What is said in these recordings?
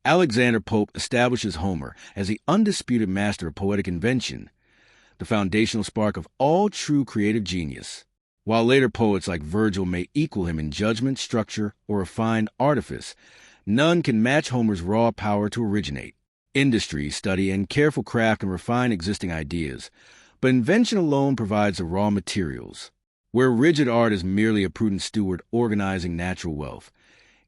Alexander Pope establishes Homer as the undisputed master of poetic invention, the foundational spark of all true creative genius. While later poets like Virgil may equal him in judgment, structure, or refined artifice, none can match Homer's raw power to originate. Industry, study, and careful craft can refine existing ideas, but invention alone provides the raw materials. Where rigid art is merely a prudent steward organizing natural wealth,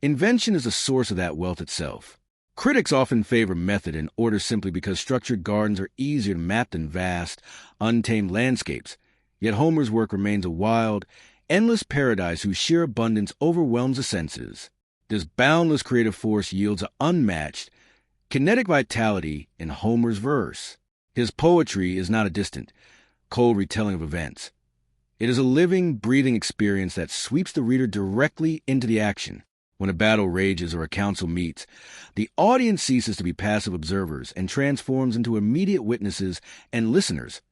invention is the source of that wealth itself. Critics often favor method and order simply because structured gardens are easier to map than vast, untamed landscapes, yet Homer's work remains a wild, endless paradise whose sheer abundance overwhelms the senses. This boundless creative force yields an unmatched, kinetic vitality in Homer's verse. His poetry is not a distant, cold retelling of events. It is a living, breathing experience that sweeps the reader directly into the action. When a battle rages or a council meets, the audience ceases to be passive observers and transforms into immediate witnesses and listeners,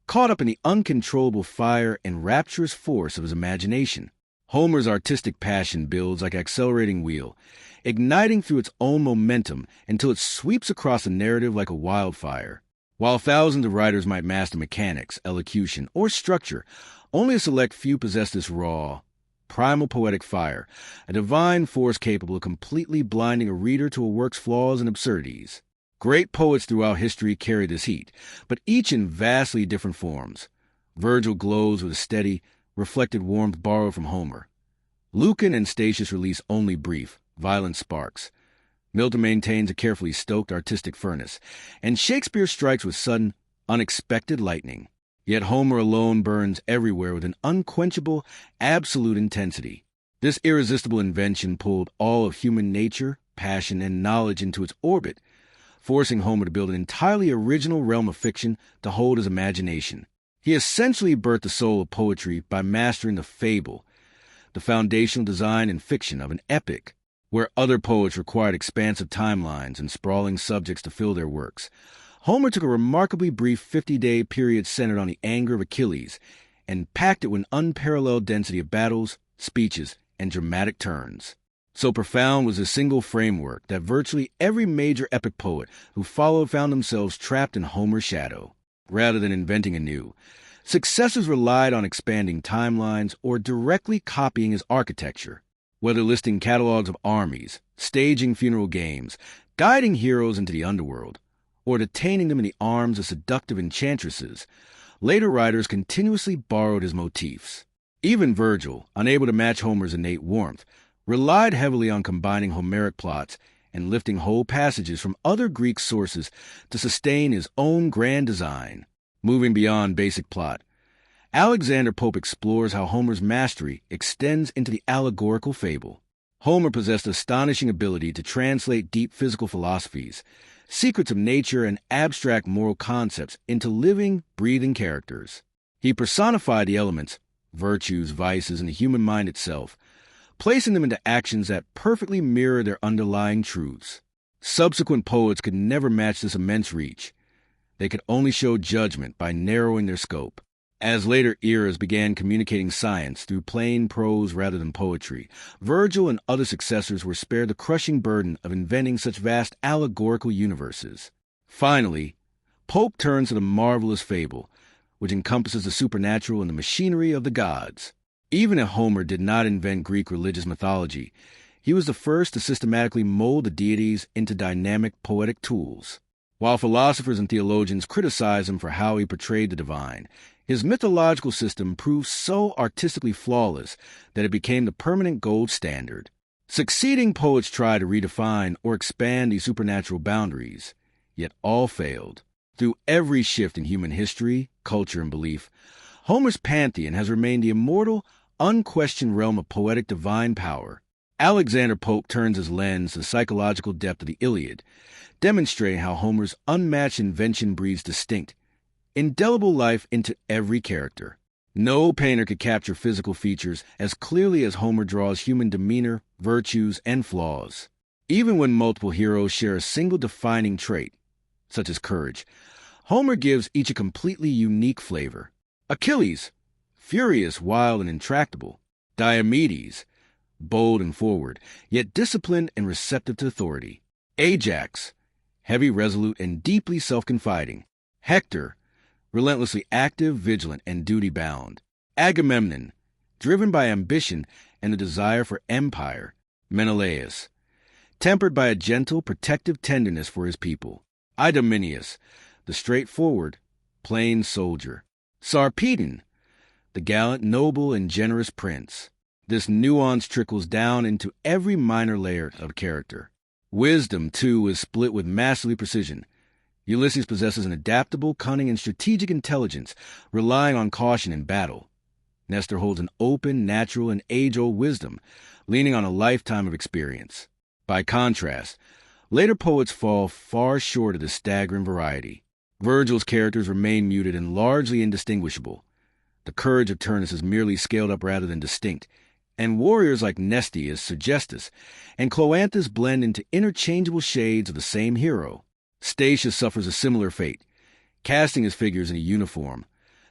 caught up in the uncontrollable fire and rapturous force of his imagination. Homer's artistic passion builds like an accelerating wheel, igniting through its own momentum until it sweeps across the narrative like a wildfire. While thousands of writers might master mechanics, elocution, or structure, only a select few possess this raw, primal poetic fire, a divine force capable of completely blinding a reader to a work's flaws and absurdities. Great poets throughout history carry this heat, but each in vastly different forms. Virgil glows with a steady, reflected warmth borrowed from Homer. Lucan and Statius release only brief, violent sparks. Milton maintains a carefully stoked artistic furnace, and Shakespeare strikes with sudden, unexpected lightning. Yet Homer alone burns everywhere with an unquenchable, absolute intensity. This irresistible invention pulled all of human nature, passion, and knowledge into its orbit, forcing Homer to build an entirely original realm of fiction to hold his imagination. He essentially birthed the soul of poetry by mastering the fable, the foundational design and fiction of an epic. Where other poets required expansive timelines and sprawling subjects to fill their works, Homer took a remarkably brief 50-day period centered on the anger of Achilles and packed it with an unparalleled density of battles, speeches, and dramatic turns. So profound was his single framework that virtually every major epic poet who followed found themselves trapped in Homer's shadow. Rather than inventing anew, successors relied on expanding timelines or directly copying his architecture. Whether listing catalogues of armies, staging funeral games, guiding heroes into the underworld, or detaining them in the arms of seductive enchantresses, later writers continuously borrowed his motifs. Even Virgil, unable to match Homer's innate warmth, relied heavily on combining Homeric plots and lifting whole passages from other Greek sources to sustain his own grand design. Moving beyond basic plot, Alexander Pope explores how Homer's mastery extends into the allegorical fable. Homer possessed astonishing ability to translate deep physical philosophies, secrets of nature, and abstract moral concepts into living, breathing characters. He personified the elements, virtues, vices, and the human mind itself, placing them into actions that perfectly mirror their underlying truths. Subsequent poets could never match this immense reach. They could only show judgment by narrowing their scope. As later eras began communicating science through plain prose rather than poetry, Virgil and other successors were spared the crushing burden of inventing such vast allegorical universes. Finally, Pope turns to the marvelous fable, which encompasses the supernatural and the machinery of the gods. Even if Homer did not invent Greek religious mythology, he was the first to systematically mold the deities into dynamic poetic tools. While philosophers and theologians criticize him for how he portrayed the divine, his mythological system proved so artistically flawless that it became the permanent gold standard. Succeeding poets tried to redefine or expand these supernatural boundaries, yet all failed. Through every shift in human history, culture, and belief, Homer's pantheon has remained the immortal, unquestioned realm of poetic divine power. Alexander Pope turns his lens to the psychological depth of the Iliad, demonstrating how Homer's unmatched invention breathes distinct, indelible life into every character. No painter could capture physical features as clearly as Homer draws human demeanor, virtues, and flaws. Even when multiple heroes share a single defining trait, such as courage, Homer gives each a completely unique flavor. Achilles, furious, wild, and intractable. Diomedes, bold and forward, yet disciplined and receptive to authority. Ajax, heavy, resolute, and deeply self-confiding. Hector, relentlessly active, vigilant, and duty-bound. Agamemnon, driven by ambition and the desire for empire. Menelaus, tempered by a gentle, protective tenderness for his people. Idomeneus, the straightforward, plain soldier. Sarpedon, the gallant, noble, and generous prince. This nuance trickles down into every minor layer of character. Wisdom, too, is split with masterly precision. Ulysses possesses an adaptable, cunning, and strategic intelligence, relying on caution in battle. Nestor holds an open, natural, and age-old wisdom, leaning on a lifetime of experience. By contrast, later poets fall far short of this staggering variety. Virgil's characters remain muted and largely indistinguishable. The courage of Turnus is merely scaled up rather than distinct, and warriors like Nestius, Sergestus, and Cloanthus blend into interchangeable shades of the same hero. Statius suffers a similar fate, casting his figures in a uniform,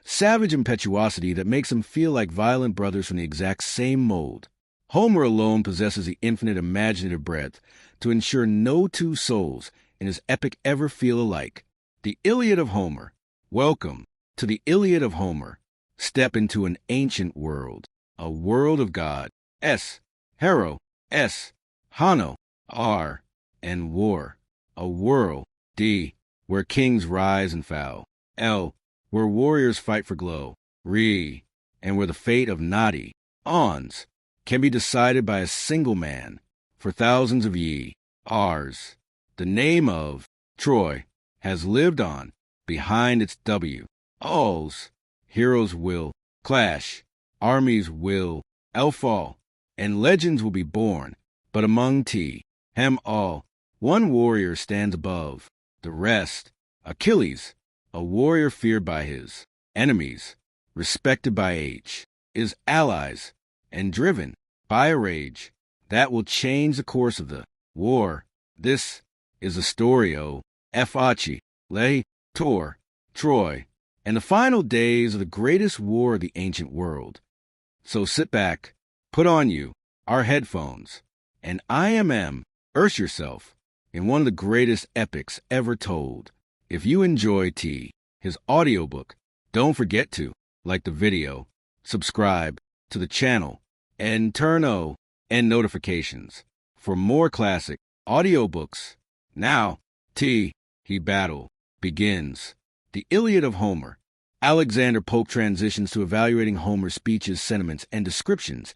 savage impetuosity that makes them feel like violent brothers from the exact same mold. Homer alone possesses the infinite imaginative breadth to ensure no two souls in his epic ever feel alike. The Iliad of Homer. Welcome to the Iliad of Homer. Step into an ancient world, a world of God, S, Hero, S, Hano, R, and War, a world, D, where kings rise and fall, L, where warriors fight for glow, Re, and where the fate of Nadi, Ons, can be decided by a single man, for thousands of ye, Rs. The name of Troy has lived on behind its W, Alls. Heroes will clash, armies will fall, and legends will be born. But among all, one warrior stands above the rest. Achilles, a warrior feared by his enemies, respected by age, his allies, and driven by a rage that will change the course of the war. This is the story of Troy, and the final days of the greatest war of the ancient world. So sit back, put on you our headphones, and immerse yourself in one of the greatest epics ever told. If you enjoy his audiobook, don't forget to like the video, subscribe to the channel, and turn on notifications for more classic audiobooks. Now, battle begins. The Iliad of Homer. Alexander Pope transitions to evaluating Homer's speeches, sentiments, and descriptions,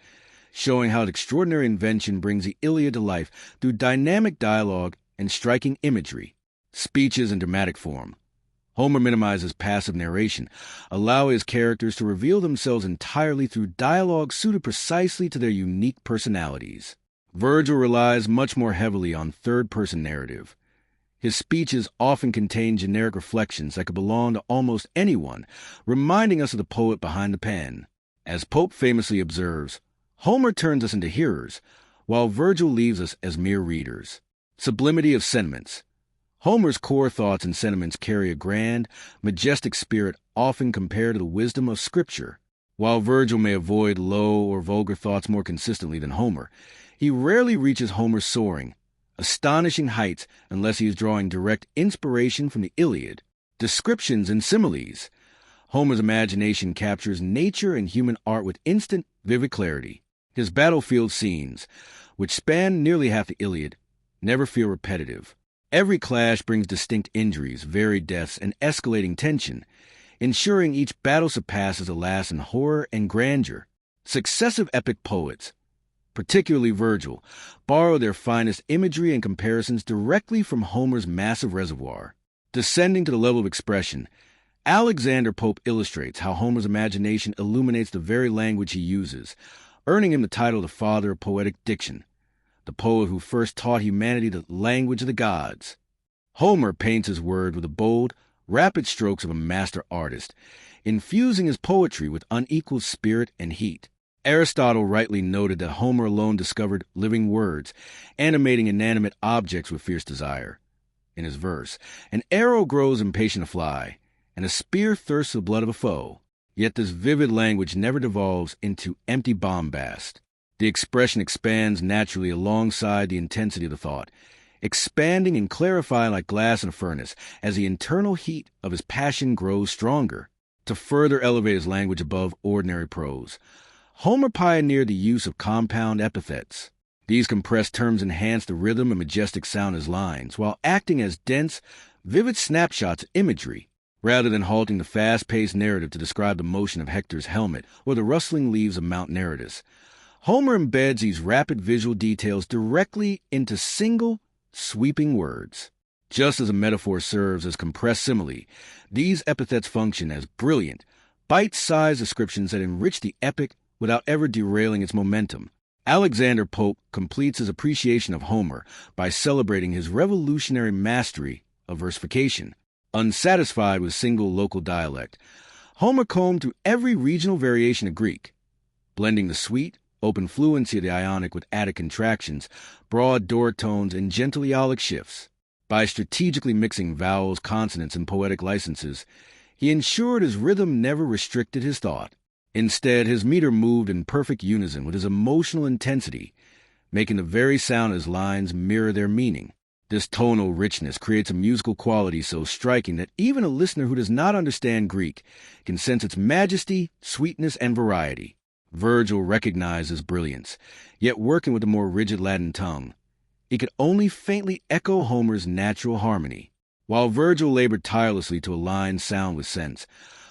showing how extraordinary invention brings the Iliad to life through dynamic dialogue and striking imagery, speeches, and dramatic form. Homer minimizes passive narration, allowing his characters to reveal themselves entirely through dialogue suited precisely to their unique personalities. Virgil relies much more heavily on third-person narrative. His speeches often contain generic reflections that could belong to almost anyone, reminding us of the poet behind the pen. As Pope famously observes, Homer turns us into hearers, while Virgil leaves us as mere readers. Sublimity of sentiments. Homer's core thoughts and sentiments carry a grand, majestic spirit often compared to the wisdom of Scripture. While Virgil may avoid low or vulgar thoughts more consistently than Homer, he rarely reaches Homer's soaring, astonishing heights unless he is drawing direct inspiration from the Iliad. Descriptions and similes. Homer's imagination captures nature and human art with instant, vivid clarity. His battlefield scenes, which span nearly half the Iliad, never feel repetitive. Every clash brings distinct injuries, varied deaths, and escalating tension, ensuring each battle surpasses the last in horror and grandeur. Successive epic poets, particularly Virgil, borrow their finest imagery and comparisons directly from Homer's massive reservoir. Descending to the level of expression, Alexander Pope illustrates how Homer's imagination illuminates the very language he uses, earning him the title the father of poetic diction, the poet who first taught humanity the language of the gods. Homer paints his word with the bold, rapid strokes of a master artist, infusing his poetry with unequaled spirit and heat. Aristotle rightly noted that Homer alone discovered living words, animating inanimate objects with fierce desire. In his verse, an arrow grows impatient to fly, and a spear thirsts the blood of a foe. Yet this vivid language never devolves into empty bombast. The expression expands naturally alongside the intensity of the thought, expanding and clarifying like glass in a furnace as the internal heat of his passion grows stronger. To further elevate his language above ordinary prose, Homer pioneered the use of compound epithets. These compressed terms enhance the rhythm and majestic sound of his lines, while acting as dense, vivid snapshots of imagery, rather than halting the fast-paced narrative to describe the motion of Hector's helmet or the rustling leaves of Mount Nereidus. Homer embeds these rapid visual details directly into single, sweeping words. Just as a metaphor serves as compressed simile, these epithets function as brilliant, bite-sized descriptions that enrich the epic without ever derailing its momentum. Alexander Pope completes his appreciation of Homer by celebrating his revolutionary mastery of versification. Unsatisfied with single local dialect, Homer combed through every regional variation of Greek, blending the sweet, open fluency of the Ionic with Attic contractions, broad Doric tones, and gentle Aeolic shifts. By strategically mixing vowels, consonants, and poetic licenses, he ensured his rhythm never restricted his thought. Instead, his meter moved in perfect unison with his emotional intensity, making the very sound of his lines mirror their meaning. This tonal richness creates a musical quality so striking that even a listener who does not understand Greek can sense its majesty, sweetness, and variety. Virgil recognized his brilliance, yet working with a more rigid Latin tongue, he could only faintly echo Homer's natural harmony. While Virgil labored tirelessly to align sound with sense,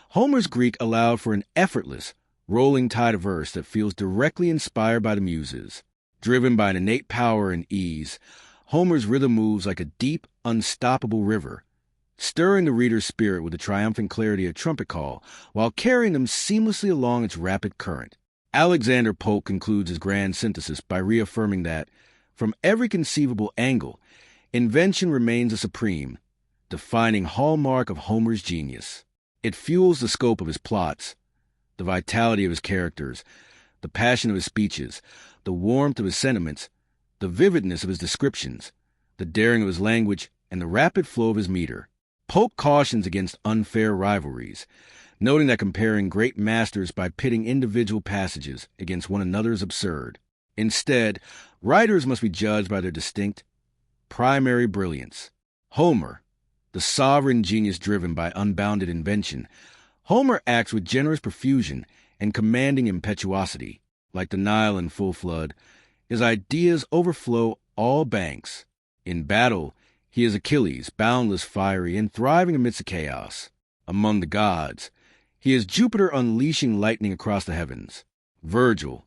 Homer's Greek allowed for an effortless, rolling tide of verse that feels directly inspired by the Muses. Driven by an innate power and ease, Homer's rhythm moves like a deep, unstoppable river, stirring the reader's spirit with the triumphant clarity of a trumpet call, while carrying them seamlessly along its rapid current. Alexander Pope concludes his grand synthesis by reaffirming that, from every conceivable angle, invention remains a supreme, defining hallmark of Homer's genius. It fuels the scope of his plots, the vitality of his characters, the passion of his speeches, the warmth of his sentiments, the vividness of his descriptions, the daring of his language, and the rapid flow of his meter. Pope cautions against unfair rivalries, noting that comparing great masters by pitting individual passages against one another is absurd. Instead, writers must be judged by their distinct, primary brilliance. Homer, the sovereign genius driven by unbounded invention, Homer acts with generous profusion and commanding impetuosity. Like the Nile in full flood, his ideas overflow all banks. In battle, he is Achilles, boundless, fiery, and thriving amidst the chaos. Among the gods, he is Jupiter unleashing lightning across the heavens. Virgil,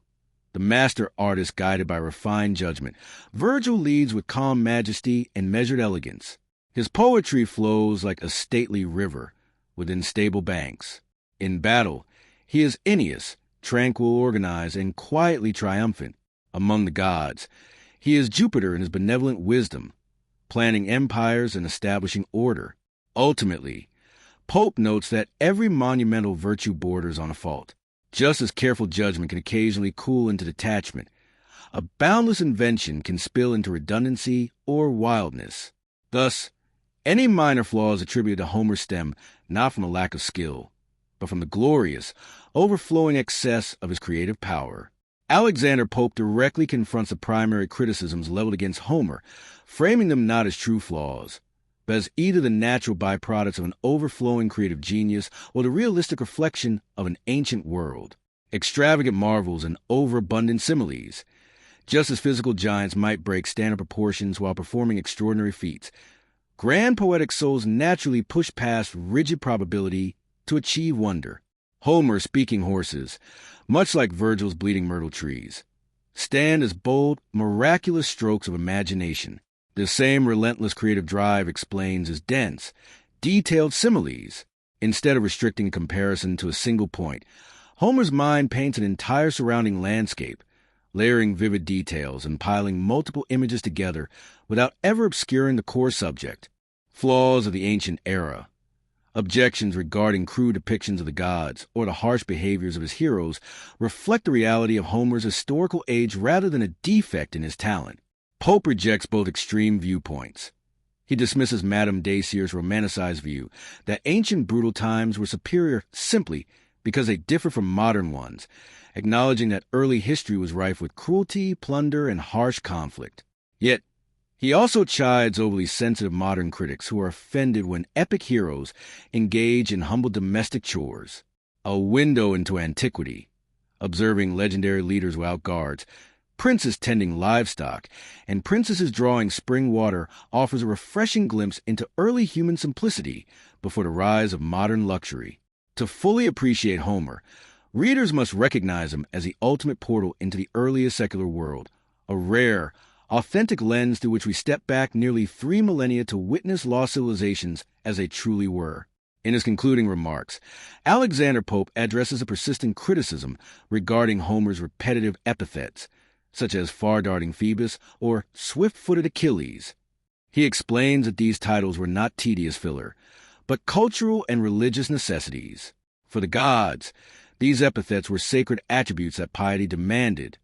the master artist guided by refined judgment, Virgil leads with calm majesty and measured elegance. His poetry flows like a stately river within stable banks. In battle, he is Aeneas, tranquil, organized, and quietly triumphant. Among the gods, he is Jupiter in his benevolent wisdom, planning empires and establishing order. Ultimately, Pope notes that every monumental virtue borders on a fault. Just as careful judgment can occasionally cool into detachment, a boundless invention can spill into redundancy or wildness. Thus, any minor flaws attributed to Homer stem not from a lack of skill, but from the glorious, overflowing excess of his creative power. Alexander Pope directly confronts the primary criticisms leveled against Homer, framing them not as true flaws, but as either the natural byproducts of an overflowing creative genius or the realistic reflection of an ancient world. Extravagant marvels and overabundant similes. Just as physical giants might break standard proportions while performing extraordinary feats, grand poetic souls naturally push past rigid probability to achieve wonder. Homer's speaking horses, much like Virgil's bleeding myrtle trees, stand as bold, miraculous strokes of imagination. The same relentless creative drive explains his dense, detailed similes. Instead of restricting comparison to a single point, Homer's mind paints an entire surrounding landscape, layering vivid details and piling multiple images together without ever obscuring the core subject. Flaws of the ancient era, objections regarding crude depictions of the gods or the harsh behaviors of his heroes reflect the reality of Homer's historical age rather than a defect in his talent. Pope rejects both extreme viewpoints. He dismisses Madame Dacier's romanticized view that ancient brutal times were superior simply because they differ from modern ones, acknowledging that early history was rife with cruelty, plunder, and harsh conflict. Yet, He also chides overly sensitive modern critics who are offended when epic heroes engage in humble domestic chores. A window into antiquity, observing legendary leaders without guards, princes tending livestock, and princesses drawing spring water offers a refreshing glimpse into early human simplicity before the rise of modern luxury. To fully appreciate Homer, readers must recognize him as the ultimate portal into the earliest secular world, a rare, authentic lens through which we step back nearly 3 millennia to witness lost civilizations as they truly were. In his concluding remarks, Alexander Pope addresses a persistent criticism regarding Homer's repetitive epithets, such as far-darting Phoebus or swift-footed Achilles. He explains that these titles were not tedious filler, but cultural and religious necessities. For the gods, these epithets were sacred attributes that piety demanded.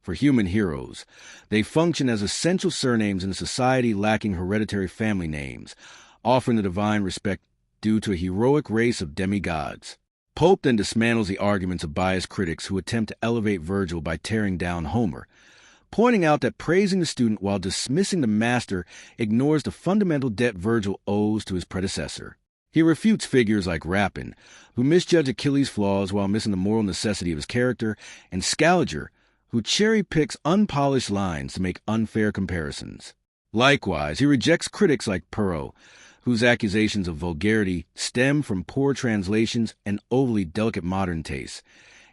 For human heroes, they function as essential surnames in a society lacking hereditary family names, offering the divine respect due to a heroic race of demigods. Pope then dismantles the arguments of biased critics who attempt to elevate Virgil by tearing down Homer, pointing out that praising the student while dismissing the master ignores the fundamental debt Virgil owes to his predecessor. He refutes figures like Rapin, who misjudge Achilles' flaws while missing the moral necessity of his character, and Scaliger, who cherry-picks unpolished lines to make unfair comparisons. Likewise, he rejects critics like Perrault, whose accusations of vulgarity stem from poor translations and overly delicate modern tastes,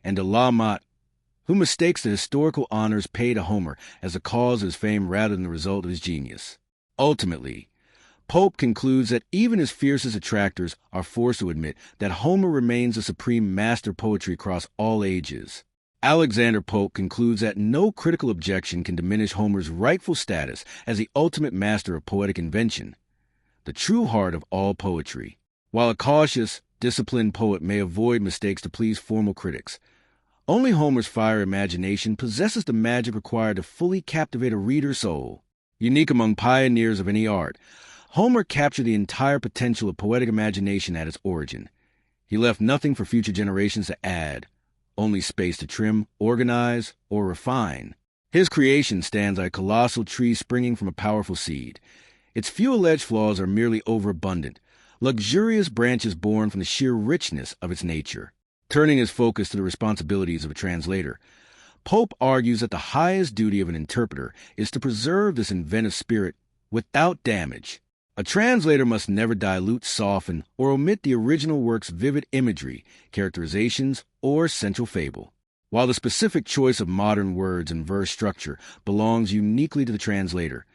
and de la Motte, who mistakes the historical honors paid to Homer as the cause of his fame rather than the result of his genius. Ultimately, Pope concludes that even his fiercest detractors are forced to admit that Homer remains the supreme master of poetry across all ages. Alexander Pope concludes that no critical objection can diminish Homer's rightful status as the ultimate master of poetic invention, the true heart of all poetry. While a cautious, disciplined poet may avoid mistakes to please formal critics, only Homer's fiery imagination possesses the magic required to fully captivate a reader's soul. Unique among pioneers of any art, Homer captured the entire potential of poetic imagination at its origin. He left nothing for future generations to add, only space to trim, organize, or refine. His creation stands like a colossal tree springing from a powerful seed. Its few alleged flaws are merely overabundant, luxurious branches born from the sheer richness of its nature. Turning his focus to the responsibilities of a translator, Pope argues that the highest duty of an interpreter is to preserve this inventive spirit without damage. A translator must never dilute, soften, or omit the original work's vivid imagery, characterizations, or central fable. While the specific choice of modern words and verse structure belongs uniquely to the translator,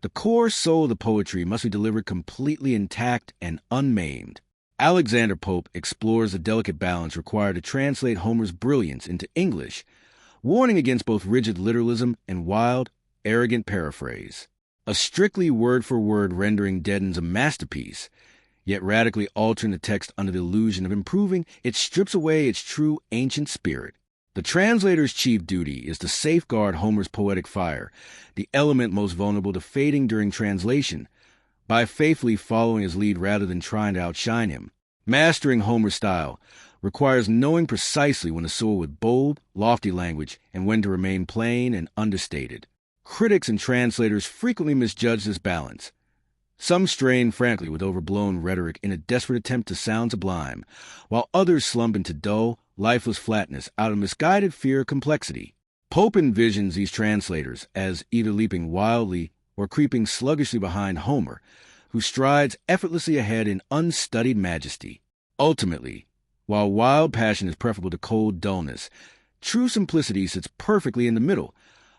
the core soul of the poetry must be delivered completely intact and unmaimed. Alexander Pope explores the delicate balance required to translate Homer's brilliance into English, warning against both rigid literalism and wild, arrogant paraphrase. A strictly word-for-word rendering deadens a masterpiece, yet radically altering the text under the illusion of improving, it strips away its true ancient spirit. The translator's chief duty is to safeguard Homer's poetic fire, the element most vulnerable to fading during translation, by faithfully following his lead rather than trying to outshine him. Mastering Homer's style requires knowing precisely when to soar with bold, lofty language and when to remain plain and understated. Critics and translators frequently misjudge this balance. Some strain frankly with overblown rhetoric in a desperate attempt to sound sublime, while others slump into dull, lifeless flatness out of misguided fear of complexity. Pope envisions these translators as either leaping wildly or creeping sluggishly behind Homer, who strides effortlessly ahead in unstudied majesty. Ultimately, while wild passion is preferable to cold dullness, true simplicity sits perfectly in the middle,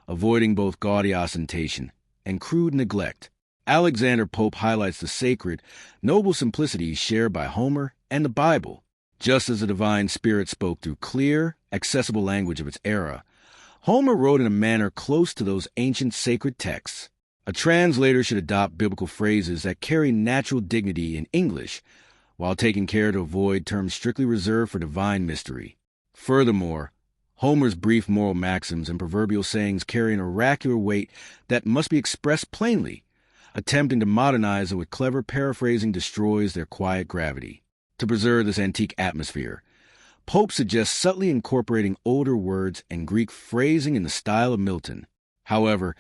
avoiding both gaudy ostentation and crude neglect. Alexander Pope highlights the sacred, noble simplicity shared by Homer and the Bible. Just as the divine spirit spoke through clear, accessible language of its era, Homer wrote in a manner close to those ancient sacred texts. A translator should adopt biblical phrases that carry natural dignity in English, while taking care to avoid terms strictly reserved for divine mystery. Furthermore, Homer's brief moral maxims and proverbial sayings carry an oracular weight that must be expressed plainly. Attempting to modernize them with clever paraphrasing destroys their quiet gravity. To preserve this antique atmosphere, Pope suggests subtly incorporating older words and Greek phrasing in the style of Milton. However,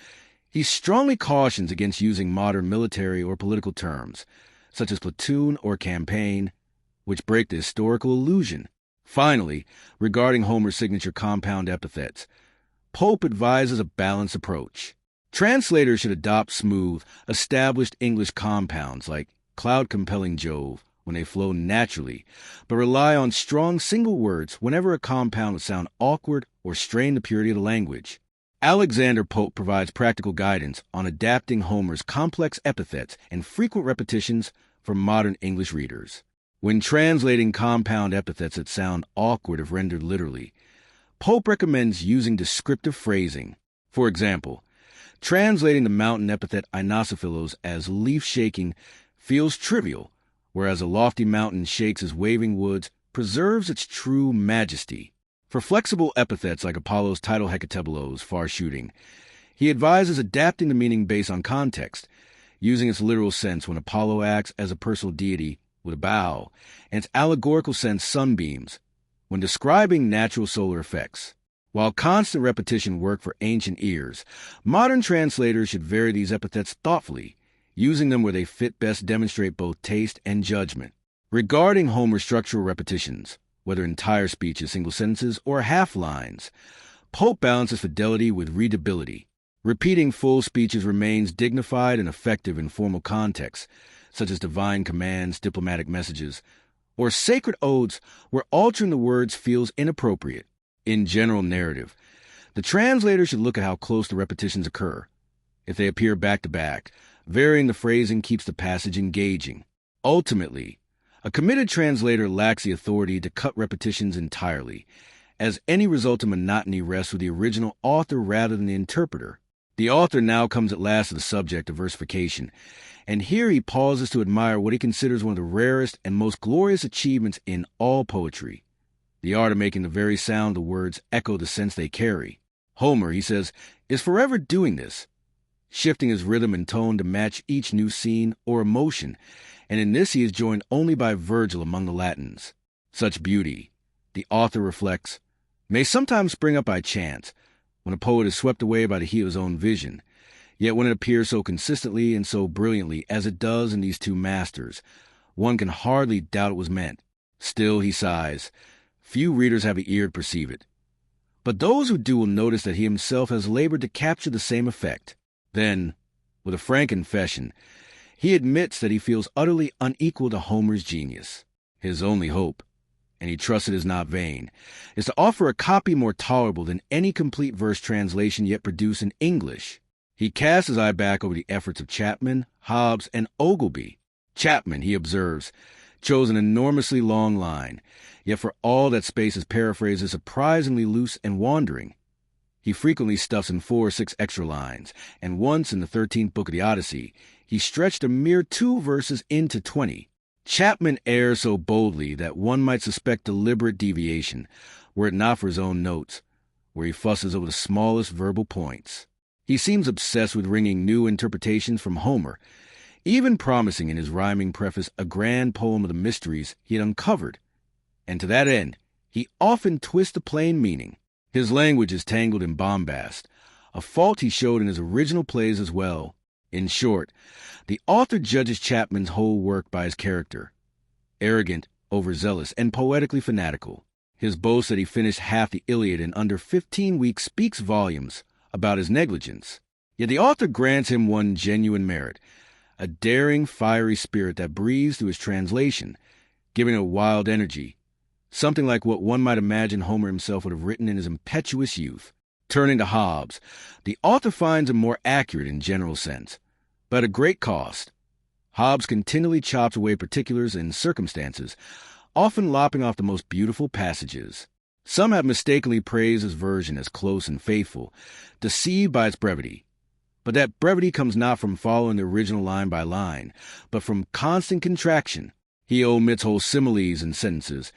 He strongly cautions against using modern military or political terms, such as platoon or campaign, which break the historical illusion. Finally, regarding Homer's signature compound epithets, Pope advises a balanced approach. Translators should adopt smooth, established English compounds like cloud-compelling Jove when they flow naturally, but rely on strong single words whenever a compound would sound awkward or strain the purity of the language. Alexander Pope provides practical guidance on adapting Homer's complex epithets and frequent repetitions for modern English readers. When translating compound epithets that sound awkward if rendered literally, Pope recommends using descriptive phrasing. For example, translating the mountain epithet Inocephalos as leaf-shaking feels trivial, whereas a lofty mountain shakes as waving woods preserves its true majesty. For flexible epithets like Apollo's title Hecatobelos, far-shooting, he advises adapting the meaning based on context, using its literal sense when Apollo acts as a personal deity with a bow, and its allegorical sense sunbeams when describing natural solar effects. While constant repetition worked for ancient ears, modern translators should vary these epithets thoughtfully, using them where they fit best demonstrate both taste and judgment. Regarding Homer's structural repetitions, whether entire speeches, single sentences, or half-lines, Pope balances fidelity with readability. Repeating full speeches remains dignified and effective in formal contexts, such as divine commands, diplomatic messages, or sacred odes where altering the words feels inappropriate. In general narrative, the translator should look at how close the repetitions occur. If they appear back-to-back, varying the phrasing keeps the passage engaging. Ultimately, a committed translator lacks the authority to cut repetitions entirely, as any result of monotony rests with the original author rather than the interpreter. The author now comes at last to the subject of versification, and here he pauses to admire what he considers one of the rarest and most glorious achievements in all poetry, the art of making the very sound of the words echo the sense they carry. Homer, he says, is forever doing this, shifting his rhythm and tone to match each new scene or emotion, and in this he is joined only by Virgil among the Latins. Such beauty, the author reflects, may sometimes spring up by chance, when a poet is swept away by the heat of his own vision, yet when it appears so consistently and so brilliantly as it does in these two masters, one can hardly doubt it was meant. Still, he sighs, few readers have an ear to perceive it. But those who do will notice that he himself has labored to capture the same effect. Then, with a frank confession, he admits that he feels utterly unequal to Homer's genius. His only hope, and he trusts it is not vain, is to offer a copy more tolerable than any complete verse translation yet produced in English. He casts his eye back over the efforts of Chapman, Hobbes, and Ogleby. Chapman, he observes, chose an enormously long line, yet for all that space his paraphrase is surprisingly loose and wandering. He frequently stuffs in 4 or 6 extra lines, and once in the 13th book of the Odyssey, he stretched a mere 2 verses into 20. Chapman errs so boldly that one might suspect deliberate deviation, were it not for his own notes, where he fusses over the smallest verbal points. He seems obsessed with wringing new interpretations from Homer, even promising in his rhyming preface a grand poem of the mysteries he had uncovered. And to that end, he often twists the plain meaning. His language is tangled in bombast, a fault he showed in his original plays as well. In short, the author judges Chapman's whole work by his character, arrogant, overzealous, and poetically fanatical. His boast that he finished half the Iliad in under 15 weeks speaks volumes about his negligence. Yet the author grants him one genuine merit, a daring, fiery spirit that breathes through his translation, giving it a wild energy, something like what one might imagine Homer himself would have written in his impetuous youth. Turning to Hobbes, the author finds him more accurate in general sense, but at a great cost. Hobbes continually chops away particulars and circumstances, often lopping off the most beautiful passages. Some have mistakenly praised his version as close and faithful, deceived by its brevity. But that brevity comes not from following the original line by line, but from constant contraction. He omits whole similes and sentences,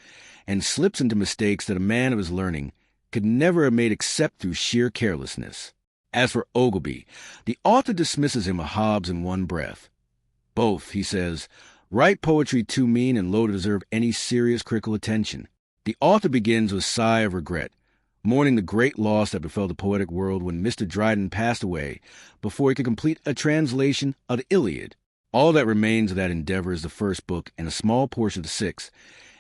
and slips into mistakes that a man of his learning could never have made except through sheer carelessness. As for Ogleby, the author dismisses him with Hobbes in one breath. Both, he says, write poetry too mean and low to deserve any serious critical attention. The author begins with a sigh of regret, mourning the great loss that befell the poetic world when Mr. Dryden passed away before he could complete a translation of the Iliad. All that remains of that endeavor is the first book and a small portion of the sixth,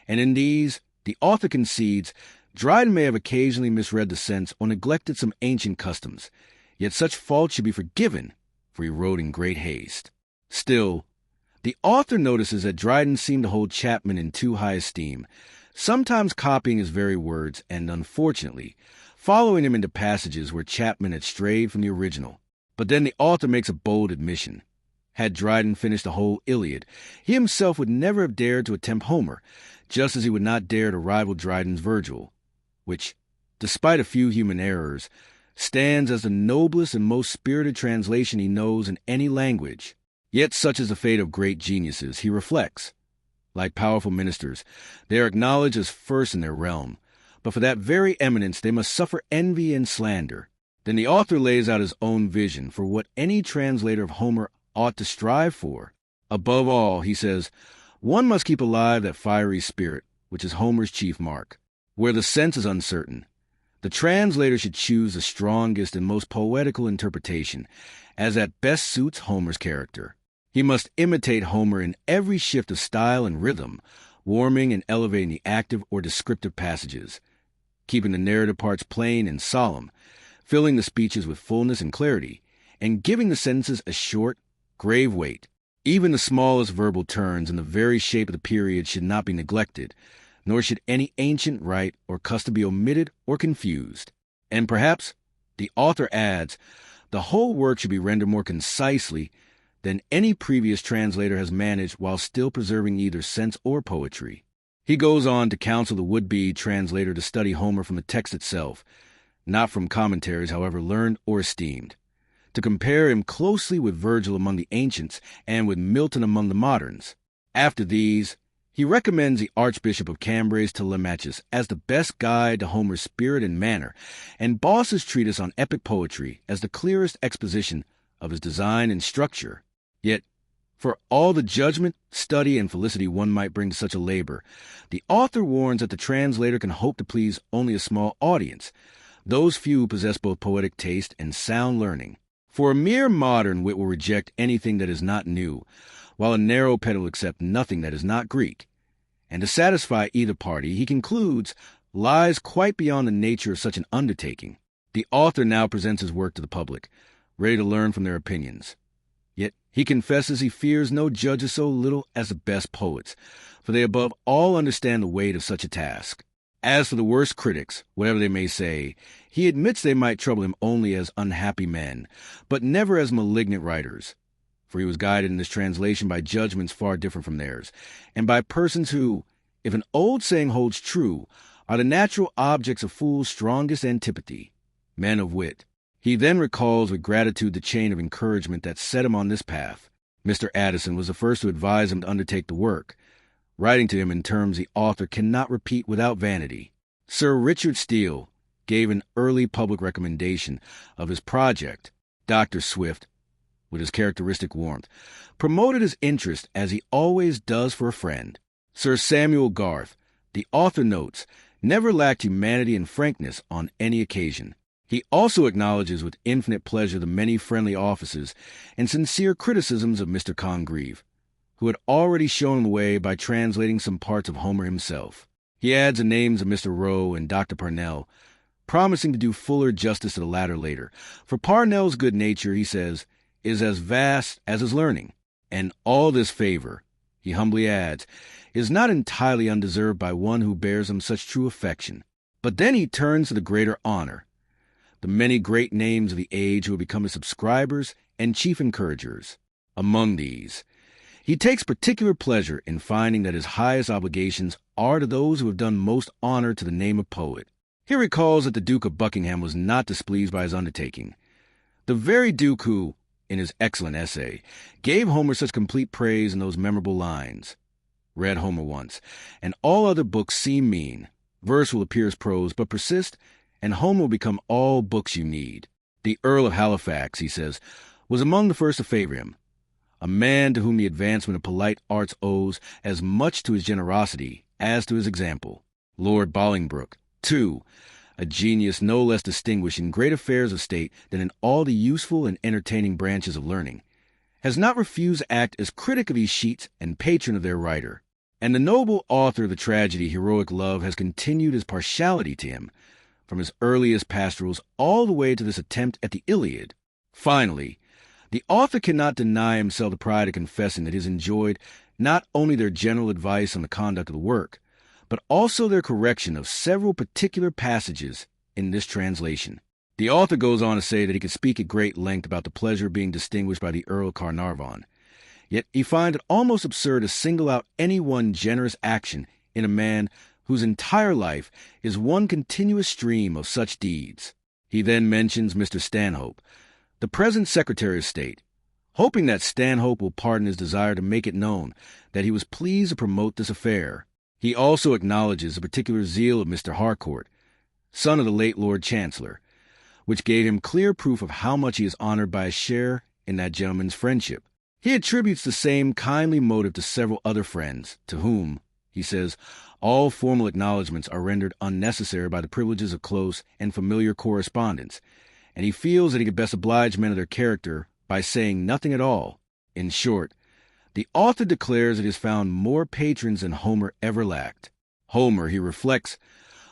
and in these, the author concedes, Dryden may have occasionally misread the sense or neglected some ancient customs, yet such faults should be forgiven, for he wrote in great haste. Still, the author notices that Dryden seemed to hold Chapman in too high esteem, sometimes copying his very words and, unfortunately, following him into passages where Chapman had strayed from the original. But then the author makes a bold admission. Had Dryden finished the whole Iliad, he himself would never have dared to attempt Homer, just as he would not dare to rival Dryden's Virgil, which, despite a few human errors, stands as the noblest and most spirited translation he knows in any language. Yet such is the fate of great geniuses, he reflects. Like powerful ministers, they are acknowledged as first in their realm, but for that very eminence they must suffer envy and slander. Then the author lays out his own vision for what any translator of Homer ought to strive for. Above all, he says, one must keep alive that fiery spirit, which is Homer's chief mark. Where the sense is uncertain, the translator should choose the strongest and most poetical interpretation, as that best suits Homer's character. He must imitate Homer in every shift of style and rhythm, warming and elevating the active or descriptive passages, keeping the narrative parts plain and solemn, filling the speeches with fullness and clarity, and giving the sentences a short, grave weight. Even the smallest verbal turns in the very shape of the period should not be neglected, nor should any ancient rite or custom be omitted or confused. And perhaps, the author adds, the whole work should be rendered more concisely than any previous translator has managed while still preserving either sense or poetry. He goes on to counsel the would-be translator to study Homer from the text itself, not from commentaries, however learned or esteemed, to compare him closely with Virgil among the ancients and with Milton among the moderns. After these, he recommends the Archbishop of Cambray's Telemachus as the best guide to Homer's spirit and manner, and Boss's treatise on epic poetry as the clearest exposition of his design and structure. Yet, for all the judgment, study, and felicity one might bring to such a labor, the author warns that the translator can hope to please only a small audience, those few who possess both poetic taste and sound learning. For a mere modern wit will reject anything that is not new, while a narrow pen will accept nothing that is not Greek. And to satisfy either party, he concludes, lies quite beyond the nature of such an undertaking. The author now presents his work to the public, ready to learn from their opinions. Yet he confesses he fears no judges so little as the best poets, for they above all understand the weight of such a task. As for the worst critics, whatever they may say, he admits they might trouble him only as unhappy men, but never as malignant writers, for he was guided in this translation by judgments far different from theirs, and by persons who, if an old saying holds true, are the natural objects of fools' strongest antipathy, men of wit. He then recalls with gratitude the chain of encouragement that set him on this path. Mr. Addison was the first to advise him to undertake the work, writing to him in terms the author cannot repeat without vanity. Sir Richard Steele gave an early public recommendation of his project. Dr. Swift, with his characteristic warmth, promoted his interest as he always does for a friend. Sir Samuel Garth, the author notes, never lacked humanity and frankness on any occasion. He also acknowledges with infinite pleasure the many friendly offices and sincere criticisms of Mr. Congreve, who had already shown the way by translating some parts of Homer himself. He adds the names of Mr. Rowe and Dr. Parnell, promising to do fuller justice to the latter later, for Parnell's good nature, he says, is as vast as his learning, and all this favor, he humbly adds, is not entirely undeserved by one who bears him such true affection. But then he turns to the greater honor, the many great names of the age who have become his subscribers and chief encouragers. Among these, he takes particular pleasure in finding that his highest obligations are to those who have done most honor to the name of poet. He recalls that the Duke of Buckingham was not displeased by his undertaking. The very Duke who, in his excellent essay, gave Homer such complete praise in those memorable lines. Read Homer once, and all other books seem mean. Verse will appear as prose, but persist, and Homer will become all books you need. The Earl of Halifax, he says, was among the first to favor him, a man to whom the advancement of polite arts owes as much to his generosity as to his example. Lord Bolingbroke, too, a genius no less distinguished in great affairs of state than in all the useful and entertaining branches of learning, has not refused to act as critic of these sheets and patron of their writer. And the noble author of the tragedy Heroic Love has continued his partiality to him, from his earliest pastorals all the way to this attempt at the Iliad. Finally, the author cannot deny himself the pride of confessing that he has enjoyed not only their general advice on the conduct of the work, but also their correction of several particular passages in this translation. The author goes on to say that he could speak at great length about the pleasure of being distinguished by the Earl of Carnarvon, yet he finds it almost absurd to single out any one generous action in a man whose entire life is one continuous stream of such deeds. He then mentions Mr. Stanhope, the present Secretary of State, hoping that Stanhope will pardon his desire to make it known that he was pleased to promote this affair. He also acknowledges the particular zeal of Mr. Harcourt, son of the late Lord Chancellor, which gave him clear proof of how much he is honored by a share in that gentleman's friendship. He attributes the same kindly motive to several other friends, to whom, he says, all formal acknowledgments are rendered unnecessary by the privileges of close and familiar correspondence, and he feels that he could best oblige men of their character by saying nothing at all. In short, the author declares that he has found more patrons than Homer ever lacked. Homer, he reflects,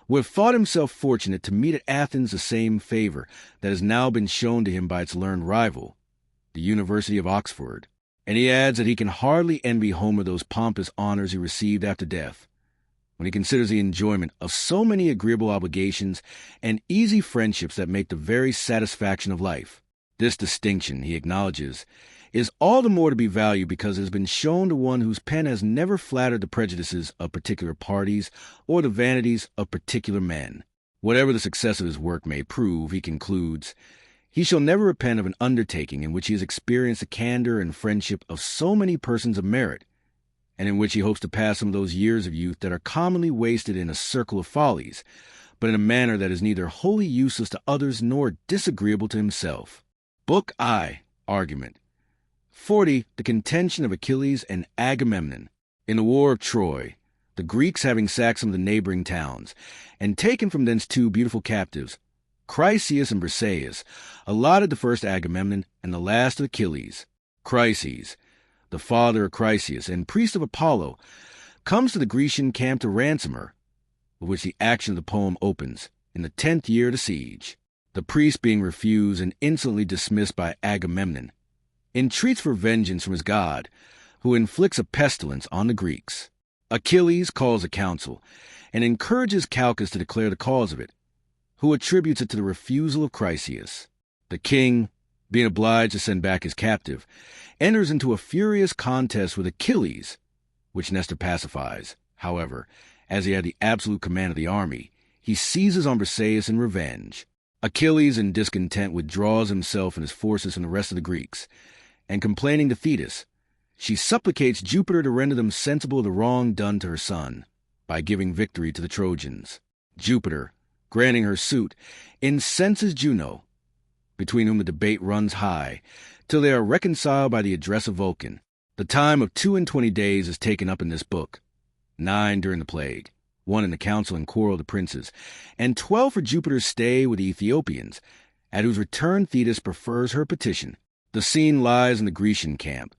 would have thought himself fortunate to meet at Athens the same favor that has now been shown to him by its learned rival, the University of Oxford. And he adds that he can hardly envy Homer those pompous honors he received after death, when he considers the enjoyment of so many agreeable obligations and easy friendships that make the very satisfaction of life. This distinction, he acknowledges, is all the more to be valued because it has been shown to one whose pen has never flattered the prejudices of particular parties or the vanities of particular men. Whatever the success of his work may prove, he concludes, he shall never repent of an undertaking in which he has experienced the candor and friendship of so many persons of merit, and in which he hopes to pass some of those years of youth that are commonly wasted in a circle of follies, but in a manner that is neither wholly useless to others nor disagreeable to himself. Book I, Argument. 40. The contention of Achilles and Agamemnon. In the war of Troy, the Greeks having sacked some of the neighboring towns, and taken from thence two beautiful captives, Chryseis and Briseis, allotted the first Agamemnon and the last of Achilles. Chryseis, the father of Chryseis and priest of Apollo, comes to the Grecian camp to ransom her, with which the action of the poem opens, in the 10th year of the siege. The priest being refused and insolently dismissed by Agamemnon, entreats for vengeance from his god, who inflicts a pestilence on the Greeks. Achilles calls a council, and encourages Calchas to declare the cause of it, who attributes it to the refusal of Chryseis. The king, being obliged to send back his captive, enters into a furious contest with Achilles, which Nestor pacifies. However, as he had the absolute command of the army, he seizes on Briseis in revenge. Achilles, in discontent, withdraws himself and his forces from the rest of the Greeks, and complaining to Thetis, she supplicates Jupiter to render them sensible of the wrong done to her son, by giving victory to the Trojans. Jupiter, granting her suit, incenses Juno, between whom the debate runs high, till they are reconciled by the address of Vulcan. The time of 22 days is taken up in this book, 9 during the plague, 1 in the council and quarrel of the princes, and 12 for Jupiter's stay with the Ethiopians, at whose return Thetis prefers her petition. The scene lies in the Grecian camp,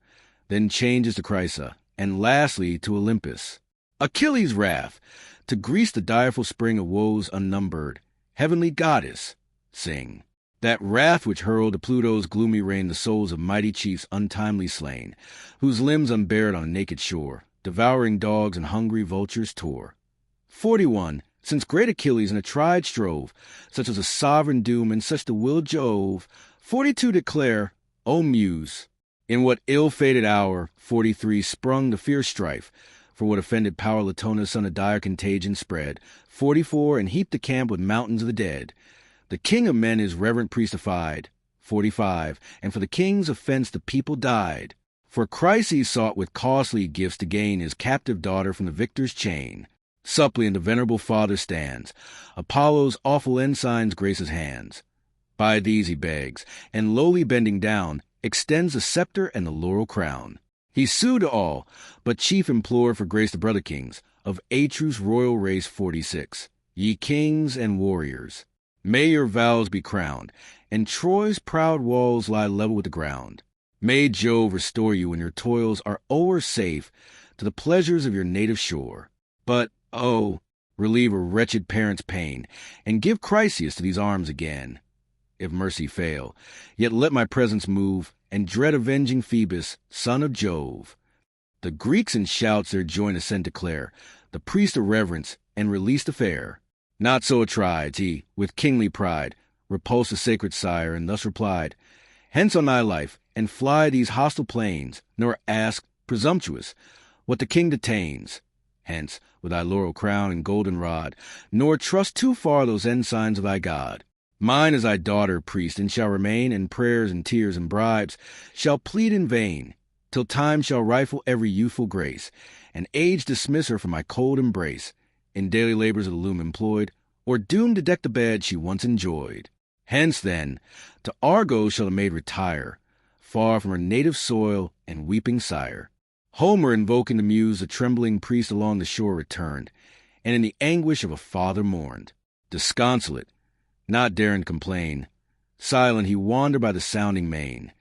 then changes to Chrysa, and lastly to Olympus. Achilles' wrath, to Greece the direful spring of woes unnumbered, heavenly goddess, sing. That wrath which hurled to Pluto's gloomy reign the souls of mighty chiefs untimely slain, whose limbs unbared on a naked shore, devouring dogs and hungry vultures tore. 41. Since great Achilles in a tried strove, such as a sovereign doom and such the will of Jove, 42 declare, O Muse, in what ill-fated hour, 43, sprung the fierce strife, for what offended power Latonus on a dire contagion spread, 44, and heaped the camp with mountains of the dead. The king of men his reverent priestified, 45, and for the king's offense the people died. For Chryses sought with costly gifts to gain his captive daughter from the victor's chain. Suppliant the venerable father stands, Apollo's awful ensigns grace his hands. By these he begs, and lowly bending down, extends the scepter and the laurel crown. He sued to all, but chief implored for grace the brother kings, of Atreus' royal race 46. Ye kings and warriors, may your vows be crowned, and Troy's proud walls lie level with the ground. May Jove restore you when your toils are o'er safe to the pleasures of your native shore. But, oh, relieve a wretched parent's pain, and give Chryseis to these arms again. If mercy fail, yet let my presence move, and dread avenging Phoebus, son of Jove. The Greeks in shouts their joint assent declare, the priest of reverence, and release the fair. Not so Atrides, he, with kingly pride, repulsed the sacred sire, and thus replied, Hence on thy life, and fly these hostile plains, nor ask, presumptuous, what the king detains. Hence, with thy laurel crown and golden rod, nor trust too far those ensigns of thy God. Mine is thy daughter, priest, and shall remain, and prayers and tears and bribes shall plead in vain, till time shall rifle every youthful grace, and age dismiss her from my cold embrace, in daily labors of the loom employed, or doomed to deck the bed she once enjoyed. Hence, then, to Argos shall the maid retire, far from her native soil and weeping sire. Homer, invoking the muse, the trembling priest along the shore returned, and in the anguish of a father mourned. Disconsolate, not daring to complain, silent he wandered by the sounding main,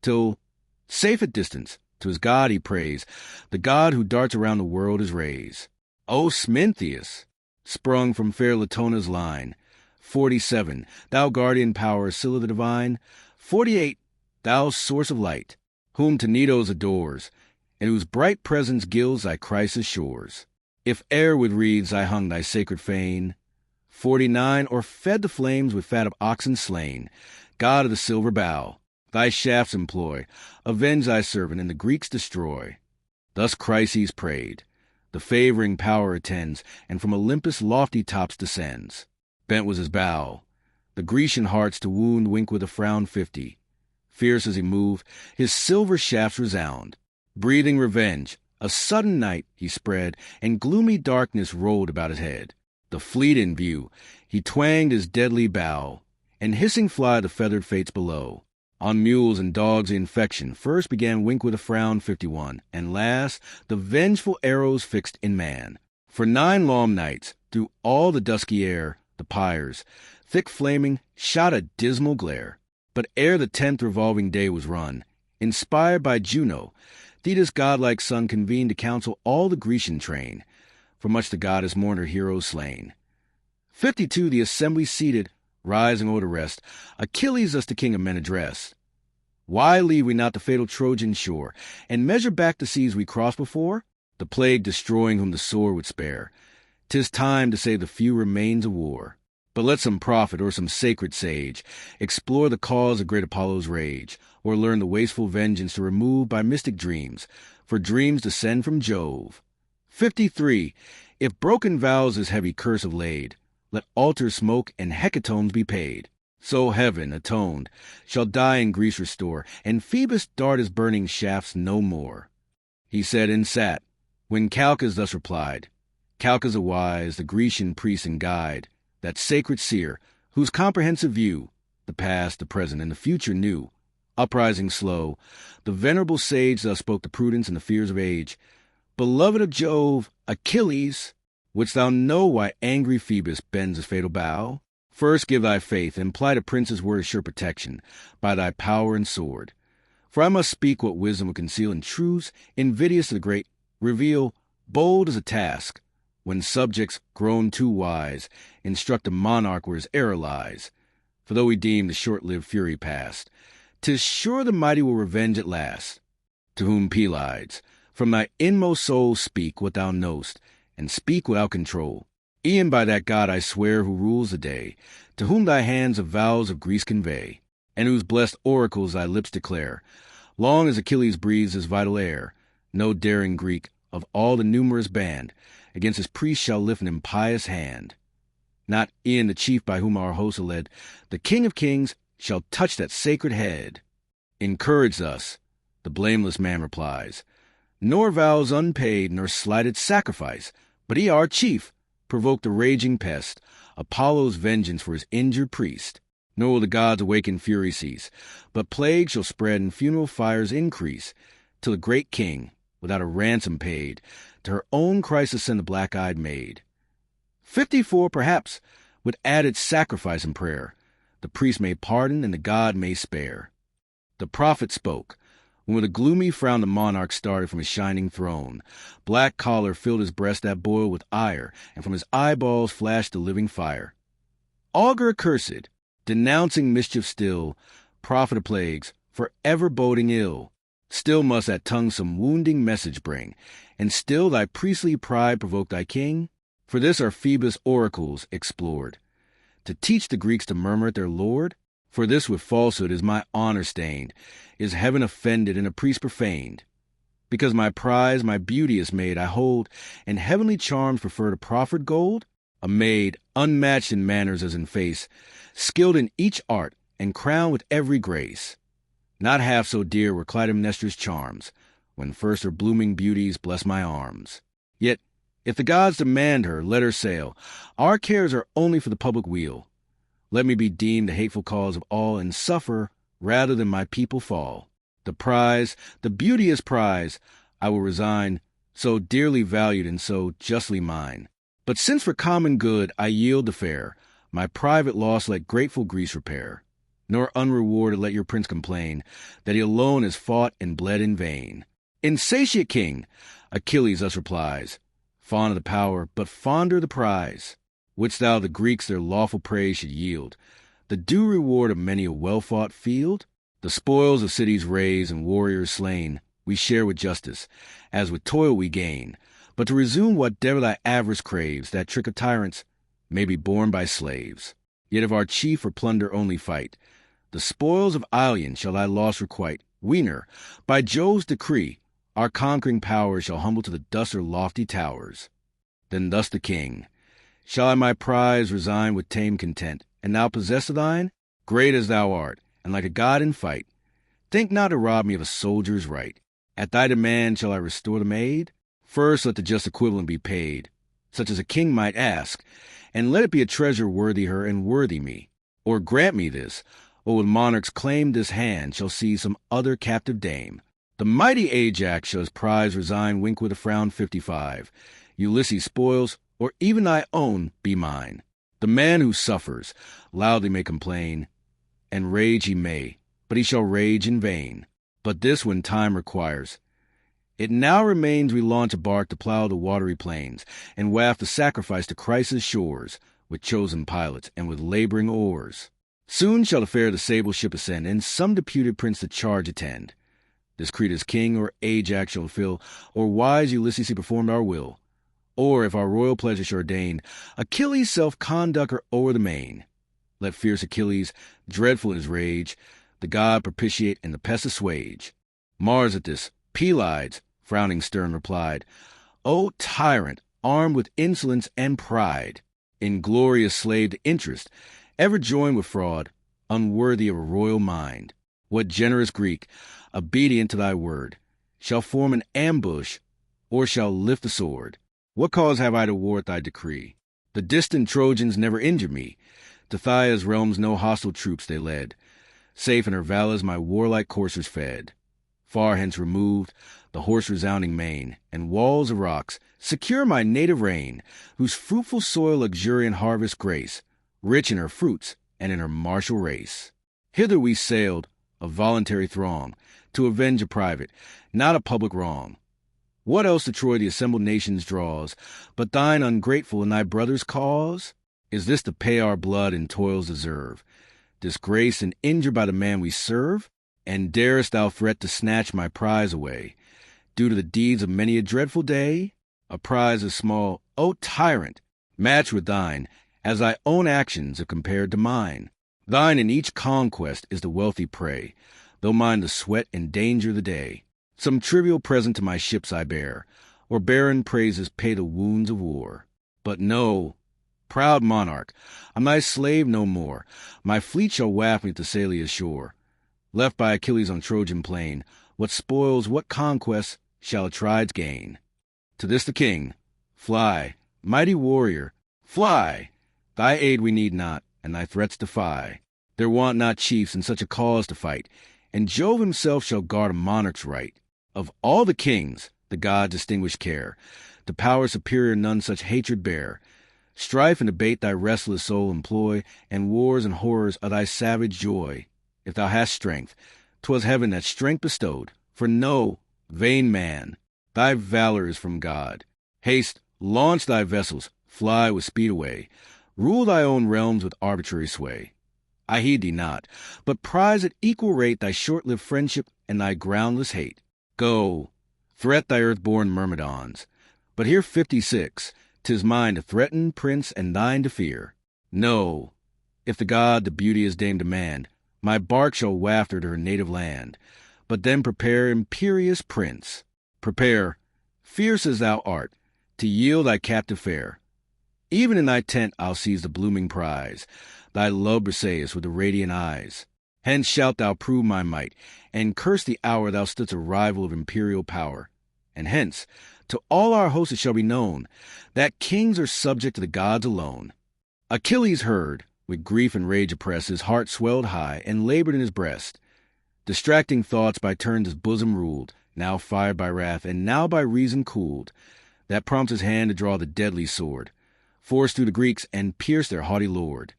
till, safe at distance, to his God he prays, the God who darts around the world his rays. O Smintheus, sprung from fair Latona's line, 47, thou guardian power, Scylla the divine, 48, thou source of light, whom Tenedos adores, and whose bright presence gilds thy Chrysis shores. If e'er with wreaths I hung thy sacred fane, 49, or fed the flames with fat of oxen slain, God of the silver bow, thy shafts employ, avenge thy servant, and the Greeks destroy. Thus Chryses prayed. The favoring power attends, and from Olympus' lofty tops descends. Bent was his bow. The Grecian hearts to wound wink with a frown 50. Fierce as he moved, his silver shafts resound. Breathing revenge, a sudden night he spread, and gloomy darkness rolled about his head. The fleet in view, he twanged his deadly bow, and hissing fly the feathered fates below. On mules and dogs the infection first began wink with a frown 51, and last the vengeful arrows fixed in man. For 9 long nights, through all the dusky air, the pyres, thick flaming, shot a dismal glare. But ere the 10th revolving day was run, inspired by Juno, Thetis' godlike son convened to counsel all the Grecian train, for much the goddess mourned her heroes slain. 52 the assembly seated, rising o'er the rest, Achilles thus the king of men addressed. Why leave we not the fatal Trojan shore, and measure back the seas we crossed before? The plague destroying whom the sword would spare. 'Tis time to save the few remains of war. But let some prophet or some sacred sage explore the cause of great Apollo's rage, or learn the wasteful vengeance to remove by mystic dreams, for dreams descend from Jove. 53 If broken vows his heavy curse have laid, let altars smoke and hecatombs be paid. So heaven, atoned, shall die in Greece restore, and Phoebus dart his burning shafts no more. He said and sat, when Calchas thus replied. Calchas the wise, the Grecian priest and guide, that sacred seer, whose comprehensive view the past, the present, and the future knew. Uprising slow, the venerable sage thus spoke the prudence and the fears of age. Beloved of Jove, Achilles, wouldst thou know why angry Phoebus bends his fatal bow? First give thy faith, and plight a prince's word sure protection, by thy power and sword. For I must speak what wisdom would conceal, and truths, invidious to the great, reveal, bold as a task, when subjects, grown too wise, instruct a monarch where his error lies. For though we deem the short-lived fury past, 'tis sure the mighty will revenge at last. To whom Pelides, from thy inmost soul speak what thou knowst, and speak without control. E'en by that God I swear who rules the day, to whom thy hands the vows of Greece convey, and whose blessed oracles thy lips declare. Long as Achilles breathes his vital air, no daring Greek, of all the numerous band, against his priest shall lift an impious hand. Not e'en the chief by whom our hosts are led, the King of kings, shall touch that sacred head. Encouraged thus, the blameless man replies, nor vows unpaid, nor slighted sacrifice, but he our chief, provoked the raging pest, Apollo's vengeance for his injured priest. Nor will the gods awaken fury cease, but plague shall spread and funeral fires increase, till the great king, without a ransom paid, to her own Chrysis send the black-eyed maid. 54 perhaps, with added sacrifice and prayer. The priest may pardon and the god may spare. The prophet spoke, when with a gloomy frown the monarch started from his shining throne. Black choler filled his breast that boiled with ire, and from his eyeballs flashed the living fire. Augur accursed, denouncing mischief still, prophet of plagues, forever boding ill. Still must that tongue some wounding message bring, and still thy priestly pride provoke thy king? For this are Phoebus' oracles explored, to teach the Greeks to murmur at their lord? For this with falsehood is my honor stained, is heaven offended and a priest profaned. Because my prize, my beauty is made, I hold, and heavenly charms prefer to proffered gold? A maid, unmatched in manners as in face, skilled in each art, and crowned with every grace. Not half so dear were Clytemnestra's charms, when first her blooming beauties bless my arms. Yet, if the gods demand her, let her sail. Our cares are only for the public weal. Let me be deemed the hateful cause of all, and suffer rather than my people fall. The prize, the beauteous prize, I will resign, so dearly valued and so justly mine. But since for common good I yield the fair, my private loss let grateful Greece repair. Nor unrewarded let your prince complain, that he alone has fought and bled in vain. Insatiate king, Achilles thus replies, fond of the power, but fonder the prize. Wouldst thou the Greeks their lawful praise should yield, the due reward of many a well-fought field? The spoils of cities razed and warriors slain we share with justice, as with toil we gain. But to resume whatever thy avarice craves, that trick of tyrants may be borne by slaves. Yet if our chief for plunder only fight, the spoils of Ilion shall thy loss requite. Weener, by Jove's decree, our conquering powers shall humble to the dust their lofty towers. Then thus the king, shall I my prize resign with tame content, and thou possess of thine? Great as thou art, and like a god in fight, think not to rob me of a soldier's right. At thy demand shall I restore the maid? First let the just equivalent be paid, such as a king might ask, and let it be a treasure worthy her and worthy me. Or grant me this, or with monarch's claim this hand shall see some other captive dame. The mighty Ajax shall his prize resign, wink with a frown 55. Ulysses' spoils, or even thy own, be mine. The man who suffers loudly may complain, and rage he may, but he shall rage in vain. But this when time requires. It now remains we launch a bark to plow the watery plains, and waft the sacrifice to Chrysa's shores, with chosen pilots and with laboring oars. Soon shall the fair the sable ship ascend, and some deputed prince the charge attend. This Creta's king or Ajax shall fill, or wise Ulysses he performed our will. Or, if our royal pleasure shall ordain, Achilles' self-conduct her o'er the main. Let fierce Achilles, dreadful in his rage, the god propitiate and the pest assuage. Mars at this, Pelides, frowning stern, replied, O tyrant, armed with insolence and pride, inglorious slave to interest, ever joined with fraud, unworthy of a royal mind. What generous Greek, obedient to thy word, shall form an ambush, or shall lift the sword? What cause have I to ward thy decree? The distant Trojans never injured me. To Phthia's realms no hostile troops they led. Safe in her valleys my warlike coursers fed. Far hence removed, the horse-resounding main, and walls of rocks, secure my native reign, whose fruitful soil luxuriant harvest grace, rich in her fruits and in her martial race. Hither we sailed, a voluntary throng, to avenge a private, not a public wrong. What else to Troy the assembled nations draws, but thine ungrateful and thy brother's cause? Is this to pay our blood and toils deserve, disgraced and injured by the man we serve? And darest thou threat to snatch my prize away, due to the deeds of many a dreadful day? A prize is small, O tyrant, matched with thine, as thy own actions if compared to mine. Thine in each conquest is the wealthy prey, though mine the sweat and danger the day. Some trivial present to my ships I bear, or barren praises pay the wounds of war. But no, proud monarch, I'm thy slave no more. My fleet shall waft me to Thessalia's shore. Left by Achilles on Trojan plain, what spoils, what conquests shall Atrides gain? To this the king, fly, mighty warrior, fly! Thy aid we need not, and thy threats defy. There want not chiefs in such a cause to fight, and Jove himself shall guard a monarch's right. Of all the kings, the gods distinguish care. To power superior none such hatred bear. Strife and debate thy restless soul employ, and wars and horrors are thy savage joy. If thou hast strength, 'twas heaven that strength bestowed. For know, vain man, thy valor is from God. Haste, launch thy vessels, fly with speed away. Rule thy own realms with arbitrary sway. I heed thee not, but prize at equal rate thy short-lived friendship and thy groundless hate. Go, threat thy earth-born myrmidons. But here 56, 'tis mine to threaten, prince, and thine to fear. No, if the god the beauteous dame demand, my bark shall waft her to her native land. But then prepare, imperious prince, prepare, fierce as thou art, to yield thy captive fair. Even in thy tent I'll seize the blooming prize, thy love Briseis with the radiant eyes. Hence shalt thou prove my might, and curse the hour thou stoodst a rival of imperial power. And hence, to all our hosts it shall be known, that kings are subject to the gods alone. Achilles heard, with grief and rage oppressed, his heart swelled high, and labored in his breast. Distracting thoughts by turns his bosom ruled, now fired by wrath, and now by reason cooled, that prompts his hand to draw the deadly sword, force through the Greeks, and pierce their haughty lord.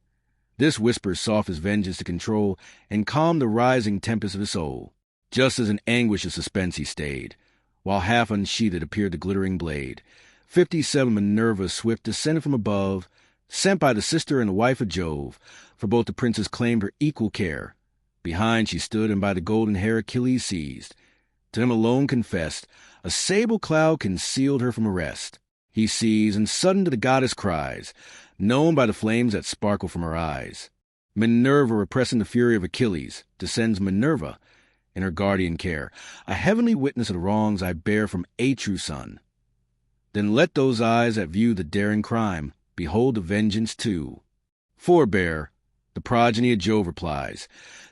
This whispers soft his vengeance to control, and calm the rising tempest of his soul. Just as in anguish of suspense he stayed, while half unsheathed appeared the glittering blade. 57 Minerva swift descended from above, sent by the sister and the wife of Jove, for both the princes claimed her equal care. Behind she stood, and by the golden hair Achilles seized. To him alone confessed, a sable cloud concealed her from arrest. He sees, and sudden to the goddess cries, known by the flames that sparkle from her eyes. Minerva, repressing the fury of Achilles, descends Minerva in her guardian care, a heavenly witness of the wrongs I bear from a true son. Then let those eyes that view the daring crime behold the vengeance too. Forbear, the progeny of Jove replies.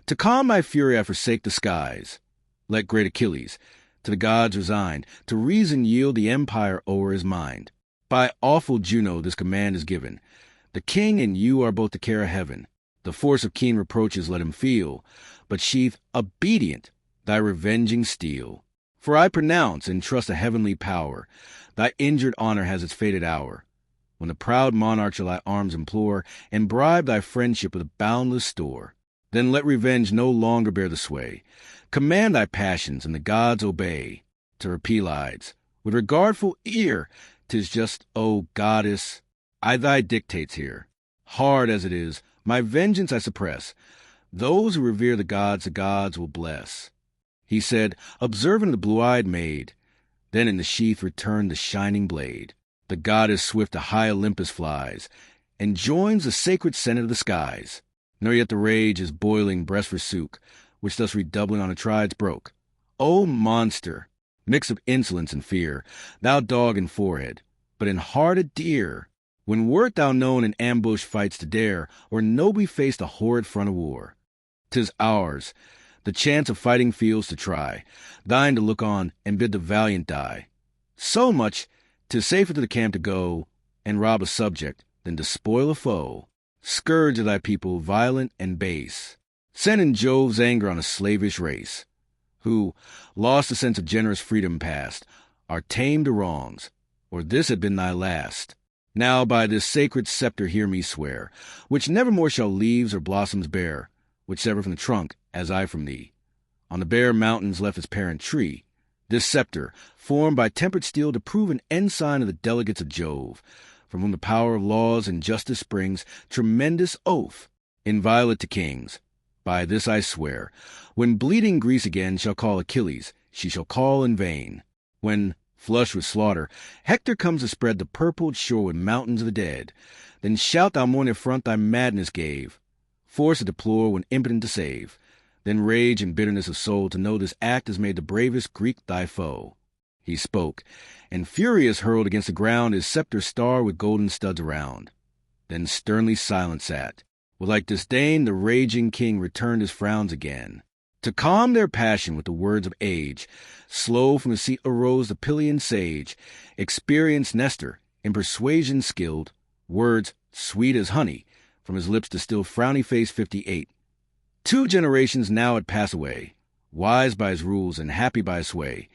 To calm my fury I forsake the skies. Let great Achilles, to the gods resigned, to reason yield the empire o'er his mind. By awful Juno this command is given. The king and you are both the care of heaven. The force of keen reproaches let him feel, but sheath, obedient, thy revenging steel. For I pronounce and trust a heavenly power, thy injured honor has its fated hour, when the proud monarch shall thy arms implore, and bribe thy friendship with a boundless store. Then let revenge no longer bear the sway. Command thy passions, and the gods obey. To her Pelides, with regardful ear, 'tis just, O goddess, I thy dictates hear. Hard as it is, my vengeance I suppress. Those who revere the gods will bless. He said, observing the blue-eyed maid. Then in the sheath returned the shining blade. The goddess swift to high Olympus flies, and joins the sacred senate of the skies. Nor yet the rage his boiling breast forsook, which thus redoubling on Atrides broke. O monster, mix of insolence and fear, thou dog in forehead, but in heart a deer! When wert thou known in ambush fights to dare, or nobly face the horrid front of war? 'Tis ours, the chance of fighting fields to try, thine to look on and bid the valiant die. So much 'tis safer to the camp to go, and rob a subject, than to spoil a foe. Scourge of thy people, violent and base, sent in Jove's anger on a slavish race, who, lost the sense of generous freedom past, are tamed to wrongs, or this had been thy last. Now by this sacred scepter hear me swear, which nevermore shall leaves or blossoms bear, which sever from the trunk, as I from thee. On the bare mountains left its parent tree, this scepter, formed by tempered steel to prove an ensign of the delegates of Jove, from whom the power of laws and justice springs, tremendous oath, inviolate to kings. By this I swear, when bleeding Greece again shall call Achilles, she shall call in vain. When, flushed with slaughter, Hector comes to spread the purpled shore with mountains of the dead, then shalt thou mourn the affront thy madness gave, force to deplore when impotent to save, then rage and bitterness of soul to know this act has made the bravest Greek thy foe. He spoke, and furious hurled against the ground his scepter star with golden studs around. Then sternly silent sat. With like disdain the raging king returned his frowns again. To calm their passion with the words of age, slow from his seat arose the Pylian sage, experienced Nestor, in persuasion skilled, words sweet as honey, from his lips distilled frowny face 58. 2 generations now had passed away, wise by his rules and happy by his sway.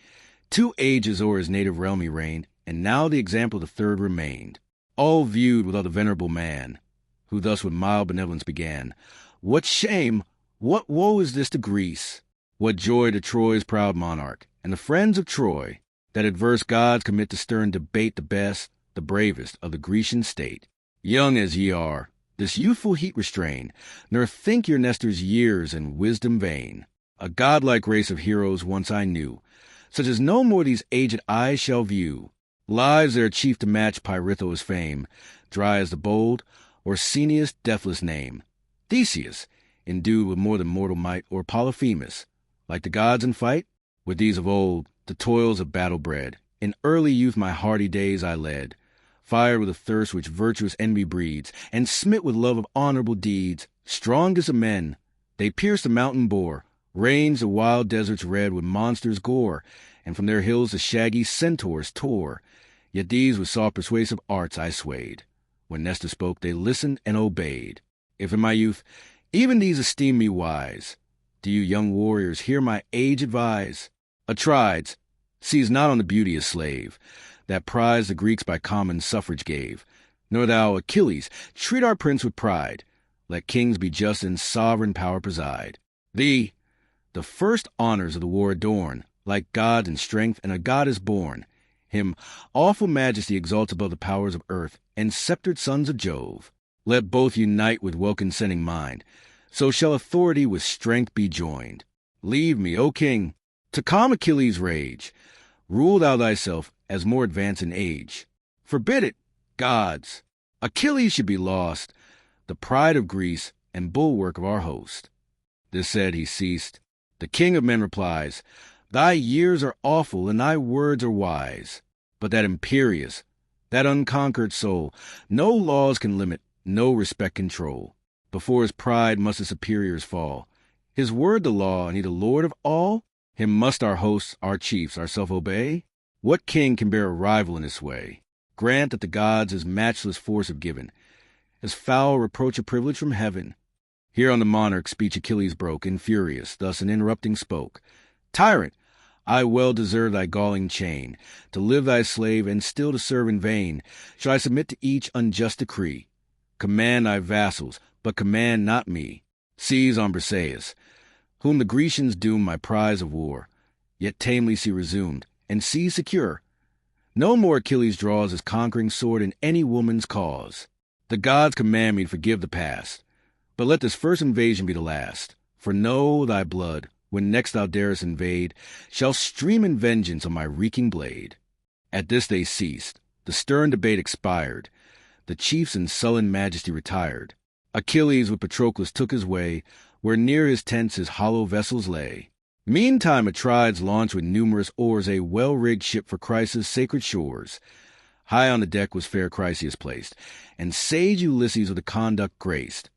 2 ages o'er his native realm he reigned, and now the example of the third remained. all viewed with other venerable man, who thus with mild benevolence began. What shame, what woe is this to Greece? What joy to Troy's proud monarch, and the friends of Troy, that adverse gods commit to stern debate the best, the bravest of the Grecian state. Young as ye are, this youthful heat restrain, nor think your Nestor's years and wisdom vain. A godlike race of heroes once I knew, such as no more these aged eyes shall view. Lives their chief to match Pirithous' fame, dry as the bold, Orsinius' deathless name. Theseus, endued with more than mortal might, or Polyphemus, like the gods in fight, with these of old, the toils of battle bred. In early youth my hardy days I led, fired with a thirst which virtuous envy breeds, and smit with love of honorable deeds. Strongest of men, they pierced the mountain boar, ranged the wild deserts red with monsters' gore, and from their hills the shaggy centaurs tore. Yet these with soft persuasive arts I swayed. When Nestor spoke, they listened and obeyed. If in my youth even these esteem me wise, do you young warriors hear my age advise? Atrides, seize not on the beauty a slave, that prize the Greeks by common suffrage gave. Nor thou, Achilles, treat our prince with pride. Let kings be just and sovereign power preside. Thee, the first honors of the war adorn, like God in strength, and a god is born. Him awful majesty exalts above the powers of earth, and sceptred sons of Jove. Let both unite with well-consenting mind, so shall authority with strength be joined. Leave me, O king, to calm Achilles' rage. Rule thou thyself as more advanced in age. Forbid it, gods. Achilles should be lost, the pride of Greece and bulwark of our host. This said, he ceased. The king of men replies, Thy years are awful, and thy words are wise. But that imperious, that unconquered soul, no laws can limit, no respect control. Before his pride must his superiors fall. His word the law, and he the lord of all? Him must our hosts, our chiefs, ourself obey? What king can bear a rival in this way? Grant that the gods his matchless force have given, as foul reproach a privilege from heaven. Here on the monarch speech Achilles broke, and furious, thus in interrupting spoke. Tyrant, I well deserve thy galling chain, to live thy slave, and still to serve in vain. Shall I submit to each unjust decree? Command thy vassals, but command not me. Seize on Briseis, whom the Grecians doom my prize of war, yet tamely see resumed, and see secure. No more Achilles draws his conquering sword in any woman's cause. The gods command me to forgive the past, but let this first invasion be the last. For know thy blood, when next thou darest invade, shall stream in vengeance on my reeking blade. At this they ceased. The stern debate expired. The chiefs in sullen majesty retired. Achilles with Patroclus took his way, where near his tents his hollow vessels lay. Meantime Atrides launched with numerous oars a well-rigged ship for Chrysa's sacred shores. High on the deck was fair Chryseis placed, and sage Ulysses with a conduct graced.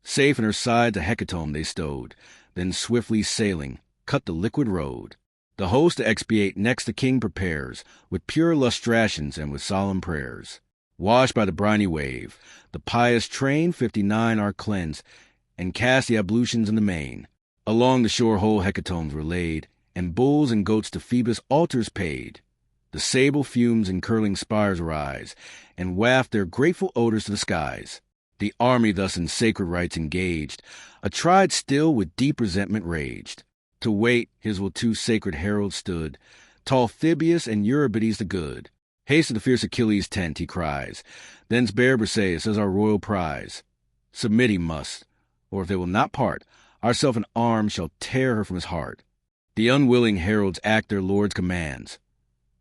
Safe in her side the hecatomb they stowed, then swiftly sailing, cut the liquid road. The host to expiate next the king prepares, with pure lustrations and with solemn prayers. Washed by the briny wave, the pious train 59 are cleansed, and cast the ablutions in the main. Along the shore whole hecatombs were laid, and bulls and goats to Phoebus altars paid. The sable fumes and curling spires rise, and waft their grateful odors to the skies. The army thus in sacred rites engaged, Atrides still with deep resentment raged. To wait his will two sacred heralds stood, tall Thebes and Eurybates the good. Haste to the fierce Achilles' tent, he cries, thence bear Briseis as our royal prize. Submit he must, or if they will not part, ourself in arms shall tear her from his heart. The unwilling heralds act their lord's commands.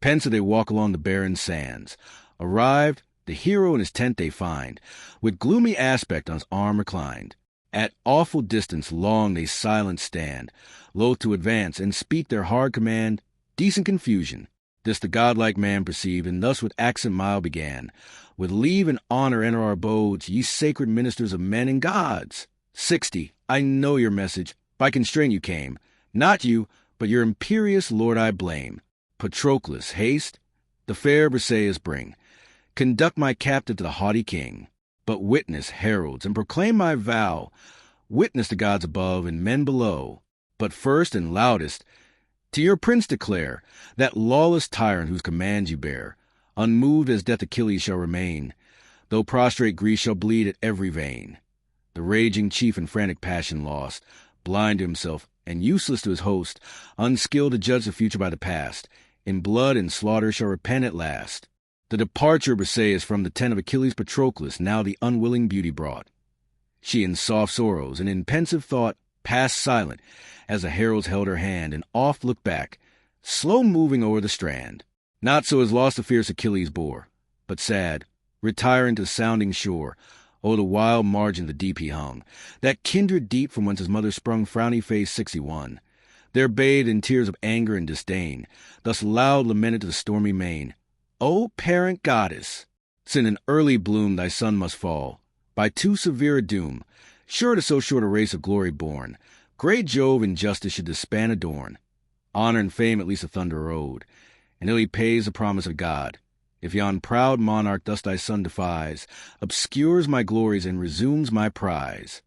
Pensive they walk along the barren sands. Arrived, the hero in his tent they find, with gloomy aspect on his arm reclined. At awful distance long they silent stand, loath to advance and speak their hard command. Decent confusion, this the godlike man perceived, and thus with accent mild began. With leave and honor enter our abodes, ye sacred ministers of men and gods. 60, I know your message, by constraint you came. Not you, but your imperious lord I blame. Patroclus, haste, the fair Briseis bring. Conduct my captive to the haughty king. But witness, heralds, and proclaim my vow. Witness the gods above and men below. But first and loudest, to your prince declare, that lawless tyrant whose commands you bear, unmoved as death Achilles shall remain. though prostrate Greece shall bleed at every vein. The raging chief in frantic passion lost, blind to himself and useless to his host, unskilled to judge the future by the past, in blood and slaughter shall repent at last. The departure of Briseis from the tent of Achilles' Patroclus now the unwilling beauty brought. She in soft sorrows and in pensive thought passed silent, as the heralds held her hand, and oft looked back, slow moving o'er the strand. Not so as lost the fierce Achilles bore, but sad, retiring to the sounding shore, o'er the wild margin of the deep he hung, that kindred deep from whence his mother sprung, frowny face 61. There bathed in tears of anger and disdain, thus loud lamented to the stormy main, O parent goddess, since in early bloom thy son must fall, by too severe a doom, sure to so short a race of glory born, great Jove in justice should this span adorn. Honor and fame at least the thunderer owed, and ill he pays the promise of God, if yon proud monarch thus thy son defies, obscures my glories and resumes my prize.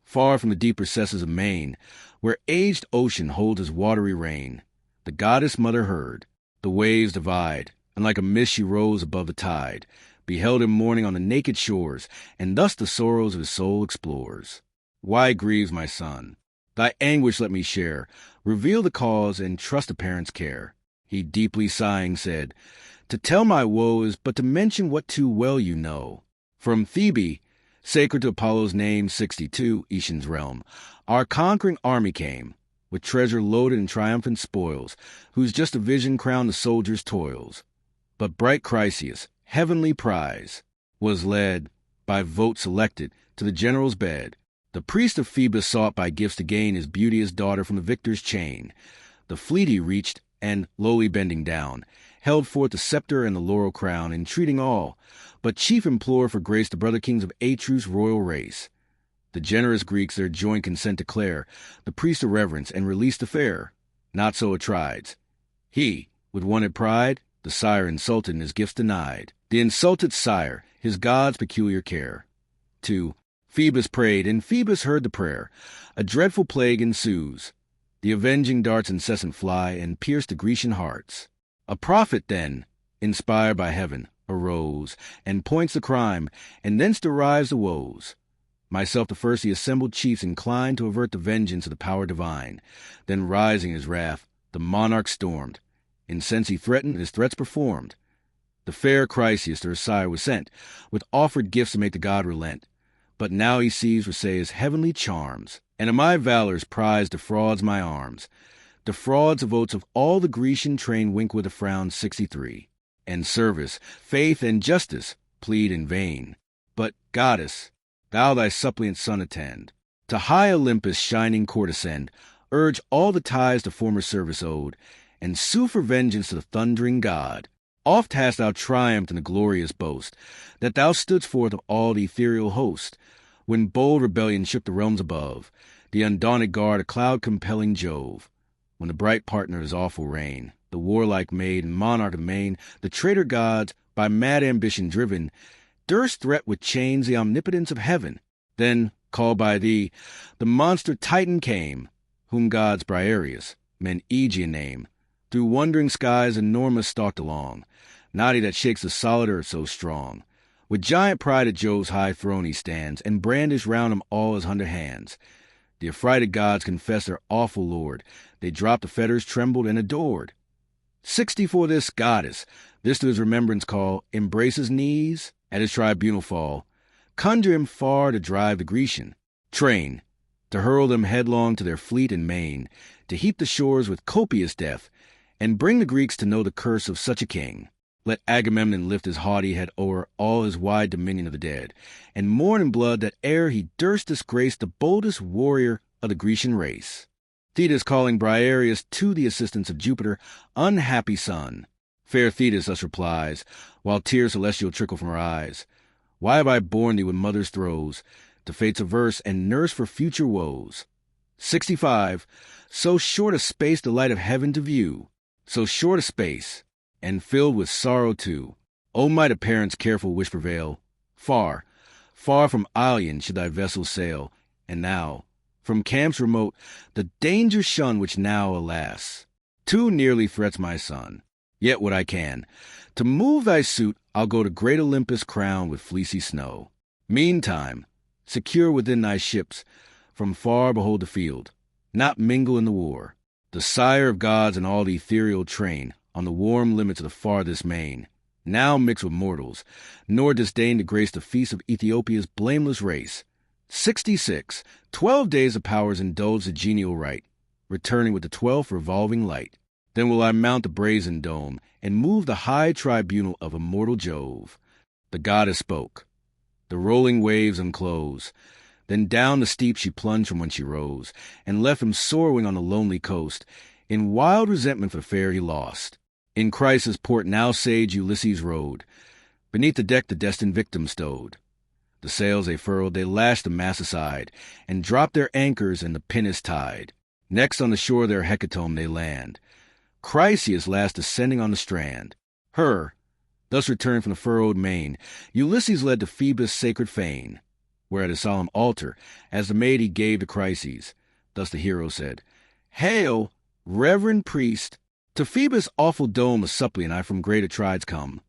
Far from the deep recesses of main, where aged ocean holds his watery reign, the goddess mother heard the waves divide, and like a mist she rose above the tide, beheld him mourning on the naked shores, and thus the sorrows of his soul explores. Why grieves my son? Thy anguish let me share, reveal the cause, and trust a parent's care. He deeply sighing said, To tell my woe is but to mention what too well you know. From Thebe, sacred to Apollo's name, 62, Aeacian's realm, our conquering army came, with treasure loaded and triumphant spoils, whose just a vision crowned the soldier's toils. But bright Chryseis, heavenly prize, was led, by vote selected, to the general's bed. The priest of Phoebus sought by gifts to gain his beauteous daughter from the victor's chain. The fleet he reached, and, lowly bending down, held forth the scepter and the laurel crown, entreating all, but chief implore for grace the brother kings of Atreus' royal race. The generous Greeks their joint consent declare, the priest a reverence, and release the fair. Not so Atrides. He, with wonted pride, the sire insulted and his gifts denied. The insulted sire, his god's peculiar care. 2. Phoebus prayed, and Phoebus heard the prayer. A dreadful plague ensues. The avenging darts incessant fly, and pierce the Grecian hearts. A prophet then, inspired by heaven, arose, and points the crime, and thence derives the woes. Myself the first the assembled chiefs inclined to avert the vengeance of the power divine. Then rising his wrath, the monarch stormed. In sense he threatened, and his threats performed. The fair Chryseis to her sire was sent, with offered gifts to make the god relent. But now he sees Briseis' heavenly charms, and of my valor's prize defrauds my arms. Defrauds the votes of all the Grecian train wink with a frown 63. And service, faith, and justice plead in vain. But, goddess, thou thy suppliant son attend. To high Olympus' shining court ascend, urge all the ties to former service owed, and sue for vengeance to the thundering god. Oft hast thou triumphed in the glorious boast, that thou stoodst forth of all the ethereal host, when bold rebellion shook the realms above, the undaunted guard a cloud-compelling Jove. When the bright partner of his awful reign, the warlike maid and monarch of the main, the traitor gods, by mad ambition driven, durst threat with chains the omnipotence of heaven. Then, called by thee, the monster Titan came, whom gods Briareus, men Aegean name, through wondering skies enormous stalked along, not he that shakes the solid earth so strong. With giant pride at Jove's high throne he stands, and brandish round him all his 100 hands. The affrighted gods confess their awful lord. They dropped the fetters, trembled, and adored. 60 for this goddess, this to his remembrance call, embrace his knees, at his tribunal fall, conjure him far to drive the Grecian train, to hurl them headlong to their fleet and main, to heap the shores with copious death, and bring the Greeks to know the curse of such a king. Let Agamemnon lift his haughty head o'er all his wide dominion of the dead, and mourn in blood that ere he durst disgrace the boldest warrior of the Grecian race. Thetis calling Briareus to the assistance of Jupiter, unhappy son. Fair Thetis thus replies, while tears celestial trickle from her eyes, Why have I borne thee with mother's throes, to fates averse and nurse for future woes? 65. So short a space the light of heaven to view, so short a space, and filled with sorrow too. O might a parent's careful wish prevail, far, far from Ilion should thy vessel sail, and now, from camps remote, the danger shun which now, alas, too nearly threats my son. Yet what I can. To move thy suit, I'll go to great Olympus crowned with fleecy snow. Meantime, secure within thy ships, from far behold the field, not mingle in the war. The sire of gods and all the ethereal train, on the warm limits of the farthest main, now mix with mortals, nor disdain to grace the feast of Ethiopia's blameless race. 66, 12 days of powers indulge the genial rite, returning with the 12th revolving light. Then will I mount the brazen dome, and move the high tribunal of immortal Jove. The goddess spoke. The rolling waves unclose. Then down the steep she plunged from whence she rose, and left him sorrowing on the lonely coast. In wild resentment for fair he lost. In Chrysa's port now sage Ulysses rode. Beneath the deck the destined victim stowed. The sails they furled, they lashed the mast aside, and dropped their anchors, and the pinnace tied. Next on the shore their hecatomb they land. Chryseis last descending on the strand. Her, thus returned from the furrowed main, Ulysses led to Phoebus' sacred fane, where at a solemn altar, as the maid he gave to Chryses. Thus the hero said, Hail, reverend priest! To Phoebus' awful dome a suppliant I from great Atrides come.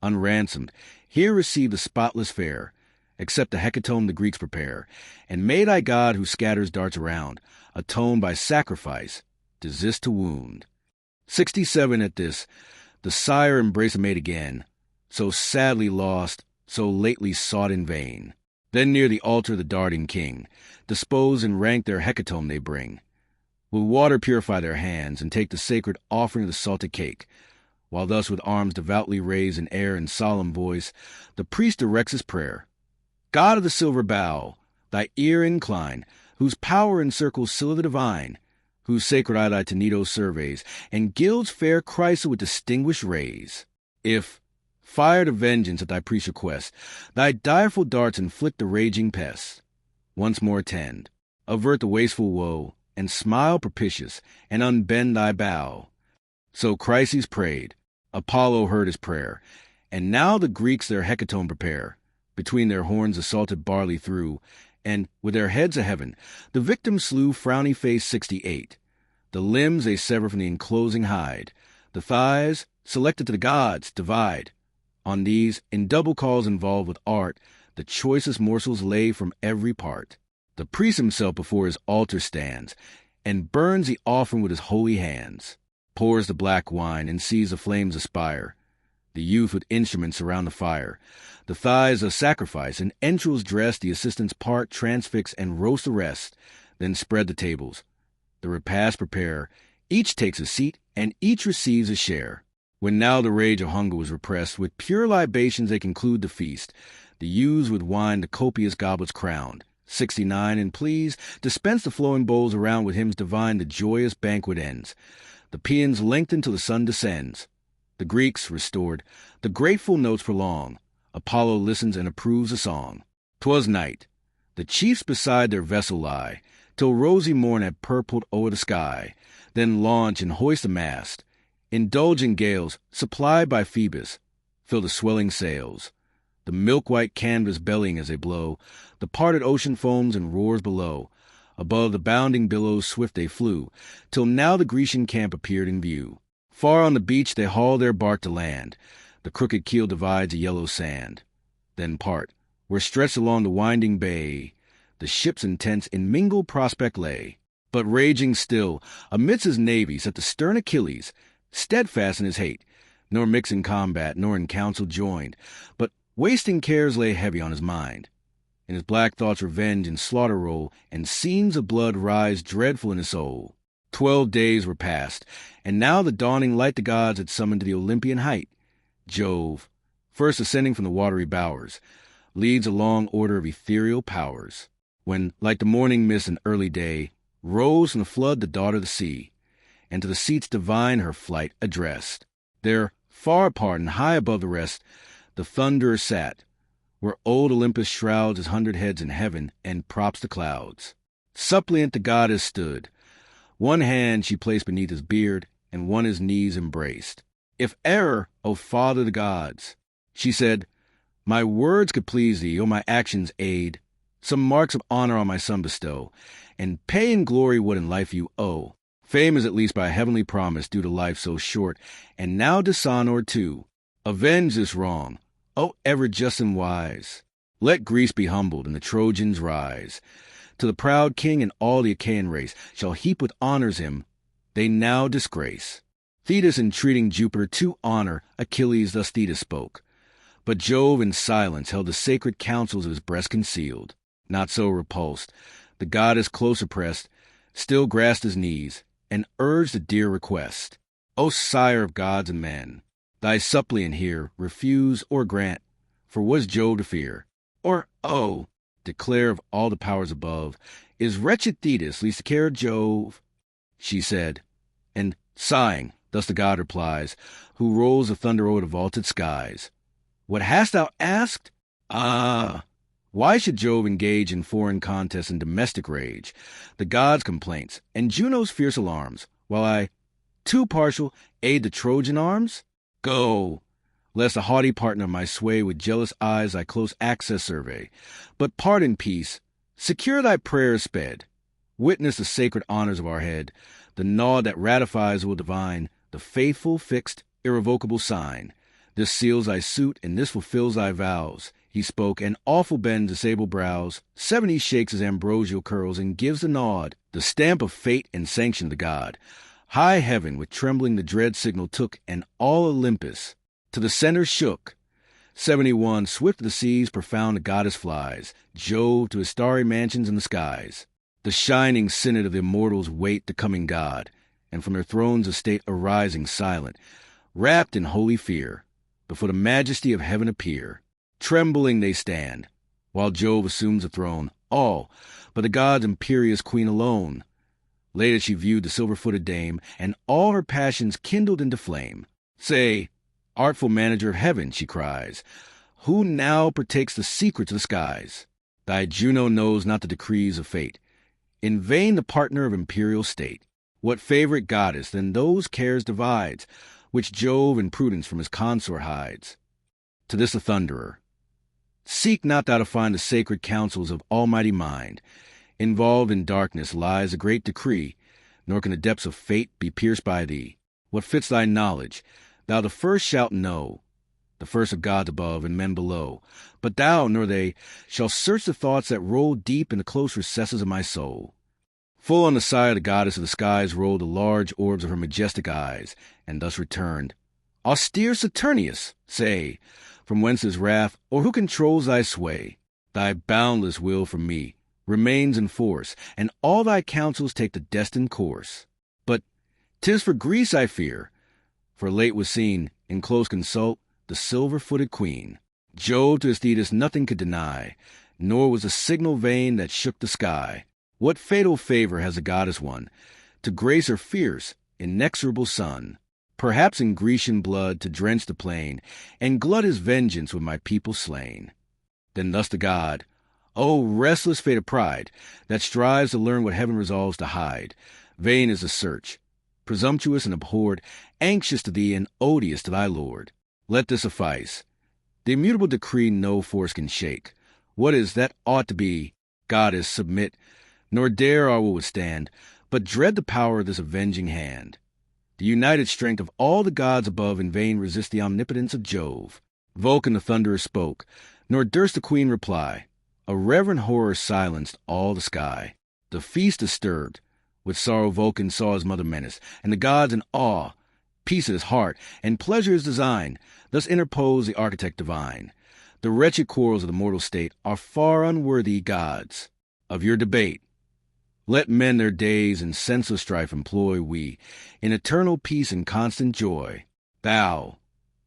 Unransomed, here receive the spotless fare, accept the hecatomb the Greeks prepare, and may thy God who scatters darts around, atone by sacrifice, desist to wound. 67 at this, the sire embraced the maid again, so sadly lost, so lately sought in vain. Then near the altar the darting king, dispose and rank their hecatomb they bring. With water purify their hands, and take the sacred offering of the salted cake, while thus with arms devoutly raised in air and solemn voice, the priest directs his prayer. God of the silver bow, thy ear incline, whose power encircles Scylla the divine, whose sacred eye thy Tenedos surveys, and gilds fair Chrysa with distinguished rays. If, fire to vengeance at thy priest's request, thy direful darts inflict the raging pest, once more attend, avert the wasteful woe, and smile propitious, and unbend thy bow. So Chryses prayed, Apollo heard his prayer, and now the Greeks their hecatomb prepare, between their horns the salted barley threw, and, with their heads a heaven, the victim slew frowny face 68. The limbs they sever from the enclosing hide, the thighs, selected to the gods, divide. On these, in double calls involved with art, the choicest morsels lay from every part. The priest himself before his altar stands, and burns the offering with his holy hands, pours the black wine, and sees the flames aspire. The youth with instruments surround the fire. The thighs of sacrifice and entrails dress, the assistants part, transfix, and roast the rest, then spread the tables. The repast prepare, each takes a seat, and each receives a share. When now the rage of hunger was repressed, with pure libations they conclude the feast. The youths with wine the copious goblets crowned. 69, and please, dispense the flowing bowls around with hymns divine, the joyous banquet ends. The paeans lengthen till the sun descends. The Greeks, restored, the grateful notes prolong. Apollo listens and approves the song. 'Twas night. The chiefs beside their vessel lie, till rosy morn had purpled o'er the sky. Then launch and hoist the mast. Indulgent gales, supplied by Phoebus, fill the swelling sails. The milk-white canvas bellying as they blow, the parted ocean foams and roars below. Above the bounding billows swift they flew, till now the Grecian camp appeared in view. Far on the beach they haul their bark to land. The crooked keel divides the yellow sand. Then part, where stretched along the winding bay, the ships and tents in mingled prospect lay. But raging still, amidst his navy sat the stern Achilles, steadfast in his hate, nor mix in combat, nor in council joined, but wasting cares lay heavy on his mind. In his black thoughts revenge and slaughter roll, and scenes of blood rise dreadful in his soul. 12 days were past, and now the dawning light the gods had summoned to the Olympian height. Jove, first ascending from the watery bowers, leads a long order of ethereal powers. When, like the morning mist in early day, rose from the flood the daughter of the sea, and to the seats divine her flight addressed. There, far apart and high above the rest, the Thunderer sat, where old Olympus shrouds his 100 heads in heaven and props the clouds. Suppliant the goddess stood. One hand she placed beneath his beard, and one his knees embraced. If error, O Father of the gods, she said, my words could please thee, or my actions aid, some marks of honor on my son bestow, and pay in glory what in life you owe. Fame is at least by heavenly promise due to life so short, and now dishonor too. Avenge this wrong, O ever just and wise. Let Greece be humbled and the Trojans rise. To the proud king and all the Achaean race shall heap with honors him they now disgrace. Thetis entreating Jupiter to honor Achilles thus Thetis spoke. But Jove in silence held the sacred counsels of his breast concealed. Not so repulsed. The goddess closer pressed, still grasped his knees, and urged a dear request. O sire of gods and men, thy suppliant here refuse or grant, for what is Jove to fear? Or, oh, declare of all the powers above, is wretched Thetis least the care of Jove? She said, and, sighing, thus the god replies, who rolls the thunder o'er the vaulted skies. What hast thou asked? Ah! Why should Jove engage in foreign contests and domestic rage, the gods' complaints, and Juno's fierce alarms, while I, too partial, aid the Trojan arms? Go, lest a haughty partner of my sway with jealous eyes thy close access survey. But pardon peace, secure thy prayers sped. Witness the sacred honors of our head, the nod that ratifies will divine, the faithful, fixed, irrevocable sign. This seals thy suit, and this fulfills thy vows. He spoke, and awful bends the sable brows. 70 shakes his ambrosial curls, and gives the nod, the stamp of fate and sanction to God. High heaven with trembling the dread signal took, and all Olympus to the center shook. 71 swift the seas profound the goddess flies, Jove to his starry mansions in the skies. The shining synod of the immortals wait the coming god, and from their thrones of state arising silent, wrapped in holy fear, before the majesty of heaven appear. Trembling they stand, while Jove assumes the throne, all but the god's imperious queen alone. Later she viewed the silver-footed dame, and all her passions kindled into flame. Say, artful manager of heaven, she cries, who now partakes the secrets of the skies? Thy Juno knows not the decrees of fate. In vain the partner of imperial state. What favorite goddess than those cares divides, which Jove in prudence from his consort hides? To this the Thunderer, seek not thou to find the sacred counsels of almighty mind. Involved in darkness lies a great decree, nor can the depths of fate be pierced by thee. What fits thy knowledge, thou the first shalt know, the first of gods above and men below. But thou, nor they, shall search the thoughts that roll deep in the close recesses of my soul. Full on the side of the goddess of the skies rolled the large orbs of her majestic eyes, and thus returned, austere Saturnius, say, from whence is wrath, or who controls thy sway? Thy boundless will from me remains in force, and all thy counsels take the destined course. But 'tis for Greece I fear, for late was seen, in close consult, the silver-footed queen. Jove to his Thetis nothing could deny, nor was the signal vain that shook the sky. What fatal favor has the goddess won, to grace her fierce, inexorable son? Perhaps in Grecian blood to drench the plain, and glut his vengeance with my people slain. Then thus the god, O restless fate of pride, that strives to learn what heaven resolves to hide. Vain is the search, presumptuous and abhorred, anxious to thee and odious to thy lord. Let this suffice. The immutable decree no force can shake. What is that ought to be, goddess, submit, nor dare our will withstand, but dread the power of this avenging hand. The united strength of all the gods above in vain resist the omnipotence of Jove. Vulcan the Thunderer spoke, nor durst the queen reply. A reverent horror silenced all the sky. The feast disturbed. With sorrow Vulcan saw his mother menaced, and the gods in awe. Peace at his heart, and pleasure his design. Thus interposed the architect divine. The wretched quarrels of the mortal state are far unworthy, gods, of your debate. Let men their days in senseless strife employ, we, in eternal peace and constant joy. Thou,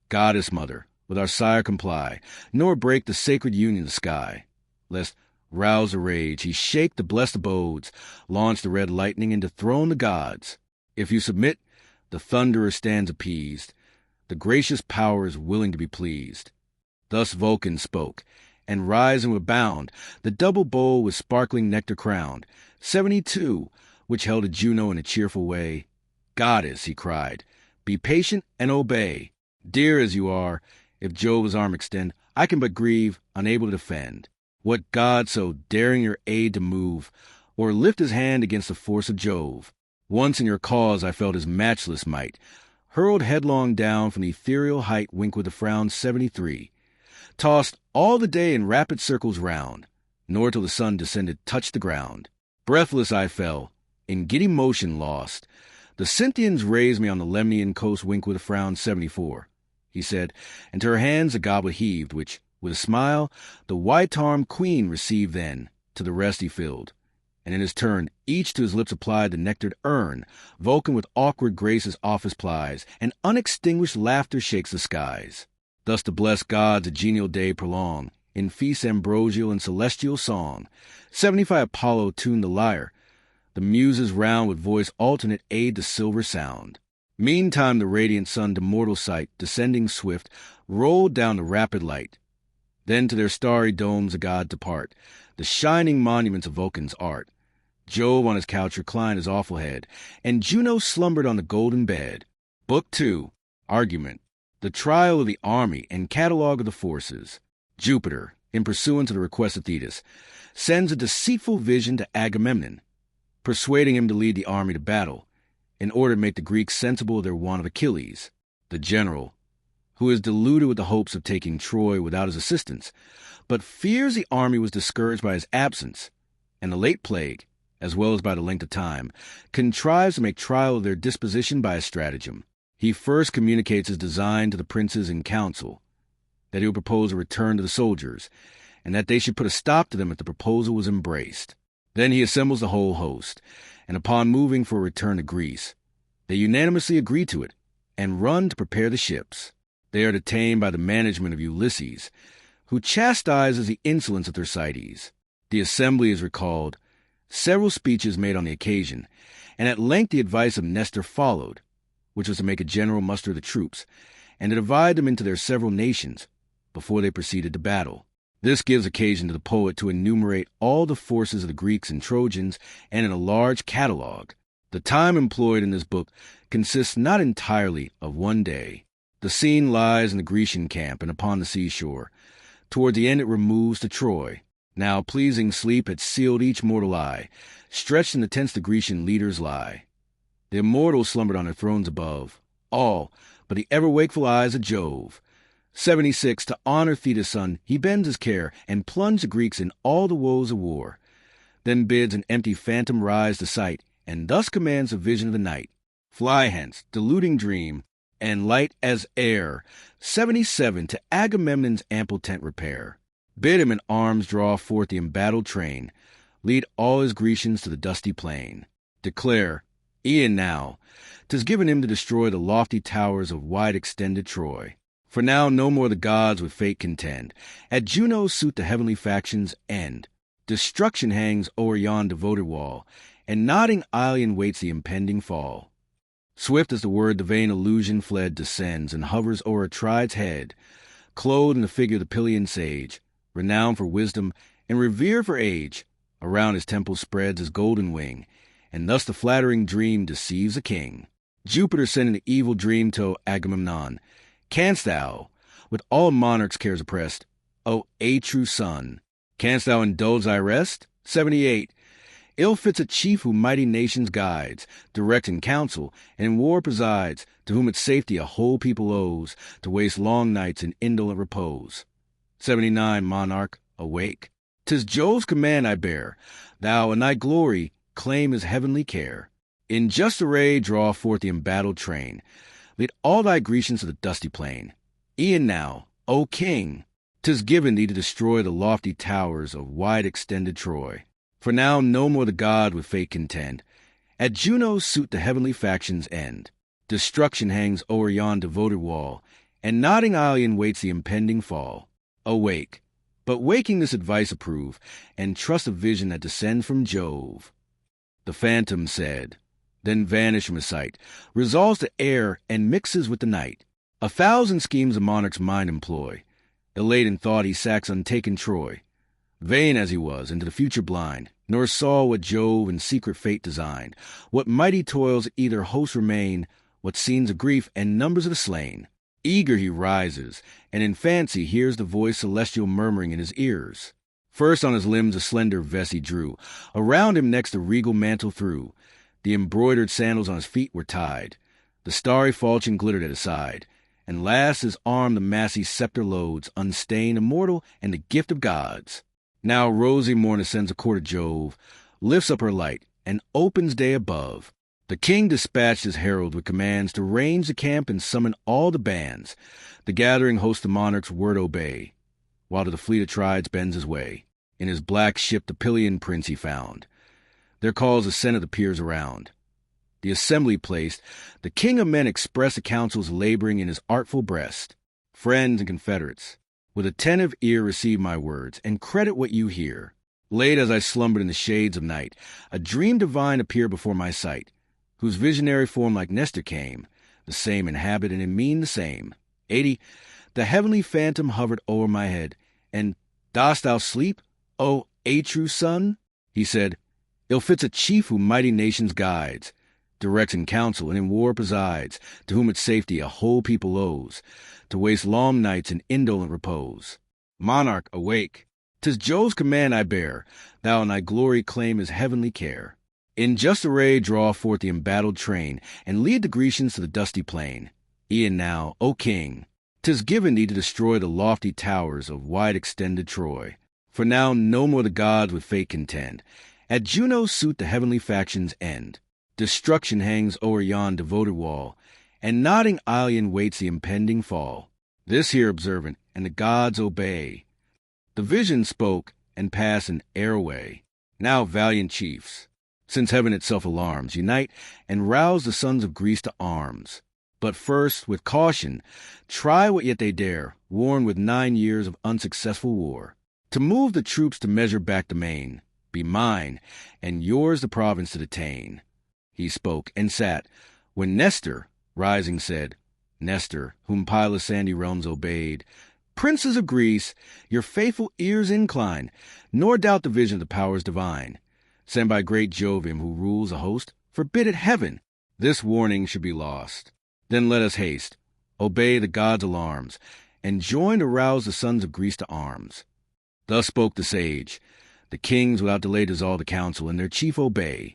goddess mother, with our sire comply, nor break the sacred union of the sky, lest, rouse the rage, he shake the blessed abodes, launch the red lightning, and dethrone the gods. If you submit, the Thunderer stands appeased, the gracious power is willing to be pleased. Thus Vulcan spoke, and rising with bound, the double bowl with sparkling nectar crowned, 72, which held a Juno in a cheerful way. Goddess, he cried, be patient and obey. Dear as you are, if Jove's arm extend, I can but grieve, unable to defend. What god so daring your aid to move, or lift his hand against the force of Jove? Once in your cause I felt his matchless might, hurled headlong down from the ethereal height, wink with a frown 73, tossed all the day in rapid circles round, nor till the sun descended touched the ground. Breathless I fell, in giddy motion lost. The Scythians raised me on the Lemnian coast, wink with a frown 74, he said, and to her hands a goblet heaved, which, with a smile, the white-armed queen received then, to the rest he filled. And in his turn, each to his lips applied the nectared urn. Vulcan with awkward grace his office plies, and unextinguished laughter shakes the skies. Thus the blessed gods a genial day prolong, in feast ambrosial and celestial song. 75 Apollo tuned the lyre. The muses round with voice alternate aid the silver sound. Meantime the radiant sun to mortal sight, descending swift, rolled down the rapid light. Then to their starry domes the gods depart, the shining monuments of Vulcan's art. Jove on his couch reclined his awful head, and Juno slumbered on the golden bed. Book 2, Argument, the trial of the army and catalogue of the forces. Jupiter, in pursuance of the request of Thetis, sends a deceitful vision to Agamemnon, persuading him to lead the army to battle, in order to make the Greeks sensible of their want of Achilles, the general, who is deluded with the hopes of taking Troy without his assistance, but fears the army was discouraged by his absence, and the late plague, as well as by the length of time, contrives to make trial of their disposition by a stratagem. He first communicates his design to the princes in council, that he would propose a return to the soldiers, and that they should put a stop to them if the proposal was embraced. Then he assembles the whole host, and upon moving for a return to Greece, they unanimously agree to it, and run to prepare the ships. They are detained by the management of Ulysses, who chastises the insolence of Thersites. The assembly is recalled, several speeches made on the occasion, and at length the advice of Nestor followed, which was to make a general muster of the troops, and to divide them into their several nations, before they proceeded to battle. This gives occasion to the poet to enumerate all the forces of the Greeks and Trojans, and in a large catalogue. The time employed in this book consists not entirely of one day. The scene lies in the Grecian camp and upon the seashore. Toward the end it removes to Troy. Now pleasing sleep had sealed each mortal eye. Stretched in the tents the Grecian leaders lie. The immortals slumbered on their thrones above, all but the ever-wakeful eyes of Jove. 76, to honor Thetis' son, he bends his care, and plunge the Greeks in all the woes of war. Then bids an empty phantom rise to sight, and thus commands the vision of the night. Fly hence, deluding dream, and light as air. 77, to Agamemnon's ample tent repair. Bid him in arms draw forth the embattled train, lead all his Grecians to the dusty plain. Declare, e'en now, 'tis given him to destroy the lofty towers of wide-extended Troy. For now no more the gods with fate contend. At Juno's suit the heavenly factions end. Destruction hangs o'er yon devoted wall, and nodding Ilion waits the impending fall. Swift as the word the vain illusion fled descends, and hovers o'er Atride's head, clothed in the figure of the Pylian sage, renowned for wisdom and revered for age. Around his temple spreads his golden wing, and thus the flattering dream deceives a king. Jupiter sending the evil dream to Agamemnon, canst thou, with all monarchs' cares oppressed, O a true son, canst thou indulge thy rest? 78. Ill fits a chief who mighty nations guides, directs in council, and in war presides, to whom its safety a whole people owes, to waste long nights in indolent repose. 79. Monarch, awake. 'Tis Jove's command I bear. Thou in thy glory claim his heavenly care. In just array draw forth the embattled train. Lead all thy Grecians to the dusty plain. E'en now, O king, 'tis given thee to destroy the lofty towers of wide-extended Troy. For now no more the god with fate contend. At Juno's suit the heavenly factions end. Destruction hangs o'er yon devoted wall, and nodding Ilion waits the impending fall. Awake, but waking this advice approve, and trust a vision that descends from Jove. The phantom said, then vanished from his sight, resolves to err and mixes with the night. 1,000 schemes the monarch's mind employ. Elate in thought he sacks untaken Troy. Vain as he was, and to the future blind, nor saw what Jove and secret fate designed, what mighty toils either hosts remain, what scenes of grief and numbers of the slain. Eager he rises, and in fancy hears the voice celestial murmuring in his ears. First on his limbs a slender vest he drew, around him next a regal mantle threw. The embroidered sandals on his feet were tied. The starry falchion glittered at his side. And last his arm the massy scepter loads, unstained, immortal, and the gift of gods. Now rosy morn ascends a court of Jove, lifts up her light, and opens day above. The king dispatched his herald with commands to range the camp and summon all the bands. The gathering host the monarch's word obey, while to the fleet of Trides bends his way. In his black ship the Pylian prince he found. Their calls the senate the peers around. The assembly placed, the king of men expressed the counsels laboring in his artful breast. Friends and confederates, with attentive ear receive my words, and credit what you hear. Late as I slumbered in the shades of night, a dream divine appeared before my sight, whose visionary form like Nestor came, the same in habit and in mien the same. 80. The heavenly phantom hovered o'er my head, and, dost thou sleep, O Atreus' son? He said, ill fits a chief who mighty nations guides, directs in council and in war presides, to whom its safety a whole people owes, to waste long nights in indolent repose. Monarch, awake! 'Tis Jove's command I bear, thou in thy glory claim his heavenly care. In just array draw forth the embattled train, and lead the Grecians to the dusty plain. E'en now, O king, 'tis given thee to destroy the lofty towers of wide-extended Troy. For now no more the gods with fate contend. At Juno's suit the heavenly factions end. Destruction hangs o'er yon devoted wall, and nodding Ilion waits the impending fall. This hear observant, and the gods obey. The vision spoke, and passed an air away. Now, valiant chiefs, since heaven itself alarms, unite and rouse the sons of Greece to arms. But first, with caution, try what yet they dare, worn with 9 years of unsuccessful war. To move the troops to measure back the main, be mine, and yours the province to detain. He spoke, and sat, when Nestor, rising, said, Nestor, whom Pylos' sandy realms obeyed, princes of Greece, your faithful ears incline, nor doubt the vision of the powers divine. Send by great Jove him who rules a host, forbid it heaven, this warning should be lost. Then let us haste, obey the gods' alarms, and join to rouse the sons of Greece to arms. Thus spoke the sage. The kings without delay dissolve the council, and their chief obey.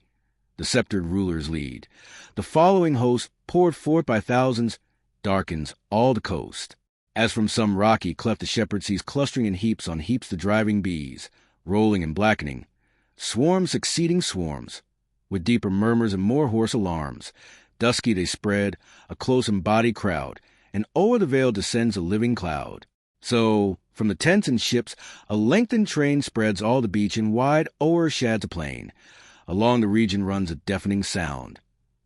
The sceptred rulers lead. The following host, poured forth by thousands, darkens all the coast. As from some rocky cleft the shepherd sees clustering in heaps on heaps the driving bees, rolling and blackening, swarms succeeding swarms, with deeper murmurs and more hoarse alarms. Dusky they spread, a close embodied crowd, and o'er the vale descends a living cloud. So, from the tents and ships, a lengthened train spreads all the beach and wide o'ershads the plain. Along the region runs a deafening sound.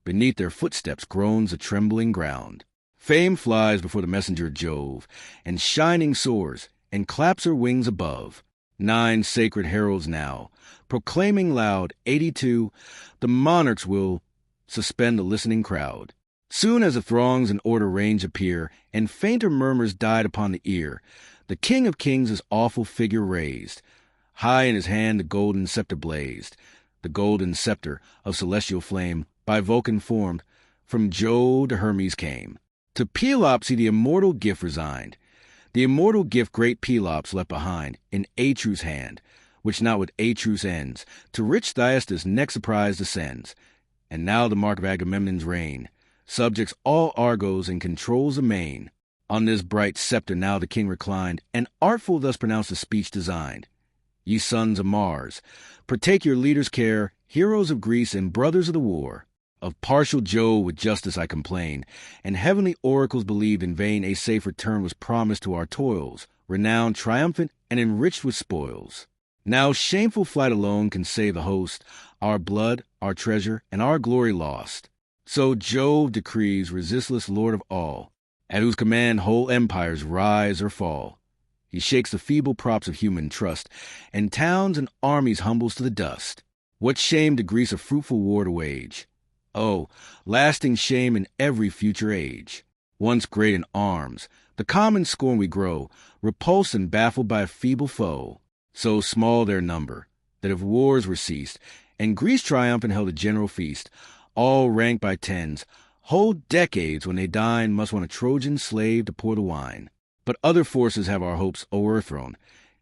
Beneath their footsteps groans the trembling ground. Fame flies before the messenger of Jove, and shining soars, and claps her wings above. 9 sacred heralds now, proclaiming loud, 82, the monarch's will suspend the listening crowd. Soon as the throngs in order range appear, and fainter murmurs died upon the ear, the King of Kings his awful figure raised. High in his hand the golden scepter blazed, the golden scepter of celestial flame, by Vulcan formed, from Jove to Hermes came. To Pelops he the immortal gift resigned, the immortal gift great Pelops left behind, in Atreus' hand, which not with Atreus ends, to rich Thyestes next surprise descends. And now the mark of Agamemnon's reign, subjects all Argos and controls the main. On this bright scepter now the king reclined, and artful thus pronounced the speech designed. Ye sons of Mars, partake your leader's care, heroes of Greece and brothers of the war. Of partial Jove with justice I complain, and heavenly oracles believed in vain a safe return was promised to our toils, renowned, triumphant, and enriched with spoils. Now shameful flight alone can save the host, our blood, our treasure, and our glory lost. So Jove decrees, resistless lord of all, at whose command whole empires rise or fall. He shakes the feeble props of human trust, and towns and armies humbles to the dust. What shame to Greece a fruitful war to wage! Oh, lasting shame in every future age. Once great in arms, the common scorn we grow, repulsed and baffled by a feeble foe. So small their number, that if wars were ceased, and Greece triumphant held a general feast, all ranked by tens, whole decades when they dine must want a Trojan slave to pour the wine. But other forces have our hopes o'erthrown,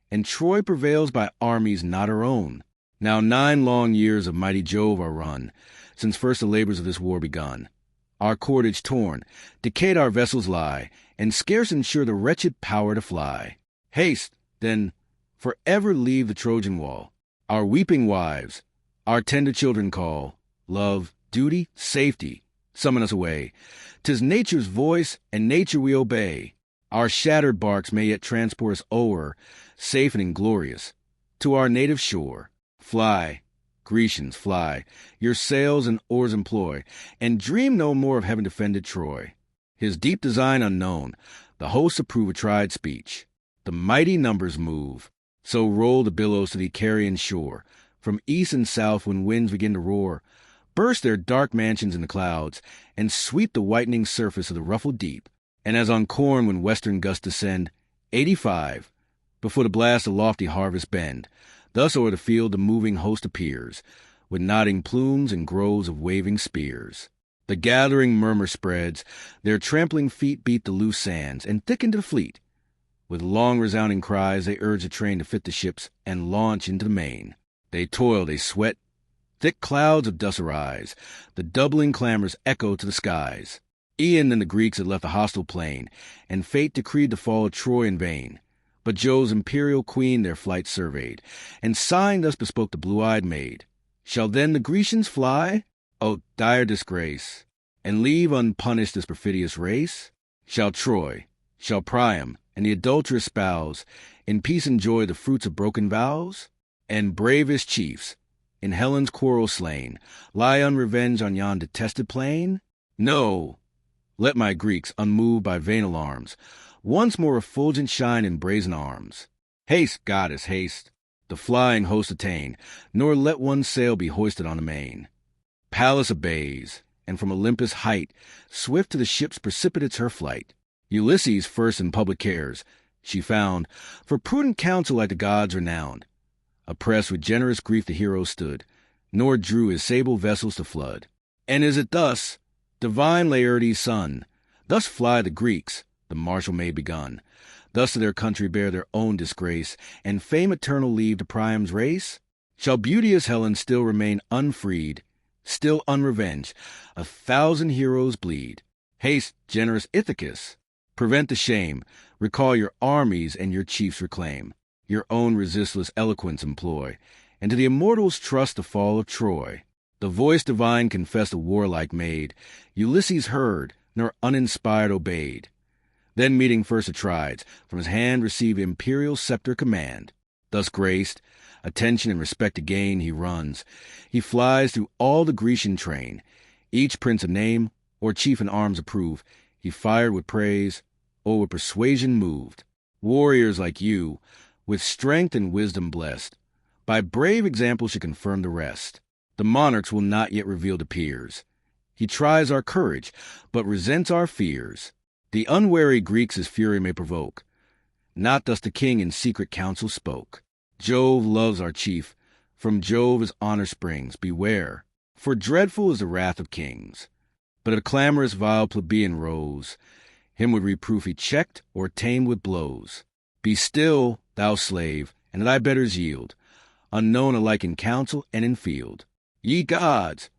and Troy prevails by armies not her own. Now 9 long years of mighty Jove are run, since first the labors of this war begun. Our cordage torn, decayed our vessels lie, and scarce ensure the wretched power to fly. Haste, then, for ever leave the Trojan wall. Our weeping wives, our tender children call. Love, duty, safety, summon us away. 'Tis nature's voice, and nature we obey. Our shattered barks may yet transport us o'er, safe and inglorious, to our native shore. Fly, Grecians, fly, your sails and oars employ, and dream no more of heaven-defended Troy. His deep design unknown, the hosts approve a tried speech. The mighty numbers move, so roll the billows to the Icarian shore. From east and south when winds begin to roar, burst their dark mansions in the clouds, and sweep the whitening surface of the ruffled deep. And as on corn when western gusts descend, 85, before the blast of lofty harvest bend, thus o'er the field the moving host appears, with nodding plumes and groves of waving spears. The gathering murmur spreads, their trampling feet beat the loose sands, and thicken to the fleet. With long resounding cries they urge the train to fit the ships, and launch into the main. They toil, they sweat, thick clouds of dust arise, the doubling clamors echo to the skies. E'en then the Greeks had left the hostile plain, and fate decreed the fall of Troy in vain. But Jove's imperial queen their flight surveyed, and sighing thus bespoke the blue-eyed maid. Shall then the Grecians fly? O dire disgrace! And leave unpunished this perfidious race? Shall Troy, shall Priam, and the adulterous spouse, in peace enjoy the fruits of broken vows? And bravest chiefs, in Helen's quarrel slain, lie unrevenged on yon detested plain? No! Let my Greeks, unmoved by vain alarms, once more effulgent shine in brazen arms. Haste, goddess, haste, the flying host attain, nor let one sail be hoisted on the main. Pallas obeys, and from Olympus' height, swift to the ships precipitates her flight. Ulysses first in public cares she found, for prudent counsel like the gods renowned. Oppressed with generous grief the hero stood, nor drew his sable vessels to flood. And is it thus, divine Laertes' son, thus fly the Greeks, the martial maid begun, thus to their country bear their own disgrace, and fame eternal leave to Priam's race? Shall beauteous Helen still remain unfreed, still unrevenged, 1,000 heroes bleed? Haste, generous Ithacus, prevent the shame, recall your armies and your chiefs reclaim, your own resistless eloquence employ, and to the immortals trust the fall of Troy. The voice divine confessed a warlike maid, Ulysses heard, nor uninspired obeyed. Then meeting first Atrides, from his hand receive imperial scepter command. Thus graced, attention and respect to gain, he runs. He flies through all the Grecian train. Each prince a name, or chief in arms approve. He fired with praise, or with persuasion moved. Warriors like you, with strength and wisdom blessed, by brave example should confirm the rest. The monarchs will not yet reveal to peers. He tries our courage, but resents our fears. The unwary Greeks his fury may provoke. Not thus the king in secret council spoke. Jove loves our chief. From Jove his honor springs. Beware, for dreadful is the wrath of kings. But if a clamorous vile plebeian rose, him would reproof he checked or tamed with blows. Be still, thou slave, and thy betters yield, unknown alike in council and in field. Ye gods,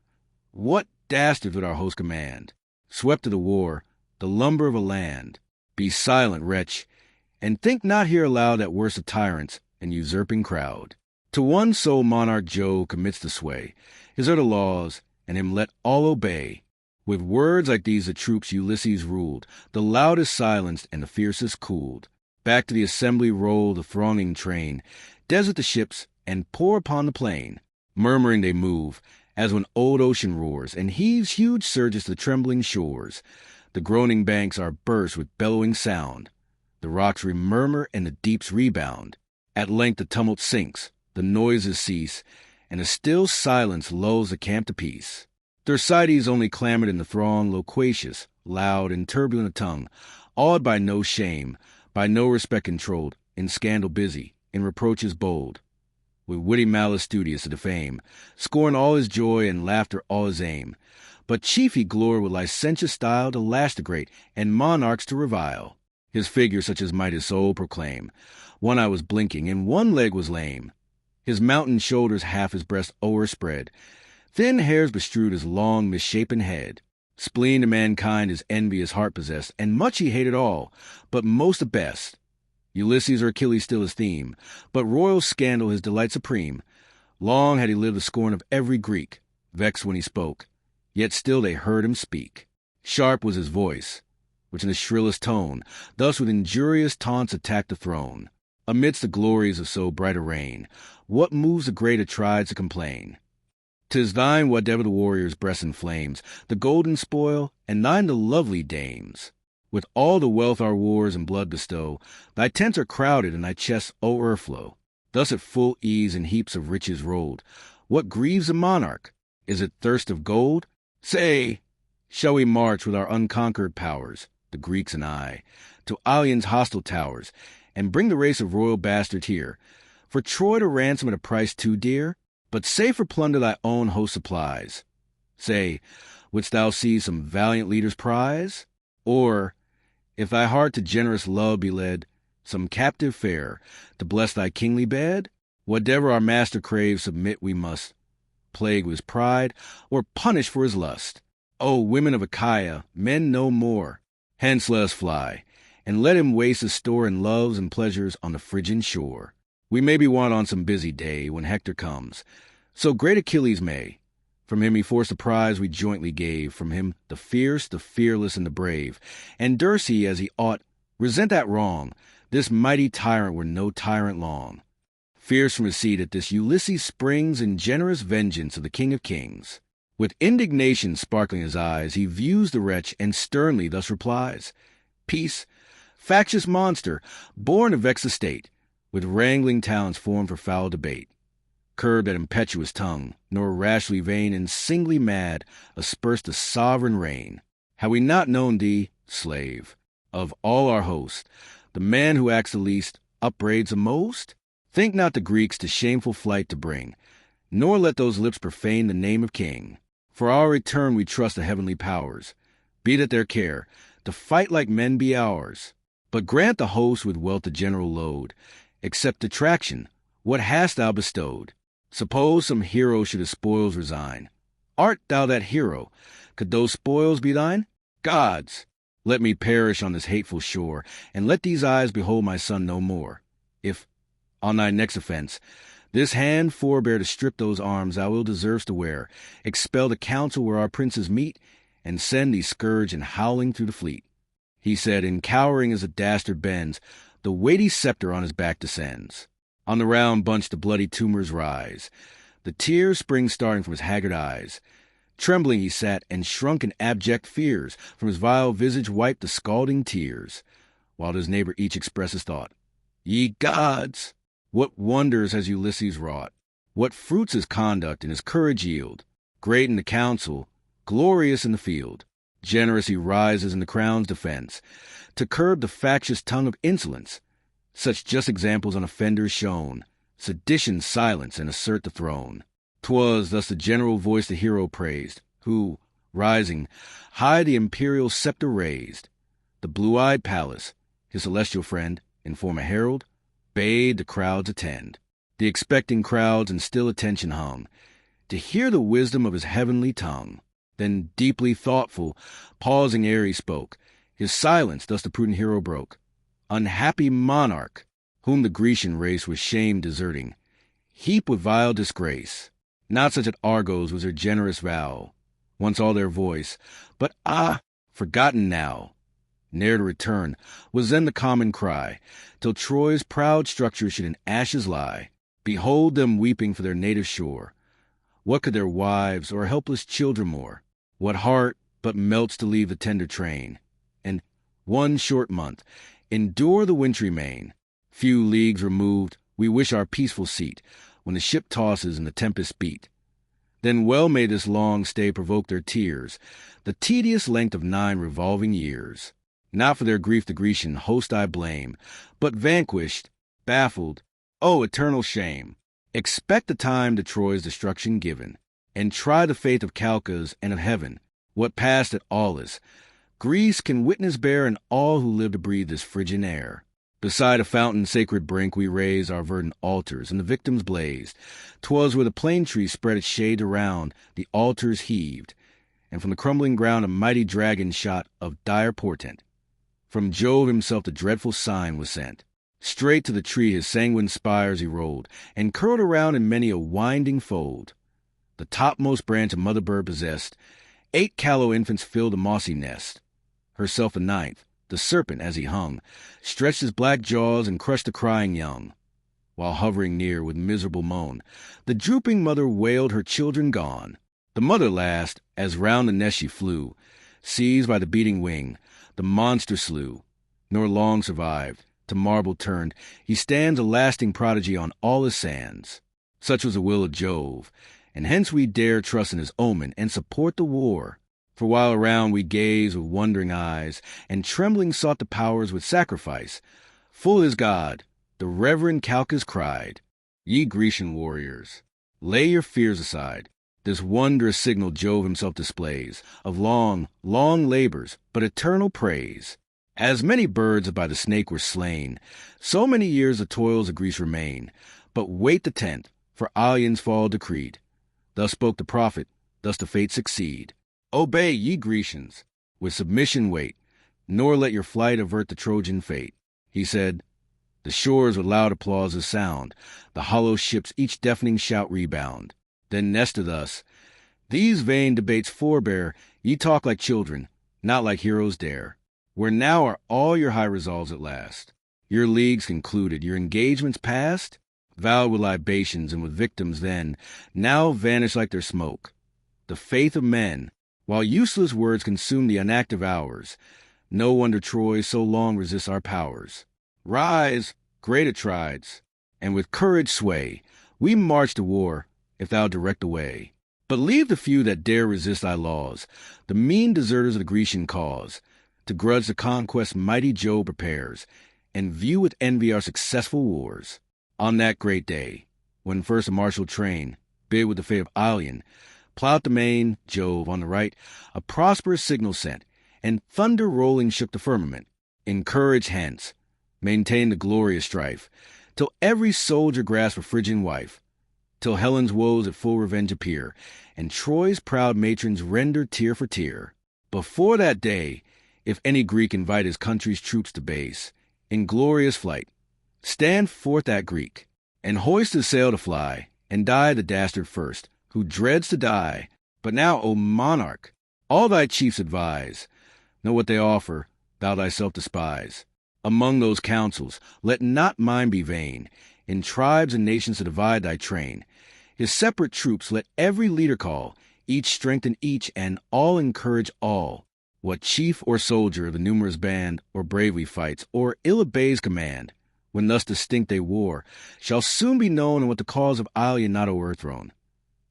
what dastards would our host command? Swept to the war, the lumber of a land. Be silent, wretch, and think not here aloud that worst of tyrants, an usurping crowd. To one sole monarch Jove commits the sway. His are the laws, and him let all obey. With words like these the troops Ulysses ruled, the loudest silenced and the fiercest cooled. Back to the assembly roll the thronging train, desert the ships, and pour upon the plain. Murmuring they move, as when old ocean roars, and heaves huge surges to the trembling shores. The groaning banks are burst with bellowing sound. The rocks remurmur and the deeps rebound. At length the tumult sinks, the noises cease, and a still silence lulls the camp to peace. Thersites only clamored in the throng, loquacious, loud, and turbulent of tongue, awed by no shame, by no respect controlled, in scandal busy, in reproaches bold. With witty malice studious to defame, scorn all his joy and laughter all his aim. But chief he glory with licentious style to lash the great, and monarchs to revile. His figure such as might his soul proclaim. One eye was blinking, and one leg was lame. His mountain shoulders half his breast o'erspread, thin hairs bestrewed his long, misshapen head. Spleen to mankind his envious heart possessed, and much he hated all, but most the best. Ulysses or Achilles still his theme, but royal scandal his delight supreme. Long had he lived the scorn of every Greek, vexed when he spoke, yet still they heard him speak. Sharp was his voice, which in the shrillest tone, thus with injurious taunts attacked the throne. Amidst the glories of so bright a reign, what moves the great Atrides to complain? 'Tis thine whatever the warrior's breast inflames, the golden spoil, and thine the lovely dames. With all the wealth our wars and blood bestow, thy tents are crowded and thy chests o'erflow. Thus at full ease in heaps of riches rolled, what grieves a monarch? Is it thirst of gold? Say, shall we march with our unconquered powers, the Greeks and I, to Ilion's hostile towers, and bring the race of royal bastards here, for Troy to ransom at a price too dear? But say for plunder thy own host supplies. Say, wouldst thou see some valiant leader's prize? Or, if thy heart to generous love be led, some captive fair, to bless thy kingly bed? Whatever our master craves, submit we must, plague his pride, or punish for his lust. O women of Achaia, men no more. Hence let us fly, and let him waste his store in loves and pleasures on the Phrygian shore. We may be wont on some busy day when Hector comes, so great Achilles may. From him he forced the prize we jointly gave, from him the fierce, the fearless, and the brave. And durst he, as he ought, resent that wrong, this mighty tyrant were no tyrant long. Fierce from his seat at this Ulysses springs in generous vengeance of the King of Kings. With indignation sparkling his eyes, he views the wretch and sternly thus replies, Peace, factious monster, born to vex the state, with wrangling talents formed for foul debate. Curb that impetuous tongue, nor rashly vain and singly mad, asperse the sovereign reign. Had we not known thee, slave, of all our host, the man who acts the least, upbraids the most? Think not the Greeks to shameful flight to bring, nor let those lips profane the name of king. For our return we trust the heavenly powers. Be it at their care, to fight like men be ours. But grant the host with wealth the general load. Accept detraction, what hast thou bestowed? Suppose some hero should his spoils resign. Art thou that hero? Could those spoils be thine? Gods! Let me perish on this hateful shore, and let these eyes behold my son no more. If, on thy next offense, this hand forbear to strip those arms thou ill deservest to wear, expel the council where our princes meet, and send thee scourged and howling through the fleet. He said, and cowering as a dastard bends, the weighty scepter on his back descends. On the round bunch the bloody tumors rise, the tears spring starting from his haggard eyes. Trembling he sat, and shrunk in abject fears, from his vile visage wiped the scalding tears, while to his neighbor each expressed his thought. Ye gods! What wonders has Ulysses wrought? What fruits his conduct and his courage yield? Great in the council, glorious in the field. Generous he rises in the crown's defense, to curb the factious tongue of insolence. Such just examples on offenders shown, sedition silence and assert the throne. 'Twas thus the general voice the hero praised, who, rising, high the imperial scepter raised. The blue-eyed Pallas, his celestial friend, in form a herald, bade the crowds attend. The expecting crowds in still attention hung, to hear the wisdom of his heavenly tongue. Then, deeply thoughtful, pausing ere he spoke, his silence thus the prudent hero broke. Unhappy monarch, whom the Grecian race was shame deserting, heap with vile disgrace. Not such at Argos was their generous vow, once all their voice, but forgotten now. Ne'er to return was then the common cry, till Troy's proud structure should in ashes lie. Behold them weeping for their native shore. What could their wives or helpless children more? What heart but melts to leave the tender train, and, one short month, endure the wintry main? Few leagues removed, we wish our peaceful seat, when the ship tosses and the tempest beat. Then well may this long stay provoke their tears, the tedious length of 9 revolving years. Not for their grief the Grecian host I blame, but vanquished, baffled, oh, eternal shame! Expect the time to Troy's destruction given, and try the faith of Calchas and of heaven. What passed at Aulis, Greece can witness bear, and all who live to breathe this Phrygian air. Beside a fountain's sacred brink we raised our verdant altars, and the victims blazed. 'Twas where the plane tree spread its shade around, the altars heaved, and from the crumbling ground a mighty dragon shot of dire portent. From Jove himself the dreadful sign was sent. Straight to the tree his sanguine spires he rolled, and curled around in many a winding fold. The topmost branch a mother bird possessed. 8 callow infants filled the mossy nest. Herself the 9th, the serpent as he hung, stretched his black jaws and crushed the crying young. While hovering near with miserable moan, the drooping mother wailed her children gone. The mother last, as round the nest she flew, seized by the beating wing, the monster slew, nor long survived. To marble turned, he stands a lasting prodigy on all his sands. Such was the will of Jove, and hence we dare trust in his omen and support the war. For while around we gaze with wondering eyes, and trembling sought the powers with sacrifice, full as God, the reverend Calchas cried, "Ye Grecian warriors, lay your fears aside. This wondrous signal Jove himself displays, of long, long labors, but eternal praise. As many birds by the snake were slain, so many years the toils of Greece remain. But wait the 10th, for Ilion's fall decreed. Thus spoke the prophet, thus the fates succeed. Obey, ye Grecians, with submission wait, nor let your flight avert the Trojan fate." He said, the shores with loud applauses sound, the hollow ships each deafening shout rebound. Then Nestor thus, "These vain debates forbear, ye talk like children, not like heroes dare. Where now are all your high resolves at last? Your leagues concluded, your engagements past? Vowed with libations and with victims then, now vanish like their smoke. The faith of men, while useless words consume the inactive hours, no wonder Troy so long resists our powers. Rise, great Atrides, and with courage sway. We march to war, if thou direct the way. But leave the few that dare resist thy laws, the mean deserters of the Grecian cause. To grudge the conquest mighty Jove prepares, and view with envy our successful wars. On that great day, when first a martial train, bid with the fate of Ilion, plowed the main, Jove, on the right, a prosperous signal sent, and thunder rolling shook the firmament. Encourage hence, maintain the glorious strife, till every soldier grasp a Phrygian wife, till Helen's woes at full revenge appear, and Troy's proud matrons render tear for tear. Before that day, if any Greek invite his country's troops to base, in glorious flight, stand forth that Greek, and hoist his sail to fly, and die the dastard first, who dreads to die. But now, O monarch, all thy chiefs advise, know what they offer, thou thyself despise. Among those counsels, let not mine be vain, in tribes and nations to divide thy train. His separate troops let every leader call, each strengthen each, and all encourage all. What chief or soldier of the numerous band or bravely fights, or ill obeys command, when thus distinct they war, shall soon be known, and what the cause of Ilion not o'erthrown.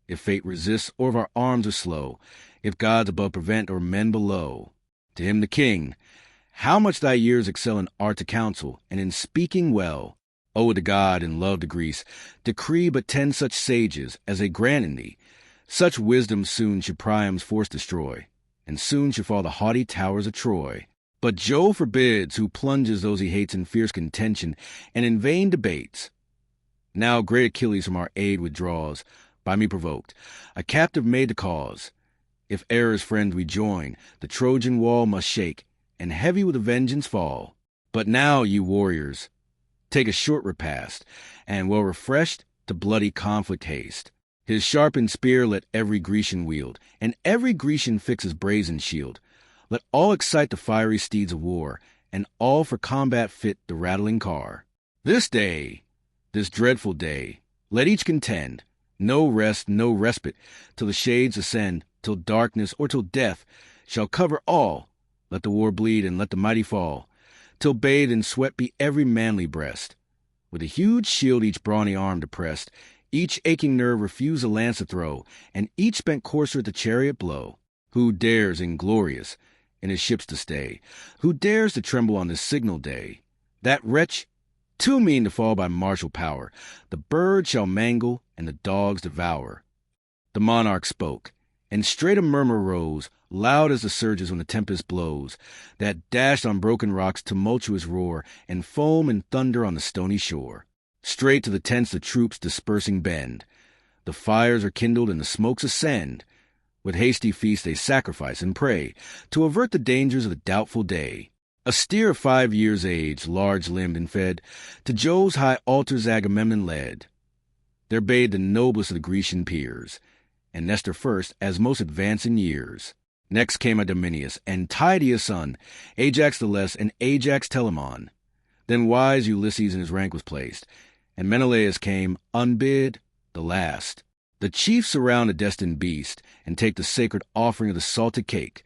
If fate resists, or if our arms are slow, if gods above prevent, or men below. To him the king, how much thy years excel in art to counsel, and in speaking well. O to God, and love to Greece, decree but 10 such sages as they grant in thee. Such wisdom soon should Priam's force destroy, and soon should fall the haughty towers of Troy. But Jove forbids, who plunges those he hates in fierce contention and in vain debates. Now great Achilles from our aid withdraws, by me provoked, a captive made the cause. If e'er as friends we join, the Trojan wall must shake, and heavy with a vengeance fall. But now, ye warriors, take a short repast, and well refreshed, to bloody conflict haste. His sharpened spear let every Grecian wield, and every Grecian fix his brazen shield. Let all excite the fiery steeds of war, and all for combat fit the rattling car. This day, this dreadful day, let each contend, no rest, no respite, till the shades ascend, till darkness or till death shall cover all. Let the war bleed, and let the mighty fall, till bathed in sweat be every manly breast. With a huge shield each brawny arm depressed, each aching nerve refuse a lance to throw, and each spent courser at the chariot blow. Who dares, inglorious, in his ships to stay? Who dares to tremble on this signal day? That wretch, too mean to fall by martial power, the bird shall mangle, and the dogs devour. The monarch spoke, and straight a murmur rose, loud as the surges when the tempest blows, that dashed on broken rocks tumultuous roar, and foam and thunder on the stony shore. Straight to the tents the troops dispersing bend. The fires are kindled and the smokes ascend. With hasty feast they sacrifice and pray, to avert the dangers of the doubtful day. A steer of 5 years' age, large-limbed and fed, to Jove's high altars Agamemnon led. There bade the noblest of the Grecian peers, and Nestor first, as most advanced in years. Next came Idomeneus, and Tydeus' son, Ajax the less, and Ajax Telamon. Then wise Ulysses in his rank was placed, and Menelaus came, unbid, the last. The chiefs surround the destined beast, and take the sacred offering of the salted cake,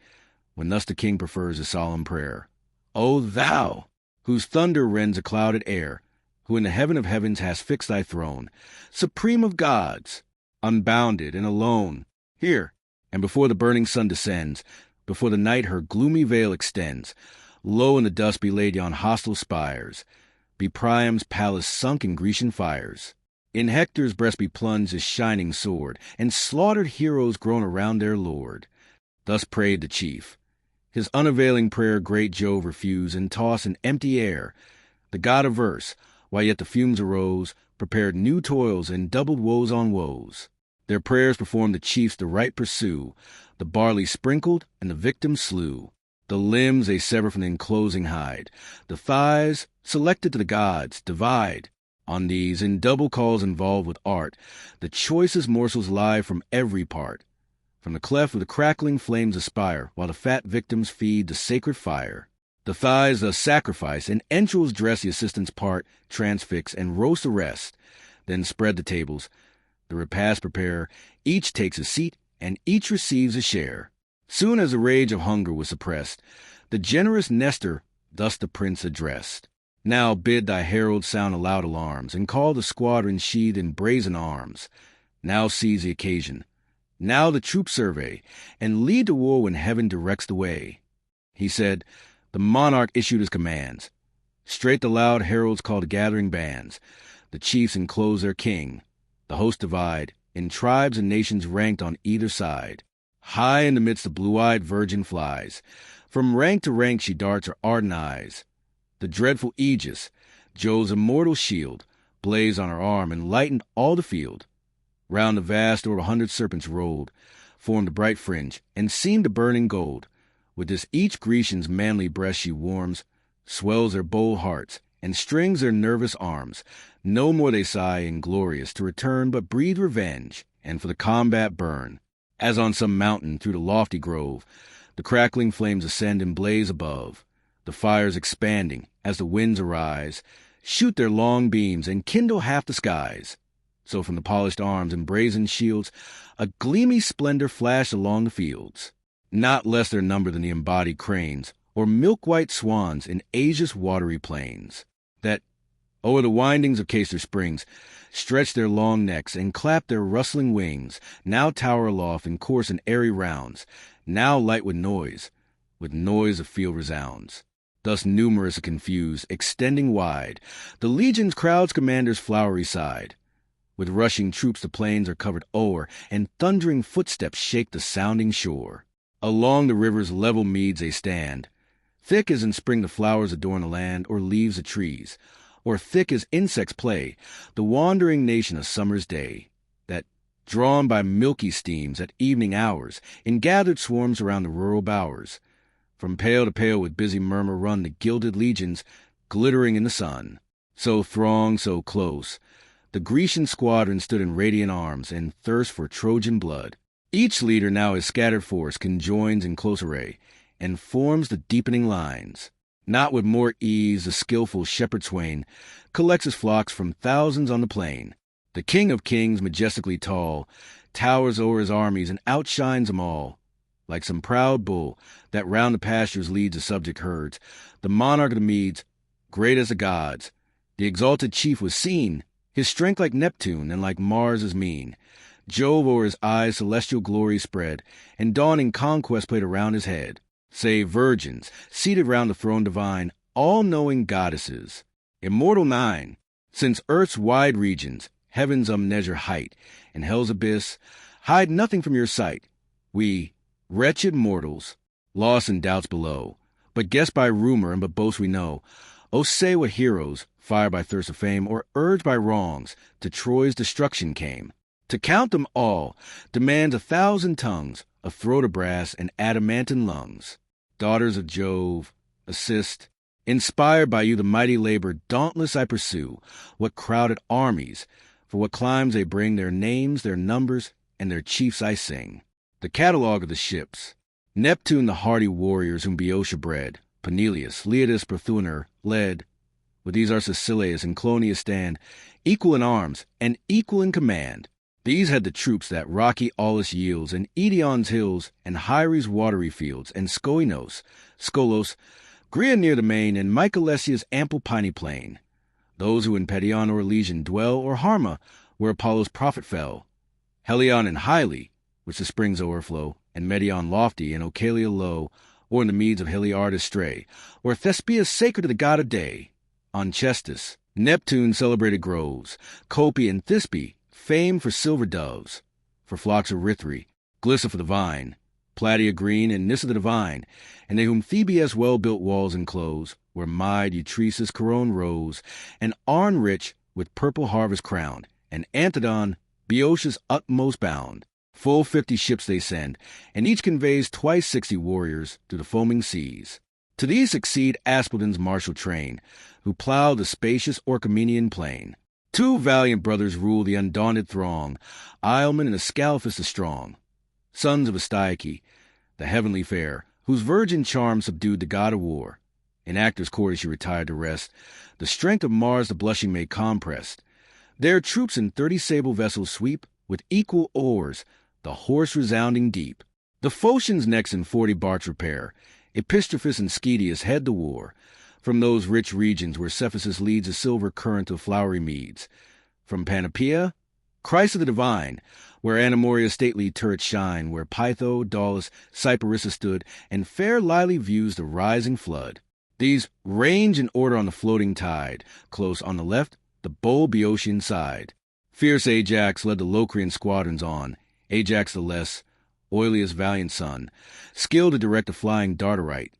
when thus the king prefers a solemn prayer. O thou, whose thunder rends a clouded air, who in the heaven of heavens hast fixed thy throne, supreme of gods, unbounded and alone, hear, and before the burning sun descends, before the night her gloomy veil extends, low in the dust be laid yon hostile spires, be Priam's palace sunk in Grecian fires. In Hector's breast be plunged his shining sword, and slaughtered heroes groan around their lord. Thus prayed the chief. His unavailing prayer great Jove refused, and tossed in empty air. The god of verse, while yet the fumes arose, prepared new toils and doubled woes on woes. Their prayers performed the chiefs the right pursue, the barley sprinkled, and the victim slew. The limbs they sever from the enclosing hide, the thighs, selected to the gods, divide. On these, in double calls involved with art, the choicest morsels lie from every part. From the cleft of the crackling flames aspire, while the fat victims feed the sacred fire. The thighs thus sacrifice, and entrails dress the assistants part, transfix, and roast the rest. Then spread the tables, the repast prepare, each takes a seat, and each receives a share. Soon as the rage of hunger was suppressed, the generous Nestor thus the prince addressed. Now bid thy heralds sound aloud alarms, and call the squadron sheathed in brazen arms. Now seize the occasion. Now the troops survey, and lead to war when heaven directs the way. He said, the monarch issued his commands. Straight the loud heralds called the gathering bands. The chiefs enclose their king. The host divide, in tribes and nations ranked on either side. High in the midst the blue-eyed virgin flies. From rank to rank she darts her ardent eyes. The dreadful Aegis, Jove's immortal shield, blazed on her arm and lightened all the field. Round the vast o'er 100 serpents rolled, formed a bright fringe, and seemed a burning gold. With this each Grecian's manly breast she warms, swells their bold hearts, and strings their nervous arms. No more they sigh, inglorious, to return, but breathe revenge, and for the combat burn. As on some mountain through the lofty grove, the crackling flames ascend and blaze above. The fires expanding, as the winds arise, shoot their long beams and kindle half the skies. So from the polished arms and brazen shields, a gleamy splendor flashed along the fields. Not less their number than the embodied cranes, or milk-white swans in Asia's watery plains, that, o'er the windings of Castor springs, stretch their long necks and clap their rustling wings, now tower aloft and course in airy rounds, now light with noise the field resounds. Thus numerous and confused, extending wide, the legions crowds commander's flowery side. With rushing troops the plains are covered o'er, and thundering footsteps shake the sounding shore. Along the river's level meads they stand. Thick as in spring the flowers adorn the land, or leaves the trees, or thick as insects play, the wandering nation of summer's day, that, drawn by milky steams at evening hours, in gathered swarms around the rural bowers, from pale to pale with busy murmur run the gilded legions, glittering in the sun. So thronged, so close, the Grecian squadron stood in radiant arms, and thirst for Trojan blood. Each leader now his scattered force conjoins in close array, and forms the deepening lines. Not with more ease the skilful shepherd swain collects his flocks from thousands on the plain. The King of Kings, majestically tall, towers o'er his armies and outshines them all. Like some proud bull that round the pastures leads the subject herds, the monarch of the meads, great as the gods, the exalted chief was seen, his strength like Neptune and like Mars' mien. Jove o'er his eyes celestial glory spread, and dawning conquest played around his head. Save virgins, seated round the throne divine, all-knowing goddesses, immortal 9, since earth's wide regions, heaven's unmeasured height, and hell's abyss, hide nothing from your sight. We, Wretched mortals, lost in doubts below, but guessed by rumor and but boast we know. Oh, say what heroes, fired by thirst of fame, or urged by wrongs, to Troy's destruction came. To count them all demands 1,000 tongues, a throat of brass, and adamantine lungs. Daughters of Jove, assist. Inspired by you the mighty labor, dauntless I pursue. What crowded armies, for what climes they bring, their names, their numbers, and their chiefs I sing. The catalogue of the ships. Neptune the hardy warriors whom Boeotia bred, Peneleus, Leitus, Prothoenor, led. With these are Sicellius and Clonius stand, equal in arms and equal in command. These had the troops that rocky Aulis yields, and Edion's hills, and Hyres' watery fields, and Skoinos, Skolos, Gria near the main, and Mycalessia's ample piny plain. Those who in Petion or Elysian dwell, or Harma, where Apollo's prophet fell. Helion and Hyle, which the springs o'erflow, and Medion lofty, and Ocalia low, or in the meads of Heliardus stray, or Thespia's sacred to the god of day. On Chestus, Neptune celebrated groves, Copy and Thisbe, famed for silver doves, for flocks of Rithri, Glissa for the vine, Platia green, and Nyssa the divine, and they whom Thebe's well-built walls enclose, where Mide Utresis' Coron rose, and Arn rich with purple harvest crowned, and Anthedon, Boeotia's utmost bound. Full 50 ships they send, and each conveys twice 60 warriors through the foaming seas. To these succeed Aspledon's martial train, who plough the spacious Orchomenian plain. 2 valiant brothers rule the undaunted throng, Iomen and Ascalaphus the strong, sons of Astyoche, the heavenly fair, whose virgin charm subdued the god of war. In Actor's court she retired to rest, the strength of Mars the blushing maid compressed. Their troops in 30 sable vessels sweep, with equal oars, the horse-resounding deep. The Phocians next in 40 barks repair, Epistrophus and Schedius head the war, from those rich regions where Cephisus leads a silver current of flowery meads. From Panopea, Christ of the divine, where Anamoria's stately turrets shine, where Pytho, Daulis, Cyparissa stood, and fair Lyle views the rising flood. These range in order on the floating tide, close on the left, the bold Boeotian side. Fierce Ajax led the Locrian squadrons on, Ajax the less, Oileus' valiant son, skilled to direct the flying Dardarite,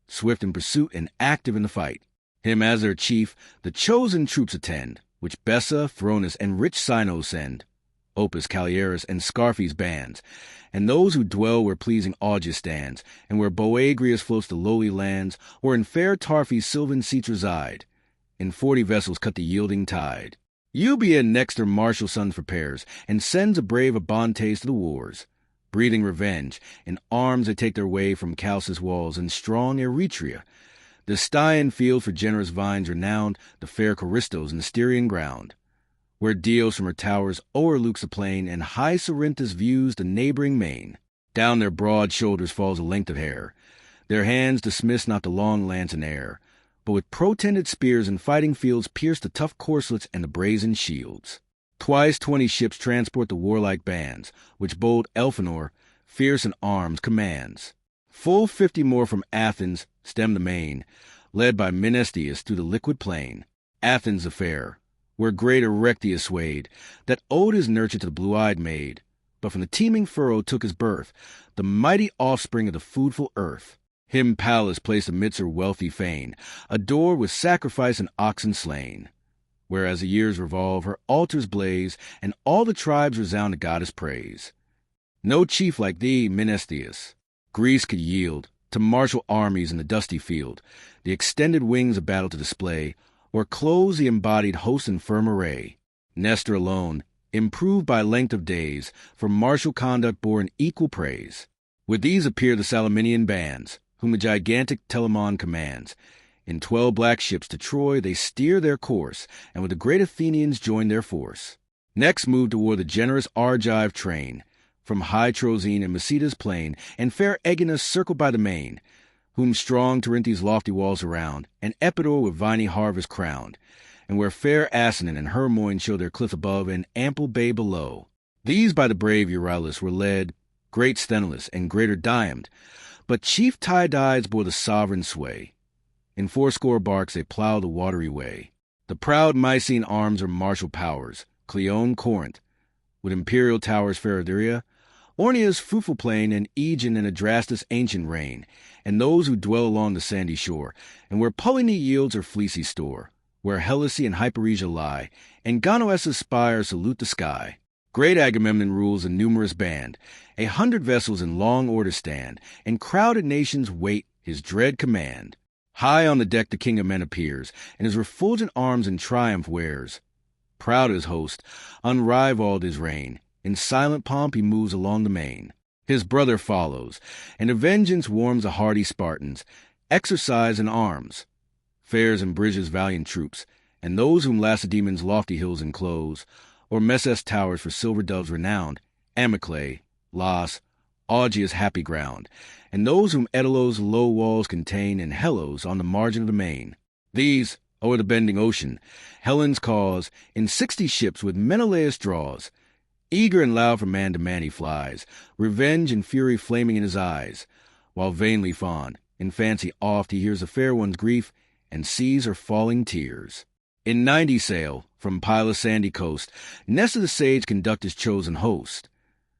swift in pursuit and active in the fight. Him as their chief, the chosen troops attend, which Bessa, Thronus, and rich Sino send, Opus, Calieris, and Scarphes bands, and those who dwell where pleasing Augeas stands, and where Boagrius floats the lowly lands, or in fair Tarphe's sylvan seats reside. In 40 vessels cut the yielding tide. Eubea next her martial sons prepares, and sends a brave Abantes to the wars. Breathing revenge, in arms they take their way from Chalcis' walls and strong Eretria, the Styrian field for generous vines renowned, the fair Choristos in the Styrian ground, where Dios from her towers o'erlooks the plain, and high Cerinthus views the neighboring main. Down their broad shoulders falls a length of hair. Their hands dismiss not the long lance in air, but with protended spears and fighting fields pierce the tough corslets and the brazen shields. Twice 20 ships transport the warlike bands, which bold Elphenor, fierce in arms, commands. Full 50 more from Athens stem the main, led by Menelaus through the liquid plain. Athens the fair, where great Erechtheus swayed, that owed his nurture to the blue-eyed maid, but from the teeming furrow took his birth, the mighty offspring of the foodful earth. Him Pallas placed amidst her wealthy fane, adored with sacrifice and oxen slain. Whereas the years revolve, her altars blaze, and all the tribes resound the goddess' praise. No chief like thee, Menesthius, Greece could yield, to martial armies in the dusty field, the extended wings of battle to display, or close the embodied host in firm array. Nestor alone, improved by length of days, for martial conduct bore an equal praise. With these appear the Salaminian bands, whom the gigantic Telamon commands. In 12 black ships to Troy they steer their course, and with the great Athenians join their force. Next move toward the generous Argive train, from high Troezene and Maceda's plain, and fair Aeginus circled by the main, whom strong Terinthes' lofty walls surround, and Epidaur with viney harvest crowned, and where fair Asinine and Hermoine show their cliff above and ample bay below. These by the brave Euryalus were led, great Sthenelus and greater Diomed, but chief Tydides bore the sovereign sway. In 80 barks they plough the watery way. The proud Mycene arms are martial powers, Cleone, Corinth, with imperial towers fair Illyria, Ornia's fruitful plain, and Aegean and Adrastus' ancient reign, and those who dwell along the sandy shore, and where Pullyne yields her fleecy store, where Helicè and Hyperesia lie, and Gonoesus' spires salute the sky. Great Agamemnon rules a numerous band, 100 vessels in long order stand, and crowded nations wait his dread command. High on the deck the king of men appears, and his refulgent arms in triumph wears. Proud his host, unrivaled his reign, in silent pomp he moves along the main. His brother follows, and a vengeance warms the hardy Spartans, exercise in arms. Fares and bridges valiant troops, and those whom Lacedaemon's lofty hills enclose, or Messes towers for silver doves renowned, Amyclae, Las, Augea's happy ground, and those whom Etelos' low walls contain, and Helos on the margin of the main. These, o'er the bending ocean, Helen's cause, in 60 ships with Menelaus draws. Eager and loud from man to man he flies, revenge and fury flaming in his eyes, while vainly fond, in fancy oft he hears the fair one's grief, and sees her falling tears. In 90 sail, from Pylos' sandy coast, Nestor the sage conduct his chosen host.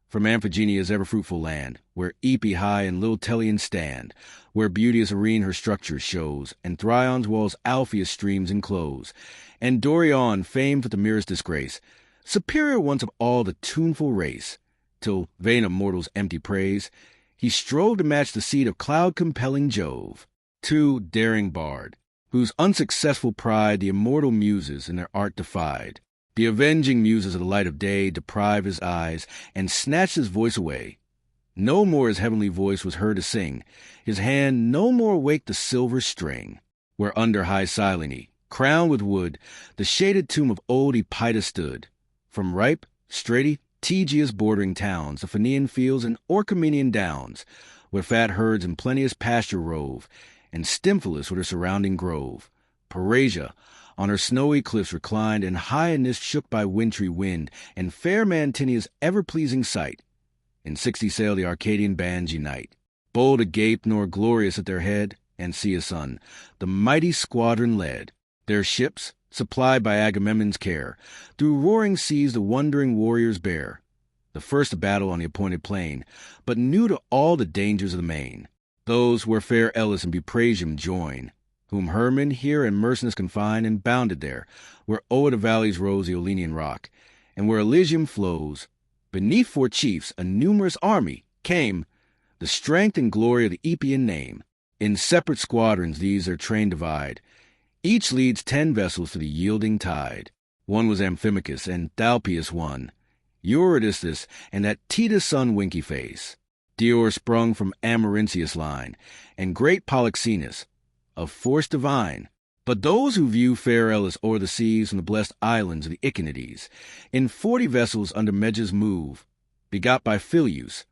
From Amphigenia's ever-fruitful land, where Epei high and little Telion stand, where beauteous Arene her structures shows, and Thrion's walls Alpheus streams enclose, and Dorion, famed for the merest disgrace, superior once of all the tuneful race, till, vain of mortals' empty praise, he strove to match the seed of cloud-compelling Jove. Too daring bard, whose unsuccessful pride the immortal muses in their art defied. The avenging muses of the light of day deprive his eyes, and snatch his voice away. No more his heavenly voice was heard to sing, his hand no more waked the silver string. Where under high Cyllene, crowned with wood, the shaded tomb of old Epita stood. From ripe, straity, Tegea's bordering towns, the Phaeacian fields and Orchomenian downs, where fat herds in plenteous pasture rove, and Stymphalus with her surrounding grove. Parasia, on her snowy cliffs reclined, and Hyannis shook by wintry wind, and fair Mantinea's ever-pleasing sight. In 60 sail the Arcadian bands unite, bold agape nor glorious at their head, and see a son, the mighty squadron led. Their ships, supplied by Agamemnon's care, through roaring seas the wondering warriors bear. The first to battle on the appointed plain, but new to all the dangers of the main. Those where fair Elis and Buprasium join, whom Hermon here and Mercenus confined and bounded there, where o'er the valleys rose the Olenian rock, and where Elysium flows. Beneath 4 chiefs, a numerous army, came, the strength and glory of the Epean name. In separate squadrons these their train divide. Each leads 10 vessels to the yielding tide. One was Amphimachus, and Thalpius one, Eurydice, and that Titus' son Winky-Face. Dior sprung from Amarynceus' line, and great Polyxenus, of force divine. But those who view fair Elis o'er the seas from the blessed islands of the Echinides, in 40 vessels under Meges move, begot by Phyleus,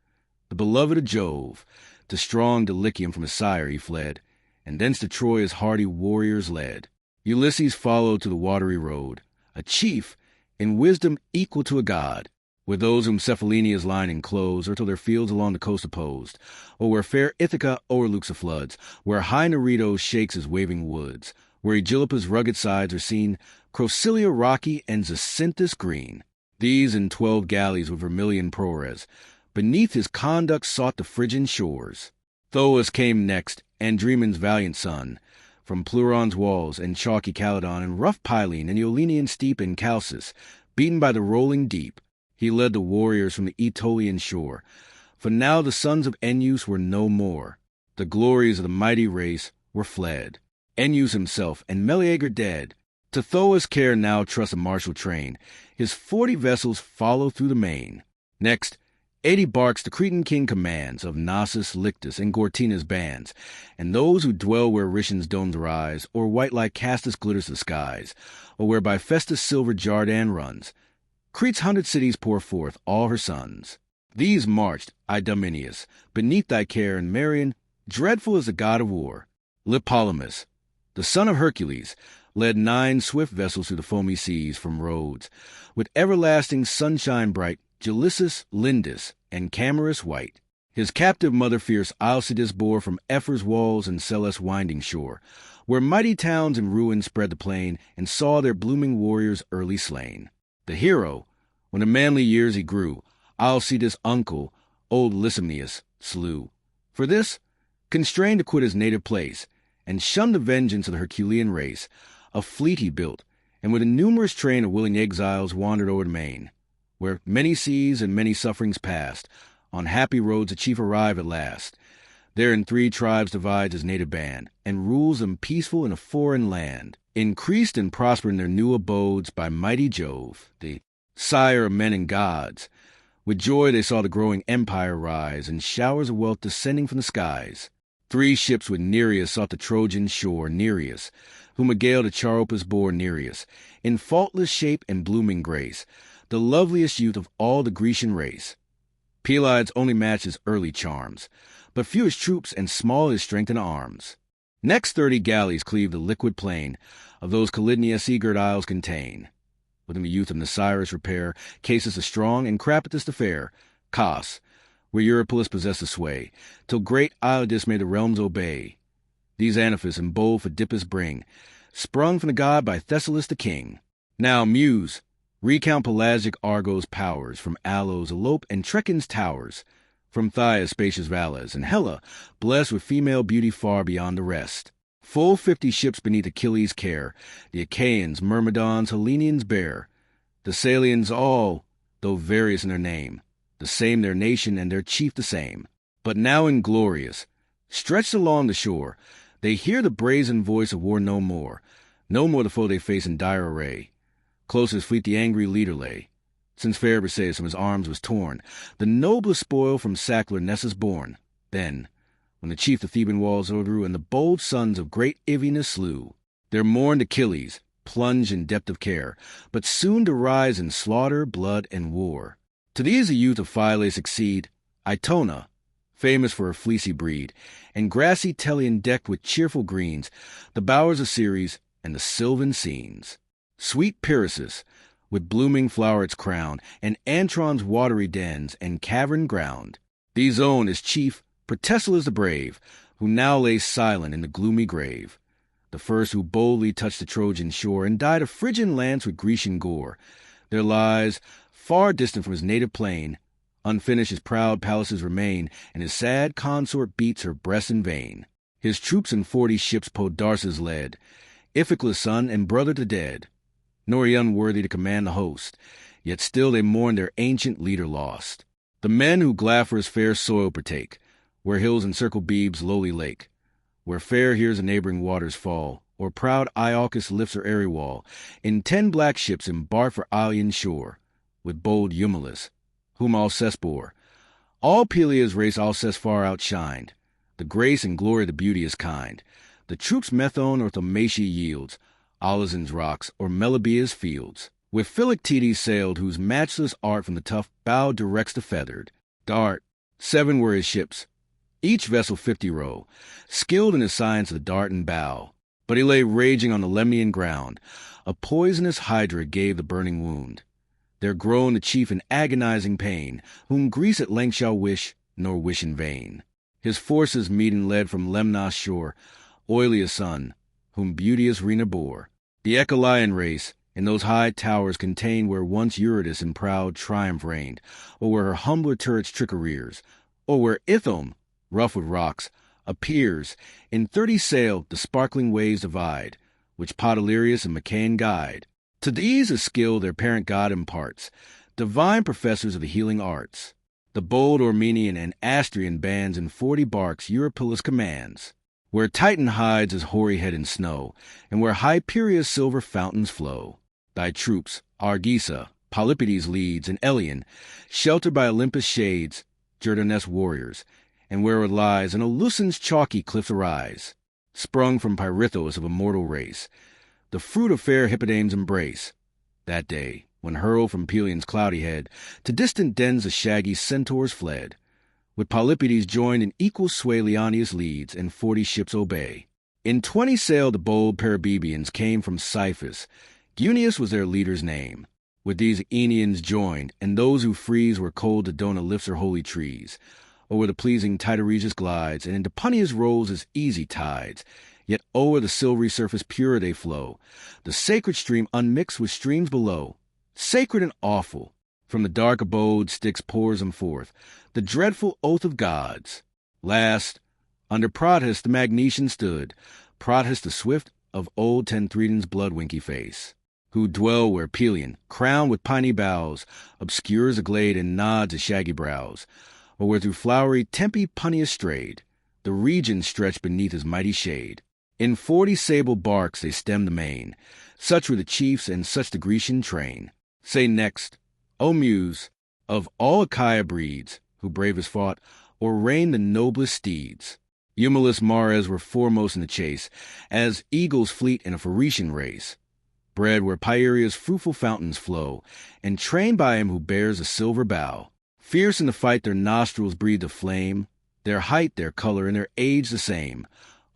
the beloved of Jove. To strong Dulichium from his sire he fled, and thence to Troy his hardy warriors led. Ulysses followed to the watery road, a chief, in wisdom equal to a god, where those whom Cephalenia's line enclose, or till their fields along the coast opposed, or where fair Ithaca o'erlooks the floods, where high Neritos shakes his waving woods, where Aegilipa's rugged sides are seen, Crocilia rocky and Zacynthus green. These in 12 galleys with vermilion prores, beneath his conduct sought the Phrygian shores. Thoas came next, Andremon's valiant son, from Pleuron's walls and chalky Calydon and rough Pylene and the Olenian steep in Chalcis, beaten by the rolling deep. He led the warriors from the Aetolian shore, for now the sons of Enyeus were no more. The glories of the mighty race were fled. Enyeus himself and Meleager dead. To Thoas' care now trusts a martial train. His 40 vessels follow through the main. Next, 80 barks the Cretan king commands, of Knossos, Lyctus, and Gortina's bands, and those who dwell where Rician's domes rise, or white like Castus glitters the skies, or where by Festus silver Jardan runs. Crete's 100 cities pour forth all her sons. These marched, Idomeneus, beneath thy care, and Marion, dreadful as the god of war. Lipolymus, the son of Hercules, led 9 swift vessels through the foamy seas from Rhodes, with everlasting sunshine bright, Gelissus, Lindus, and Camarus white. His captive mother fierce Alcides bore from Epher's walls and Celes' winding shore, where mighty towns in ruin spread the plain, and saw their blooming warriors early slain. The hero, when in manly years he grew, Alcides' uncle, old Lysimnius slew. For this, constrained to quit his native place, and shun the vengeance of the Herculean race, a fleet he built, and with a numerous train of willing exiles wandered o'er the main, where many seas and many sufferings passed. On happy roads the chief arrived at last. There in 3 tribes divides his native band, and rules them peaceful in a foreign land. Increased and prospered in their new abodes by mighty Jove, the sire of men and gods. With joy they saw the growing empire rise, and showers of wealth descending from the skies. 3 ships with Nereus sought the Trojan shore, Nereus, whom a gale to Charopus bore Nereus, in faultless shape and blooming grace, the loveliest youth of all the Grecian race. Pelides only matched his early charms, but few his troops and small his strength in arms. Next 30 galleys cleave the liquid plain of those Calydnia sea-girt isles contain. Within the youth of Nicias repair Casus the strong and Crapatus the fair, Cos, where Eurypylus possessed the sway, till great Iliad made the realms obey. These Anaphis and bold Pheidippus bring, sprung from the god by Thessalus the king. Now, Muse, recount Pelasgic Argo's powers, from Alos elope and Trecon's towers, from Thyia's spacious valleys, and Hella, blessed with female beauty far beyond the rest. Full 50 ships beneath Achilles' care, the Achaeans, Myrmidons, Hellenians bear. The Salians all, though various in their name, the same their nation and their chief the same. But now inglorious, stretched along the shore, they hear the brazen voice of war no more the foe they face in dire array. Close his fleet the angry leader lay, since fair Briseis from his arms was torn, the noblest spoil from sackler Nessus born. Then, when the chief the Theban walls o'erthrew, and the bold sons of great Evenus slew, there mourned Achilles, plunged in depth of care, but soon to rise in slaughter, blood, and war. To these the youth of Philae succeed Itona, famous for her fleecy breed, and grassy Telion decked with cheerful greens, the bowers of Ceres, and the sylvan scenes. Sweet Pyrasus, with blooming flowerets crowned, and Antron's watery dens and cavern ground. These own as chief Protesilaus the brave, who now lay silent in the gloomy grave. The first who boldly touched the Trojan shore, and died a Phrygian lance with Grecian gore. There lies, far distant from his native plain, unfinished his proud palaces remain, and his sad consort beats her breast in vain. His troops in 40 ships Podarces led, Iphiclus' son and brother to dead, nor he unworthy to command the host, yet still they mourn their ancient leader lost. The men who Glaphora's fair soil partake, where hills encircle Bebe's lowly lake, where fair hears the neighboring waters fall, or proud Iolcus lifts her airy wall, in 10 black ships embark for Ilion shore, with bold Eumelus, whom Alceste bore. All Pelias' race Alceste far outshined, the grace and glory of the beauteous kind. The troops Methone or Thaumacia yields, Olizon's rocks, or Meliboea's fields. With Philoctetes sailed, whose matchless art from the tough bow directs the feathered. Dart, 7 were his ships, each vessel 50 row, skilled in the science of the dart and bow. But he lay raging on the Lemnian ground. A poisonous hydra gave the burning wound. There groaned the chief in agonizing pain, whom Greece at length shall wish, nor wish in vain. His forces meet and led from Lemnos' shore, Oileus' son, whom beauteous Rhena bore. The Echalian race, in those high towers contained where once Eurydice in proud triumph reigned, or where her humbler turrets trick arrears, or where Ithome, rough with rocks, appears. In 30 sail the sparkling waves divide, which Podalirius and Machaon guide. To these a skill their parent god imparts, divine professors of the healing arts. The bold Ormenian and Astrian bands in 40 barks Eurypylus commands, where Titan hides his hoary head in snow, and where Hyperia's silver fountains flow. Thy troops, Argisa, Polypides leads, and Elion, sheltered by Olympus' shades, Jordanes warriors, and where lies and Olusion's chalky cliffs arise, sprung from Pirithous of immortal race, the fruit of fair Hippodame's embrace. That day, when hurled from Pelion's cloudy head, to distant dens the shaggy centaurs fled. With Polypides joined in equal sway Leonius leads, and 40 ships obey. In 20 sail the bold Peribebians came from Cyphus. Gunius was their leader's name. With these Aenians joined, and those who freeze where cold Dodona lifts her holy trees, or where the pleasing Titaregus glides, and into Punius rolls as easy tides. Yet o'er the silvery surface pure they flow, the sacred stream unmixed with streams below. Sacred and awful, From the dark abode Styx pours them forth, the dreadful oath of gods. Last, under Proteus the Magnesian stood, Proteus the swift of old Tenthredon's blood-winky face, who dwell where Pelion, crowned with piney boughs, obscures a glade and nods his shaggy brows, or where through flowery Tempe Punnius strayed, the regions stretched beneath his mighty shade. In 40 sable barks they stem the main, such were the chiefs and such the Grecian train. Say next, O Muse, of all Achaia breeds, who bravest fought, or reigned the noblest steeds. Eumelus Mares were foremost in the chase, as eagles fleet in a Phaeacian race, bred where Pieria's fruitful fountains flow, and trained by him who bears a silver bow. Fierce in the fight their nostrils breathe the flame, their height, their color, and their age the same.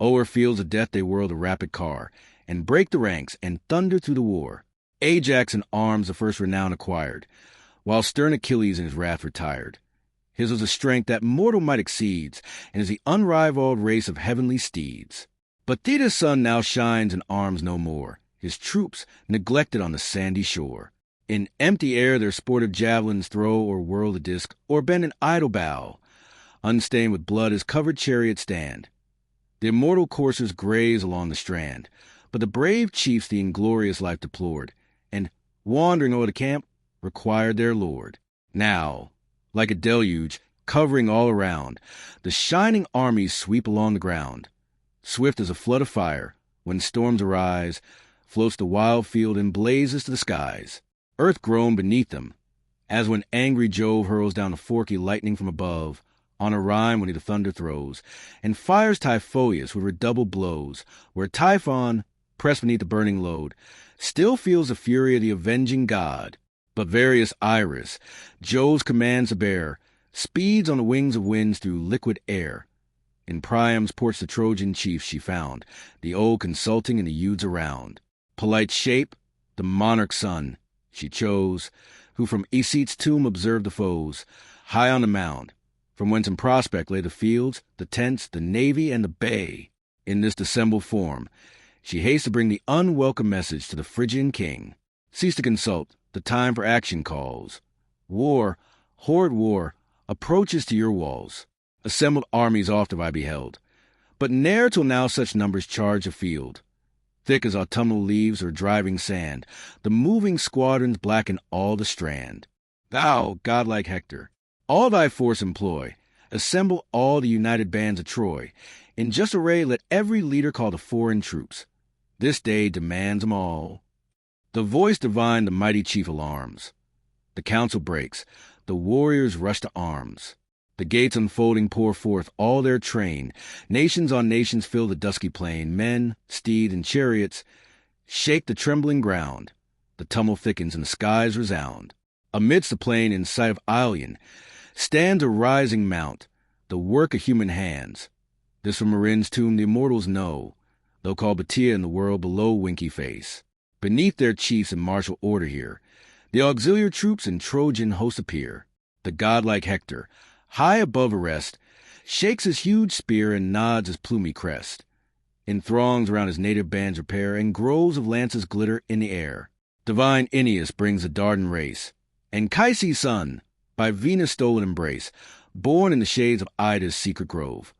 O'er fields of death they whirl the rapid car, and break the ranks, and thunder through the war. Ajax in arms the first renown acquired, while stern Achilles in his wrath retired. His was a strength that mortal might exceeds, and is the unrivaled race of heavenly steeds. But Thetis' son now shines in arms no more, his troops neglected on the sandy shore. In empty air their sportive javelins throw, or whirl the disk, or bend an idle bow. Unstained with blood his covered chariots stand. The immortal coursers graze along the strand, but the brave chiefs the inglorious life deplored, and, wandering o'er the camp, required their lord. Now, like a deluge, covering all around, the shining armies sweep along the ground. Swift as a flood of fire, when storms arise, floats the wild field and blazes to the skies. Earth groaned beneath them, as when angry Jove hurls down the forky lightning from above, on Orion when he the thunder throws, and fires Typhoeus with redoubled blows, where Typhon, pressed beneath the burning load, still feels the fury of the avenging god. But various Iris, Jove's commands to bear, speeds on the wings of winds through liquid air. In Priam's porch the Trojan chiefs she found, the old consulting and the youths around. Polite shape, the monarch's son, she chose, who from Aesith's tomb observed the foes, high on the mound, from whence in prospect lay the fields, the tents, the navy, and the bay. In this dissembled form, she hastes to bring the unwelcome message to the Phrygian king. Cease to consult, the time for action calls. War, horrid war, approaches to your walls. Assembled armies oft have I beheld, but ne'er till now such numbers charge a field. Thick as autumnal leaves or driving sand, the moving squadrons blacken all the strand. Thou, godlike Hector, all thy force employ, assemble all the united bands of Troy. In just array let every leader call the foreign troops. This day demands 'em all. The voice divine the mighty chief alarms. The council breaks, the warriors rush to arms. The gates unfolding pour forth all their train. Nations on nations fill the dusky plain. Men, steed, and chariots shake the trembling ground. The tumult thickens and the skies resound. Amidst the plain in sight of Ilion stands a rising mount, the work of human hands. This from Marin's tomb the immortals know, though called Batia in the world below winky face. Beneath their chiefs in martial order here, the auxiliary troops and Trojan hosts appear. The godlike Hector, high above the rest, shakes his huge spear and nods his plumy crest. In throngs around his native bands repair, and groves of lances glitter in the air. Divine Aeneas brings the Dardan race, and Chryse's son, by Venus' stolen embrace, born in the shades of Ida's secret grove,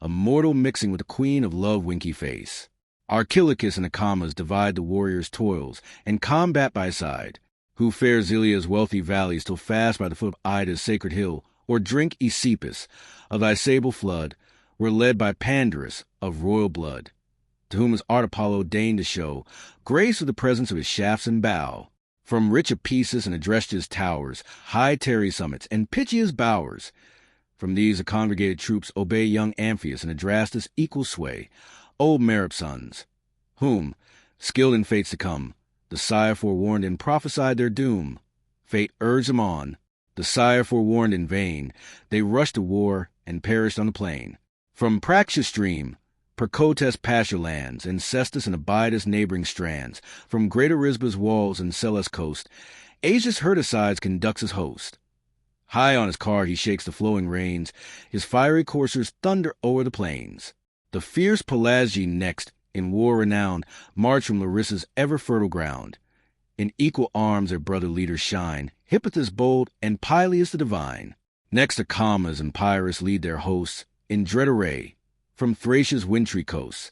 a mortal mixing with the queen of love winky face. Archilochus and Acamas divide the warrior's toils, and combat by side, who fare Zelia's wealthy valleys till fast by the foot of Ida's sacred hill, or drink Aesepus of thy sable flood, were led by Pandarus of royal blood, to whom his art Apollo deigned to show grace with the presence of his shafts and bow. From rich Epesus and Adrestia's towers, high Terry summits, and Pythia's bowers, from these the congregated troops obey young Amphius and Adrastus' equal sway, old Merip's sons, whom, skilled in fates to come, the sire forewarned and prophesied their doom. Fate urged them on. The sire forewarned in vain. They rushed to war and perished on the plain. From Praxia stream, Percotes pasture lands, and Cestus and Abydos neighboring strands, from great Arisba's walls and Celes coast, Asia's Herticides conducts his host. High on his car he shakes the flowing reins, his fiery coursers thunder o'er the plains. The fierce Pelasgi next, in war renowned, march from Larissa's ever-fertile ground. In equal arms their brother leaders shine, Hippothous bold and Pylius the divine. Next Acamas and Pyrrhus lead their hosts in dread array, from Thracia's wintry coasts,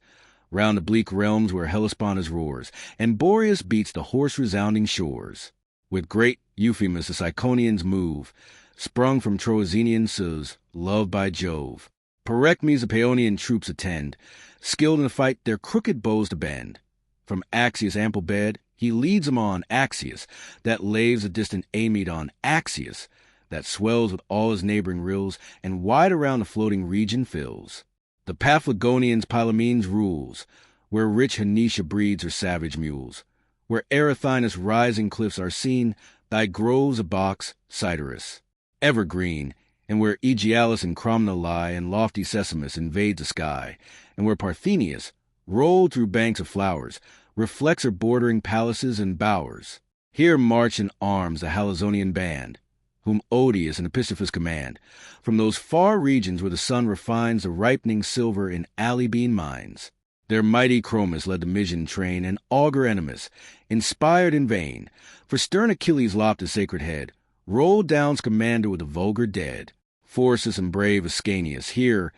round the bleak realms where Hellespontus roars, and Boreas beats the hoarse-resounding shores. With great Euphemus the Ciconians move, sprung from Troezenian sons, loved by Jove. Perechmes the Paeonian troops attend, skilled in the fight their crooked bows to bend. From Axius' ample bed he leads them on, Axius, that laves the distant Amydon, Axius, that swells with all his neighboring rills, and wide around the floating region fills. The Paphlagonians Pylaemenes rules, where rich Henitia breeds her savage mules. Where Erythinus' rising cliffs are seen, thy groves of box, Cyderus, evergreen, and where Aegialus and Cromna lie, and lofty Sesamus invades the sky, and where Parthenius, rolled through banks of flowers, reflects her bordering palaces and bowers. Here march in arms the Halizonian band, whom Odius and Epistephus command, from those far regions where the sun refines the ripening silver in Alybene mines. Their mighty Chromis led the Mysian train, and augur Ennomus, inspired in vain, for stern Achilles lopped his sacred head, rolled down's commander with the vulgar dead. Phorcys and brave Ascanius here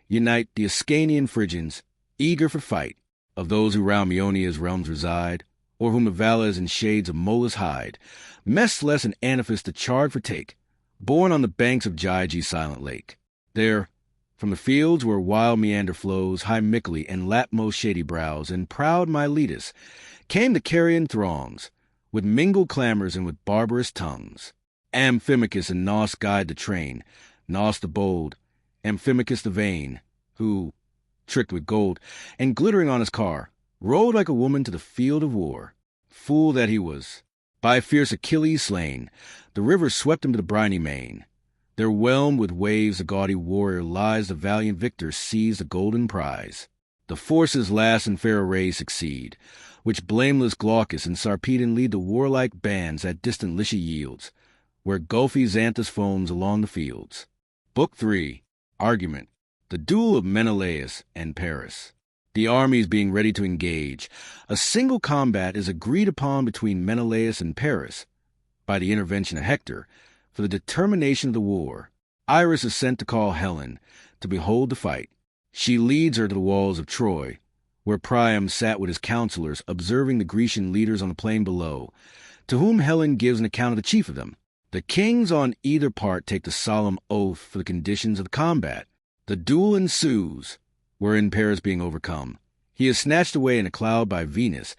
unite the Ascanian Phrygians, eager for fight, of those who round Maeonia's realms reside, or whom the valleys and shades of Molus hide. Mesthles and Anaphis the charge for take, born on the banks of Gyges' silent lake. There, from the fields where wild Meander flows, high Mycale and Latmos' shady brows, and proud Miletus, came the Carian throngs, with mingled clamors and with barbarous tongues. Amphimachus and Nos guide the train, Nos the bold, Amphimachus the vain, who, tricked with gold, and glittering on his car, rode like a woman to the field of war. Fool that he was! By fierce Achilles slain, the river swept him to the briny main. There whelmed with waves the gaudy warrior lies, the valiant victor seized the golden prize. The forces last in fair array succeed, which blameless Glaucus and Sarpedon lead the warlike bands that distant Lycia yields, where gulfy Xanthus foams along the fields. Book 3. Argument. The Duel of Menelaus and Paris. The armies being ready to engage, a single combat is agreed upon between Menelaus and Paris, by the intervention of Hector, for the determination of the war. Iris is sent to call Helen, to behold the fight. She leads her to the walls of Troy, where Priam sat with his counselors, observing the Grecian leaders on the plain below, to whom Helen gives an account of the chief of them. The kings on either part take the solemn oath for the conditions of the combat. The duel ensues, wherein Paris being overcome, he is snatched away in a cloud by Venus,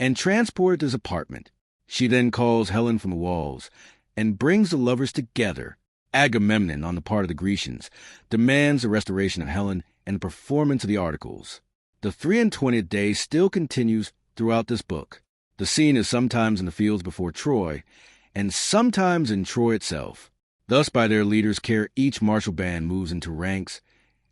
and transported to his apartment. She then calls Helen from the walls, and brings the lovers together. Agamemnon, on the part of the Grecians, demands the restoration of Helen and the performance of the articles. The 23rd day still continues throughout this book. The scene is sometimes in the fields before Troy, and sometimes in Troy itself. Thus by their leaders' care each martial band moves into ranks,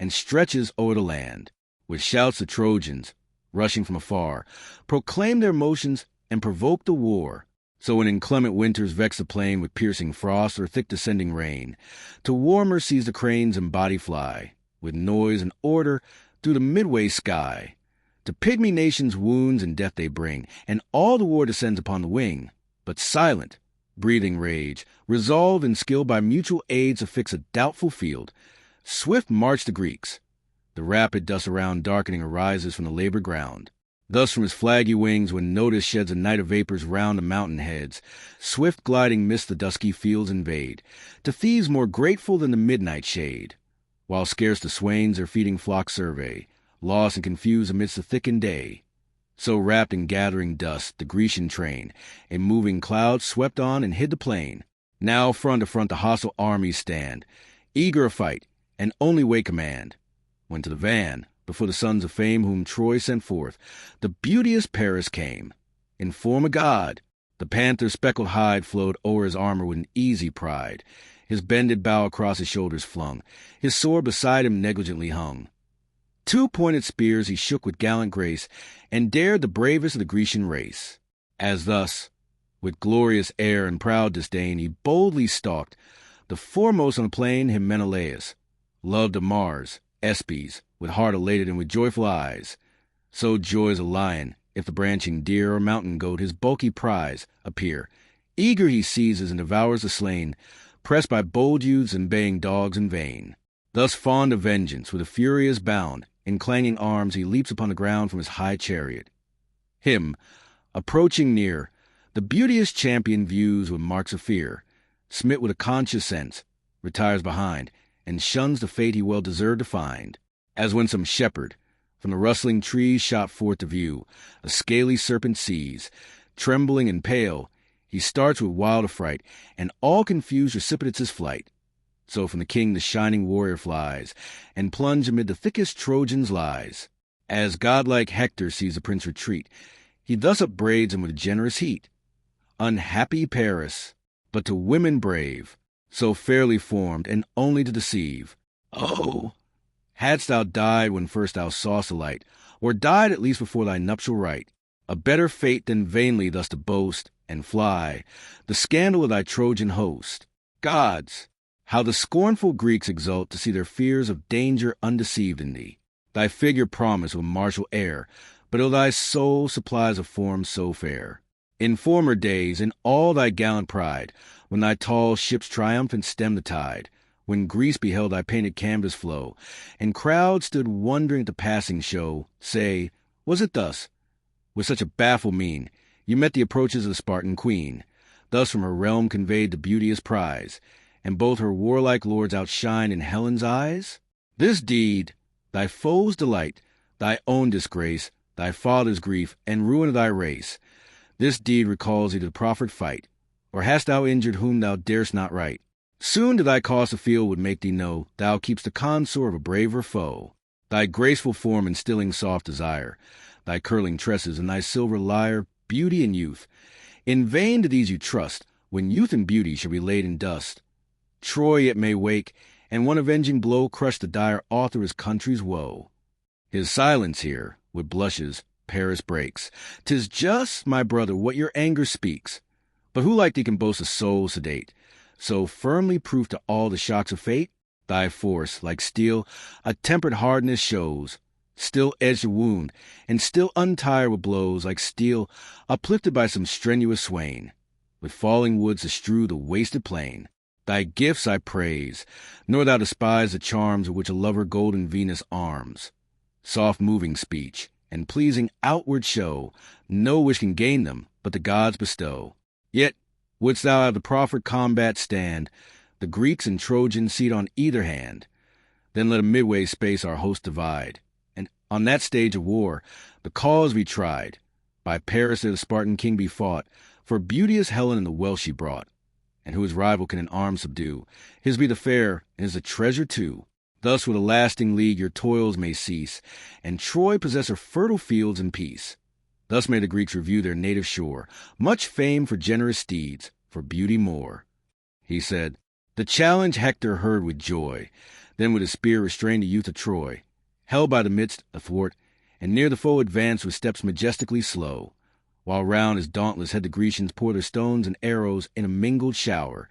and stretches o'er the land. With shouts the Trojans, rushing from afar, proclaim their motions and provoke the war. So when inclement winters vex the plain with piercing frost or thick descending rain, to warmer seas the cranes and body fly, with noise and order through the midway sky. To pygmy nations wounds and death they bring, and all the war descends upon the wing. But silent, breathing rage, resolved and skilled by mutual aids to fix a doubtful field, swift march the Greeks. The rapid dust around darkening arises from the labor ground. Thus from his flaggy wings, when Notice sheds a night of vapors round the mountain heads, swift gliding mists the dusky fields invade, to thieves more grateful than the midnight shade, while scarce the swains their feeding flocks survey, lost and confused amidst the thickened day. So wrapped in gathering dust, the Grecian train, a moving cloud, swept on and hid the plain. Now front to front the hostile armies stand, eager of fight, and only wait command. When to the van, before the sons of fame whom Troy sent forth, the beauteous Paris came. In form a god, the panther's speckled hide flowed o'er his armor with an easy pride. His bended bow across his shoulders flung, his sword beside him negligently hung. 2 pointed spears he shook with gallant grace, and dared the bravest of the Grecian race. As thus, with glorious air and proud disdain, he boldly stalked, the foremost on the plain him Menelaus, loved of Mars, Espes, with heart elated and with joyful eyes. So joys a lion, If the branching deer or mountain goat, his bulky prize, appear, eager he seizes and devours the slain, pressed by bold youths and baying dogs in vain. Thus fond of vengeance, with a furious bound, in clanging arms he leaps upon the ground from his high chariot. Him, approaching near, the beauteous champion views with marks of fear, smit with a conscious sense, retires behind, and shuns the fate he well deserved to find. As when some shepherd, from the rustling trees shot forth to view, a scaly serpent sees, trembling and pale, he starts with wild affright, and all confused precipitates his flight. So from the king the shining warrior flies, and plunged amid the thickest Trojans lies. As godlike Hector sees the prince retreat, he thus upbraids him with generous heat. Unhappy Paris, but to women brave, so fairly formed, and only to deceive. Oh, hadst thou died when first thou saw'st the light, or died at least before thy nuptial rite, a better fate than vainly thus to boast, and fly, the scandal of thy Trojan host. Gods! How the scornful Greeks exult to see their fears of danger undeceived in thee. Thy figure promised with martial air, but oh, thy soul supplies a form so fair. In former days, in all thy gallant pride, when thy tall ships triumphant stemmed the tide, when Greece beheld thy painted canvas flow, and crowds stood wondering at the passing show, say, was it thus, with such a baffled mien, you met the approaches of the Spartan queen, thus from her realm conveyed the beauteous prize, and both her warlike lords outshine in Helen's eyes? This deed, thy foes' delight, thy own disgrace, thy father's grief, and ruin of thy race, this deed recalls thee to the proffered fight, or hast thou injured whom thou darest not right? Soon to thy cause the field would make thee know thou keep'st the consort of a braver foe. Thy graceful form instilling soft desire, thy curling tresses and thy silver lyre, beauty and youth. In vain to these you trust, when youth and beauty shall be laid in dust. Troy yet may wake, and one avenging blow crush the dire author of his country's woe. His silence here, with blushes, Paris breaks. 'Tis just, my brother, what your anger speaks. But who like thee can boast a soul sedate, so firmly proof to all the shocks of fate? Thy force, like steel, a tempered hardness shows, still edged to wound, and still untired with blows, like steel uplifted by some strenuous swain, with falling woods to strew the wasted plain. Thy gifts I praise, nor thou despise the charms of which a lover golden Venus arms. Soft moving speech, and pleasing outward show, no wish can gain them, but the gods bestow. Yet, wouldst thou have the proffered combat stand, the Greeks and Trojans seat on either hand, then let a midway space our host divide, and on that stage of war, the cause be tried. By Paris there the Spartan king be fought, for beauteous Helen and the wealth she brought. And who his rival can in arms subdue, his be the fair, and his the treasure too. Thus with a lasting league your toils may cease, and Troy possess her fertile fields in peace. Thus may the Greeks review their native shore, much famed for generous steeds, for beauty more. He said, the challenge Hector heard with joy, then with his spear restrained the youth of Troy, held by the midst athwart, and near the foe advanced with steps majestically slow, while round his dauntless head the Grecians pour their stones and arrows in a mingled shower.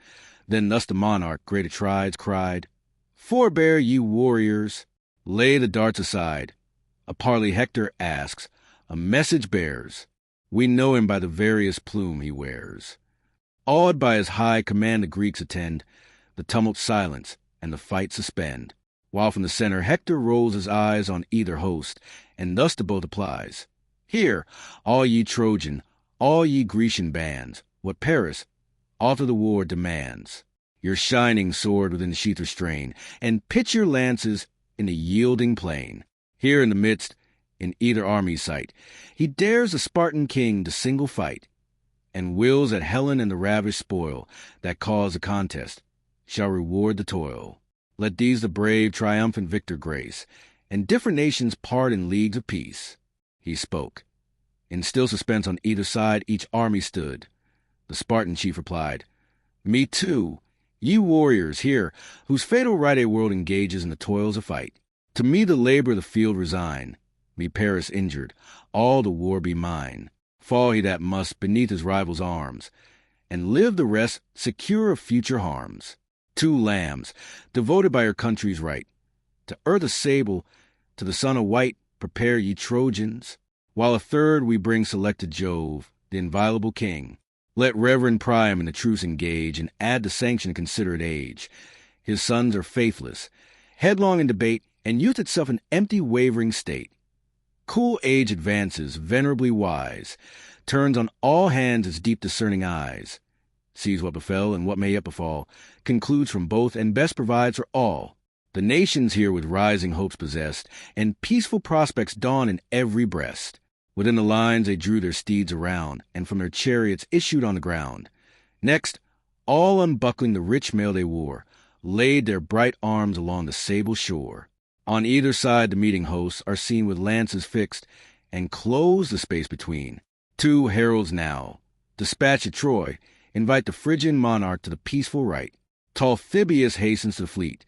Then thus the monarch, great Atrides, cried, forbear, ye warriors, lay the darts aside. A parley Hector asks, a message bears. We know him by the various plume he wears. Awed by his high command the Greeks attend, the tumult silence, and the fight suspend. While from the center Hector rolls his eyes on either host, and thus to both applies. Hear, all ye Trojan, all ye Grecian bands, what Paris, author the war, demands. Your shining sword within the sheath restrain, and pitch your lances in the yielding plain. Here in the midst, in either army's sight, he dares the Spartan king to single fight, and wills that Helen and the ravished spoil that cause the contest shall reward the toil. Let these the brave triumphant victor grace, and different nations part in leagues of peace. He spoke. In still suspense on either side each army stood. The Spartan chief replied, me too, ye warriors here, whose fatal right a world engages in the toils of fight. To me the labor of the field resign. Me Paris injured, all the war be mine. Fall he that must beneath his rival's arms, and live the rest secure of future harms. 2 lambs, devoted by her country's right. To earth a sable, to the sun a white, prepare ye Trojans. while a third we bring select to Jove, the inviolable king. Let reverend Priam in the truce engage, and add the sanction of considerate age. His sons are faithless, headlong in debate, and youth itself an empty wavering state. Cool age advances, venerably wise, turns on all hands its deep discerning eyes, sees what befell and what may yet befall, concludes from both, and best provides for all. The nations here with rising hopes possessed, and peaceful prospects dawn in every breast. Within the lines they drew their steeds around, and from their chariots issued on the ground. Next, all unbuckling the rich mail they wore, laid their bright arms along the sable shore. On either side the meeting hosts are seen with lances fixed, and close the space between. 2 heralds now, dispatched at Troy, invite the Phrygian monarch to the peaceful rite. Tall Thibaius hastens to the fleet,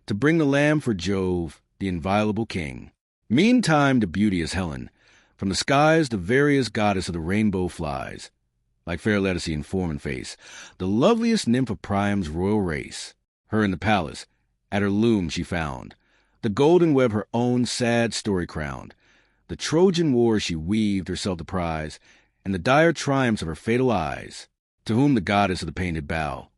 to bring the lamb for Jove, the inviolable king. Meantime the beauteous Helen, from the skies the various goddess of the rainbow flies, like fair Lettice in form and face, the loveliest nymph of Priam's royal race. Her in the palace, at her loom she found, the golden web her own sad story crowned. The Trojan War she weaved herself the prize, and the dire triumphs of her fatal eyes. To whom the goddess of the painted bow,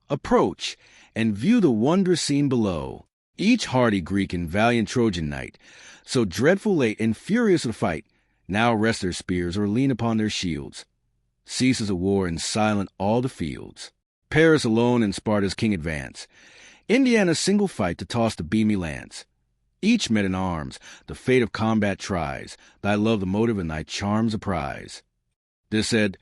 approach, and view the wondrous scene below. Each hardy Greek and valiant Trojan knight, so dreadful late and furious of the fight, now rest their spears or lean upon their shields. Ceases a war and silent all the fields. Paris alone and Sparta's king advance. Indiana's single fight to toss the beamy lance. Each met in arms, the fate of combat tries, thy love the motive and thy charms a prize. This said,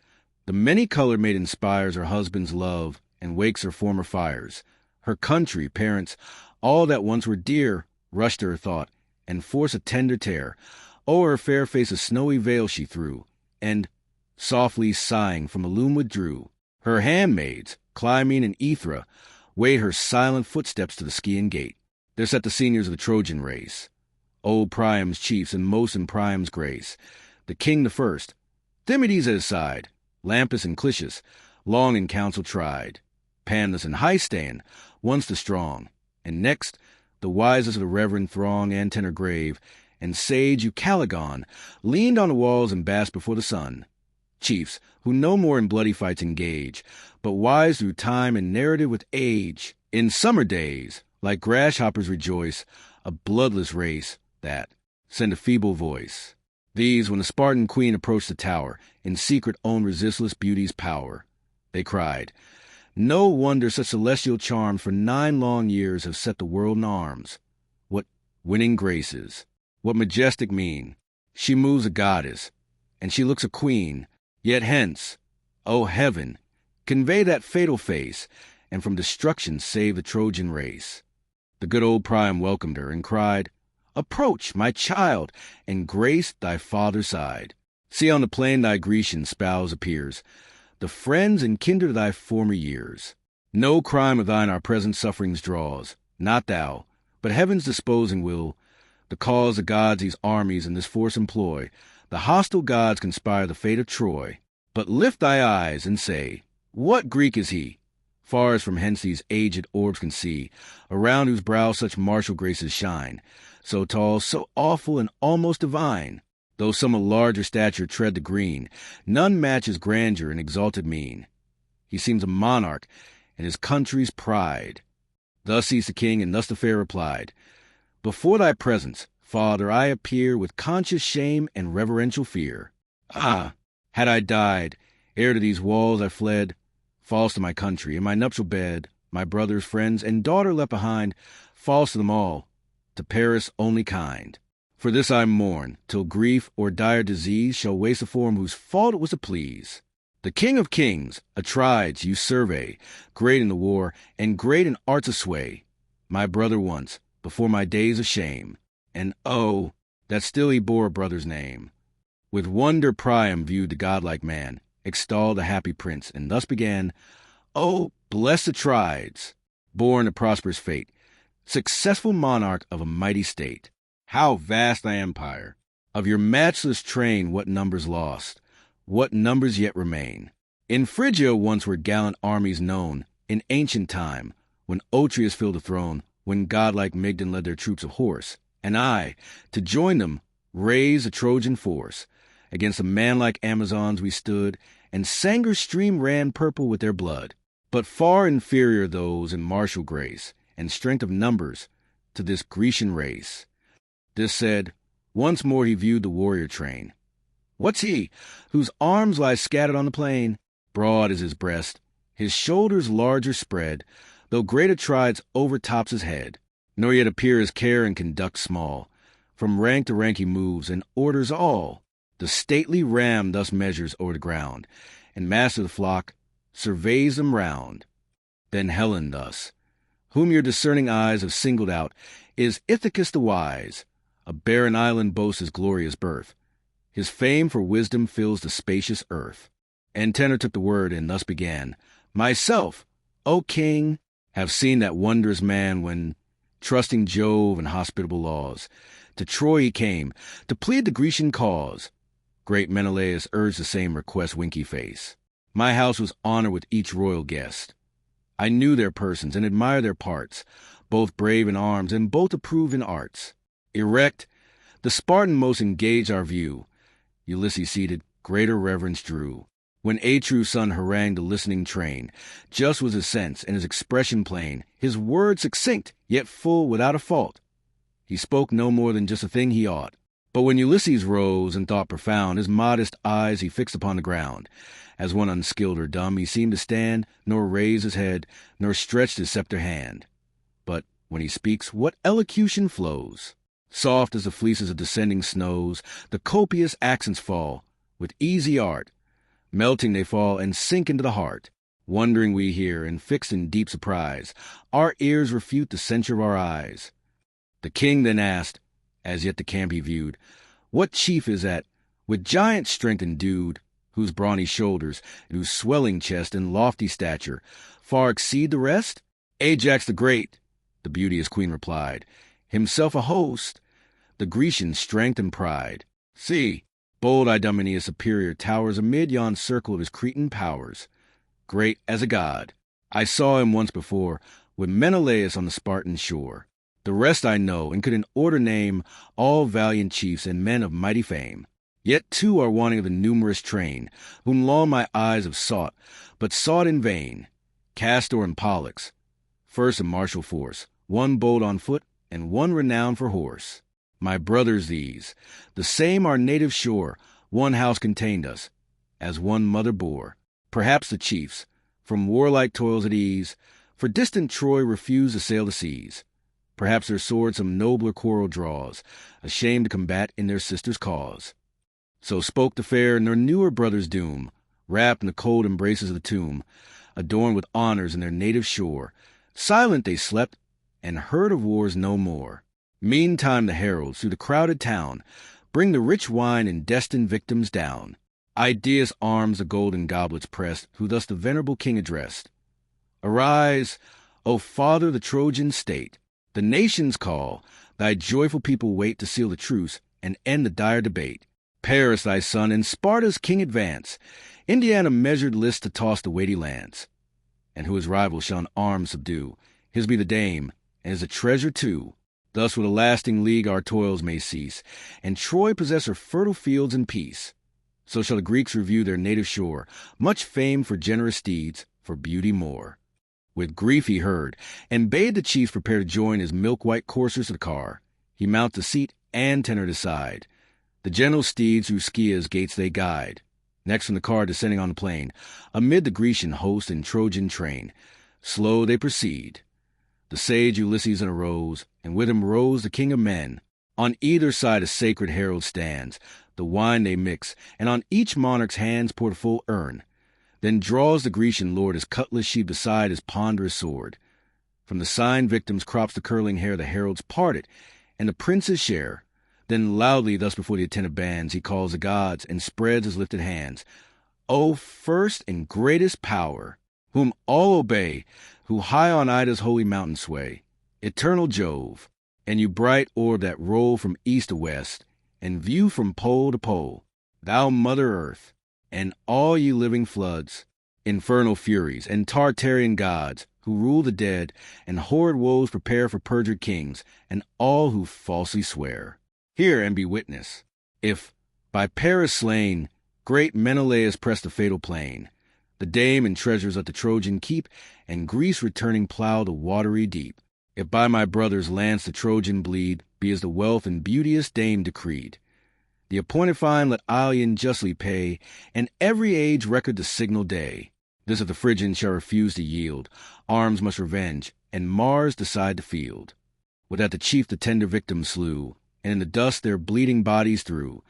the many-colored maid inspires her husband's love and wakes her former fires. Her country, parents, all that once were dear, rush to her thought, and force a tender tear. O'er her fair face a snowy veil she threw, and, softly sighing, from the loom withdrew. Her handmaids, Clymene and Aethra, wait her silent footsteps to the Scaean gate. There sat the seniors of the Trojan race, old Priam's chiefs and most in Priam's grace. The king the first, Diomedes at his side, Lampus and Clitius, long in council tried, Pandas and Hystan, once the strong, and next the wisest of the reverend throng, Antenor grave, and sage Eucaligon, leaned on the walls and basked before the sun. Chiefs, who no more in bloody fights engage, but wise through time and narrative with age, in summer days, like grasshoppers rejoice, a bloodless race, that send a feeble voice. These, when the Spartan queen approached the tower, in secret owned resistless beauty's power, they cried, no wonder such celestial charms for 9 long years have set the world in arms. What winning graces, what majestic mien! She moves a goddess, and she looks a queen. Yet hence, O heaven, convey that fatal face, and from destruction save the Trojan race. The good old Priam welcomed her, and cried, approach, my child, and grace thy father's side. See on the plain thy Grecian spouse appears, the friends and kindred of thy former years. No crime of thine our present sufferings draws, not thou, but heaven's disposing will. The cause the gods these armies and this force employ, the hostile gods conspire the fate of Troy. But lift thy eyes and say, what Greek is he? Far as from hence these aged orbs can see, around whose brow such martial graces shine, so tall, so awful, and almost divine. Though some of larger stature tread the green, none match his grandeur and exalted mien. He seems a monarch, and his country's pride. Thus ceased the king, and thus the fair replied, before thy presence, Father, I appear with conscious shame and reverential fear. Ah, had I died, ere to these walls I fled, false to my country, in my nuptial bed, my brothers, friends, and daughter left behind, false to them all, to Paris only kind. For this I mourn, till grief or dire disease shall waste a form whose fault it was to please. The king of kings, Atrides, you survey, great in the war, and great in arts of sway. My brother once, before my days of shame, and oh, that still he bore a brother's name. With wonder Priam viewed the godlike man, extolled the happy prince, and thus began, O blessed Atrides, born to prosperous fate, successful monarch of a mighty state. How vast thy empire! Of your matchless train what numbers lost, what numbers yet remain! In Phrygia once were gallant armies known, in ancient time, when Otreus filled the throne, when godlike Mygdon led their troops of horse, and I, to join them, raised a Trojan force. Against the manlike Amazons we stood, and Sanger's stream ran purple with their blood. But far inferior those in martial grace and strength of numbers to this Grecian race. This said, once more he viewed the warrior train. What's he, whose arms lie scattered on the plain? Broad is his breast, his shoulders larger spread, though great Atrides overtops his head, nor yet appear his care and conduct small. From rank to rank he moves, and orders all. The stately ram thus measures o'er the ground, and master the flock, surveys them round. Then Helen thus, whom your discerning eyes have singled out, is Ithacus the wise. A barren island boasts his glorious birth. His fame for wisdom fills the spacious earth. Antenor took the word, and thus began, Myself, O king, have seen that wondrous man when, trusting Jove and hospitable laws, to Troy he came, to plead the Grecian cause. Great Menelaus urged the same request, winky face. My house was honored with each royal guest. I knew their persons and admired their parts, both brave in arms and both approved in arts. Erect, the Spartan most engaged our view. Ulysses seated, greater reverence drew. When Atreus' son harangued the listening train, just was his sense and his expression plain, his words succinct, yet full without a fault. He spoke no more than just a thing he ought. But when Ulysses rose in thought profound, his modest eyes he fixed upon the ground. As one unskilled or dumb, he seemed to stand, nor raise his head, nor stretched his scepter hand. But when he speaks, what elocution flows! Soft as the fleeces of descending snows, the copious accents fall, with easy art. Melting they fall and sink into the heart. Wondering we hear, and fixed in deep surprise, our ears refute the censure of our eyes. The king then asked, as yet the camp he viewed, what chief is that, with giant strength endued, whose brawny shoulders, and whose swelling chest and lofty stature far exceed the rest? Ajax the Great, the beauteous queen replied, himself a host, the Grecian strength and pride. See, bold Idomeneus superior towers amid yon circle of his Cretan powers. Great as a god, I saw him once before, with Menelaus on the Spartan shore. The rest I know, and could in order name all valiant chiefs and men of mighty fame. Yet two are wanting of the numerous train, whom long my eyes have sought, but sought in vain. Castor and Pollux, first in martial force, one bold on foot, and one renowned for horse. My brothers these, the same our native shore, one house contained us, as one mother bore. Perhaps the chiefs, from warlike toils at ease, for distant Troy refuse to sail the seas. Perhaps their sword some nobler quarrel draws, ashamed to combat in their sister's cause. So spoke the fair, nor knew her brother's doom, wrapped in the cold embraces of the tomb, adorned with honors in their native shore. Silent they slept, and heard of wars no more. Meantime the heralds, through the crowded town, bring the rich wine and destined victims down. Idaeus arms the golden goblets pressed, who thus the venerable king addressed. Arise, O father of the Trojan state! The nations call, thy joyful people wait to seal the truce and end the dire debate. Paris thy son, and Sparta's king advance, Indiana measured list to toss the weighty lance. And who his rival shall in arms subdue, his be the dame, and his a treasure too. Thus with a lasting league our toils may cease, and Troy possess her fertile fields in peace. So shall the Greeks review their native shore, much famed for generous deeds, for beauty more. With grief he heard, and bade the chiefs prepare to join his milk-white coursers to the car. He mounts the seat, and Antenor aside. The gentle steeds through Scia's gates they guide. Next from the car descending on the plain, amid the Grecian host and Trojan train, slow they proceed. The sage Ulysses arose, and with him rose the king of men. On either side a sacred herald stands. The wine they mix, and on each monarch's hands pour the full urn. Then draws the Grecian lord his cutlass sheathed beside his ponderous sword. From the signed victims crops the curling hair the heralds parted, and the princes share. Then loudly thus before the attentive bands he calls the gods, and spreads his lifted hands. O first and greatest power, whom all obey, who high on Ida's holy mountain sway, eternal Jove, and you bright orb that roll from east to west, and view from pole to pole, thou Mother Earth, and all ye living floods, infernal furies, and Tartarian gods, who rule the dead, and horrid woes prepare for perjured kings, and all who falsely swear. Hear and be witness, if, By Paris slain, great Menelaus pressed the fatal plain. The dame and treasures let the Trojan keep, and Greece returning plough the watery deep. If by my brother's lance the Trojan bleed, be as the wealth and beauteous dame decreed. The appointed fine let Iliad justly pay, and every age record the signal day. This if the Phrygians shall refuse to yield, arms must revenge, and Mars decide the field. Would that the chief the tender victim slew, and in the dust their bleeding bodies threw.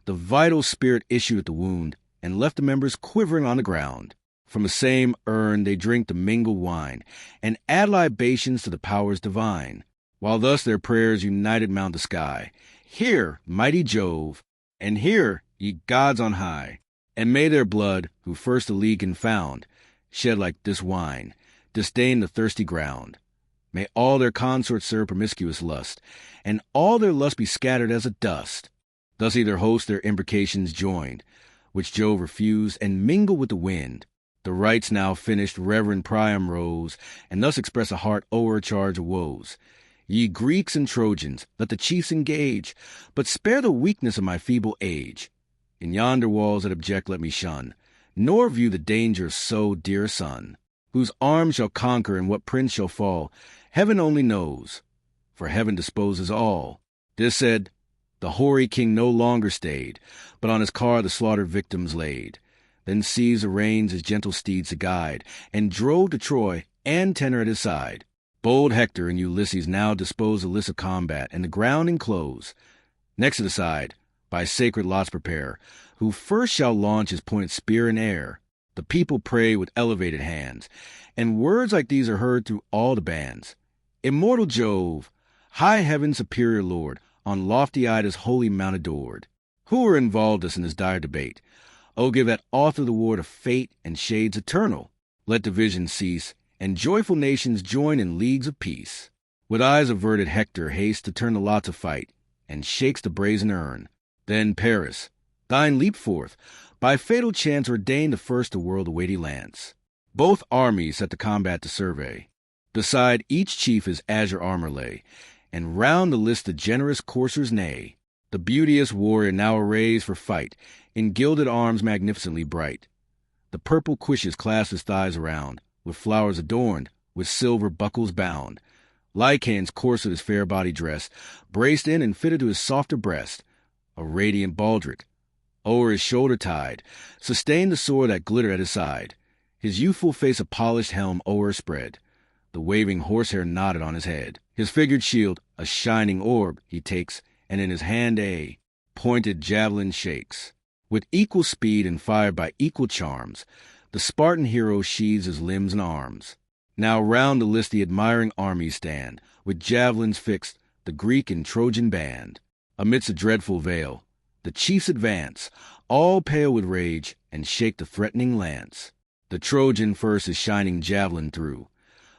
The vital spirit issued at the wound, and left the members quivering on the ground. From the same urn they drink the mingled wine, and add libations to the powers divine. While thus their prayers united mount the sky. Hear, mighty Jove, and hear, ye gods on high, and may their blood, who first the legion found, shed like this wine, disdain the thirsty ground. May all their consorts serve promiscuous lust, and all their lust be scattered as a dust. Thus either host their imprecations joined, which Jove refused, and mingle with the wind. The rites now finished, reverend Priam rose, and thus express a heart o'ercharged of woes. Ye Greeks and Trojans, let the chiefs engage, but spare the weakness of my feeble age. In yonder walls that object let me shun, nor view the danger of so dear a son. Whose arm shall conquer and what prince shall fall, heaven only knows, for heaven disposes all. This said, the hoary king no longer stayed, but on his car the slaughtered victims laid. Then seized the reins his gentle steeds to guide, and drove to Troy, and tenor at his side. Bold Hector and Ulysses now dispose the lists of combat, and the ground enclose. Next to the side, by sacred lots prepare, who first shall launch his pointed spear in air. The people pray with elevated hands, and words like these are heard through all the bands. Immortal Jove, high heaven's superior lord, on lofty Ida's holy mount adored. Who are involved us in this dire debate? O give that author the ward of fate and shades eternal. Let division cease, and joyful nations join in leagues of peace. With eyes averted Hector hastes to turn the lot to fight, and shakes the brazen urn. Then Paris, thine leap forth, by fatal chance ordained the first to whirl the weighty lance. Both armies set the combat to survey. Beside each chief his azure armor lay, and round the list the generous coursers neigh. The beauteous warrior now arrays for fight, in gilded arms magnificently bright. The purple cuishes clasp his thighs around, with flowers adorned, with silver buckles bound. Lycaon's corset his fair body dressed, braced in and fitted to his softer breast. A radiant baldric, o'er his shoulder tied, sustained the sword that glittered at his side. His youthful face a polished helm o'erspread. The waving horsehair nodded on his head. His figured shield, a shining orb, he takes, and in his hand a pointed javelin shakes. With equal speed and fired by equal charms, the Spartan hero sheathes his limbs and arms. Now round the list the admiring armies stand, with javelins fixed, the Greek and Trojan band. Amidst a dreadful veil, the chiefs advance, all pale with rage, and shake the threatening lance. The Trojan first his shining javelin threw.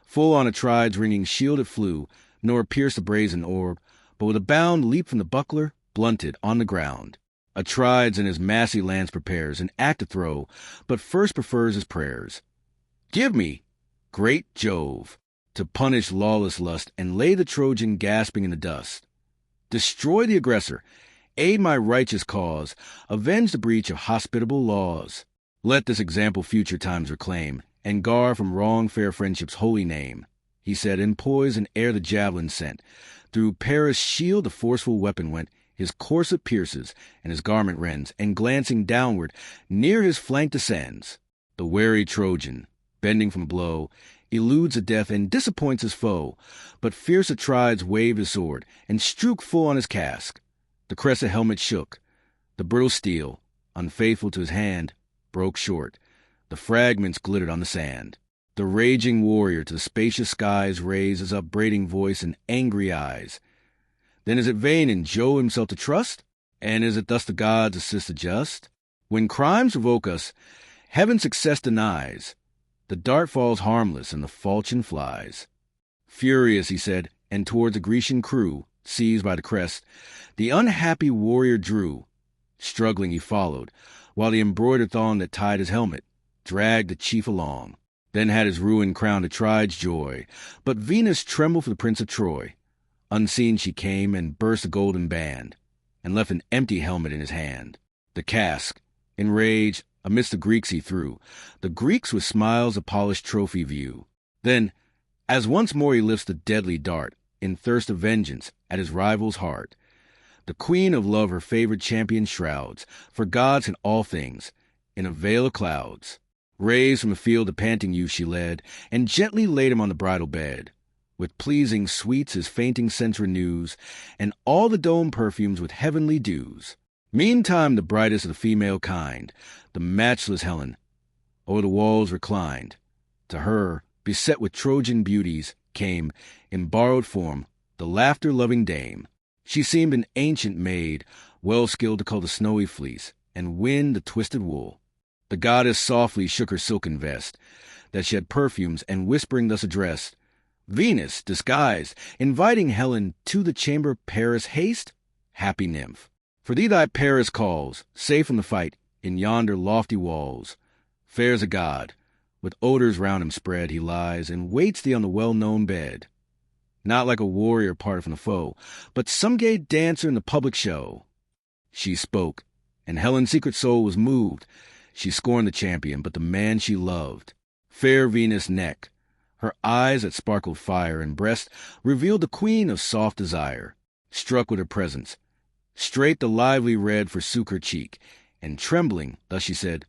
Full on Atrides' ringing shield it flew, nor pierced the brazen orb, but with a bound leaped from the buckler, blunted on the ground. Atrides in his massy lance prepares an act to throw, but first prefers his prayers. Give me, great Jove, to punish lawless lust, and lay the Trojan gasping in the dust. Destroy the aggressor, aid my righteous cause, avenge the breach of hospitable laws. Let this example future times reclaim, and guard from wrong fair friendship's holy name. He said, and poised in air the javelin sent. Through Paris' shield the forceful weapon went, his corset pierces, and his garment rends, and glancing downward, near his flank descends. The wary Trojan, bending from blow, eludes a death and disappoints his foe, but fierce Atrides waved his sword, and strook full on his casque. The crescent helmet shook. The brittle steel, unfaithful to his hand, broke short. The fragments glittered on the sand. The raging warrior to the spacious skies raised his upbraiding voice and angry eyes. Then is it vain in Jove himself to trust? And is it thus the gods assist the just? When crimes provoke us, heaven success denies. The dart falls harmless, and the falchion flies. Furious, he said, and towards the Grecian crew, seized by the crest, the unhappy warrior drew. Struggling he followed, while the embroidered thong that tied his helmet dragged the chief along. Then had his ruin crowned Atrides' joy, but Venus trembled for the prince of Troy. Unseen she came, and burst the golden band, and left an empty helmet in his hand. The cask, enraged, amidst the Greeks he threw. The Greeks with smiles a polished trophy view. Then, as once more he lifts the deadly dart, in thirst of vengeance, at his rival's heart, the queen of love her favored champion shrouds, for gods can all things, in a veil of clouds. Raised from the field the panting youth she led, and gently laid him on the bridal bed. With pleasing sweets his fainting sense renews, and all the dome perfumes with heavenly dews. Meantime the brightest of the female kind, the matchless Helen, o'er the walls reclined. To her, beset with Trojan beauties, came, in borrowed form, the laughter-loving dame. She seemed an ancient maid, well skilled to cull the snowy fleece, and wind the twisted wool. The goddess softly shook her silken vest, that shed perfumes, and whispering thus addressed, Venus, disguised, inviting Helen to the chamber of Paris, haste, happy nymph. For thee thy Paris calls, safe from the fight, in yonder lofty walls. Fair as a god, with odors round him spread, he lies, and waits thee on the well-known bed. Not like a warrior parted from the foe, but some gay dancer in the public show. She spoke, and Helen's secret soul was moved. She scorned the champion, but the man she loved. Fair Venus' neck, her eyes that sparkled fire, and breast revealed the queen of soft desire. Struck with her presence, straight the lively red forsook her cheek, and trembling, thus she said,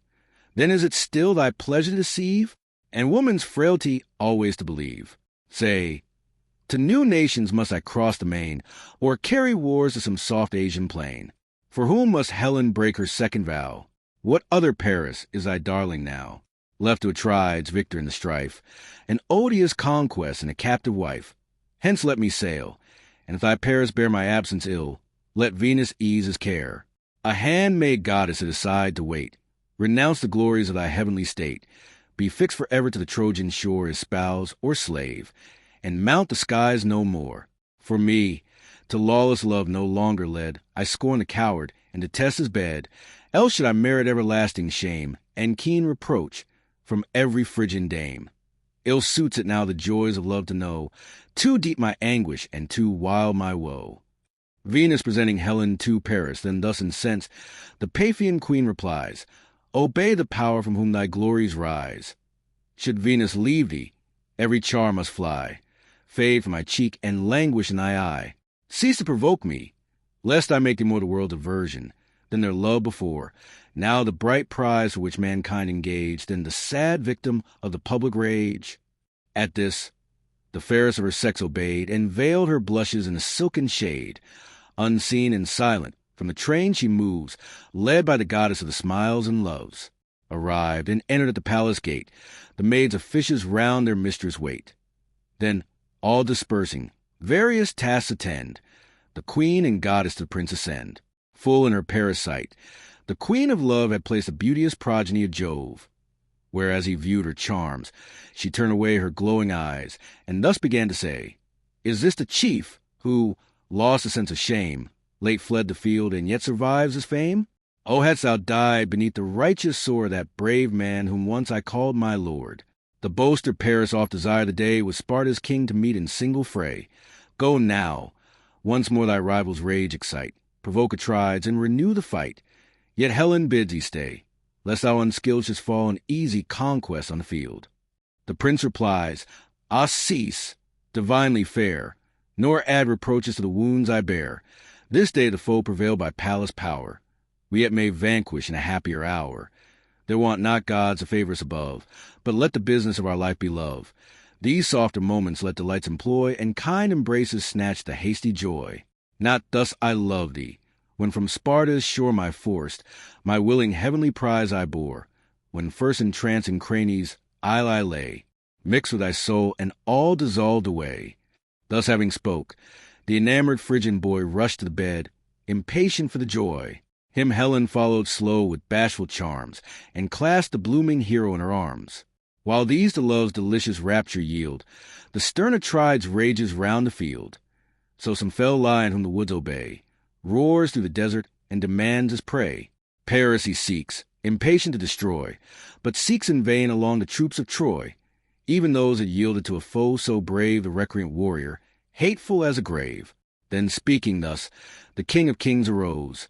Then is it still thy pleasure to deceive, and woman's frailty always to believe? Say, to new nations must I cross the main, or carry wars to some soft Asian plain? For whom must Helen break her second vow? What other Paris is thy darling now? Left to Atrides, victor in the strife, an odious conquest and a captive wife. Hence let me sail, and if thy Paris bear my absence ill, let Venus ease his care. A handmaid goddess at his side to wait, renounce the glories of thy heavenly state, be fixed forever to the Trojan shore as spouse or slave, and mount the skies no more. For me, to lawless love no longer led, I scorn the coward, and detest his bed, else should I merit everlasting shame, and keen reproach from every Phrygian dame. Ill suits it now the joys of love to know, too deep my anguish, and too wild my woe. Venus presenting Helen to Paris, then thus incensed, the Paphian queen replies, Obey the power from whom thy glories rise. Should Venus leave thee, every charm must fly, fade from my cheek, and languish in thy eye. Cease to provoke me, lest I make thee more the world's aversion than their love before, now the bright prize for which mankind engaged, then the sad victim of the public rage. At this, the fairest of her sex obeyed, and veiled her blushes in a silken shade. Unseen and silent, from the train she moves, led by the goddess of the smiles and loves. Arrived, and entered at the palace gate, the maids of fishes round their mistress wait. Then, all dispersing, various tasks attend, the queen and goddess to the prince ascend. Full in her Paris sight, the queen of love had placed a beauteous progeny of Jove. Whereas he viewed her charms, she turned away her glowing eyes, and thus began to say, Is this the chief, who, lost a sense of shame, late fled the field, and yet survives his fame? Oh, hadst thou died beneath the righteous sword of that brave man whom once I called my lord. The boaster Paris oft desired the day with Sparta's king to meet in single fray. Go now, once more thy rival's rage excite, provoke Atrides, and renew the fight. Yet Helen bids thee stay, lest thou unskilled shouldst fall in easy conquest on the field. The prince replies, Ah, cease, divinely fair, nor add reproaches to the wounds I bear. This day the foe prevailed by Pallas' power. We yet may vanquish in a happier hour. There want not gods to favor us above, but let the business of our life be love. These softer moments let delights employ, and kind embraces snatch the hasty joy. Not thus I love thee, when from Sparta's shore my forced, my willing heavenly prize I bore, when first entranced in Cranae's isle I lay, mixed with thy soul, and all dissolved away. Thus having spoke, the enamored Phrygian boy rushed to the bed, impatient for the joy. Him Helen followed slow with bashful charms, and clasped the blooming hero in her arms. While these to love's delicious rapture yield, the stern Atrides rages round the field. So some fell lion whom the woods obey, roars through the desert, and demands his prey. Paris he seeks, impatient to destroy, but seeks in vain along the troops of Troy, even those that yielded to a foe so brave, the recreant warrior, hateful as a grave. Then speaking thus, the king of kings arose.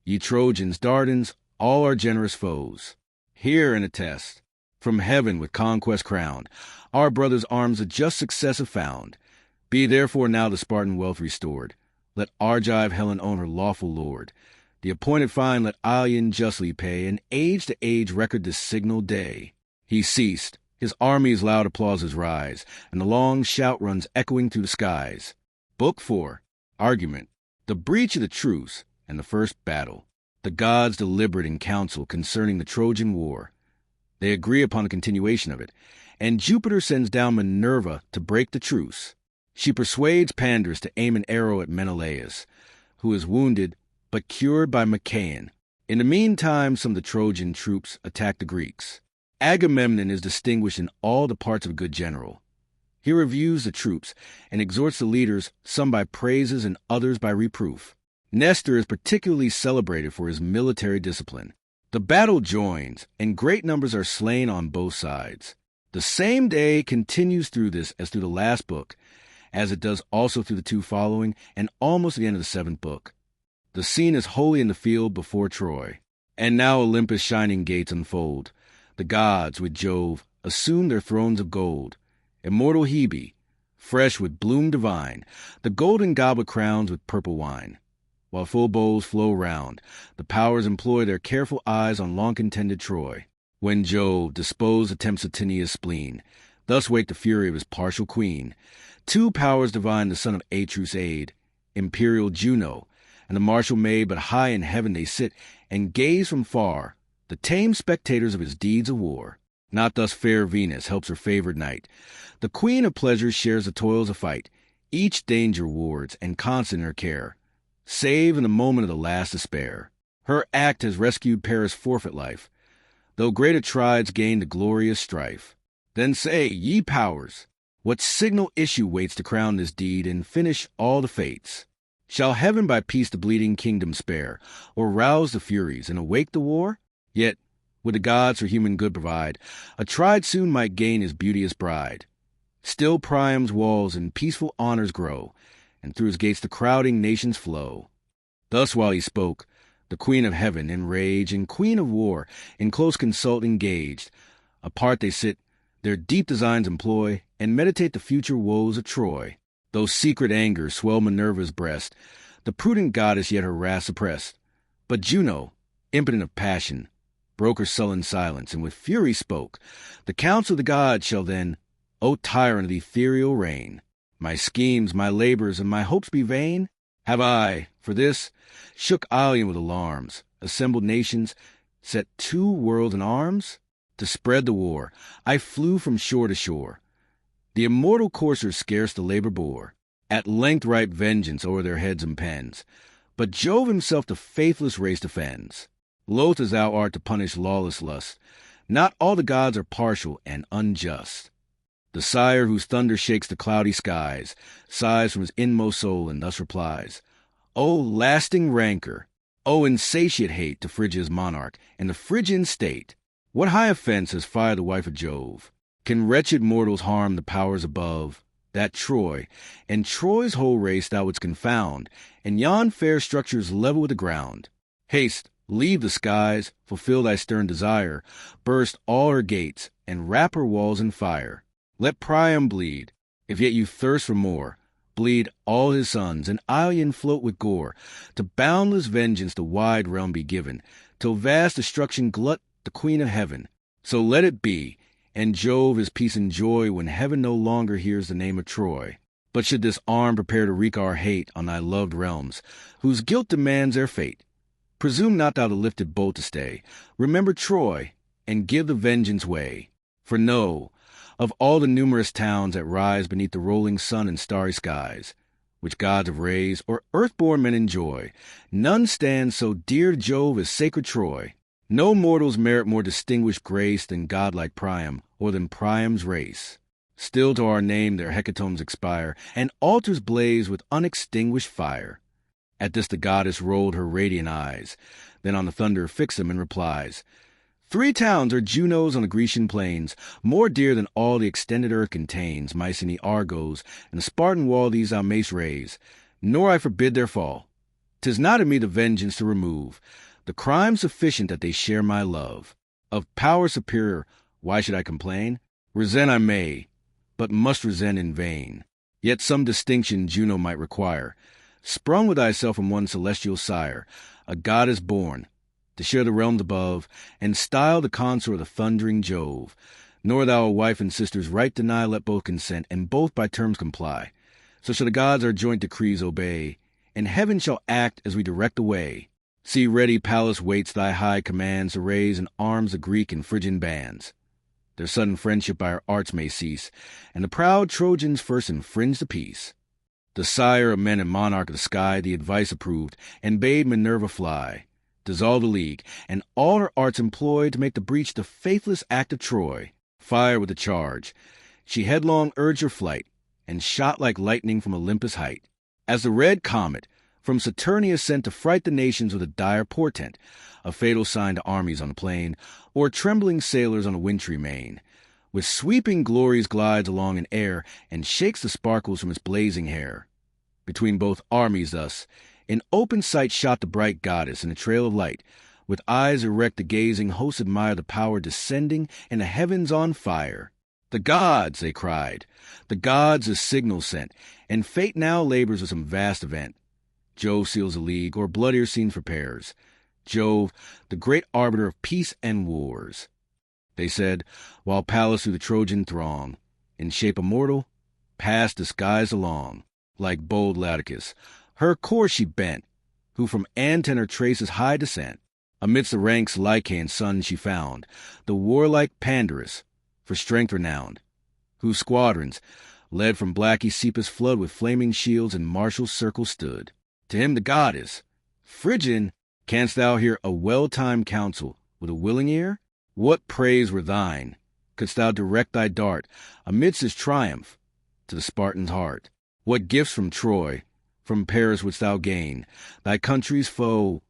Ye Trojans, Dardans, all our generous foes, hear and attest, from heaven with conquest crowned, our brothers' arms a just success have found. Be therefore now the Spartan wealth restored. Let Argive Helen own her lawful lord. The appointed fine let Ilion justly pay, and age to age record this signal day. He ceased. His army's loud applauses rise, and the long shout runs echoing through the skies. Book 4. Argument. The breach of the truce and the first battle. The gods deliberate in council concerning the Trojan War. They agree upon the continuation of it, and Jupiter sends down Minerva to break the truce. She persuades Pandarus to aim an arrow at Menelaus, who is wounded but cured by Machaon. In the meantime, some of the Trojan troops attack the Greeks. Agamemnon is distinguished in all the parts of a good general. He reviews the troops and exhorts the leaders, some by praises and others by reproof. Nestor is particularly celebrated for his military discipline. The battle joins, and great numbers are slain on both sides. The same day continues through this as through the last book, as it does also through the 2 following, and almost the end of the 7th book. The scene is wholly in the field before Troy. And now Olympus' shining gates unfold. The gods, with Jove, assume their thrones of gold. Immortal Hebe, fresh with bloom divine, the golden goblet crowns with purple wine. While full bowls flow round, the powers employ their careful eyes on long-contended Troy. When Jove, disposed, attempts Atinia's spleen, thus wake the fury of his partial queen. 2 powers divine the son of Atreus aid, imperial Juno, and the martial maid, but high in heaven they sit, and gaze from far, the tame spectators of his deeds of war. Not thus fair Venus helps her favored knight. The queen of pleasures shares the toils of fight, each danger wards, and constant in her care, save in the moment of the last despair. Her act has rescued Paris' forfeit life, though great Atrides gained the glorious strife. Then say, ye powers, what signal issue waits to crown this deed and finish all the fates? Shall heaven by peace the bleeding kingdom spare, or rouse the furies and awake the war? Yet, would the gods for human good provide, Atrides soon might gain his beauteous bride. Still Priam's walls in peaceful honors grow, and through his gates the crowding nations flow. Thus while he spoke, the queen of heaven in rage and queen of war in close consult engaged. Apart they sit, their deep designs employ, and meditate the future woes of Troy. Those secret angers swell Minerva's breast, the prudent goddess yet her wrath suppressed. But Juno, impotent of passion, broke her sullen silence, and with fury spoke, the counsel of the gods shall then, O tyrant of the ethereal reign, my schemes, my labors, and my hopes be vain? Have I, for this, shook Ilion with alarms, assembled nations, set 2 worlds in arms? To spread the war, I flew from shore to shore. The immortal coursers scarce the labor bore. At length ripe vengeance o'er their heads impends, but Jove himself the faithless race defends. Loath as thou art to punish lawless lust, not all the gods are partial and unjust. The sire whose thunder shakes the cloudy skies sighs from his inmost soul and thus replies, O lasting rancor, O insatiate hate to Phrygia's monarch and the Phrygian state! What high offense has fired the wife of Jove? Can wretched mortals harm the powers above? That Troy, and Troy's whole race thou wouldst confound, and yon fair structures level with the ground. Haste, leave the skies, fulfill thy stern desire, burst all her gates, and wrap her walls in fire. Let Priam bleed, if yet you thirst for more, bleed all his sons, and Ilion float with gore. To boundless vengeance the wide realm be given, till vast destruction glut the queen of heaven. So let it be, and Jove his peace enjoy when heaven no longer hears the name of Troy. But should this arm prepare to wreak our hate on thy loved realms, whose guilt demands their fate, presume not thou the lifted bolt to stay. Remember Troy, and give the vengeance way. For know, of all the numerous towns that rise beneath the rolling sun and starry skies, which gods have raised, or earth-born men enjoy, none stands so dear to Jove as sacred Troy. No mortals merit more distinguished grace than godlike Priam, or than Priam's race. Still to our name their hecatombs expire, and altars blaze with unextinguished fire. At this the goddess rolled her radiant eyes, then on the thunder fixed them and replies, 3 towns are Juno's on the Grecian plains, more dear than all the extended earth contains, Mycenae, Argos, and the Spartan wall these thou mayst raise, nor I forbid their fall. 'Tis not in me the vengeance to remove, the crime sufficient that they share my love. Of power superior, why should I complain? Resent I may, but must resent in vain. Yet some distinction Juno might require. Sprung with thyself from one celestial sire, a goddess born, to share the realms above, and style the consort of the thundering Jove. Nor thou a wife and sister's right deny, let both consent, and both by terms comply. So shall the gods our joint decrees obey, and heaven shall act as we direct the way. See ready Pallas waits thy high commands to raise in arms the Greek and Phrygian bands. Their sudden friendship by our arts may cease, and the proud Trojans first infringe the peace. The sire of men and monarch of the sky the advice approved, and bade Minerva fly, dissolve the league, and all her arts employ to make the breach the faithless act of Troy. Fire with the charge, she headlong urged her flight, and shot like lightning from Olympus' height. As the red comet, from Saturnia sent to fright the nations with a dire portent, a fatal sign to armies on the plain, or trembling sailors on a wintry main. With sweeping glories glides along in air, and shakes the sparkles from its blazing hair. Between both armies thus, in open sight shot the bright goddess in a trail of light. With eyes erect the gazing hosts admire the power descending, and the heavens on fire. The gods, they cried, the gods as signal sent, and fate now labors with some vast event. Jove seals a league, or bloodier scenes prepares. Jove, the great arbiter of peace and wars. They said, while Pallas through the Trojan throng, in shape immortal, passed disguised along. Like bold Laodocus, her course she bent, who from Antenor traces high descent. Amidst the ranks Lycaon's son she found, the warlike Pandarus, for strength renowned, whose squadrons, led from black Aesepus' flood with flaming shields in martial circle stood. To him the goddess, Phrygian, canst thou hear a well-timed counsel with a willing ear? What praise were thine, couldst thou direct thy dart amidst his triumph to the Spartan's heart? What gifts from Troy, from Paris wouldst thou gain, thy country's foe,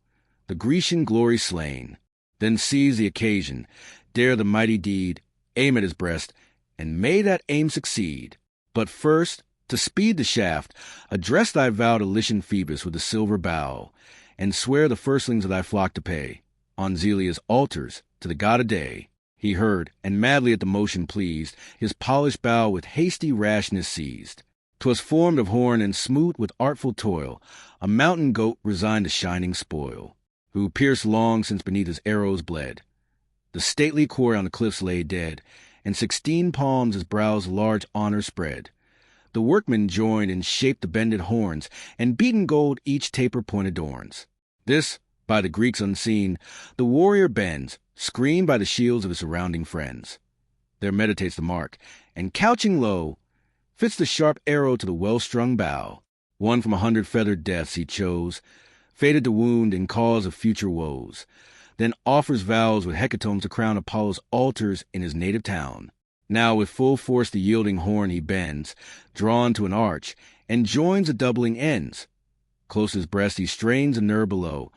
the Grecian glory slain? Then seize the occasion, dare the mighty deed, aim at his breast, and may that aim succeed. But first, to speed the shaft, address thy vow to Lycian Phoebus with the silver bow, and swear the firstlings of thy flock to pay, on Zelia's altars, to the god of day. He heard, and madly at the motion pleased, his polished bow with hasty rashness seized. 'Twas formed of horn and smoot with artful toil, a mountain goat resigned to shining spoil, who pierced long since beneath his arrows bled. The stately quarry on the cliffs lay dead, and 16 palms his brow's large honor spread. The workmen joined and shaped the bended horns, and beaten gold each taper point adorns. This, by the Greeks unseen, the warrior bends, screened by the shields of his surrounding friends. There meditates the mark, and couching low, fits the sharp arrow to the well-strung bow. One from 100 feathered deaths he chose, fated to wound in cause of future woes. Then offers vows with hecatombs to crown Apollo's altars in his native town. Now with full force the yielding horn he bends, drawn to an arch, and joins the doubling ends. Close his breast he strains a nerve below,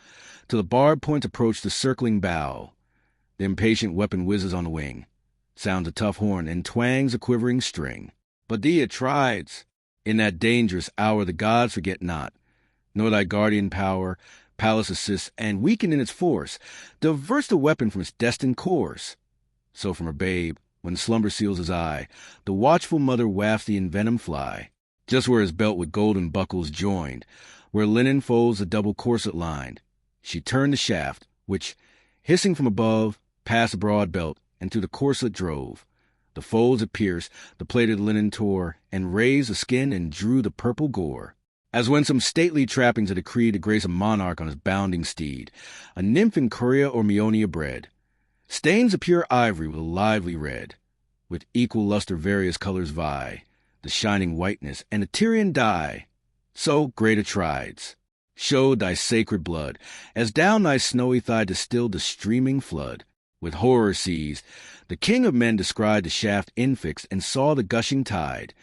till the barbed points approach the circling bow. The impatient weapon whizzes on the wing, sounds a tough horn, and twangs a quivering string. But thee, Atrides, in that dangerous hour the gods forget not, nor thy guardian power, Pallas assists, and weakened in its force, diverts the weapon from its destined course. So from her babe, when slumber seals his eye, the watchful mother wafts the envenomed fly, just where his belt with golden buckles joined, where linen folds the double corset lined. She turned the shaft, which, hissing from above, passed the broad belt, and through the corselet drove. The folds it pierced, the plaited linen tore, and raised the skin and drew the purple gore. As when some stately trappings are decreed to grace a monarch on his bounding steed, a nymph in Corea or Meonia bred, stains the pure ivory with a lively red. With equal luster various colors vie, the shining whiteness and a Tyrian dye. So great Atrides, showed thy sacred blood, as down thy snowy thigh distilled the streaming flood. With horror seized, the king of men descried the shaft infixed and saw the gushing tide.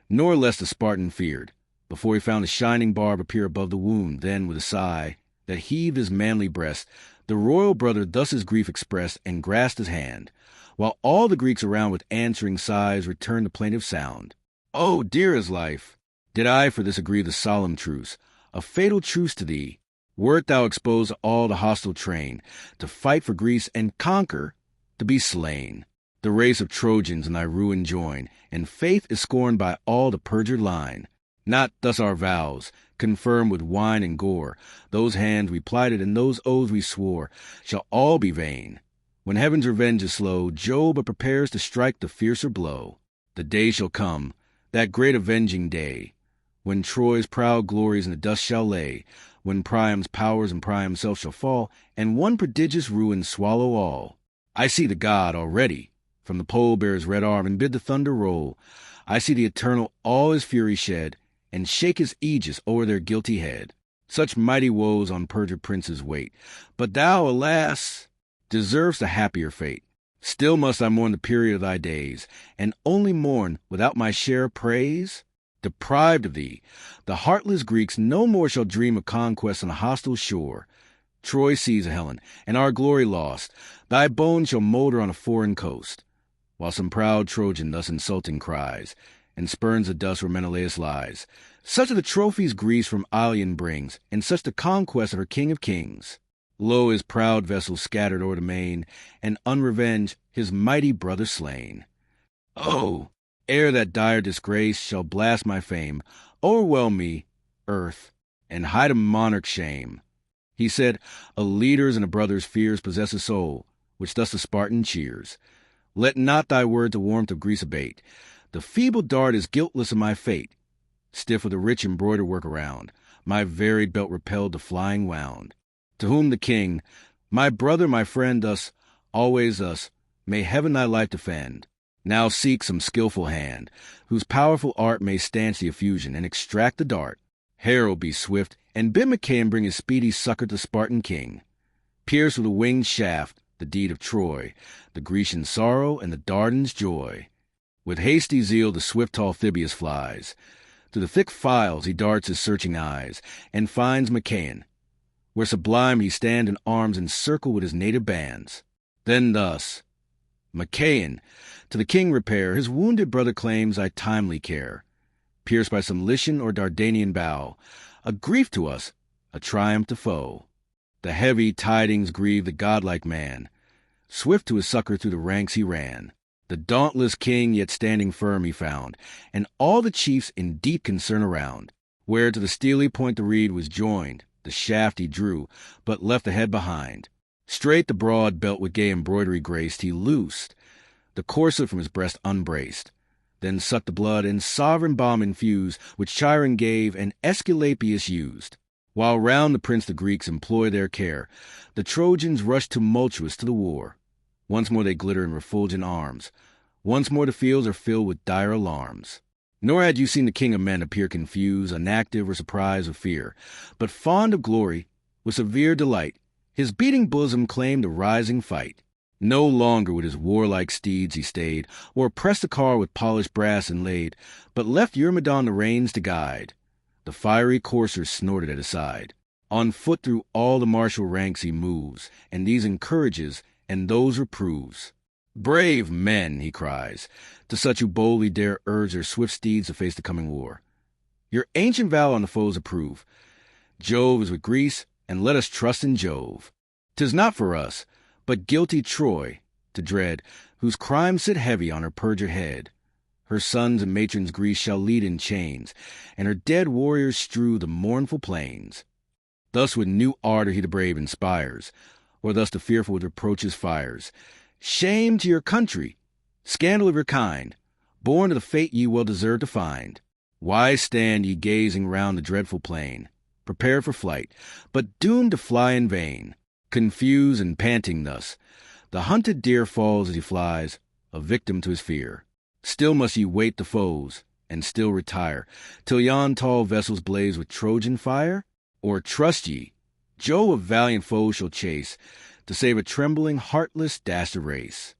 Nor less the Spartan feared, before he found the shining barb appear above the wound. Then with a sigh that heaved his manly breast, the royal brother thus his grief expressed, and grasped his hand, while all the Greeks around with answering sighs returned the plaintive sound. Oh, dear as life, did I for this agree the solemn truce, a fatal truce to thee, Wert thou exposed to all the hostile train, to fight for Greece and conquer, to be slain. The race of Trojans in thy ruin join, and faith is scorned by all the perjured line. Not thus our vows, confirmed with wine and gore, those hands we plighted and those oaths we swore, shall all be vain. When heaven's revenge is slow, Jove but prepares to strike the fiercer blow. The day shall come, that great avenging day, when Troy's proud glories in the dust shall lay, when Priam's powers and Priam himself shall fall, and one prodigious ruin swallow all. I see the god already, from the pole bear his red arm and bid the thunder roll. I see the Eternal all his fury shed, and shake his aegis o'er their guilty head. Such mighty woes on perjured princes wait, but thou, alas, deservest a happier fate. Still must I mourn the period of thy days, and only mourn without my share of praise. Deprived of thee, the heartless Greeks no more shall dream of conquest on a hostile shore. Troy sees, Helen, and our glory lost, thy bones shall moulder on a foreign coast. While some proud Trojan thus insulting cries, and spurns the dust where Menelaus lies. Such are the trophies Greece from Iliad brings, and such the conquest of her king of kings. Lo, his proud vessels scattered o'er the main, and unrevenged his mighty brother slain. Oh, ere that dire disgrace shall blast my fame, o'erwhelm me, earth, and hide a monarch's shame. He said, a leader's and a brother's fears possess a soul, which thus the Spartan cheers. Let not thy word the warmth of Greece abate. The feeble dart is guiltless of my fate. Stiff with the rich embroidered work around, my varied belt repelled the flying wound. To whom the king, my brother, my friend, thus, always thus, may heaven thy life defend. Now seek some skillful hand, whose powerful art may stanch the effusion, and extract the dart. Herald be swift, and bid Machaon bring his speedy succor to the Spartan king. Pierce with a winged shaft the deed of Troy, the Grecian sorrow and the Dardan's joy. With hasty zeal the swift tall Phibius flies. Through the thick files he darts his searching eyes, and finds Machaon, where sublime he stand in arms encircled with his native bands. Then thus, Machaon, to the king repair, his wounded brother claims thy timely care. Pierced by some Lycian or Dardanian bough, a grief to us, a triumph to foe. The heavy tidings grieve the godlike man. Swift to his succor through the ranks he ran. The dauntless king yet standing firm he found, and all the chiefs in deep concern around. Where to the steely point the reed was joined, the shaft he drew, but left the head behind. Straight the broad belt with gay embroidery graced, he loosed, the corset from his breast unbraced. Then sucked the blood and sovereign balm infused, which Chiron gave and Aesculapius used. While round the prince the Greeks employ their care, the Trojans rush tumultuous to the war. Once more they glitter in refulgent arms. Once more the fields are filled with dire alarms. Nor had you seen the king of men appear confused, inactive, or surprised with fear, but fond of glory, with severe delight, his beating bosom claimed the rising fight. No longer with his warlike steeds he stayed, or pressed the car with polished brass inlaid, but left Eurymedon the reins to guide. The fiery courser snorted at his side. On foot through all the martial ranks he moves, and these encourages, and those reproves. Brave men, he cries, to such who boldly dare urge their swift steeds to face the coming war. Your ancient vow on the foes approve. Jove is with Greece, and let us trust in Jove. 'Tis not for us, but guilty Troy, to dread, whose crimes sit heavy on her perjured head. Her sons and matrons Greece shall lead in chains, and her dead warriors strew the mournful plains. Thus with new ardor he the brave inspires, or thus the fearful with reproaches fires. Shame to your country, scandal of your kind, born of the fate ye well deserve to find. Why stand ye gazing round the dreadful plain, prepared for flight, but doomed to fly in vain? Confused and panting thus, the hunted deer falls as he flies, a victim to his fear. Still must ye wait the foes, and still retire, till yon tall vessels blaze with Trojan fire? Or trust ye, Jove of valiant foes shall chase, to save a trembling, heartless, dastard race?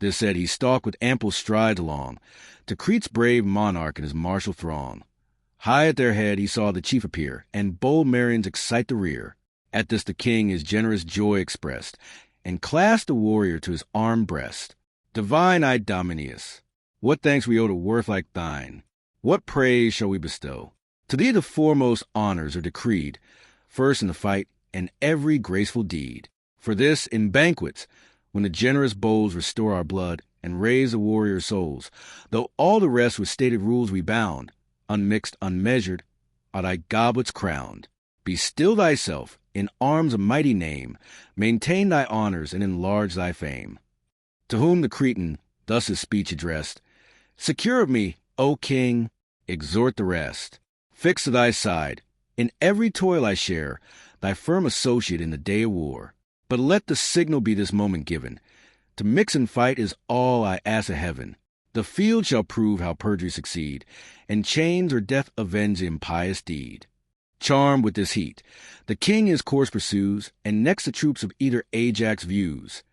This said, he stalked with ample strides along, to Crete's brave monarch and his martial throng. High at their head he saw the chief appear, and bold Marians excite the rear. At this the king his generous joy expressed, and clasped the warrior to his armed breast. Divine Idomeneus, what thanks we owe to worth like thine? What praise shall we bestow? To thee the foremost honors are decreed, first in the fight, and every graceful deed. For this, in banquets, when the generous bowls restore our blood and raise the warrior's souls, though all the rest with stated rules we bound, unmixed, unmeasured, are thy goblets crowned. Be still thyself, in arms a mighty name, maintain thy honors and enlarge thy fame. To whom the Cretan thus his speech addressed: Secure of me, O king, exhort the rest. Fix to thy side, in every toil I share, thy firm associate in the day of war. But let the signal be this moment given. To mix and fight is all I ask of heaven. The field shall prove how perjury succeed, and chains or death avenge the impious deed. Charmed with this heat, the king his course pursues, and next the troops of either Ajax views.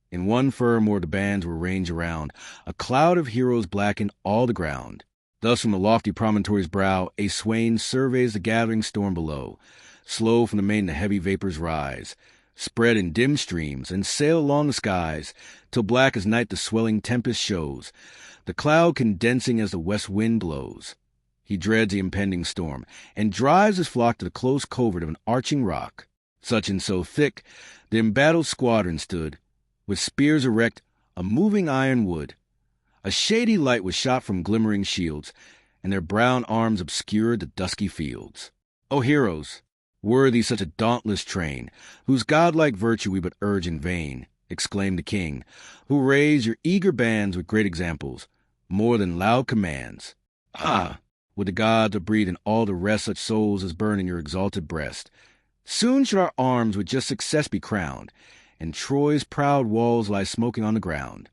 In one firm o'er the bands were ranged around, a cloud of heroes blackened all the ground. Thus from the lofty promontory's brow a swain surveys the gathering storm below. Slow from the main the heavy vapors rise, spread in dim streams, and sail along the skies, till black as night the swelling tempest shows, the cloud condensing as the west wind blows. He dreads the impending storm, and drives his flock to the close covert of an arching rock. Such and so thick, the embattled squadron stood, with spears erect, a moving iron wood. A shady light was shot from glimmering shields, and their brown arms obscured the dusky fields. O heroes, worthy such a dauntless train, whose godlike virtue we but urge in vain, exclaimed the king, who raise your eager bands with great examples, more than loud commands. Ah! Would the gods breathe in all the rest such souls as burn in your exalted breast. Soon should our arms with just success be crowned, and Troy's proud walls lie smoking on the ground.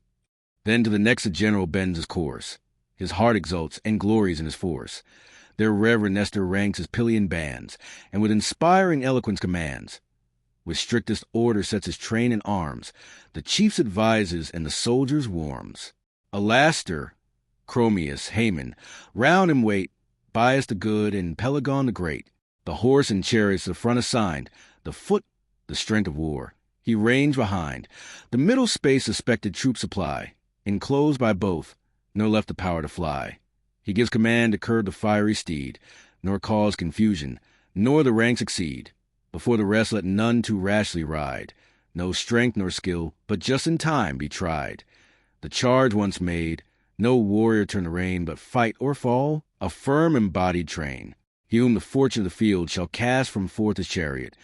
Then to the next the general bends his course. His heart exults and glories in his force. Their reverend Nestor ranks his Pylian bands, and with inspiring eloquence commands. With strictest order sets his train in arms, the chiefs advises and the soldiers warms. Alastor, Chromius, Haman, round him wait, Bias the good, and Pelagon the great. The horse and chariots the front assigned, the foot the strength of war. He ranged behind. The middle space suspected troop supply, enclosed by both, nor left the power to fly. He gives command to curb the fiery steed, nor cause confusion, nor the ranks exceed. Before the rest let none too rashly ride. No strength nor skill, but just in time be tried. The charge once made, no warrior turn the rein, but fight or fall, a firm embodied train. He whom the fortune of the field shall cast from forth his chariot,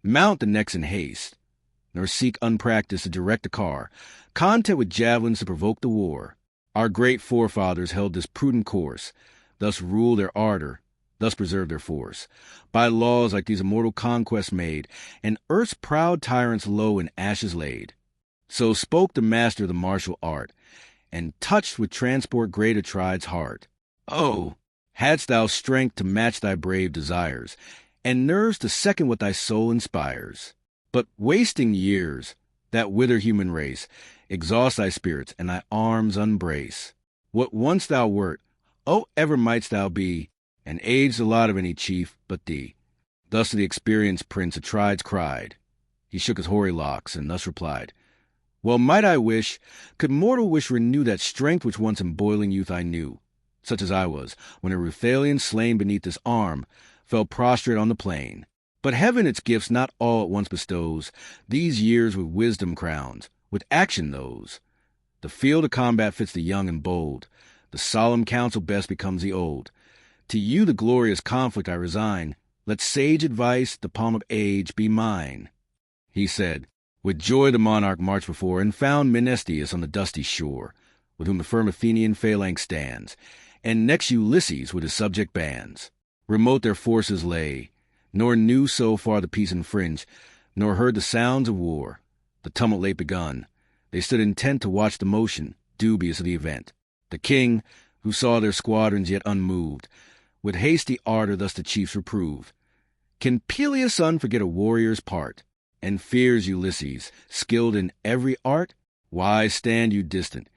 mount the next in haste, nor seek unpractised to direct the car, content with javelins to provoke the war. Our great forefathers held this prudent course, thus ruled their ardor, thus preserved their force. By laws like these immortal conquests made, and earth's proud tyrants low in ashes laid. So spoke the master of the martial art, and touched with transport great Atride's heart. Oh, hadst thou strength to match thy brave desires, and nerves to second what thy soul inspires. But wasting years, that wither human race, exhaust thy spirits, and thy arms unbrace. What once thou wert, oh, ever mightst thou be, and age the lot of any chief but thee. Thus to the experienced prince Atrides cried. He shook his hoary locks, and thus replied, Well might I wish, could mortal wish renew that strength which once in boiling youth I knew, such as I was, when a Ruthalian slain beneath this arm, fell prostrate on the plain. But heaven its gifts not all at once bestows, these years with wisdom crowns, with action those. The field of combat fits the young and bold, the solemn counsel best becomes the old. To you the glorious conflict I resign, let sage advice, the palm of age, be mine. He said. With joy the monarch marched before, and found Menelaus on the dusty shore, with whom the firm Athenian phalanx stands, and next Ulysses with his subject bands. Remote their forces lay, nor knew so far the peace infringed, nor heard the sounds of war. The tumult late begun, they stood intent to watch the motion, dubious of the event. The king, who saw their squadrons yet unmoved, with hasty ardor thus the chiefs reproved. Can Peleus' son forget a warrior's part, and fears Ulysses, skilled in every art? Why stand you distant,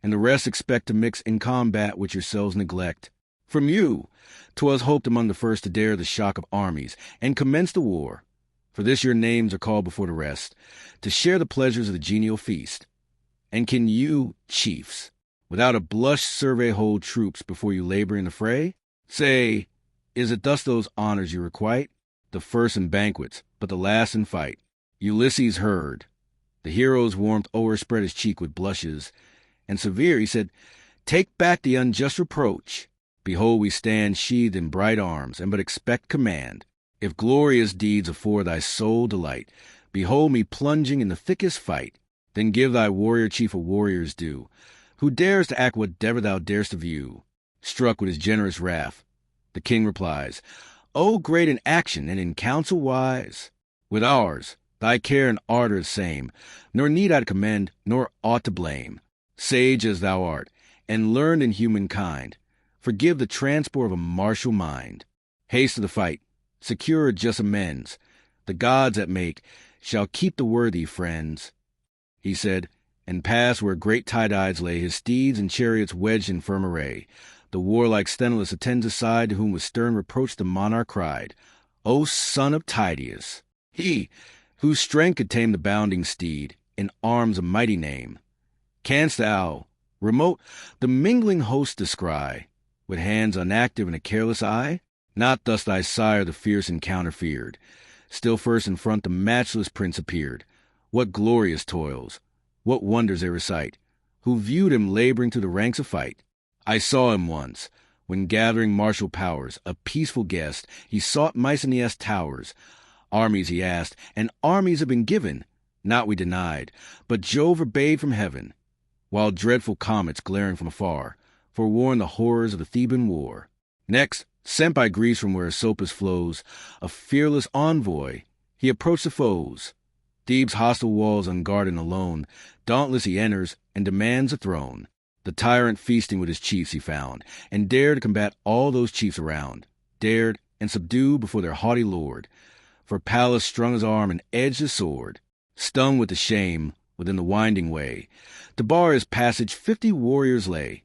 and the rest expect to mix in combat which yourselves neglect? From you, 'twas hoped among the first to dare the shock of armies, and commence the war. For this your names are called before the rest, to share the pleasures of the genial feast. And can you, chiefs, without a blush survey whole troops before you labor in the fray? Say, is it thus those honors you requite? the first in banquets, but the last in fight. Ulysses heard. The hero's warmth o'erspread his cheek with blushes, and severe he said, "Take back the unjust reproach. Behold, we stand sheathed in bright arms, and but expect command. If glorious deeds afford thy soul delight, behold me plunging in the thickest fight. Then give thy warrior chief a warrior's due, who dares to act whatever thou darest to view." Struck with his generous wrath, the king replies, "O great in action and in counsel wise, with ours thy care and ardor is same, nor need I commend, nor aught to blame. Sage as thou art, and learned in humankind, forgive the transport of a martial mind. Haste to the fight, secure just amends. The gods that make shall keep the worthy friends." He said, and passed where great Tydides lay, his steeds and chariots wedged in firm array. The warlike Sthenelus attends aside, to whom with stern reproach the monarch cried, "O son of Tydeus, he whose strength could tame the bounding steed, in arms a mighty name, canst thou, remote, the mingling host descry, with hands unactive and a careless eye? Not thus thy sire the fierce encounter feared. Still first in front the matchless prince appeared. What glorious toils, what wonders they recite, who viewed him laboring through the ranks of fight. I saw him once, when gathering martial powers, a peaceful guest, he sought Mycenaeus' towers. Armies he asked, and armies have been given, not we denied, but Jove forbade from heaven, while dreadful comets glaring from afar forewarned the horrors of the Theban war. Next, sent by Greece from where Asopus flows, a fearless envoy, he approached the foes. Thebes' hostile walls unguarded and alone, dauntless he enters and demands a throne. The tyrant feasting with his chiefs he found, and dared to combat all those chiefs around, dared and subdued before their haughty lord. For Pallas strung his arm and edged his sword, stung with the shame within the winding way. To bar his passage 50 warriors lay.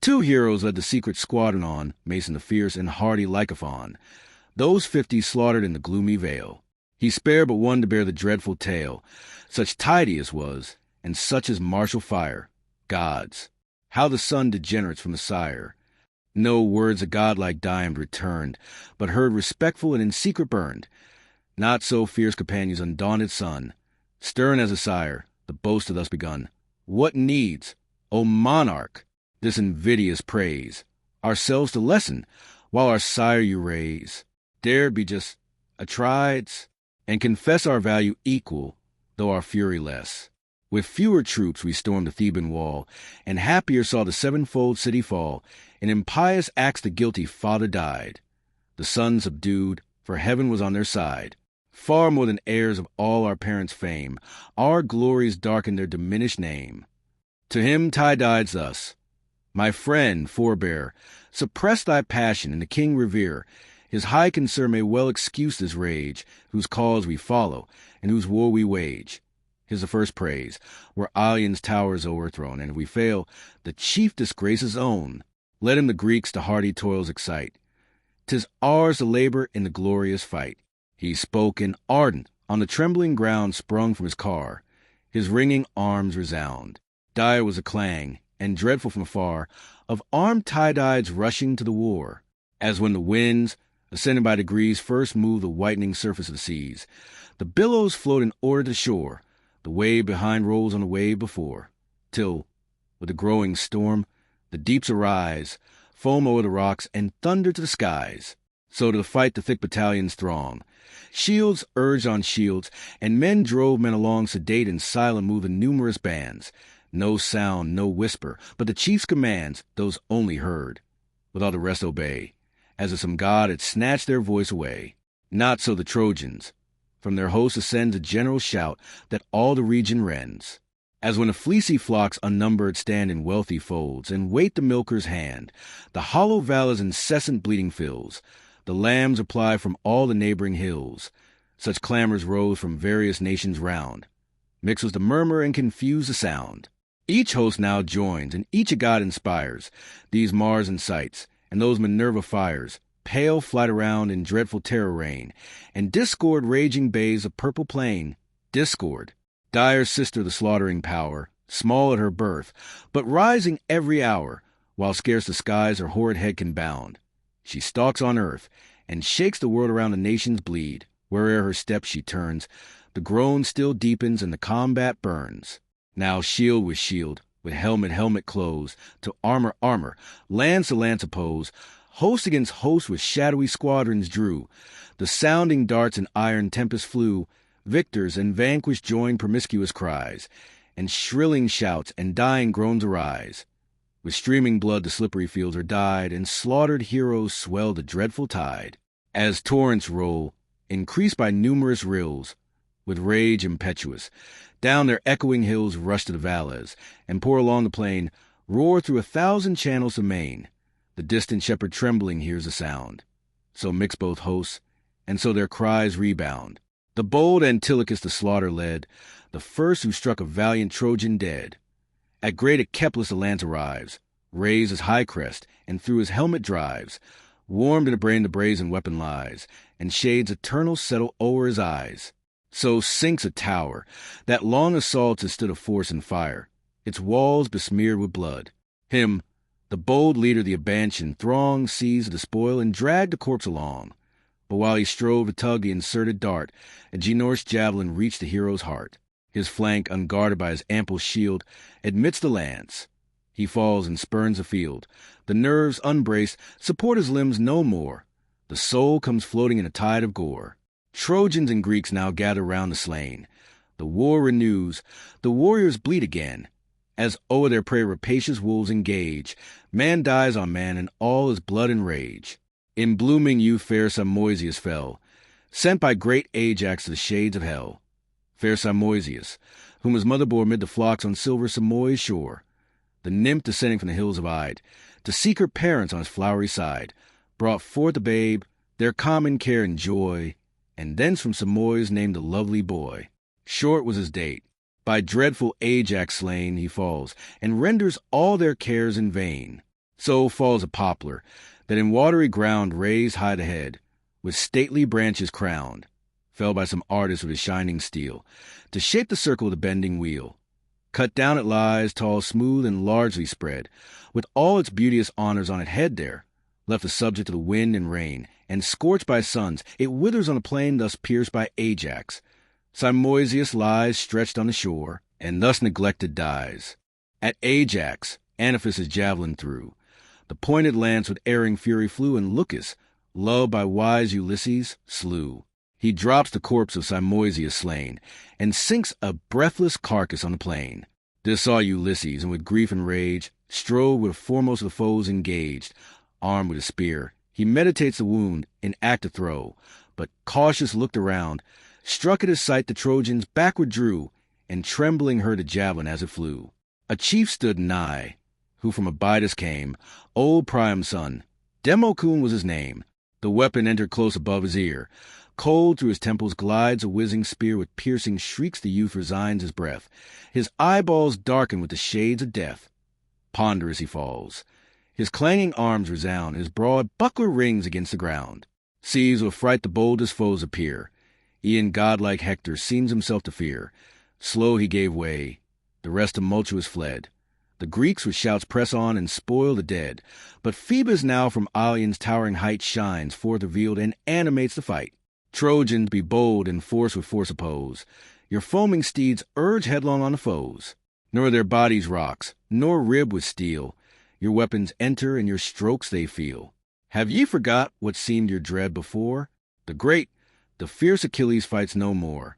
2 heroes led the secret squadron on, Mason the fierce and hardy Lycophon. Those 50 slaughtered in the gloomy vale. He spared but one to bear the dreadful tale. Such Tydeus was, and such his martial fire. Gods, how the son degenerates from the sire. No words a godlike Diomed returned, but heard respectful and in secret burned. Not so fierce companions' undaunted son. Stern as a sire, the boast thus begun. What needs, O monarch, this invidious praise? Ourselves to lessen, while our sire you raise. Dare be just Atrides, and confess our value equal, though our fury less. With fewer troops we stormed the Theban wall, and happier saw the 7-fold city fall. In impious acts the guilty father died. The son subdued, for heaven was on their side. Far more than heirs of all our parents' fame, our glories darkened their diminished name. To him Tydides thus, "My friend, forbear, suppress thy passion, and the king revere. His high concern may well excuse this rage, whose cause we follow, and whose war we wage. Here's the first praise, where Ilion's tower is o'erthrown, and if we fail, the chief disgrace his own. Let him the Greeks to hardy toils excite. 'Tis ours to labor in the glorious fight." He spoke, and ardent, on the trembling ground sprung from his car. His ringing arms resound. Dire was the clang, and dreadful from afar, of armed Tydides rushing to the war. As when the winds, ascending by degrees, first move the whitening surface of the seas. The billows float in order to shore. The wave behind rolls on the wave before. Till, with the growing storm, the deeps arise, foam o'er the rocks, and thunder to the skies. So to the fight the thick battalions throng. Shields urged on shields, and men drove men along. Sedate and silent move the numerous bands. No sound, no whisper, but the chief's commands, those only heard, with all the rest obey, as if some god had snatched their voice away. Not so the Trojans. From their host ascends a general shout that all the region rends. As when the fleecy flocks unnumbered stand in wealthy folds, and wait the milker's hand, the hollow valleys incessant bleating fills. The lambs apply from all the neighboring hills. Such clamors rose from various nations round. Mixed was the murmur and confused the sound. Each host now joins, and each a god inspires. These Mars incites, and those Minerva fires. Pale flight around in dreadful terror reign, and discord raging bathes a purple plain. Discord, dire sister of the slaughtering power, small at her birth, but rising every hour, while scarce the skies her horrid head can bound. She stalks on earth, and shakes the world around the nations bleed. Where'er her steps she turns, the groan still deepens and the combat burns. Now shield, with helmet close, to armor, lance to lance oppose, host against host with shadowy squadrons drew. The sounding darts and iron tempest flew, victors and vanquished joined promiscuous cries, and shrilling shouts and dying groans arise. With streaming blood the slippery fields are dyed, and slaughtered heroes swell the dreadful tide. As torrents roll, increased by numerous rills, with rage impetuous, down their echoing hills rush to the valleys, and pour along the plain, roar through 1,000 channels amain. The distant shepherd trembling hears the sound. So mix both hosts, and so their cries rebound. The bold Antilochus the slaughter led, the first who struck a valiant Trojan dead. At great Achilles the lance arrives, raised his high crest, and through his helmet drives. Warmed in the brain the brazen weapon lies, and shades eternal settle o'er his eyes. So sinks a tower, that long assaults has stood a force in fire, its walls besmeared with blood. Him, the bold leader the abandoned throng seized the spoil and dragged the corpse along. But while he strove to tug the inserted dart, Agenor's javelin reached the hero's heart. His flank, unguarded by his ample shield, admits the lance. He falls and spurns the field. The nerves, unbraced, support his limbs no more. The soul comes floating in a tide of gore. Trojans and Greeks now gather round the slain. The war renews. The warriors bleed again. As o'er their prey rapacious wolves engage, man dies on man, and all is blood and rage. In blooming youth fair Simoisius fell, sent by great Ajax to the shades of hell. Fair Simoisius, whom his mother bore mid the flocks on silver Simois' shore. The nymph descending from the hills of Ide, to seek her parents on his flowery side, brought forth the babe, their common care and joy, and thence from Simois named the lovely boy. Short was his date. By dreadful Ajax slain he falls, and renders all their cares in vain. So falls a poplar, that in watery ground raised high the head, with stately branches crowned, fell by some artist with his shining steel, to shape the circle of the bending wheel. Cut down it lies, tall, smooth, and largely spread, with all its beauteous honors on it head there, left a subject to the wind and rain, and scorched by suns, it withers on a plain thus pierced by Ajax. Simoisius lies stretched on the shore, and thus neglected dies. At Ajax, Anaphis his javelin threw. The pointed lance with erring fury flew, and Lucus, loved by wise Ulysses, slew. He drops the corpse of Simoisius slain, and sinks a breathless carcass on the plain. This saw Ulysses, and with grief and rage, strove with foremost of the foes engaged. Armed with a spear, he meditates the wound, in act to throw, but cautious looked around, struck at his sight the Trojans backward drew, and trembling heard the javelin as it flew. A chief stood nigh, who from Abydos came, old Priam's son. Democune was his name. The weapon entered close above his ear. Cold through his temples glides a whizzing spear, with piercing shrieks the youth resigns his breath. His eyeballs darken with the shades of death. Ponderous he falls. His clanging arms resound, his broad buckler rings against the ground. Seized with fright the boldest foes appear. E'en godlike Hector seems himself to fear. Slow he gave way. The rest tumultuous fled. The Greeks with shouts press on and spoil the dead. But Phoebus now from Ilion's towering height shines forth revealed and animates the fight. Trojans, be bold and force with force oppose. Your foaming steeds urge headlong on the foes. Nor their bodies rocks, nor rib with steel. Your weapons enter, and your strokes they feel. Have ye forgot what seemed your dread before? The fierce Achilles fights no more.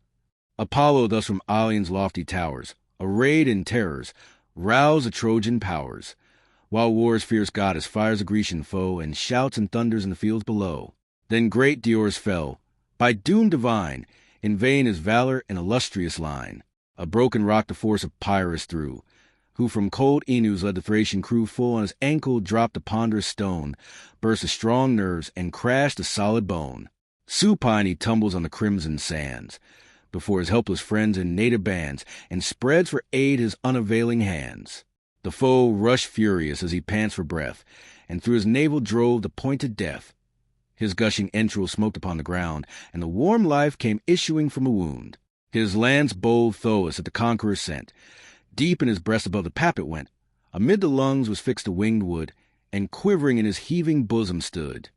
Apollo thus from Ilion's lofty towers, arrayed in terrors, roused the Trojan powers. While war's fierce goddess fires a Grecian foe, and shouts and thunders in the fields below. Then great Diores fell, by doom divine, in vain his valor and illustrious line. A broken rock the force of Pyrrhus threw, who from cold Enus led the Thracian crew. Full on his ankle dropped a ponderous stone, burst the strong nerves, and crashed the solid bone. Supine he tumbles on the crimson sands, before his helpless friends and native bands, and spreads for aid his unavailing hands. The foe rushed furious as he pants for breath, and through his navel drove the pointed death. His gushing entrails smoked upon the ground, and the warm life came issuing from a wound. His lance bold Thoas at the conqueror sent. Deep in his breast above the pap it went. Amid the lungs was fixed the winged wood, and quivering in his heaving bosom stood.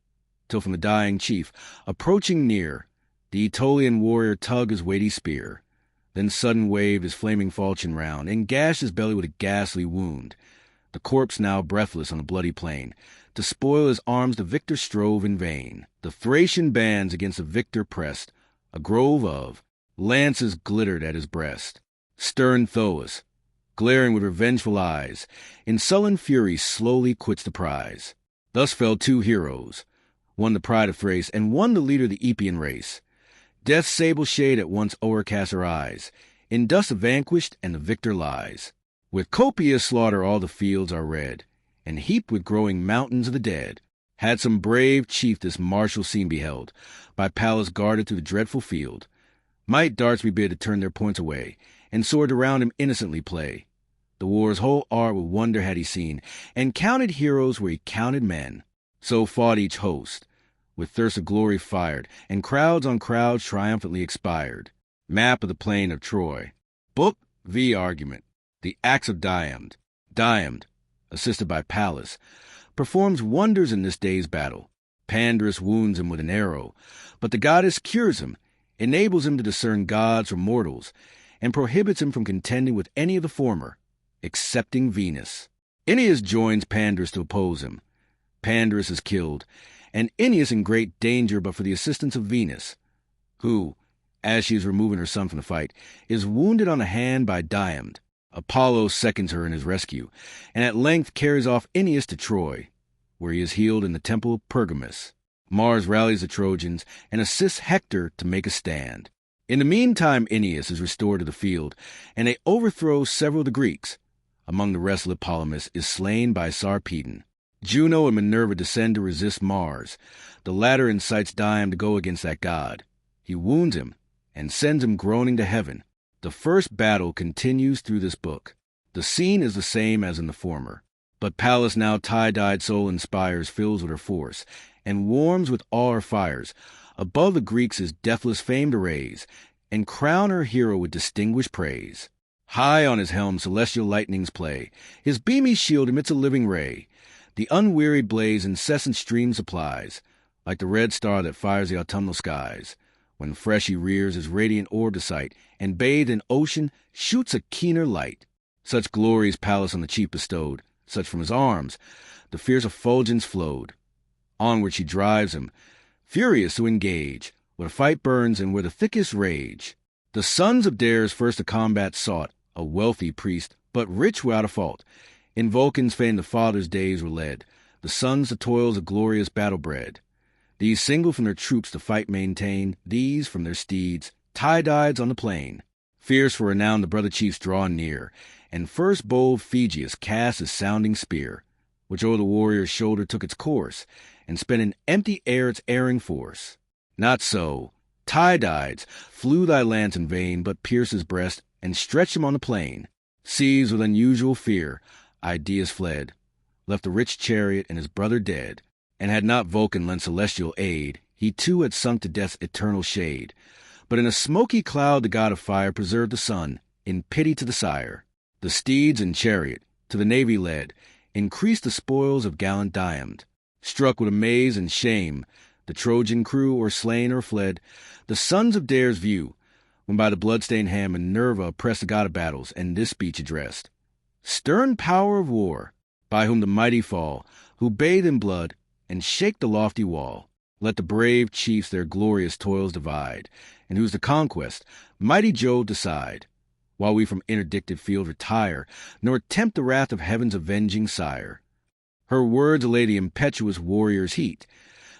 till from the dying chief, approaching near, the Aetolian warrior tug his weighty spear, then sudden wave his flaming falchion round, and gash his belly with a ghastly wound. The corpse now breathless on the bloody plain. To spoil his arms the victor strove in vain. The Thracian bands against the victor pressed. A grove of lances glittered at his breast. Stern Thoas, glaring with revengeful eyes, in sullen fury slowly quits the prize. Thus fell two heroes, one the pride of Thrace, and one the leader of the Epean race. Death's sable shade at once o'ercast her eyes. In dust the vanquished and the victor lies. With copious slaughter all the fields are red, and heaped with growing mountains of the dead. Had some brave chief this martial scene beheld, by Pallas guarded through the dreadful field, might darts be bid to turn their points away, and sword around him innocently play. The war's whole art with wonder had he seen, and counted heroes where he counted men. So fought each host, with thirst of glory fired, and crowds on crowds triumphantly expired. Map of the plain of Troy. Book v. Argument. The acts of Diomed. Diomed, assisted by Pallas, performs wonders in this day's battle. Pandarus wounds him with an arrow, but the goddess cures him, enables him to discern gods from mortals, and prohibits him from contending with any of the former, excepting Venus. Aeneas joins Pandarus to oppose him. Pandarus is killed, and Aeneas in great danger but for the assistance of Venus, who, as she is removing her son from the fight, is wounded on the hand by Diomed. Apollo seconds her in his rescue, and at length carries off Aeneas to Troy, where he is healed in the temple of Pergamus. Mars rallies the Trojans and assists Hector to make a stand. In the meantime, Aeneas is restored to the field, and they overthrow several of the Greeks. Among the rest, Lipolymus is slain by Sarpedon. Juno and Minerva descend to resist Mars. The latter incites Diomed to go against that god. He wounds him and sends him groaning to heaven. The first battle continues through this book. The scene is the same as in the former, but Pallas, now tie-dyed soul inspires, fills with her force, and warms with all her fires. Above the Greeks his deathless fame to raise, and crown her hero with distinguished praise. High on his helm celestial lightnings play, his beamy shield emits a living ray. The unwearied blaze incessant stream supplies, like the red star that fires the autumnal skies. When fresh he rears his radiant orb to sight, and bathed in ocean shoots a keener light. Such glories Pallas on the chief bestowed, such from his arms the fierce effulgence flowed. Onward she drives him, furious to engage, where fight burns and where the thickest rage. The sons of Dares first the combat sought, a wealthy priest, but rich without a fault. In Vulcan's fame the fathers' days were led, the sons the toils of glorious battle bred. These single from their troops the fight maintain, these from their steeds, tie-dyed on the plain. Fierce for renown the brother chiefs draw near, and first bold Phegeus cast his sounding spear, which o'er the warrior's shoulder took its course, and spent in empty air its erring force. Not so. Tydides flew thy lance in vain, but pierced his breast, and stretched him on the plain. Seized with unusual fear, Idaeus fled, left the rich chariot and his brother dead. And had not Vulcan lent celestial aid, he too had sunk to death's eternal shade. But in a smoky cloud the god of fire preserved the son, in pity to the sire. The steeds and chariot, to the navy led, increased the spoils of gallant Diomed. Struck with amaze and shame, the Trojan crew or slain or fled, the sons of Dares view, when by the blood-stained hand Minerva oppressed the god of battles, and this speech addressed. Stern power of war, by whom the mighty fall, who bathe in blood, and shake the lofty wall. Let the brave chiefs their glorious toils divide, and whose the conquest, mighty Jove decide, while we from interdicted field retire, nor tempt the wrath of heaven's avenging sire. Her words allay the impetuous warrior's heat.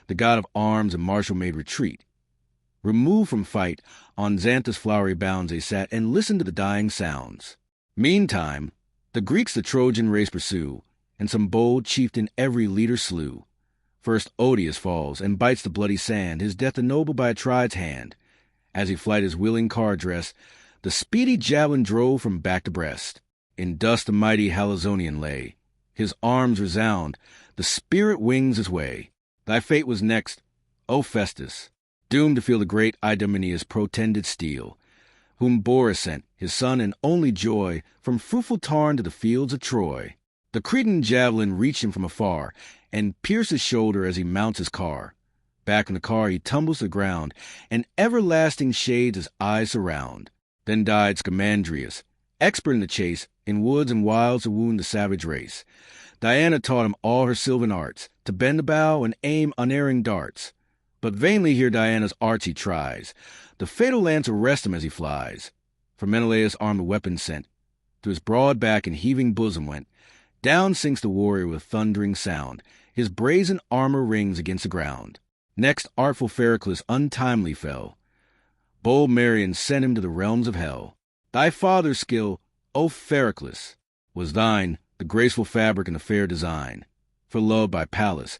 The god of arms and martial made retreat. Removed from fight, on Xanthus' flowery bounds they sat, and listened to the dying sounds. Meantime, the Greeks the Trojan race pursue, and some bold chieftain every leader slew. First Odius falls, and bites the bloody sand, his death ennobled by a tried's hand. As he flight his willing car dress, the speedy javelin drove from back to breast. In dust the mighty Halizonian lay. His arms resound, the spirit wings his way. Thy fate was next, O Festus, doomed to feel the great Idomeneus' protended steel, whom Boreas sent, his son and only joy, from fruitful Tarn to the fields of Troy. The Cretan javelin reached him from afar, and pierced his shoulder as he mounts his car. Back in the car he tumbles to the ground, and everlasting shades his eyes surround. Then died Scamandrius, expert in the chase, in woods and wilds to wound the savage race. Diana taught him all her sylvan arts, to bend the bow and aim unerring darts. But vainly here Diana's arts he tries. The fatal lance arrests him as he flies. From Menelaus' arm the weapon sent, through his broad back and heaving bosom went. Down sinks the warrior with thundering sound. His brazen armor rings against the ground. Next artful Pheroclus untimely fell. Bold Marion sent him to the realms of hell. Thy father's skill, O Pheroclus, was thine, the graceful fabric and the fair design. For loved by Pallas,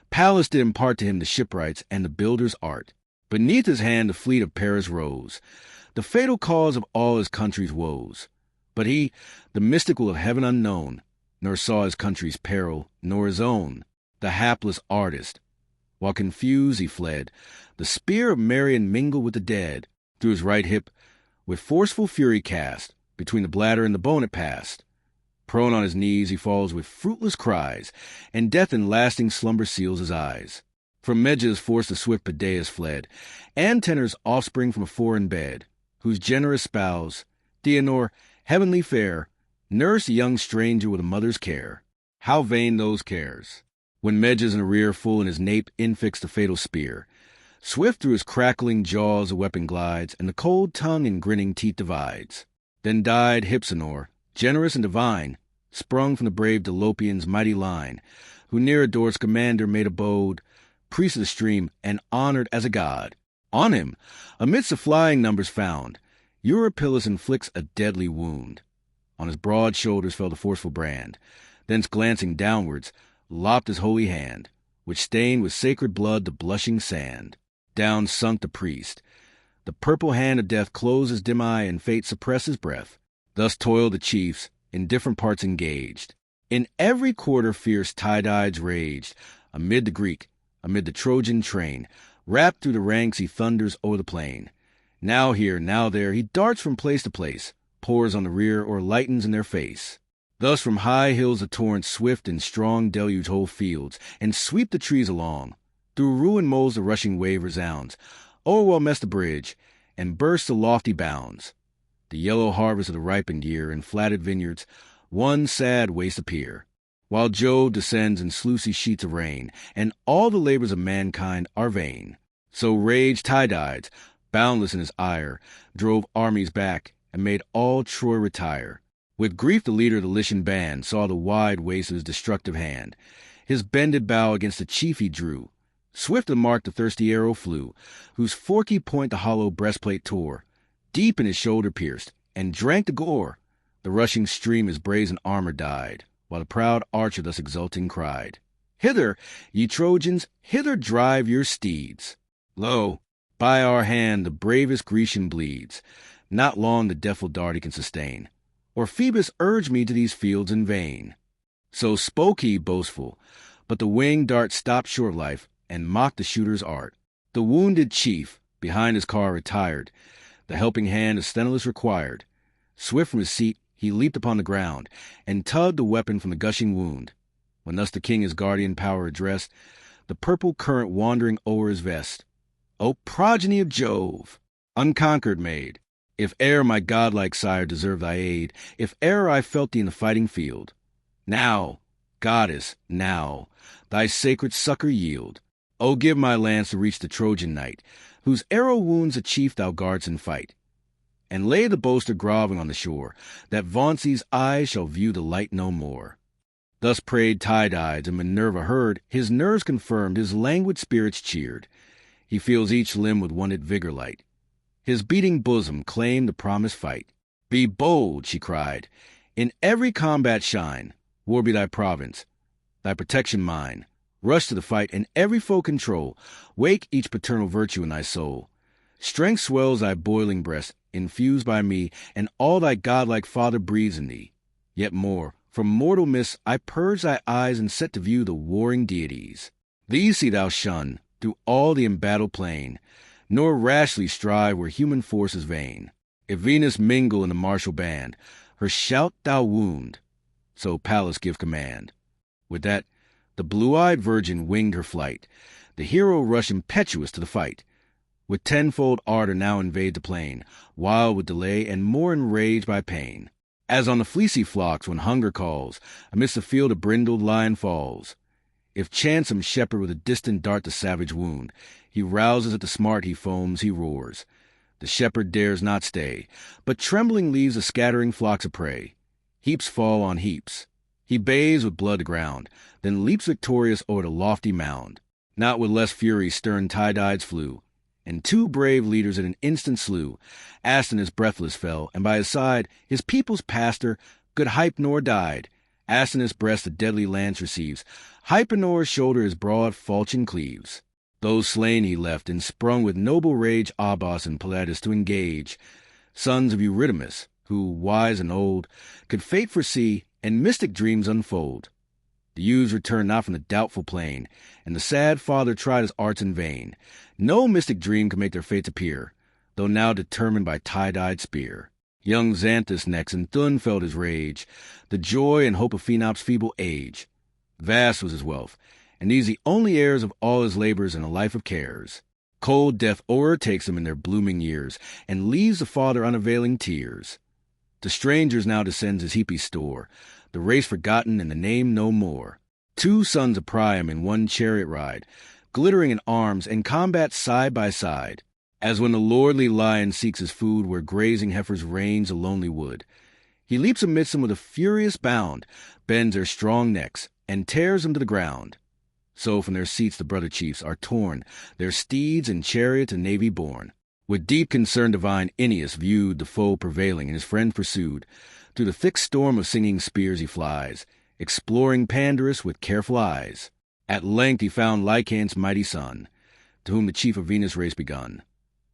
Pallas did impart to him the shipwrights and the builder's art. Beneath his hand the fleet of Paris rose, the fatal cause of all his country's woes. But he, the mystical of heaven unknown, nor saw his country's peril, nor his own. The hapless artist, while confused he fled, the spear of Marion mingled with the dead. Through his right hip, with forceful fury cast, between the bladder and the bone it passed. Prone on his knees he falls with fruitless cries, and death in lasting slumber seals his eyes. From Meges forced the swift Pedaeus fled, Antenor's offspring from a foreign bed, whose generous spouse, Theanor, heavenly fair, nursed a young stranger with a mother's care. How vain those cares! When Meges in the rear full in his nape infixed the fatal spear. Swift through his crackling jaws the weapon glides, and the cold tongue in grinning teeth divides. Then died Hypsenor, generous and divine, sprung from the brave Dolopian's mighty line, who near adored Scamander made abode, priest of the stream, and honored as a god. On him, amidst the flying numbers found, Eurypylus inflicts a deadly wound. On his broad shoulders fell the forceful brand, thence glancing downwards, lopped his holy hand, which stained with sacred blood the blushing sand. Down sunk the priest. The purple hand of death closed his dim eye, and fate suppressed his breath. Thus toiled the chiefs, in different parts engaged. In every quarter fierce Tydides raged. Amid the Greek, amid the Trojan train, wrapped through the ranks he thunders o'er the plain. Now here, now there, he darts from place to place, pours on the rear or lightens in their face. Thus from high hills the torrents swift and strong deluge whole fields, and sweep the trees along. Through ruined moles the rushing wave resounds, o'er mess the bridge, and bursts the lofty bounds. The yellow harvest of the ripened year in flatted vineyards, one sad waste appear, while Jove descends in sluicy sheets of rain, and all the labors of mankind are vain. So raged Tydides, boundless in his ire, drove armies back, and made all Troy retire. With grief the leader of the Lycian band saw the wide waste of his destructive hand. His bended bow against the chief he drew. Swift to mark the thirsty arrow flew, whose forky point the hollow breastplate tore. Deep in his shoulder pierced, and drank the gore. The rushing stream his brazen armor dyed, while the proud archer thus exulting cried, Hither, ye Trojans, hither drive your steeds. Lo, by our hand the bravest Grecian bleeds. Not long the deathful dart he can sustain, or Phoebus urged me to these fields in vain. So spoke he boastful, but the winged dart stopped short of life, and mocked the shooter's art. The wounded chief, behind his car retired, the helping hand of Sthenelus required. Swift from his seat he leaped upon the ground, and tugged the weapon from the gushing wound. When thus the king his guardian power addressed, the purple current wandering o'er his vest. O progeny of Jove, unconquered maid, if e'er my godlike sire deserved thy aid, if e'er I felt thee in the fighting field, now, goddess, now, thy sacred succor yield. O give my lance to reach the Trojan knight, whose arrow wounds a chief thou guards in fight. And lay the boaster groveling on the shore, that vaunts these eyes shall view the light no more. Thus prayed Tydides, and Minerva heard, his nerves confirmed, his languid spirits cheered. He feels each limb with wonted vigor light. His beating bosom claimed the promised fight. Be bold, she cried, in every combat shine. War be thy province, thy protection mine. Rush to the fight, and every foe control. Wake each paternal virtue in thy soul. Strength swells thy boiling breast, infused by me, and all thy godlike father breathes in thee. Yet more, from mortal mists I purge thy eyes and set to view the warring deities. These see thou shun, through all the embattled plain, nor rashly strive where human force is vain. If Venus mingle in the martial band, her shout thou wound, so Pallas give command. With that, the blue-eyed virgin winged her flight. The hero rushed impetuous to the fight. With tenfold ardor now invade the plain, wild with delay and more enraged by pain. As on the fleecy flocks when hunger calls, amidst the field a brindled lion falls. If chance some shepherd with a distant dart the savage wound, he rouses at the smart, he foams, he roars. The shepherd dares not stay, but trembling leaves the scattering flocks of prey. Heaps fall on heaps. He bathes with blood the ground, then leaps victorious o'er the lofty mound. Not with less fury stern Tydides flew, and 2 brave leaders in an instant slew. Astinus breathless fell, and by his side his people's pastor, good Hypnor, died. Astinus' breast a deadly lance receives, Hypanor's shoulder his broad falchion cleaves. Those slain he left, and sprung with noble rage Abas and Pelatus to engage, sons of Eurydamas, who, wise and old, could fate foresee and mystic dreams unfold. The youths returned not from the doubtful plain, and the sad father tried his arts in vain. No mystic dream could make their fates appear, though now determined by Tydide's spear. Young Xanthus next in Thun felt his rage, the joy and hope of Phaenop's feeble age. Vast was his wealth, and these the only heirs of all his labors in a life of cares. Cold death o'ertakes them in their blooming years, and leaves the father unavailing tears. To strangers now descends his heapy store, the race forgotten and the name no more. 2 sons of Priam in one chariot ride, glittering in arms and combat side by side. As when the lordly lion seeks his food where grazing heifers range the lonely wood. He leaps amidst them with a furious bound, bends their strong necks, and tears them to the ground. So from their seats the brother chiefs are torn, their steeds and chariots and navy borne. With deep concern divine Aeneas viewed the foe prevailing, and his friend pursued. Through the thick storm of singing spears he flies, exploring Pandarus with careful eyes. At length he found Lycaon's mighty son, to whom the chief of Venus' race begun.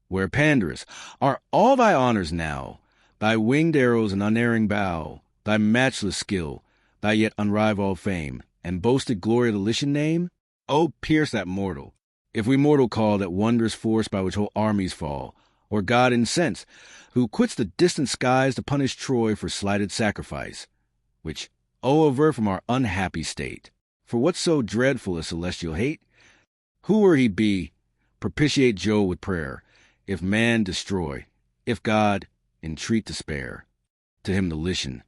Where Pandarus, are all thy honors now, thy winged arrows and unerring bow, thy matchless skill, thy yet unrivaled fame, and boasted glory of the Lycian name? Oh, pierce that mortal, if we mortal call that wondrous force by which whole armies fall, or god incensed, who quits the distant skies to punish Troy for slighted sacrifice, which, oh, avert from our unhappy state. For what so dreadful as celestial hate? Who were he be, propitiate Jove with prayer, if man destroy, if God entreat to spare. To him the Lycian,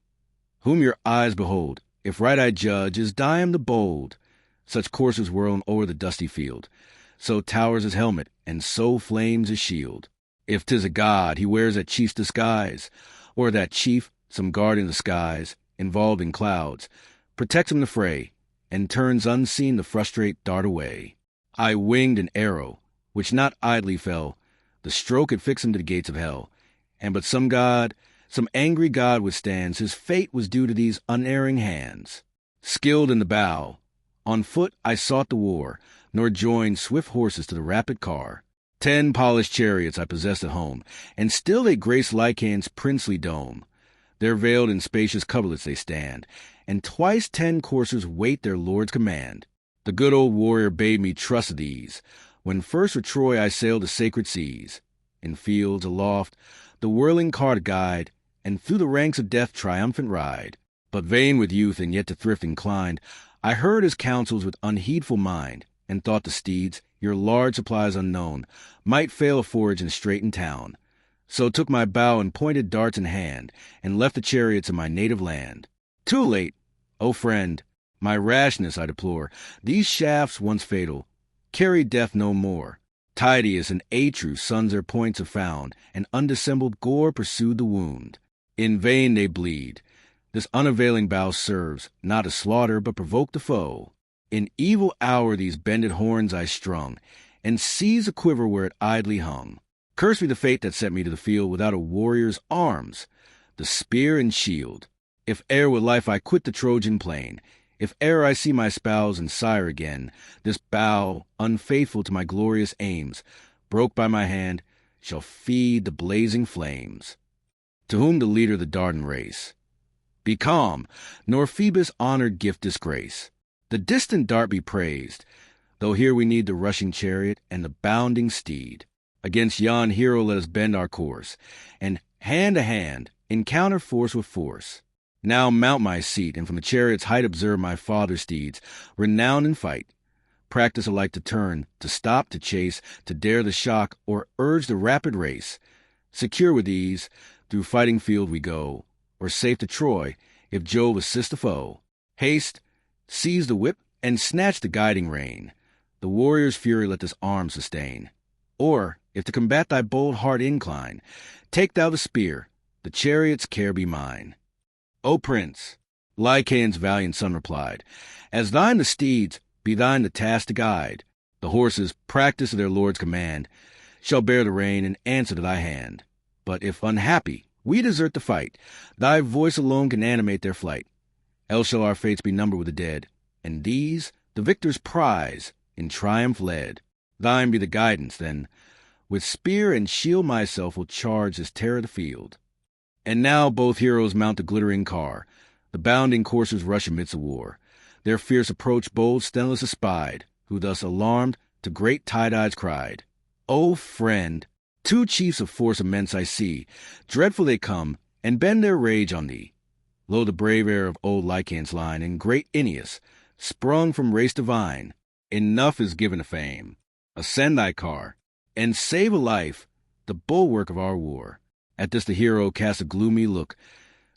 whom your eyes behold, if right I judge, is Diom the bold. Such coursers whirl o'er the dusty field, so towers his helmet, and so flames his shield. If 'tis a god, he wears that chief's disguise, or that chief, some guardian of the skies, involved in clouds, protects him the fray, and turns unseen the frustrate dart away. I winged an arrow, which not idly fell. The stroke had fixed him to the gates of hell, and but some god, some angry god withstands, his fate was due to these unerring hands. Skilled in the bow, on foot I sought the war, nor joined swift horses to the rapid car. 10 polished chariots I possessed at home, and still they grace Lycaon's princely dome. There veiled in spacious coverlets they stand, and twice 10 coursers wait their lord's command. The good old warrior bade me trust these, when first with Troy I sailed the sacred seas. In fields aloft, the whirling car to guide, and through the ranks of death triumphant ride. But vain with youth and yet to thrift inclined, I heard his counsels with unheedful mind, and thought the steeds, your large supplies unknown, might fail a forage in straitened town. So took my bow and pointed darts in hand, and left the chariots in my native land. Too late, O friend, my rashness I deplore. These shafts, once fatal, carry death no more. Tydeus and Atreus sons their points have found, and undissembled gore pursued the wound. In vain they bleed. This unavailing bow serves, not to slaughter, but provoke the foe. In evil hour these bended horns I strung, and seized a quiver where it idly hung. Curse be the fate that sent me to the field without a warrior's arms, the spear and shield. If e'er with life I quit the Trojan plain, if e'er I see my spouse and sire again, this bow, unfaithful to my glorious aims, broke by my hand, shall feed the blazing flames. To whom the leader of the Dardan race, be calm, nor Phoebus' honored gift disgrace. The distant dart be praised, though here we need the rushing chariot and the bounding steed. Against yon hero let us bend our course, and hand to hand encounter force with force. Now mount my seat, and from the chariot's height observe my father's steeds, renowned in fight. practice alike to turn, to stop, to chase, to dare the shock, or urge the rapid race. Secure with ease, through fighting field we go, or safe to Troy, if Jove assist the foe. Haste, seize the whip, and snatch the guiding rein. The warrior's fury let this arm sustain. Or, if to combat thy bold heart incline, take thou the spear, the chariot's care be mine. O Prince, Lycaon's valiant son replied, as thine the steeds, be thine the task to guide. The horses, practice of their lord's command, shall bear the rein and answer to thy hand. But if unhappy, we desert the fight, thy voice alone can animate their flight. Else shall our fates be numbered with the dead, and these the victor's prize, in triumph led. Thine be the guidance, then. With spear and shield myself will charge this terror the field. And now both heroes mount the glittering car. The bounding coursers rush amidst the war. Their fierce approach bold Sthenelus espied, who thus alarmed to great Tydides cried, O friend, 2 chiefs of force immense I see. Dreadful they come, and bend their rage on thee. Lo, the brave heir of old Lycaon's line, and great Aeneas, sprung from race divine. Enough is given of fame. Ascend thy car, and save a life, the bulwark of our war. At this the hero cast a gloomy look,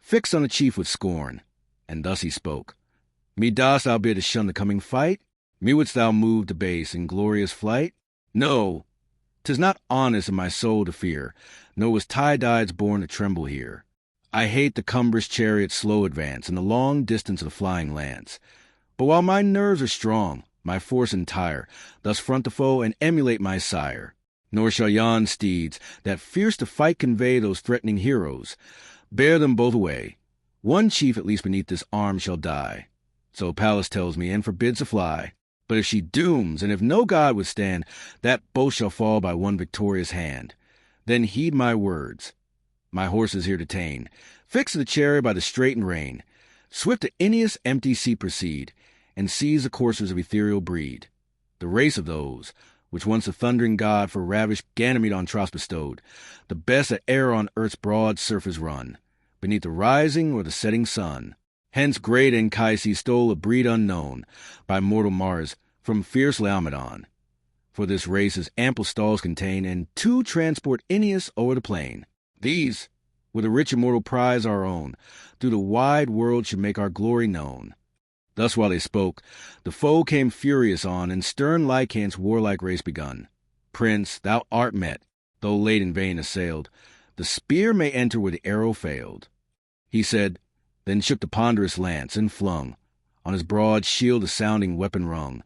fixed on the chief with scorn, and thus he spoke. Me dost thou bid to shun the coming fight? Me wouldst thou move to base in glorious flight? No, 'tis not honest in my soul to fear, nor was Tydides born to tremble here. I hate the cumbrous chariot's slow advance, and the long distance of the flying lance. But while my nerves are strong, my force entire, thus front the foe and emulate my sire. Nor shall yon steeds, that fierce to fight convey those threatening heroes, bear them both away. One chief at least beneath this arm shall die. So Pallas tells me, and forbids to fly. But if she dooms, and if no god withstand, that both shall fall by one victorious hand. Then heed my words. My horse is here detained. Fix the chariot by the straitened rein. Swift to Aeneas' empty seat proceed, and seize the coursers of ethereal breed. The race of those, which once the thundering god for ravished Ganymede on Tros bestowed, the best that e'er on earth's broad surface run, beneath the rising or the setting sun. Hence great Anchises stole a breed unknown by mortal Mars from fierce Laomedon. For this race his ample stalls contain, and 2 transport Aeneas o'er the plain. These, with a rich immortal prize our own, through the wide world should make our glory known. Thus while they spoke, the foe came furious on, and stern Lycaon's warlike race begun. Prince, thou art met, though late in vain assailed. The spear may enter where the arrow failed. He said, then shook the ponderous lance, and flung on his broad shield the sounding weapon rung,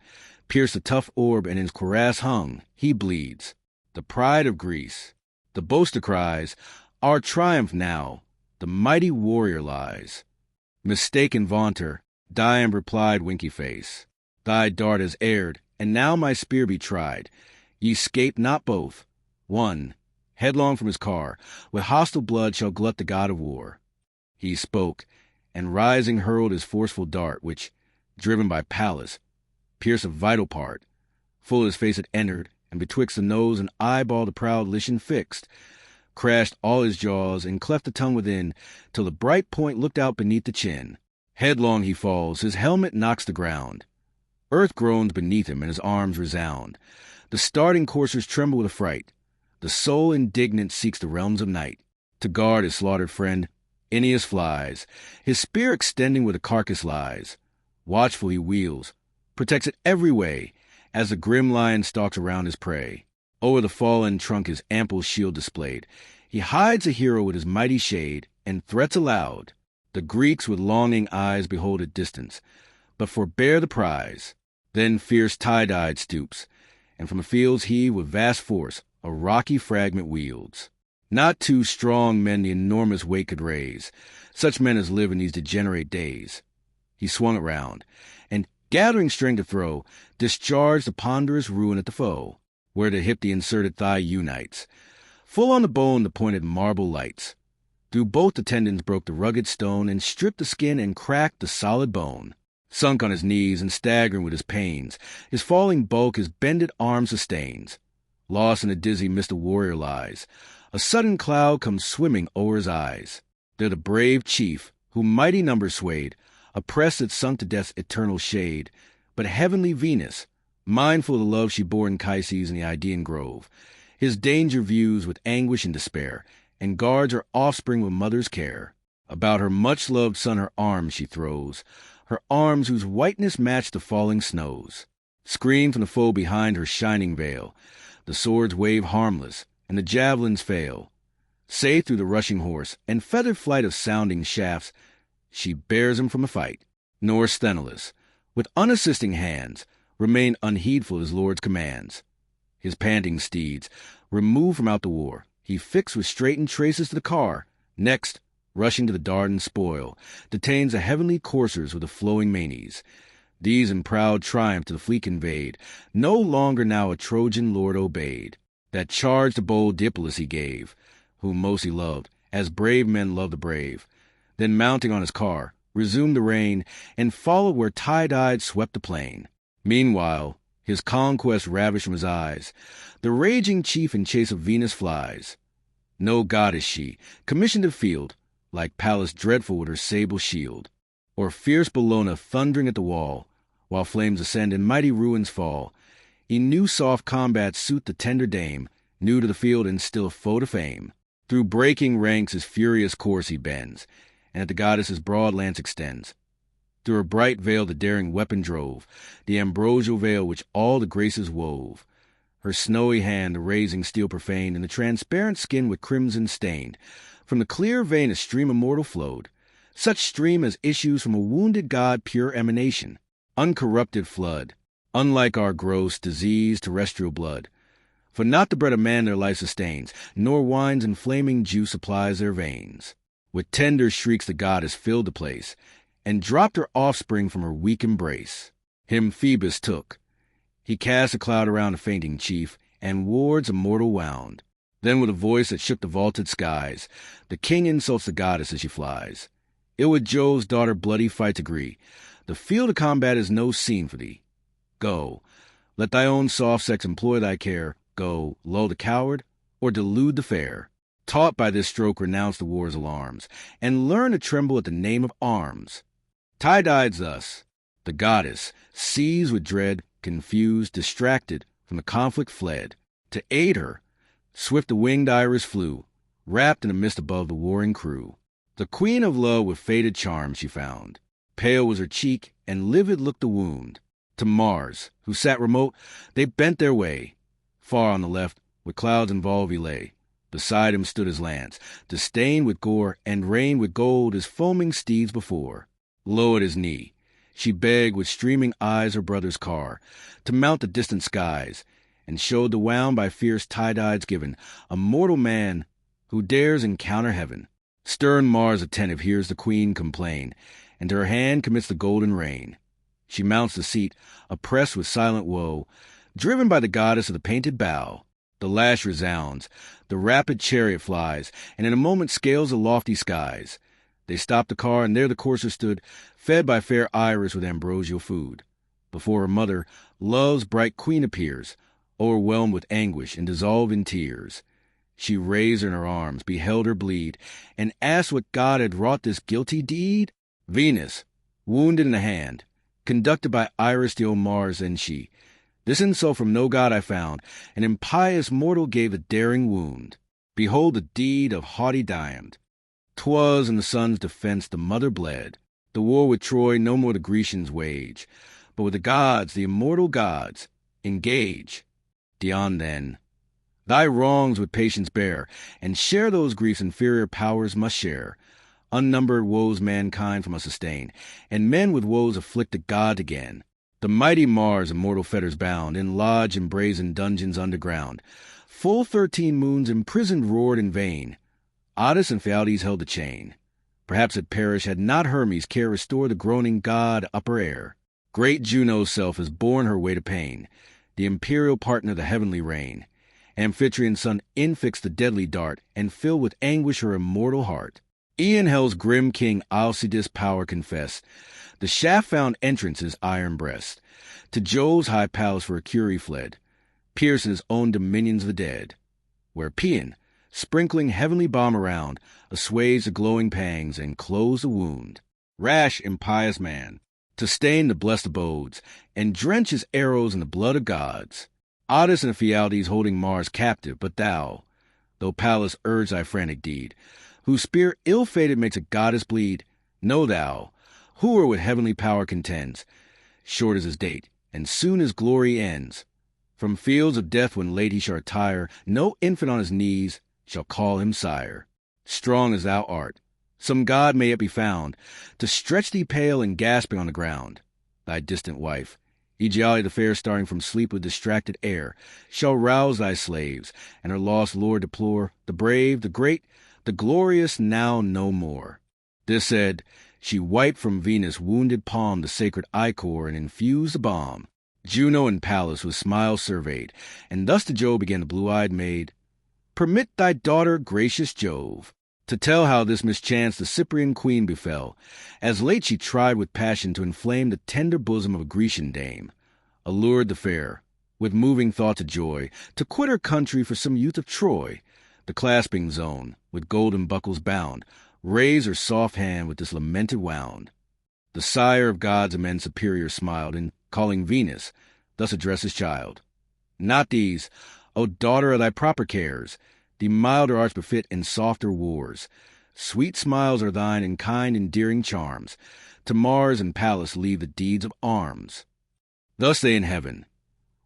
pierced the tough orb, and in his cuirass hung. He bleeds, the pride of Greece. The boaster cries, our triumph now, the mighty warrior lies. Mistaken vaunter, Diam replied, winky face, thy dart has erred, and now my spear be tried. Ye 'scape not both. One, headlong from his car, with hostile blood shall glut the god of war. He spoke, and rising hurled his forceful dart, which, driven by Pallas, pierced a vital part. Full his face it entered, and betwixt the nose and eyeball the proud Lycian fixed, crashed all his jaws, and cleft the tongue within, till the bright point looked out beneath the chin. Headlong he falls, his helmet knocks the ground. Earth groans beneath him, and his arms resound. The starting coursers tremble with affright. The soul indignant seeks the realms of night. To guard his slaughtered friend, Aeneas flies, his spear extending where the carcass lies. Watchful he wheels, protects it every way, as the grim lion stalks around his prey. O'er the fallen trunk his ample shield displayed, he hides the hero with his mighty shade, and threats aloud. The Greeks with longing eyes behold at distance, but forbear the prize. Then fierce Tydides stoops, and from the fields he, with vast force, a rocky fragment wields. Not 2 strong men the enormous weight could raise, such men as live in these degenerate days. He swung it round, and, gathering strength to throw, discharged the ponderous ruin at the foe, where the hip the inserted thigh unites. Full on the bone the pointed marble lights. Through both the tendons broke the rugged stone, and stripped the skin and cracked the solid bone. Sunk on his knees and staggering with his pains, his falling bulk his bended arm sustains. Lost in a dizzy mist the warrior lies. A sudden cloud comes swimming o'er his eyes. There the brave chief, whom mighty numbers swayed, oppressed it sunk to death's eternal shade. But heavenly Venus, mindful of the love she bore in Chryses in the Idaean grove. His danger views with anguish and despair, and guards her offspring with mother's care. About her much-loved son her arms she throws, her arms whose whiteness match the falling snows. Screened from the foe behind her shining veil, the swords wave harmless, and the javelins fail. Safe through the rushing horse and feathered flight of sounding shafts, she bears him from the fight. Nor Sthenelus, with unassisting hands, remained unheedful of his lord's commands. His panting steeds, removed from out the war, he fixed with straitened traces to the car. Next, rushing to the Dardan spoil, detains the heavenly coursers with the flowing manes. These in proud triumph to the fleet conveyed, no longer now a Trojan lord obeyed. That charge to bold Diomedes he gave, whom most he loved, as brave men love the brave. Then mounting on his car, resumed the rein, and followed where tide-eyed swept the plain. Meanwhile, his conquest ravished from his eyes, the raging chief in chase of Venus flies. No goddess she, commissioned to field, like Pallas dreadful with her sable shield, or fierce Bellona thundering at the wall, while flames ascend and mighty ruins fall. He knew soft combats suit the tender dame, new to the field and still a foe to fame. Through breaking ranks his furious course he bends, and at the goddess his broad lance extends. Through her bright veil the daring weapon drove, the ambrosial veil which all the graces wove. Her snowy hand the raising steel profaned, and the transparent skin with crimson stained. From the clear vein a stream immortal flowed, such stream as issues from a wounded god pure emanation, uncorrupted flood, unlike our gross, diseased terrestrial blood. For not the bread of man their life sustains, nor wine's inflaming juice supplies their veins. With tender shrieks the goddess filled the place, and dropped her offspring from her weak embrace. Him Phoebus took. He cast a cloud around the fainting chief, and wards immortal wound. Then with a voice that shook the vaulted skies, the king insults the goddess as she flies. Ill with Jove's daughter bloody fights agree. The field of combat is no scene for thee. Go, let thy own soft sex employ thy care. Go, lull the coward, or delude the fair. Taught by this stroke renounce the war's alarms, and learn to tremble at the name of arms. Tie-dyed thus, the goddess, seized with dread, confused, distracted, from the conflict fled. To aid her, swift the winged Iris flew, wrapped in a mist above the warring crew. The queen of love with faded charms she found. Pale was her cheek, and livid looked the wound. To Mars, who sat remote, they bent their way. Far on the left, with clouds involved he lay. Beside him stood his lance, distained with gore, and rained with gold his foaming steeds before. Low at his knee, she begged with streaming eyes her brother's car, to mount the distant skies, and showed the wound by fierce tie-dyes given, a mortal man who dares encounter heaven. Stern Mars attentive hears the queen complain, and to her hand commits the golden rein. She mounts the seat, oppressed with silent woe, driven by the goddess of the painted bow. The lash resounds, the rapid chariot flies, and in a moment scales the lofty skies. They stopped the car, and there the courser stood, fed by fair Iris with ambrosial food. Before her mother, love's bright queen appears, o'erwhelmed with anguish and dissolved in tears. She raised her in her arms, beheld her bleed, and asked what god had wrought this guilty deed. Venus, wounded in the hand, conducted by Iris the old Mars, and she. This insult from no god I found, an impious mortal gave the daring wound. Behold the deed of haughty Diomed. 'Twas in the son's defense the mother bled. The war with Troy no more the Grecians wage, but with the gods, the immortal gods, engage. Dion then, thy wrongs with patience bear, and share those griefs inferior powers must share. Unnumbered woes mankind from us sustain, and men with woes afflict the gods again. The mighty Mars immortal fetters bound, in lodge and brazen dungeons underground. Full 13 moons imprisoned roared in vain. Odyssey and Pleiades held the chain. Perhaps it perished had not Hermes care restore the groaning god upper air. Great Juno's self has borne her weight of pain, the imperial partner of the heavenly reign. Amphitrion's son infixed the deadly dart, and filled with anguish her immortal heart. E'en hell's grim king Alcides' power confessed. The shaft found entrance his iron breast. To Jove's high palace for a cure he fled, pierced in his own dominions of the dead, where Paean, sprinkling heavenly balm around, assuaged the glowing pangs and closed the wound. Rash, impious man, to stain the blessed abodes, and drench his arrows in the blood of gods. Odyssey and Ephialtes holding Mars captive, but thou, though Pallas urge thy frantic deed, whose spear ill-fated makes a goddess bleed, know thou, whoe'er with heavenly power contends, short is his date, and soon his glory ends. From fields of death when late he shall retire, no infant on his knees shall call him sire. Strong as thou art, some god may yet be found, to stretch thee pale and gasping on the ground. Thy distant wife, Aegiale the fair, starting from sleep with distracted air, shall rouse thy slaves, and her lost lord deplore, the brave, the great, the glorious now no more. This said, she wiped from Venus' wounded palm the sacred ichor and infused the balm. Juno and Pallas with smiles surveyed, and thus to Jove began the blue-eyed maid, "Permit thy daughter, gracious Jove, to tell how this mischance the Cyprian queen befell, as late she tried with passion to inflame the tender bosom of a Grecian dame, allured the fair, with moving thoughts of joy, to quit her country for some youth of Troy, the clasping zone, with golden buckles bound, raise her soft hand with this lamented wound. The sire of gods immense superior smiled, and calling Venus, thus addressed his child, Not these, O daughter of thy proper cares, thee milder arts befit and softer wars. Sweet smiles are thine and kind endearing charms. To Mars and Pallas leave the deeds of arms. Thus they in heaven,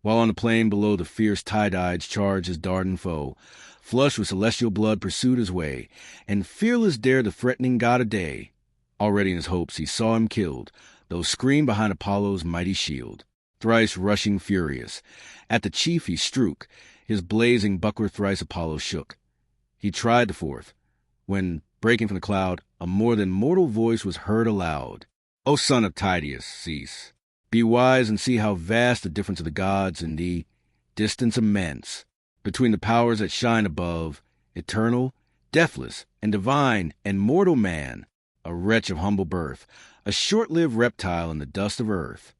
while on the plain below the fierce Tydides charged his Dardan foe, flushed with celestial blood pursued his way, and fearless dared the threatening god of day. Already in his hopes he saw him killed, though screened behind Apollo's mighty shield. Thrice rushing furious, at the chief he strook, his blazing buckler thrice Apollo shook. He tried the fourth, when, breaking from the cloud, a more than mortal voice was heard aloud. O son of Tydeus, cease. Be wise and see how vast the difference of the gods and thee, distance immense, between the powers that shine above, eternal, deathless, and divine, and mortal man, a wretch of humble birth, a short-lived reptile in the dust of earth.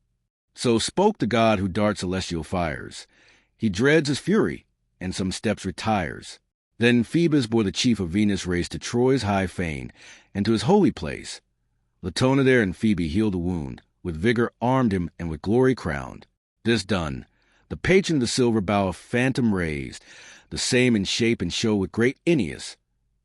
So spoke the god who darts celestial fires. He dreads his fury, and some steps retires. Then Phoebus bore the chief of Venus' race to Troy's high fane, and to his holy place. Latona there and Phoebe healed the wound, with vigor armed him, and with glory crowned. This done, the patron of the silver bow of phantom raised, the same in shape and show with great Aeneas.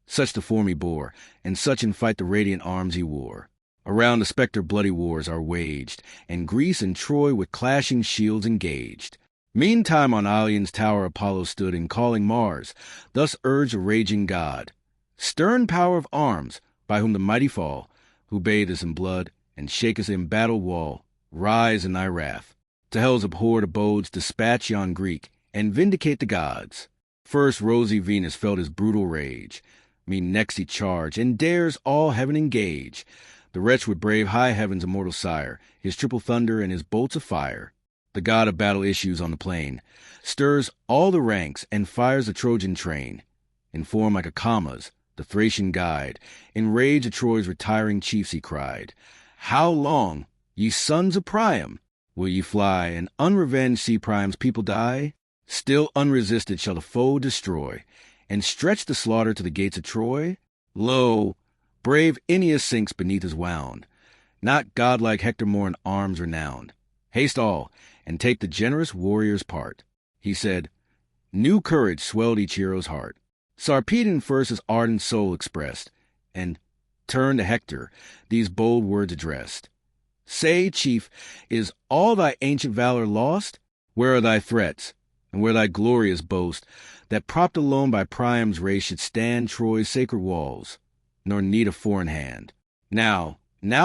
Such the form he bore, and such in fight the radiant arms he wore. Around the spectre bloody wars are waged, and Greece and Troy with clashing shields engaged. Meantime on Ilion's tower Apollo stood, and calling Mars, thus urged the raging god, Stern power of arms, by whom the mighty fall, who bathe us in blood, and shake us in battle wall, rise in thy wrath. To hell's abhorred abodes dispatch yon Greek, and vindicate the gods. First rosy Venus felt his brutal rage. Me next he charge, and dares all heaven engage. The wretch would brave high heaven's immortal sire, his triple thunder and his bolts of fire. The god of battle issues on the plain, stirs all the ranks, and fires the Trojan train. In form like a Camas, the Thracian guide, in rage of Troy's retiring chiefs he cried, How long, ye sons of Priam, will ye fly, and unrevenged see Priam's people die? Still unresisted shall the foe destroy, and stretch the slaughter to the gates of Troy? Lo, brave Aeneas sinks beneath his wound, not godlike Hector more in arms renowned. Haste all, and take the generous warrior's part. He said, new courage swelled each hero's heart. Sarpedon first his ardent soul expressed, and turned to Hector, these bold words addressed. Say, chief, is all thy ancient valor lost? Where are thy threats, and where thy glorious boast, that propped alone by Priam's race should stand Troy's sacred walls, nor need a foreign hand? Now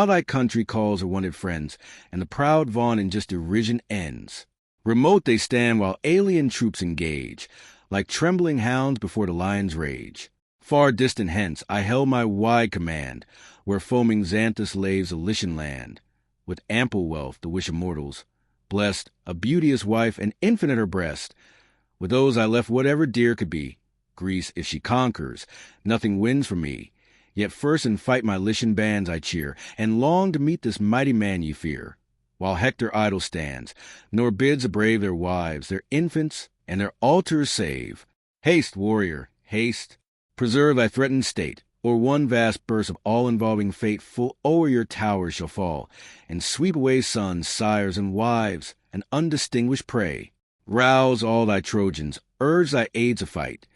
thy country calls her wanted friends, and the proud vaunt in just derision ends. Remote they stand while alien troops engage, like trembling hounds before the lion's rage. Far distant hence I held my wide command, where foaming Xanthus laves a Lycian land, with ample wealth the wish of mortals, blessed, a beauteous wife, and infant at her breast. With those I left whatever dear could be. Greece, if she conquers, nothing wins for me. Yet first in fight my Lycian bands I cheer, and long to meet this mighty man ye fear. While Hector idle stands, nor bids the brave their wives, their infants, and their altars save. Haste, warrior, haste, preserve thy threatened state, or one vast burst of all-involving fate full o'er your towers shall fall, and sweep away sons, sires, and wives, an undistinguished prey. Rouse all thy Trojans, urge thy aids to fight.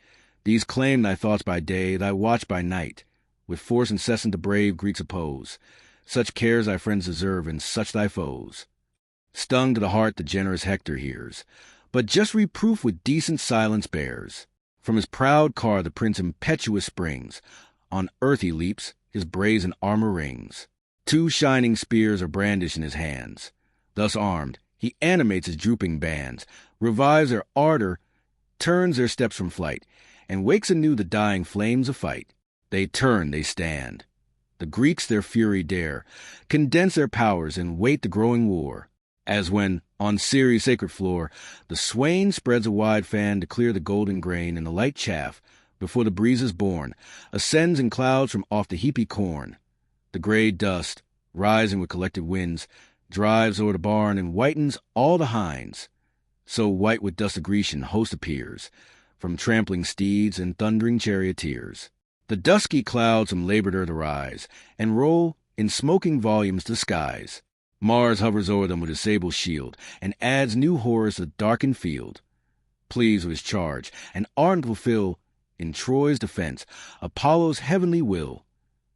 These claim thy thoughts by day, thy watch by night. With force incessant the brave Greeks oppose. Such cares thy friends deserve, and such thy foes. Stung to the heart the generous Hector hears, but just reproof with decent silence bears. From his proud car the prince impetuous springs. On earth he leaps, his brazen armor rings. 2 shining spears are brandished in his hands. Thus armed, he animates his drooping bands, revives their ardor, turns their steps from flight, and wakes anew the dying flames of fight. They turn, they stand. The Greeks their fury dare, condense their powers, and wait the growing war. As when, on Ceres' sacred floor, the swain spreads a wide fan to clear the golden grain, and the light chaff, before the breeze is born, ascends in clouds from off the heapy corn. The gray dust, rising with collected winds, drives o'er the barn and whitens all the hinds. So white with dust a Grecian host appears, from trampling steeds and thundering charioteers. The dusky clouds from labored earth arise, and roll in smoking volumes to skies. Mars hovers o'er them with his sable shield, and adds new horrors to the darkened field. Pleased with his charge, and ardent to fulfill, in Troy's defense, Apollo's heavenly will.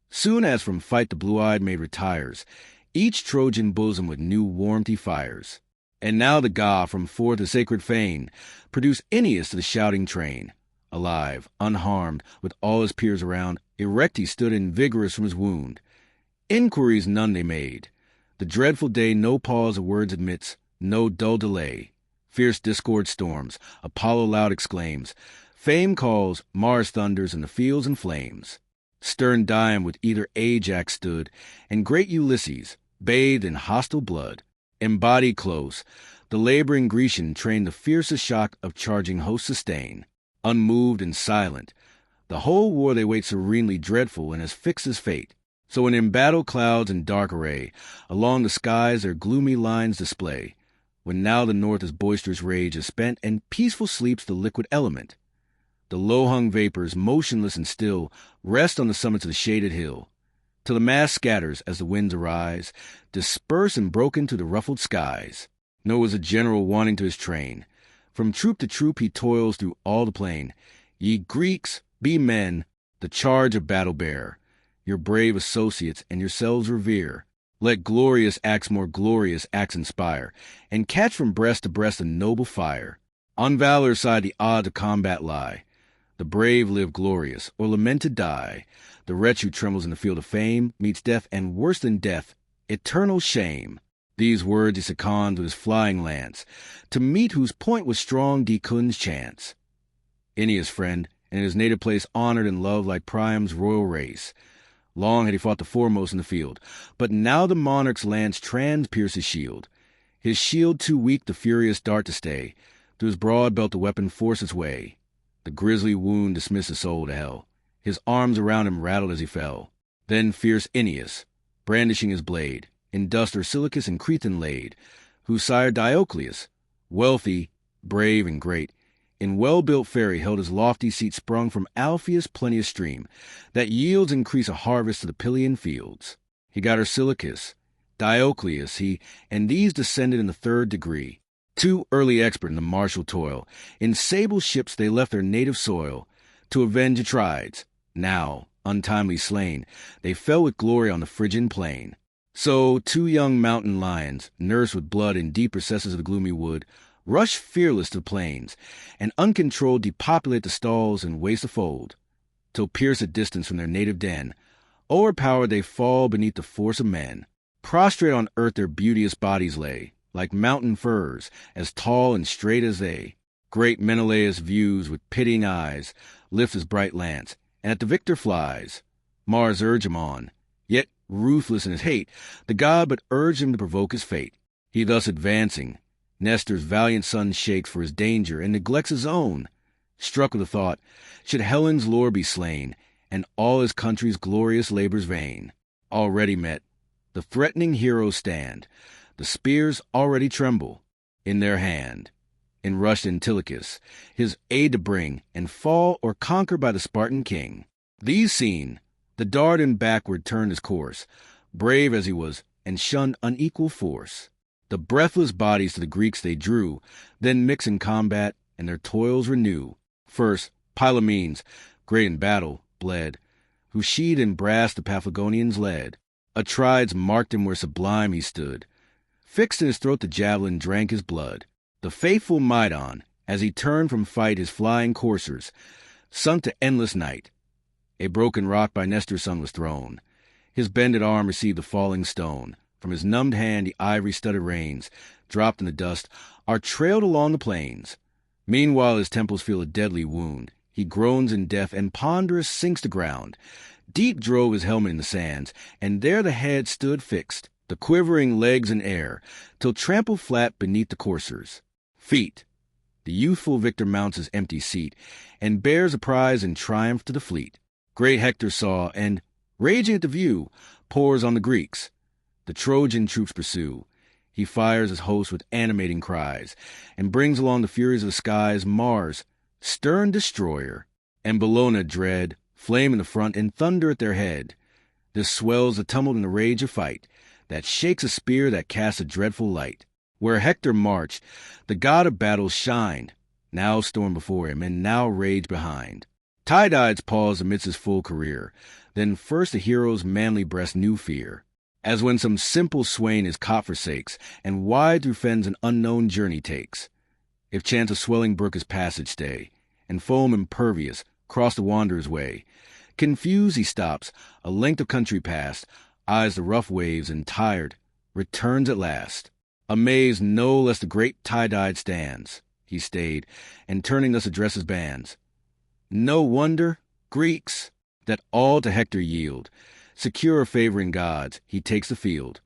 Soon as from fight the blue-eyed maid retires, each Trojan bosom with new warmth he fires. And now the god from forth the sacred fane produced Aeneas to the shouting train. Alive, unharmed, with all his peers around, erect he stood and vigorous from his wound. Inquiries none they made. The dreadful day no pause of words admits, no dull delay. Fierce discord storms, Apollo loud exclaims. Fame calls, Mars thunders, and the fields in flames. Stern Diom with either Ajax stood, and great Ulysses, bathed in hostile blood. Embodied close, the laboring Grecian trained the fiercest shock of charging hosts sustain. Unmoved and silent, the whole war they wait serenely dreadful and as fixed as fate. So when embattled clouds in dark array, along the skies their gloomy lines display, when now the north's boisterous rage is spent, and peaceful sleeps the liquid element, the low-hung vapors, motionless and still, rest on the summits of the shaded hill, till the mass scatters as the winds arise, disperse and broken to the ruffled skies. Nor was a general wanting to his train. From troop to troop he toils through all the plain. Ye Greeks, be men, the charge of battle bear, your brave associates and yourselves revere. Let glorious acts more glorious acts inspire, and catch from breast to breast a noble fire. On valor's side the odds of combat lie. The brave live glorious, or lament to die. The wretch who trembles in the field of fame meets death, and worse than death, eternal shame. These words he seconded with his flying lance, to meet whose point was strong Dicun's chance. Aeneas' friend, and in his native place honored and loved like Priam's royal race. Long had he fought the foremost in the field, but now the monarch's lance trans-pierced his shield. His shield too weak the furious dart to stay, through his broad belt the weapon forced its way. The grisly wound dismissed his soul to hell. His arms around him rattled as he fell. Then fierce Aeneas, brandishing his blade, in dust Orsilochus and Cretan laid, whose sire Diocleus, wealthy, brave, and great, in well-built ferry held his lofty seat sprung from Alpheus' plenteous stream, that yields increase a harvest to the Pylian fields. He got Orsilochus, Diocleus, and these descended in the 3rd degree. 2 early expert in the martial toil, in sable ships they left their native soil, to avenge Atrides. Now, untimely slain, they fell with glory on the Phrygian plain. So 2 young mountain lions, nursed with blood in deep recesses of the gloomy wood, rush fearless to the plains, and uncontrolled depopulate the stalls and waste the fold, till pierced at distance from their native den, o'erpowered they fall beneath the force of men. Prostrate on earth their beauteous bodies lay, like mountain firs, as tall and straight as they. Great Menelaus views with pitying eyes, lifts his bright lance, and at the victor flies. Mars urged him on, yet ruthless in his hate, the god but urged him to provoke his fate. He thus advancing, Nestor's valiant son shakes for his danger and neglects his own. Struck with the thought, should Helen's lord be slain, and all his country's glorious labors vain? Already met, the threatening heroes stand, the spears already tremble in their hand. In rushed Antilochus, his aid to bring, and fall or conquer by the Spartan king. These seen, The Dardan backward turned his course, brave as he was, and shunned unequal force. The breathless bodies to the Greeks they drew, then mix in combat, and their toils renew. First, Pylaemenes, great in battle, bled, who sheathed in brass the Paphlagonians led. Atrides marked him where sublime he stood. Fixed in his throat the javelin drank his blood. The faithful Mydon, as he turned from fight his flying coursers, sunk to endless night. A broken rock by Nestor's son was thrown. His bended arm received the falling stone. From his numbed hand the ivory-studded reins, dropped in the dust, are trailed along the plains. Meanwhile his temples feel a deadly wound. He groans in death, and ponderous sinks to ground. Deep drove his helmet in the sands, and there the head stood fixed, the quivering legs in air, till trampled flat beneath the coursers' feet. The youthful victor mounts his empty seat, and bears a prize in triumph to the fleet. Great Hector saw, and, raging at the view, pours on the Greeks. The Trojan troops pursue. He fires his host with animating cries, and brings along the furies of the skies Mars, stern destroyer, and Bellona dread, flame in the front and thunder at their head. This swells the tumult in the rage of fight, that shakes a spear that casts a dreadful light. Where Hector marched, the god of battles shined, now storm before him, and now rage behind. Tydides paused amidst his full career, then first the hero's manly breast knew fear, as when some simple swain his cot forsakes, and wide through fens an unknown journey takes. If chance a swelling brook his passage stay, and foam impervious cross the wanderer's way, confused he stops, a length of country past, eyes the rough waves, and tired, returns at last. Amazed no less the great Tydides stands. He stayed, and turning thus addresses bands. No wonder, Greeks, that all to Hector yield. Secure of favouring gods, he takes the field.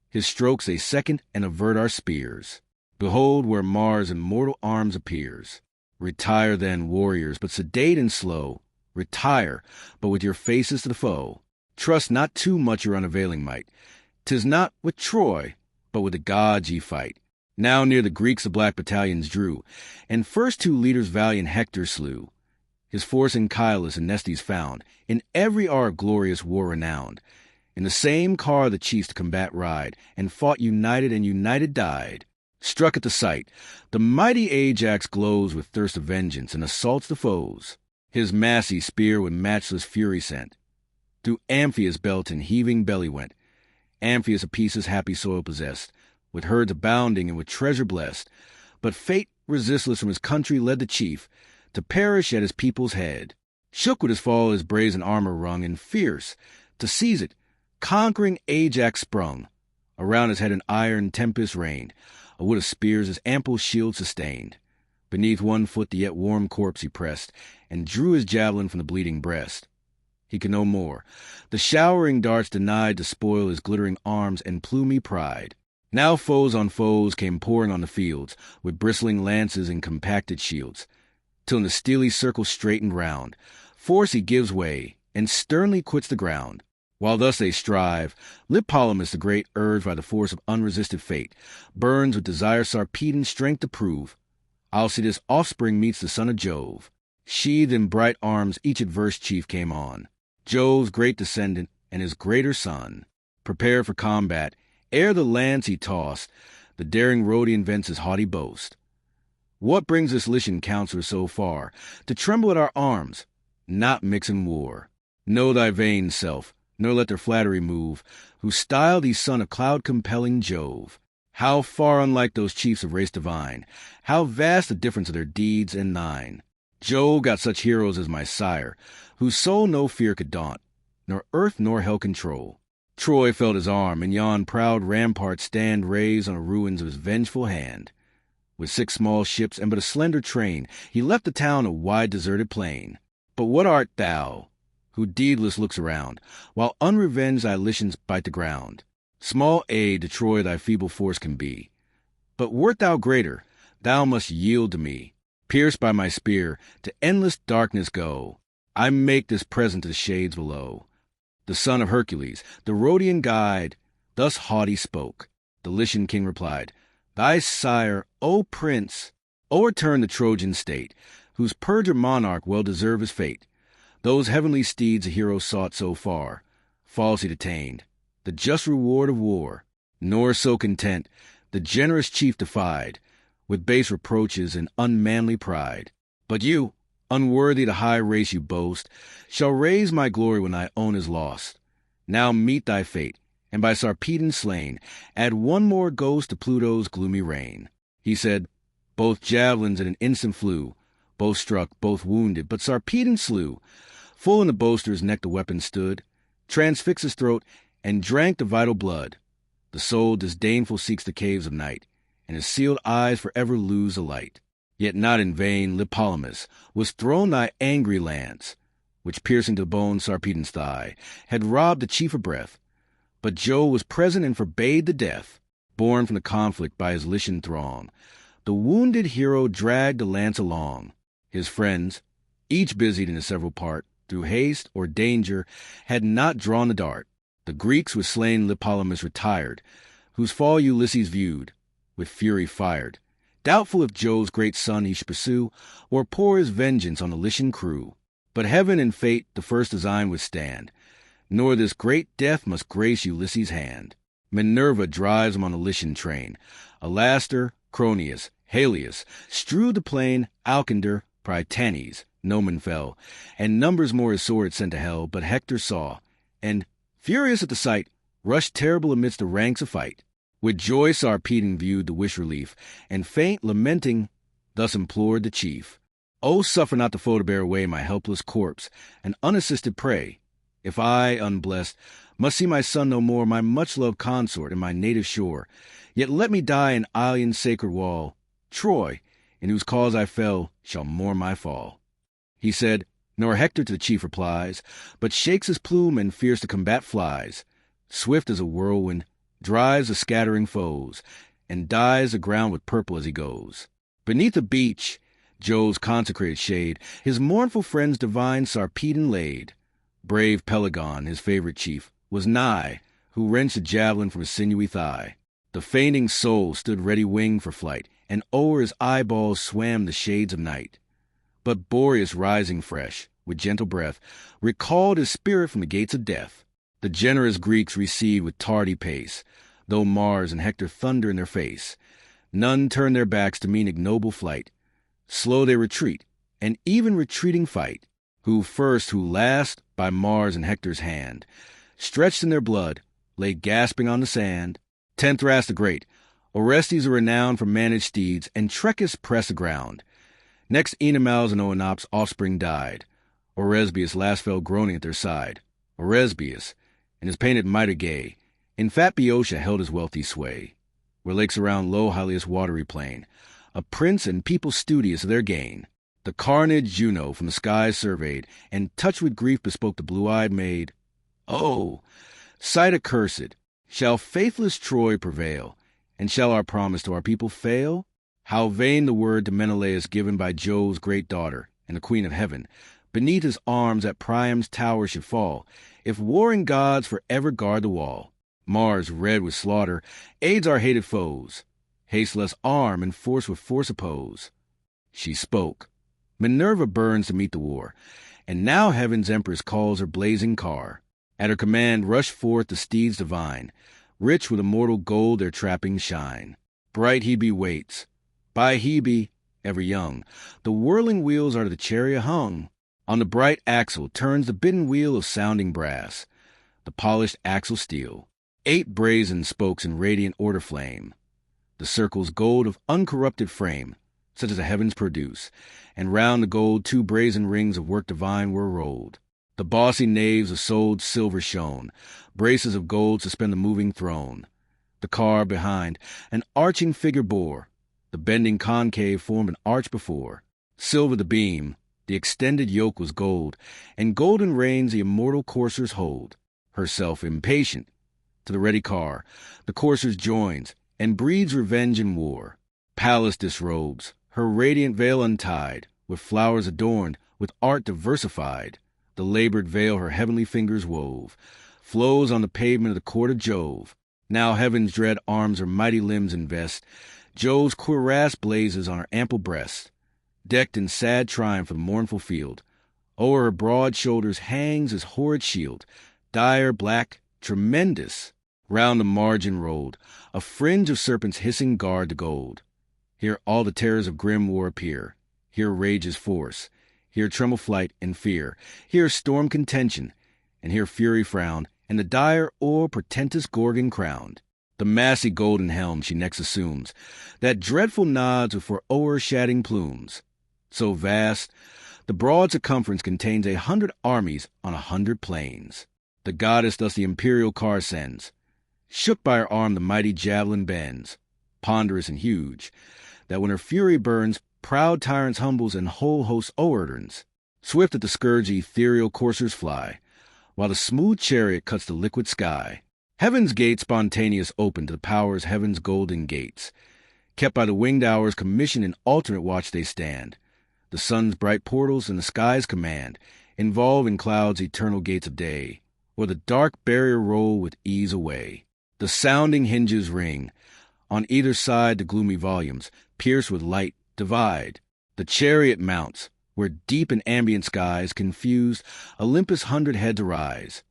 His strokes they second and avert our spears. Behold where Mars' immortal arms appears. Retire then, warriors, but sedate and slow. Retire, but with your faces to the foe. Trust not too much your unavailing might. 'Tis not with Troy, but with the gods ye fight. Now near the Greeks the black battalions drew, and first two leaders valiant Hector slew. His force in Chilos and Nestes found, in every art glorious war renowned. In the same car the chiefs to combat ride, and fought united and united died. Struck at the sight, the mighty Ajax glows with thirst of vengeance, and assaults the foes. His massy spear with matchless fury sent. Through Amphia's belt and heaving belly went. Amphius a piece his happy soil possessed, with herds abounding and with treasure blessed. But fate, resistless from his country, led the chief to perish at his people's head. Shook with his fall his brazen armor rung, and fierce, to seize it, conquering Ajax sprung. Around his head an iron tempest reigned, a wood of spears his ample shield sustained. Beneath one foot the yet warm corpse he pressed, and drew his javelin from the bleeding breast. He could no more. The showering darts denied to spoil his glittering arms and plumy pride. Now foes on foes came pouring on the fields, with bristling lances and compacted shields, till in the steely circle straightened round, force he gives way, and sternly quits the ground. While thus they strive, Lipolymus the great, urged by the force of unresisted fate, burns with desire Sarpedon's strength to prove. Alcides' offspring meets the son of Jove. Sheathed in bright arms each adverse chief came on, Jove's great descendant and his greater son. Prepared for combat, ere the lance he tossed, the daring Rhodian vents his haughty boast. What brings this Lycian counselor so far, to tremble at our arms? Not mix in war. Know thy vain self, nor let their flattery move, who style thee son of cloud-compelling Jove. How far unlike those chiefs of race divine, how vast the difference of their deeds and thine. Jove got such heroes as my sire, whose soul no fear could daunt, nor earth nor hell control. Troy felt his arm, and yon proud rampart stand raised on the ruins of his vengeful hand. With 6 small ships and but a slender train, he left the town a wide deserted plain. But what art thou, who deedless looks around, while unrevenged thy Lycians bite the ground? Small aid to Troy thy feeble force can be. But wert thou greater, thou must yield to me. Pierced by my spear, to endless darkness go. I make this present to the shades below. The son of Hercules, the Rhodian guide, thus haughty spoke. The Lycian king replied, Thy sire, O prince, o'erturn the Trojan state, whose perjured monarch well deserve his fate. Those heavenly steeds a hero sought so far, falsely detained, the just reward of war, nor so content, the generous chief defied, with base reproaches and unmanly pride. But you, unworthy the high race you boast, shall raise my glory when thy own is lost. Now meet thy fate, and by Sarpedon slain, add one more ghost to Pluto's gloomy reign. He said, both javelins in an instant flew, both struck, both wounded, but Sarpedon slew. Full in the boaster's neck the weapon stood, transfixed his throat, and drank the vital blood. The soul disdainful seeks the caves of night, and his sealed eyes forever lose the light. Yet not in vain, Lipolymus, was thrown thy angry lance, which piercing to the bone Sarpedon's thigh, had robbed the chief of breath. But Jove was present and forbade the death, born from the conflict by his Lycian throng. The wounded hero dragged the lance along. His friends, each busied in a several part, through haste or danger, had not drawn the dart. The Greeks with slain Lipolymus retired, whose fall Ulysses viewed, with fury fired, doubtful if Jove's great son he should pursue, or pour his vengeance on the Lycian crew. But heaven and fate the first design withstand, nor this great death must grace Ulysses' hand. Minerva drives him on the Lycian train. Alastor, Cronius, Halius, strewed the plain. Alcander, Prytanes, Nomen fell, and numbers more his sword sent to hell. But Hector saw, and, furious at the sight, rushed terrible amidst the ranks of fight. With joy Sarpedon viewed the wish relief, and faint lamenting, thus implored the chief, "O suffer not the foe to bear away my helpless corpse, an unassisted prey. If I, unblessed, must see my son no more, my much-loved consort, in my native shore, yet let me die in Ilion's sacred wall. Troy, in whose cause I fell, shall mourn my fall." He said, nor Hector to the chief replies, but shakes his plume and fierce to combat flies. Swift as a whirlwind, drives the scattering foes, and dyes the ground with purple as he goes. Beneath a beech, Jove's consecrated shade, his mournful friends divine Sarpedon laid. Brave Pelagon, his favorite chief, was nigh, who wrenched a javelin from his sinewy thigh. The fainting soul stood ready-winged for flight, and o'er his eyeballs swam the shades of night. But Boreas, rising fresh, with gentle breath, recalled his spirit from the gates of death. The generous Greeks recede with tardy pace, though Mars and Hector thunder in their face. None turn their backs to mean ignoble flight. Slow they retreat, and even retreating fight. Who first, who last, by Mars and Hector's hand, stretched in their blood, lay gasping on the sand. Tenthras the great, Orestes a renown for managed steeds, and Trecus pressed the ground. Next Oenomaus and Oenops' offspring died. Oresbius last fell groaning at their side. Oresbius, in his painted mitre gay, in fat Boeotia held his wealthy sway, where lakes around low Hylia's watery plain, a prince and people studious of their gain. The carnage Juno from the skies surveyed, and touched with grief bespoke the blue-eyed maid. "Oh, sight accursed, shall faithless Troy prevail, and shall our promise to our people fail? How vain the word to Menelaus given by Jove's great daughter, and the queen of heaven, beneath his arms at Priam's tower should fall, if warring gods forever guard the wall. Mars, red with slaughter, aids our hated foes. Haste less arm, and force with force oppose." She spoke. Minerva burns to meet the war, and now heaven's empress calls her blazing car. At her command rush forth the steeds divine, rich with immortal gold their trappings shine. Bright Hebe waits. By Hebe, ever young, the whirling wheels are to the chariot hung. On the bright axle turns the bitten wheel of sounding brass, the polished axle steel. 8 brazen spokes in radiant order flame. The circle's gold of uncorrupted frame, such as the heavens produce, and round the gold 2 brazen rings of work divine were rolled. The bossy naves of soled silver shone, braces of gold suspend the moving throne. The car behind an arching figure bore, the bending concave formed an arch before. Silver the beam, the extended yoke was gold, and golden reins the immortal coursers hold. Herself impatient, to the ready car, the coursers joins, and breeds revenge and war. Pallas disrobes, her radiant veil untied, with flowers adorned, with art diversified. The labored veil her heavenly fingers wove, flows on the pavement of the court of Jove. Now heaven's dread arms her mighty limbs invest. Jove's cuirass blazes on her ample breast. Decked in sad triumph for the mournful field, O'er her broad shoulders hangs his horrid shield, dire, black, tremendous. Round the margin rolled, a fringe of serpents hissing guard the gold. Here all the terrors of grim war appear. Here rages force. Here tremble flight and fear. Here storm contention, and here fury frown, and the dire or portentous Gorgon crowned. The massy golden helm she next assumes, that dreadful nods with for o'ershadding plumes. So vast, the broad circumference contains 100 armies on 100 plains. The goddess thus the imperial car sends. Shook by her arm the mighty javelin bends, ponderous and huge, that when her fury burns, proud tyrants humbles and whole hosts o'erturns. Swift at the scourge ethereal coursers fly, while the smooth chariot cuts the liquid sky. Heaven's gates spontaneous open to the powers heaven's golden gates. Kept by the winged hours, commissioned in alternate watch they stand. The sun's bright portals and the sky's command involve in clouds eternal gates of day, or the dark barrier roll with ease away. The sounding hinges ring. On either side the gloomy volumes, pierced with light, divide. The chariot mounts, where deep in ambient skies, confused, Olympus' 100 heads arise.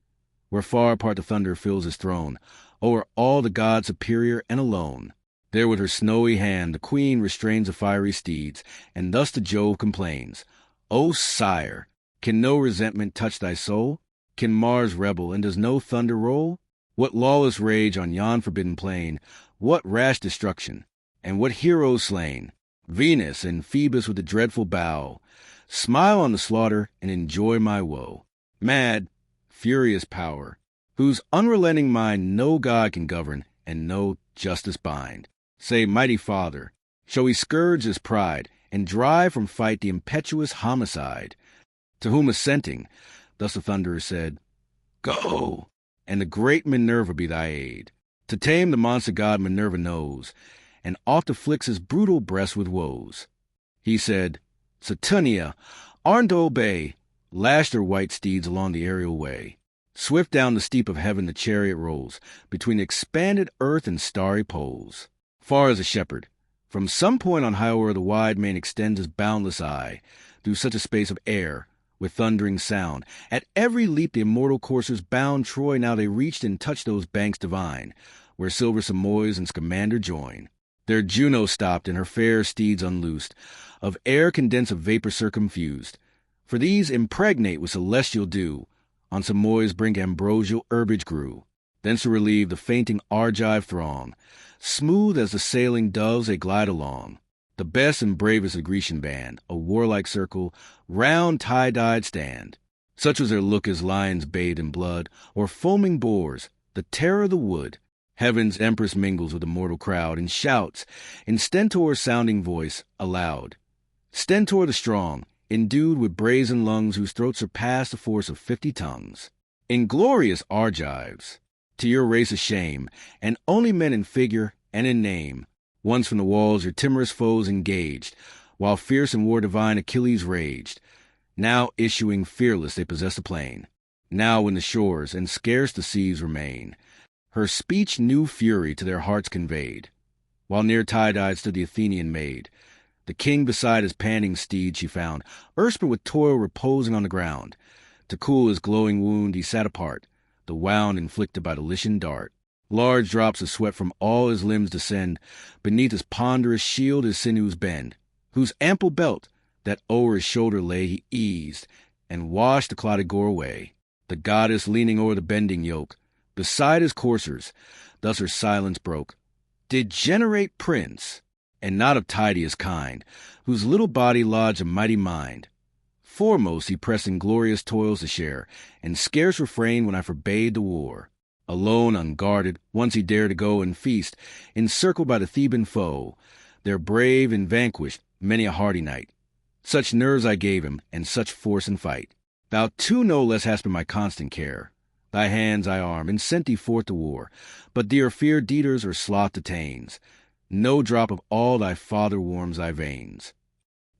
Where far apart the thunder fills his throne, o'er all the gods superior and alone. There with her snowy hand the queen restrains the fiery steeds, and thus to Jove complains, O sire, can no resentment touch thy soul? Can Mars rebel, and does no thunder roll? What lawless rage on yon forbidden plain? What rash destruction? And what heroes slain? Venus and Phoebus with the dreadful bow smile on the slaughter and enjoy my woe. Mad, furious power, whose unrelenting mind no god can govern and no justice bind. Say, mighty Father, shall we scourge his pride and drive from fight the impetuous homicide? To whom assenting, thus the Thunderer said, Go, and the great Minerva be thy aid. To tame the monster god Minerva knows, and oft afflicts his brutal breast with woes. He said, Saturnia, armed to obey, lashed her white steeds along the aerial way. Swift down the steep of heaven the chariot rolls, between expanded earth and starry poles. Far as a shepherd, from some point on high o'er the wide main extends his boundless eye, through such a space of air, with thundering sound. At every leap the immortal coursers bound Troy, now they reached and touched those banks divine, where silver Simois and Scamander join. There Juno stopped, and her fair steeds unloosed, of air condensed of vapor circumfused. For these impregnate with celestial dew, on Simois' brink ambrosial herbage grew. Thence to relieve the fainting Argive throng, smooth as the sailing doves they glide along. The best and bravest of Grecian band, a warlike circle, round tie-dyed stand. Such was their look as lions bathed in blood, or foaming boars, the terror of the wood. Heaven's empress mingles with the mortal crowd, and shouts, in stentor-sounding voice, aloud. Stentor the strong, endued with brazen lungs whose throats surpass the force of 50 tongues. Inglorious Argives, to your race a shame, and only men in figure and in name. Once from the walls your timorous foes engaged, while fierce in war divine Achilles raged. Now issuing fearless they possess the plain. Now when the shores and scarce the seas remain, her speech new fury to their hearts conveyed. While near tie-dyed stood the Athenian maid. The king beside his panting steed she found, erspent with toil reposing on the ground. To cool his glowing wound he sat apart, the wound inflicted by the Lycian dart. Large drops of sweat from all his limbs descend, beneath his ponderous shield his sinews bend, whose ample belt, that o'er his shoulder lay, he eased, and washed the clotted gore away. The goddess leaning o'er the bending yoke, beside his coursers, thus her silence broke. Degenerate prince, and not of Tydeus' kind, whose little body lodged a mighty mind. Foremost he pressed in glorious toils to share, and scarce refrained when I forbade the war. Alone, unguarded, once he dared to go and feast, encircled by the Theban foe, their brave and vanquished many a hardy knight. Such nerves I gave him, and such force in fight. Thou too no less hast been my constant care. Thy hands I armed, and sent thee forth to war, but dear fear deeders or sloth detains. No drop of all thy father warms thy veins.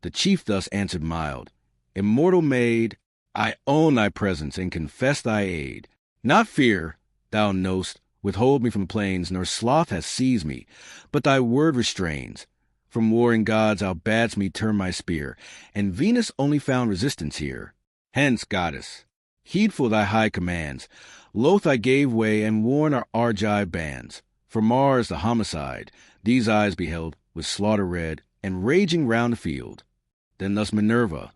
The chief thus answered mild, Immortal maid, I own thy presence, and confess thy aid. Not fear, thou know'st, withhold me from plains, nor sloth hath seized me, but thy word restrains. From warring gods thou badst me turn my spear, and Venus only found resistance here. Hence, goddess, heedful thy high commands, loth I gave way and worn our Argive bands. For Mars, the homicide, these eyes beheld, with slaughter red, and raging round the field. Then thus Minerva,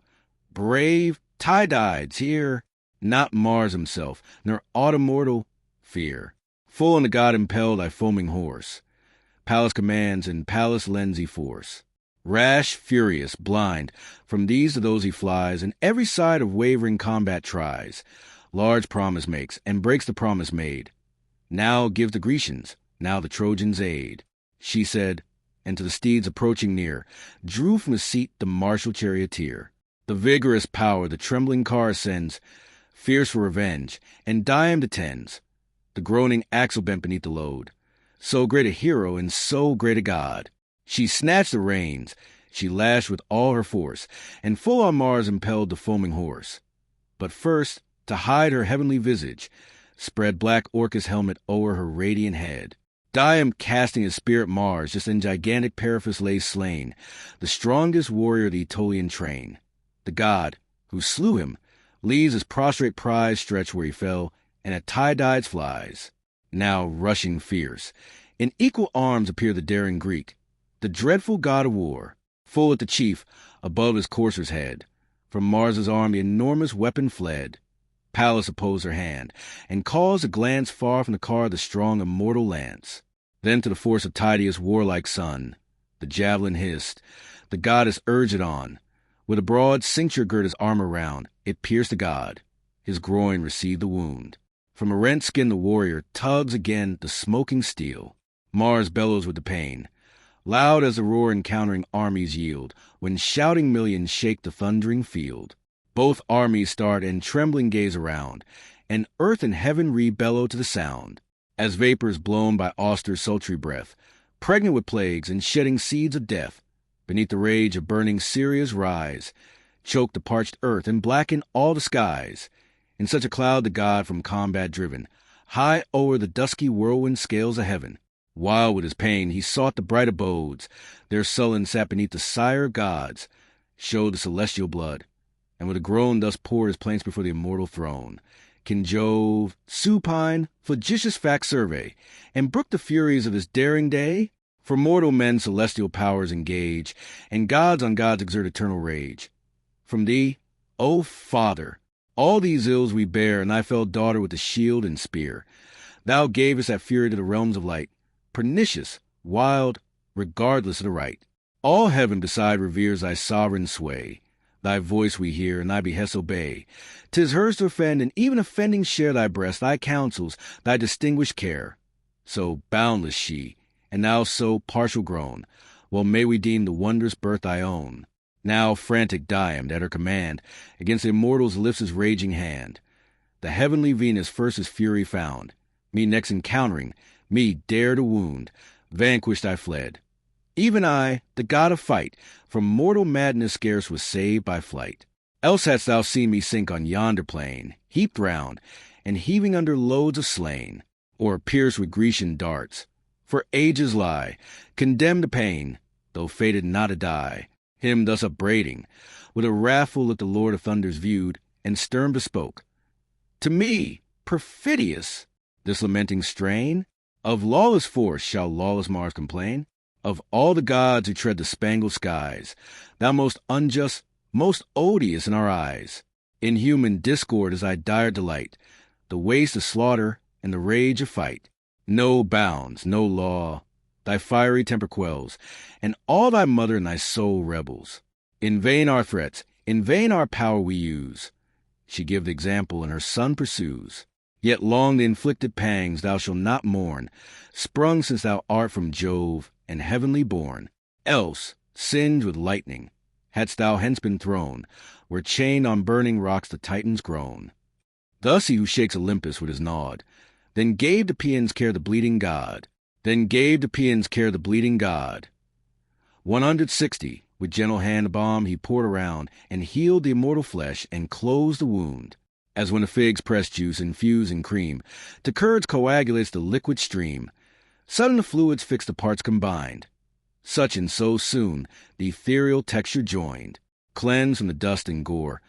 brave Tydides, here, not Mars himself, nor aught immortal fear. Full on the god impelled thy foaming horse. Pallas commands, and Pallas lends he force. Rash, furious, blind, from these to those he flies, and every side of wavering combat tries. Large promise makes, and breaks the promise made. Now give the Grecians, now the Trojans aid. She said, and to the steeds approaching near, drew from his seat the martial charioteer. The vigorous power the trembling car ascends, fierce for revenge, and Diom attends. The groaning axle bent beneath the load. So great a hero and so great a god. She snatched the reins, she lashed with all her force, and full on Mars impelled the foaming horse. But first, to hide her heavenly visage, spread black Orcus' helmet o'er her radiant head. Diom casting his spear at Mars, just in gigantic Periphas lay slain, the strongest warrior of the Aetolian train. The god, who slew him, leaves his prostrate prize stretched where he fell, and at Tydides flies. Now rushing fierce, in equal arms appear the daring Greek, the dreadful god of war, full at the chief, above his courser's head. From Mars's arm the enormous weapon fled. Pallas opposed her hand, and caused a glance far from the car the strong immortal lance. Then to the force of Tydeus' warlike son, the javelin hissed, the goddess urged it on. With a broad cincture girt his armor round, it pierced the god. His groin received the wound. From a rent skin the warrior tugs again the smoking steel. Mars bellows with the pain. Loud as the roar encountering armies yield, when shouting millions shake the thundering field. Both armies start and trembling gaze around, and earth and heaven rebellow to the sound. As vapors blown by Auster's sultry breath, pregnant with plagues and shedding seeds of death, beneath the rage of burning Syria's rise, choke the parched earth and blacken all the skies. In such a cloud the god from combat driven, high o'er the dusky whirlwind scales of heaven. Wild with his pain he sought the bright abodes, there sullen sat beneath the sire of gods, showed the celestial blood, and with a groan thus poured his plaints before the immortal throne. Can Jove, supine, flagitious facts survey, and brook the furies of this daring day? For mortal men celestial powers engage, and gods on gods exert eternal rage. From thee, O Father, all these ills we bear, and thy fell daughter with the shield and spear. Thou gavest that fury to the realms of light, pernicious, wild, regardless of the right. All heaven beside reveres thy sovereign sway. Thy voice we hear, and thy behests obey. 'Tis hers to offend, and even offending share thy breast, thy counsels, thy distinguished care. So boundless she, and now so partial grown, well may we deem the wondrous birth thy own. Now frantic Diom, at her command, against the immortals lifts his raging hand. The heavenly Venus first his fury found. Me next encountering, me dare to wound, vanquished I fled. Even I, the god of fight, from mortal madness scarce was saved by flight. Else hadst thou seen me sink on yonder plain, heaped round, and heaving under loads of slain, or pierced with Grecian darts. For ages lie, condemned to pain, though fated not to die. Him thus upbraiding, with a wrathful look the Lord of Thunders viewed, and stern bespoke. To me, perfidious, this lamenting strain? Of lawless force shall lawless Mars complain? Of all the gods who tread the spangled skies, thou most unjust, most odious in our eyes. Inhuman discord is thy dire delight, the waste of slaughter and the rage of fight. No bounds, no law, thy fiery temper quells, and all thy mother and thy soul rebels. In vain our threats, in vain our power we use. She give the example, and her son pursues. Yet long the inflicted pangs thou shalt not mourn, sprung since thou art from Jove, and heavenly born. Else, singed with lightning, hadst thou hence been thrown, where chained on burning rocks the Titans groan. Thus he who shakes Olympus with his nod, then gave to Paeans care the bleeding god. 160, with gentle hand a balm he poured around, and healed the immortal flesh, and closed the wound. As when the figs press juice, infuse in cream, to curds coagulates the liquid stream. Sudden the fluids fix the parts combined. Such and so soon the ethereal texture joined, cleansed from the dust and gore,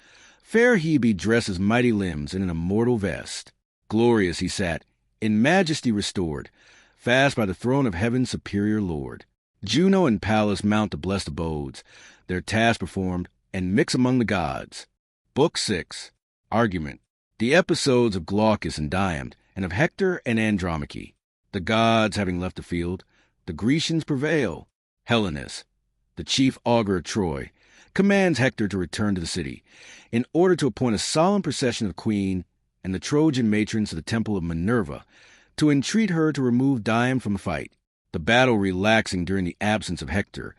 Fair Hebe dressed his mighty limbs in an immortal vest. Glorious he sat, in majesty restored, fast by the throne of heaven's superior lord. Juno and Pallas mount the blessed abodes, their task performed, and mix among the gods. Book 6. Argument. The episodes of Glaucus and Diomed, and of Hector and Andromache. The gods having left the field, the Grecians prevail. Helenus, the chief augur of Troy, commands Hector to return to the city, in order to appoint a solemn procession of the queen and the Trojan matrons to the temple of Minerva, to entreat her to remove Diomed from the fight. The battle relaxing during the absence of Hector,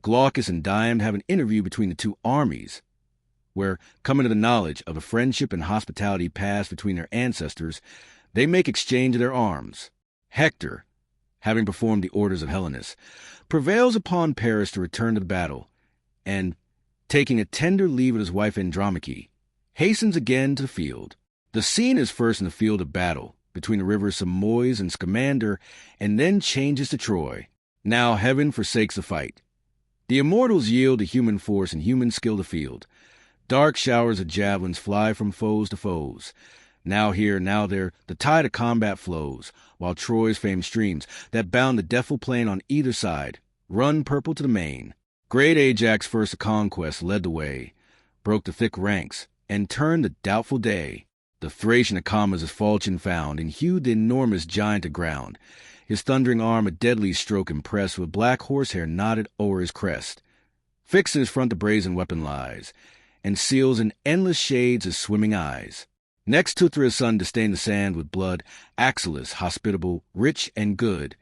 Glaucus and Diomed have an interview between the two armies, where, coming to the knowledge of the friendship and hospitality passed between their ancestors, they make exchange of their arms. Hector, having performed the orders of Helenus, prevails upon Paris to return to the battle, and, taking a tender leave of his wife Andromache, hastens again to the field. The scene is first in the field of battle, between the rivers Simois and Scamander, and then changes to Troy. Now heaven forsakes the fight. The immortals yield to human force and human skill the field. Dark showers of javelins fly from foes to foes. Now here, now there, the tide of combat flows, while Troy's famed streams, that bound the deathful plain on either side, run purple to the main. Great Ajax first to conquest led the way, broke the thick ranks, and turned the doubtful day. The Thracian Acamas his falchion found, and hewed the enormous giant to ground. His thundering arm a deadly stroke impressed, with black horsehair knotted o'er his crest. Fixed in his front the brazen weapon lies, and seals in endless shades his swimming eyes. Next Teuthra's son to stain the sand with blood, Achilles, hospitable, rich, and good.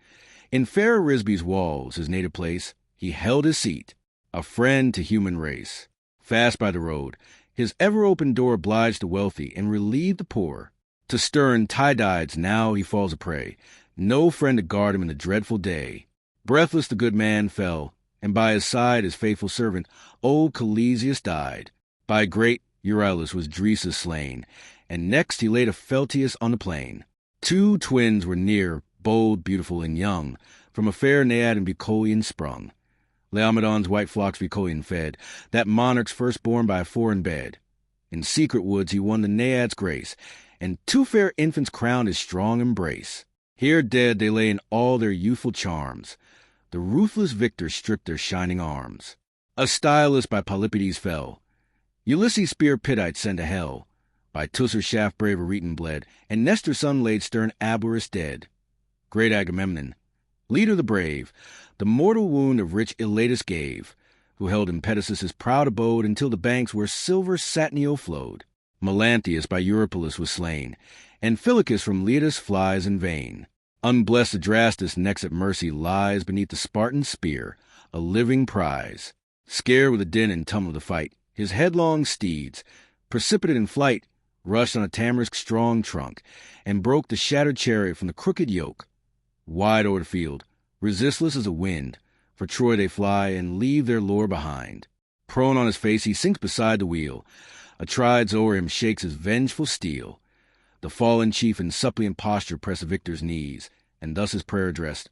In fair Arisbe's walls, his native place, he held his seat, a friend to human race. Fast by the road, his ever-open door obliged the wealthy and relieved the poor. To stern Tydides now he falls a prey, no friend to guard him in the dreadful day. Breathless the good man fell, and by his side his faithful servant, old Calesius, died. By great Euryalus was Dresus slain, and next he laid Opheltius on the plain. Two twins were near, bold, beautiful, and young, from a fair Naiad and Bucolian sprung. Laomedon's white flocks Bucolian fed, that monarch's firstborn by a foreign bed. In secret woods he won the Naiad's grace, and two fair infants crowned his strong embrace. Here dead they lay in all their youthful charms. The ruthless victor stripped their shining arms. Astylus by Polypides fell. Ulysses' spear Pittite sent to hell. By Teucer's shaft brave Areton bled, and Nestor's son laid stern Ablerus dead. Great Agamemnon, leader the brave, the mortal wound of rich Iliad gave, who held in Pedasus his proud abode until the banks where silver Satnio flowed. Melanthius by Eurypylus was slain, and Phylacus from Letus flies in vain. Unblessed Adrastus next at mercy lies beneath the Spartan spear, a living prize. Scared with the din and tumult of the fight, his headlong steeds, precipitate in flight, rushed on a tamarisk strong trunk, and broke the shattered chariot from the crooked yoke. Wide o'er the field, resistless as a wind, for Troy they fly and leave their lore behind. Prone on his face he sinks beside the wheel. Atrides o'er him shakes his vengeful steel. The fallen chief in suppliant posture press the victor's knees, and thus his prayer addressed: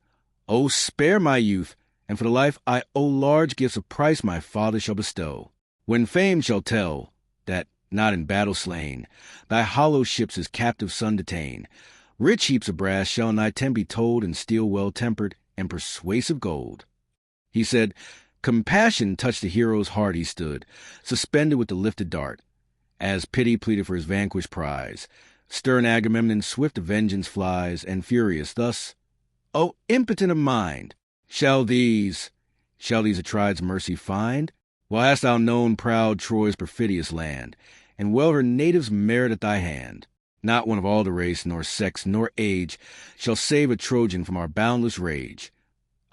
"O spare my youth, and for the life I owe large gifts of price my father shall bestow. When fame shall tell that, not in battle slain, thy hollow ships his captive son detain, rich heaps of brass shall in thy tent be told in steel well-tempered and persuasive gold." He said, compassion touched the hero's heart. He stood, suspended with the lifted dart, as pity pleaded for his vanquished prize. Stern Agamemnon swift to vengeance flies, and furious thus: "O impotent of mind, shall these Atrides mercy find? Well hast thou known proud Troy's perfidious land, and well her natives merit at thy hand. Not one of all the race, nor sex, nor age, shall save a Trojan from our boundless rage.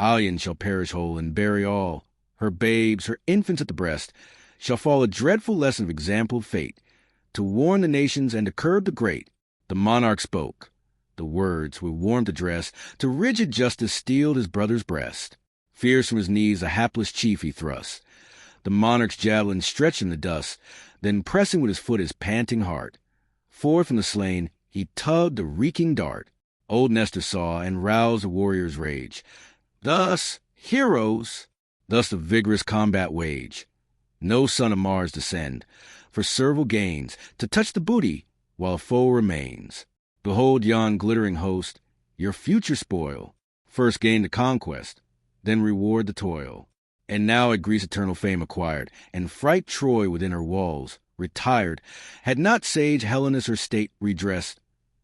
Ilion shall perish whole, and bury all. Her babes, her infants at the breast, shall fall a dreadful lesson of exampled fate, to warn the nations and to curb the great." The monarch spoke. The words, with warmth addressed, to rigid justice steeled his brother's breast. Fierce from his knees a hapless chief he thrust. The monarch's javelin stretched in the dust, then pressing with his foot his panting heart, forth from the slain he tugged the reeking dart. Old Nestor saw, and roused the warrior's rage. Thus, heroes, thus the vigorous combat wage. No son of Mars descend, for servile gains, to touch the booty while a foe remains. Behold yon glittering host, your future spoil. First gain the conquest, then reward the toil. And now at Greece eternal fame acquired, and fright Troy within her walls, retired, had not sage Helenus her state redressed,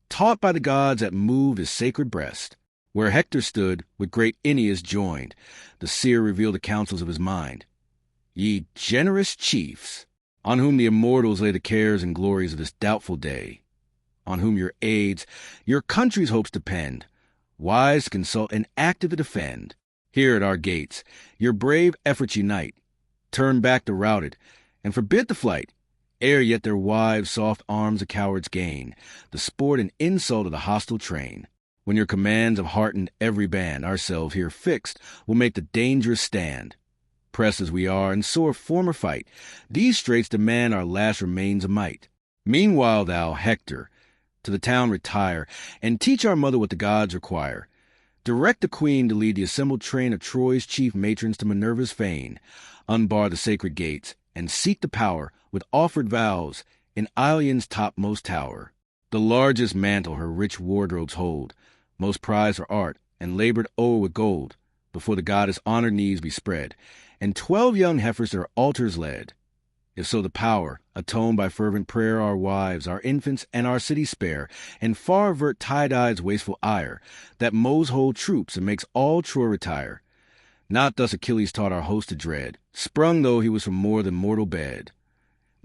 taught by the gods that moved his sacred breast. Where Hector stood, with great Aeneas joined, the seer revealed the counsels of his mind. Ye generous chiefs, on whom the immortals lay the cares and glories of this doubtful day, on whom your aids, your country's hopes depend, wise to consult and active to defend. Here at our gates, your brave efforts unite, turn back the routed, and forbid the flight, ere yet their wives' soft arms the cowards gain, the sport and insult of the hostile train. When your commands have heartened every band, ourselves here fixed will make the dangerous stand. Pressed as we are in sore former fight, these straits demand our last remains of might. Meanwhile thou, Hector, to the town retire, and teach our mother what the gods require. Direct the queen to lead the assembled train of Troy's chief matrons to Minerva's fane, unbar the sacred gates, and seek the power, with offered vows, in Ilion's topmost tower. The largest mantle her rich wardrobes hold, most prized her art, and labored o'er with gold, before the goddess' honored knees be spread, and 12 young heifers to her altars led. If so the power, atone by fervent prayer our wives, our infants, and our city spare, and far avert Tydides' wasteful ire, that mows whole troops and makes all Troy retire. Not thus Achilles taught our host to dread, sprung though he was from more than mortal bed.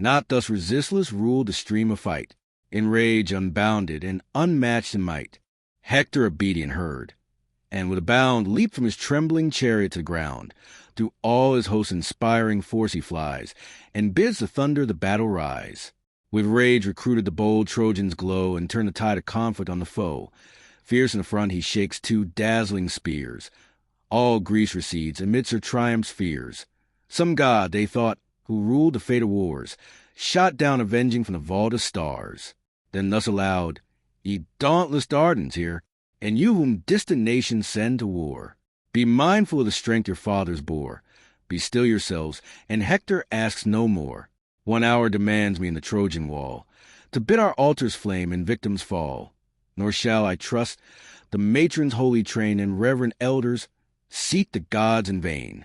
Not thus resistless ruled the stream of fight, in rage unbounded and unmatched in might. Hector obedient heard, and with a bound leaped from his trembling chariot to the ground. Through all his host's inspiring force he flies, and bids the thunder the battle rise. With rage recruited the bold Trojans glow, and turn the tide of conflict on the foe. Fierce in the front he shakes 2 dazzling spears. All Greece recedes amidst her triumph's fears. Some god, they thought, who ruled the fate of wars, shot down avenging from the vault of stars. Then thus aloud, Ye dauntless Dardans here, and you whom distant nations send to war, be mindful of the strength your fathers bore. Be still yourselves, and Hector asks no more. 1 hour demands me in the Trojan wall, to bid our altars flame and victims fall. Nor shall, I trust, the matrons' holy train and reverend elders seek the gods in vain.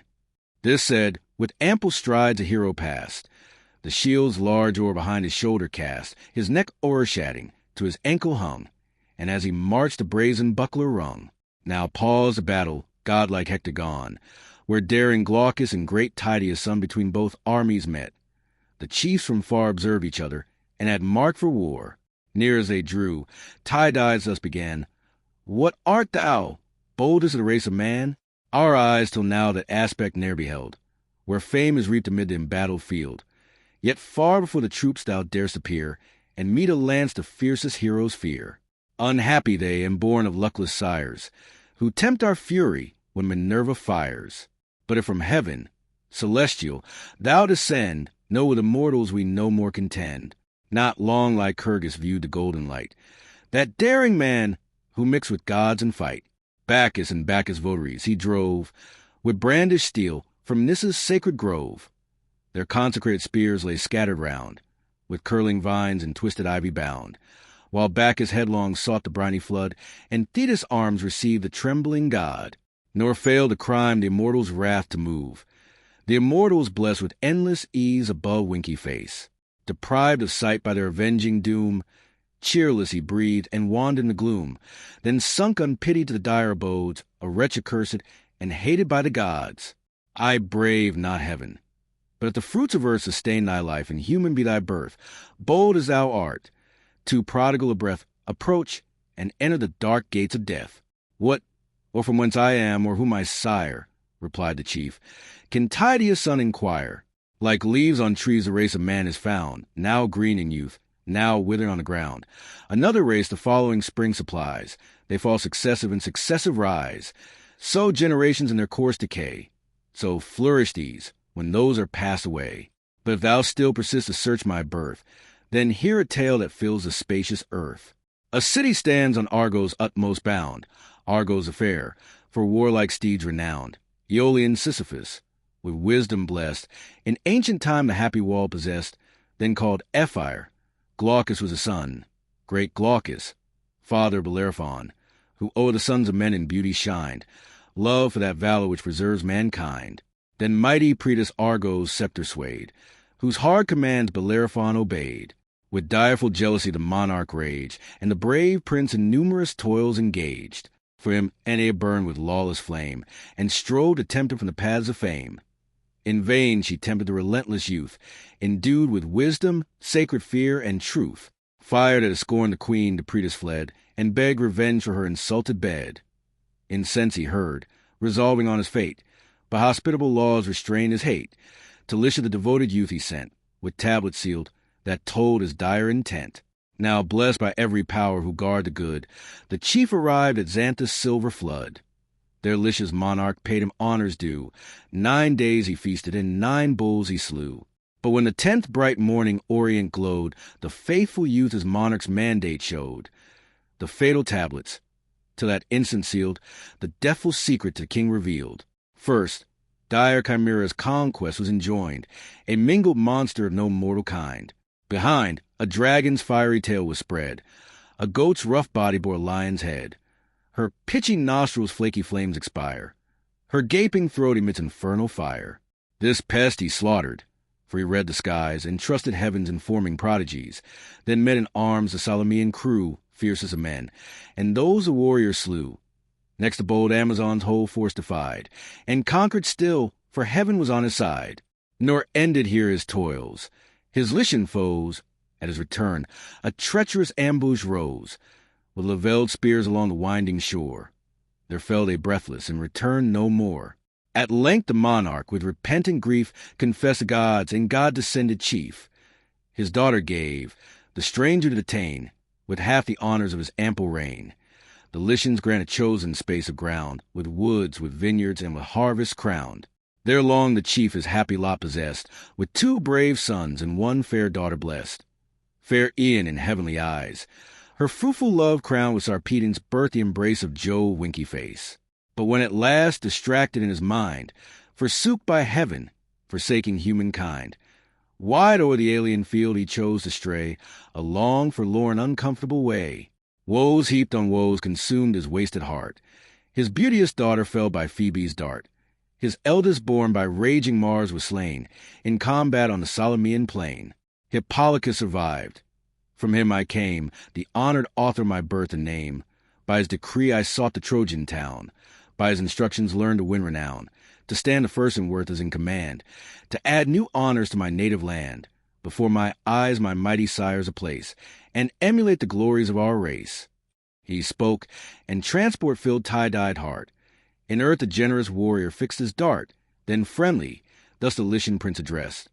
This said, with ample strides the hero passed, the shield's large oar behind his shoulder cast, his neck o'ershading, to his ankle hung, and as he marched the brazen buckler rung. Now paused the battle, godlike Hector gone, where daring Glaucus and great Tydeus' son between both armies met. The chiefs from far observed each other, and had marked for war. Near as they drew, Tydides thus began, What art thou, boldest of the race of man? Our eyes till now that aspect ne'er beheld, where fame is reaped amid the embattled field. Yet far before the troops thou darest appear, and meet a lance the fiercest heroes fear. Unhappy they, and born of luckless sires, who tempt our fury when Minerva fires. But if from heaven, celestial, thou descend, know with immortals we no more contend. Not long Lycurgus viewed the golden light, that daring man who mixed with gods in fight. Bacchus and Bacchus' votaries he drove, with brandished steel, from Nissa's sacred grove. Their consecrated spears lay scattered round, with curling vines and twisted ivy bound, while Bacchus headlong sought the briny flood, and Thetis' arms received the trembling god. Nor failed the crime the immortals' wrath to move. The immortals blessed with endless ease above winky face. Deprived of sight by their avenging doom, cheerless he breathed and wandered in the gloom, then sunk unpitied to the dire abodes, a wretch accursed and hated by the gods. I brave not heaven, but if the fruits of earth sustain thy life, and human be thy birth, bold as thou art, too prodigal of breath, approach and enter the dark gates of death. What, or from whence I am, or who my sire, replied the chief, can Tydeus' son inquire? Like leaves on trees the race of man is found, now green in youth, now withered on the ground. Another race the following spring supplies. They fall successive and successive rise. So generations in their course decay. So flourish these, when those are passed away. But if thou still persist to search my birth, then hear a tale that fills the spacious earth. A city stands on Argos' utmost bound, Argos the fair, for warlike steeds renowned. Aeolian Sisyphus, with wisdom blessed, in ancient time the happy wall possessed, then called Ephire. Glaucus was a son, great Glaucus, father of Bellerophon, who o'er the sons of men in beauty shined, love for that valor which preserves mankind. Then mighty Proetus Argo's scepter swayed, whose hard commands Bellerophon obeyed. With direful jealousy the monarch raged, and the brave prince in numerous toils engaged. For him Enea burned with lawless flame, and strove to tempt him from the paths of fame. In vain she tempted the relentless youth, endued with wisdom, sacred fear, and truth. Fired at a scorn the queen to Proetus fled, and begged revenge for her insulted bed. In sense he heard, resolving on his fate, but hospitable laws restrained his hate. To Lycia the devoted youth he sent, with tablets sealed, that told his dire intent. Now blessed by every power who guard the good, the chief arrived at Xanthus' silver flood. There Lycia's monarch paid him honors due. 9 days he feasted, and 9 bulls he slew. But when the 10th bright morning orient glowed, the faithful youth his monarch's mandate showed. The fatal tablets, till that instant sealed, the deathful secret to the king revealed. First, dire Chimera's conquest was enjoined, a mingled monster of no mortal kind. Behind, a dragon's fiery tail was spread. A goat's rough body bore a lion's head. Her pitching nostrils flaky flames expire. Her gaping throat emits infernal fire. This pest he slaughtered, for he read the skies and trusted heaven's informing prodigies. Then met in arms the Salamean crew, fiercest of men, and those the warrior slew. Next the bold Amazon's whole force defied, and conquered still, for heaven was on his side. Nor ended here his toils. His Lycian foes, at his return, a treacherous ambush rose, with levelled spears along the winding shore. There fell they breathless, and returned no more. At length the monarch, with repentant grief, confessed the gods and God-descended chief. His daughter gave, the stranger to detain, with half the honors of his ample reign. The Lycians grant a chosen space of ground, with woods, with vineyards, and with harvests crowned. There long the chief his happy lot possessed, with 2 brave sons and 1 fair daughter blessed. Fair Ian in heavenly eyes, her fruitful love crowned with Sarpedon's birth the embrace of Jove winky face. But when at last, distracted in his mind, forsook by heaven, forsaking humankind, wide o'er the alien field he chose to stray, a long, forlorn, uncomfortable way. Woes heaped on woes consumed his wasted heart. His beauteous daughter fell by Phoebe's dart. His eldest born by raging Mars was slain, in combat on the Salamean plain. Hippolochus survived. From him I came, the honored author of my birth and name. By his decree I sought the Trojan town. By his instructions learned to win renown, to stand the first in worth as in command, to add new honors to my native land. Before my eyes my mighty sires a place, and emulate the glories of our race. He spoke, and transport filled tie-dyed heart. In earth the generous warrior fixed his dart, then friendly, thus the Lycian prince addressed.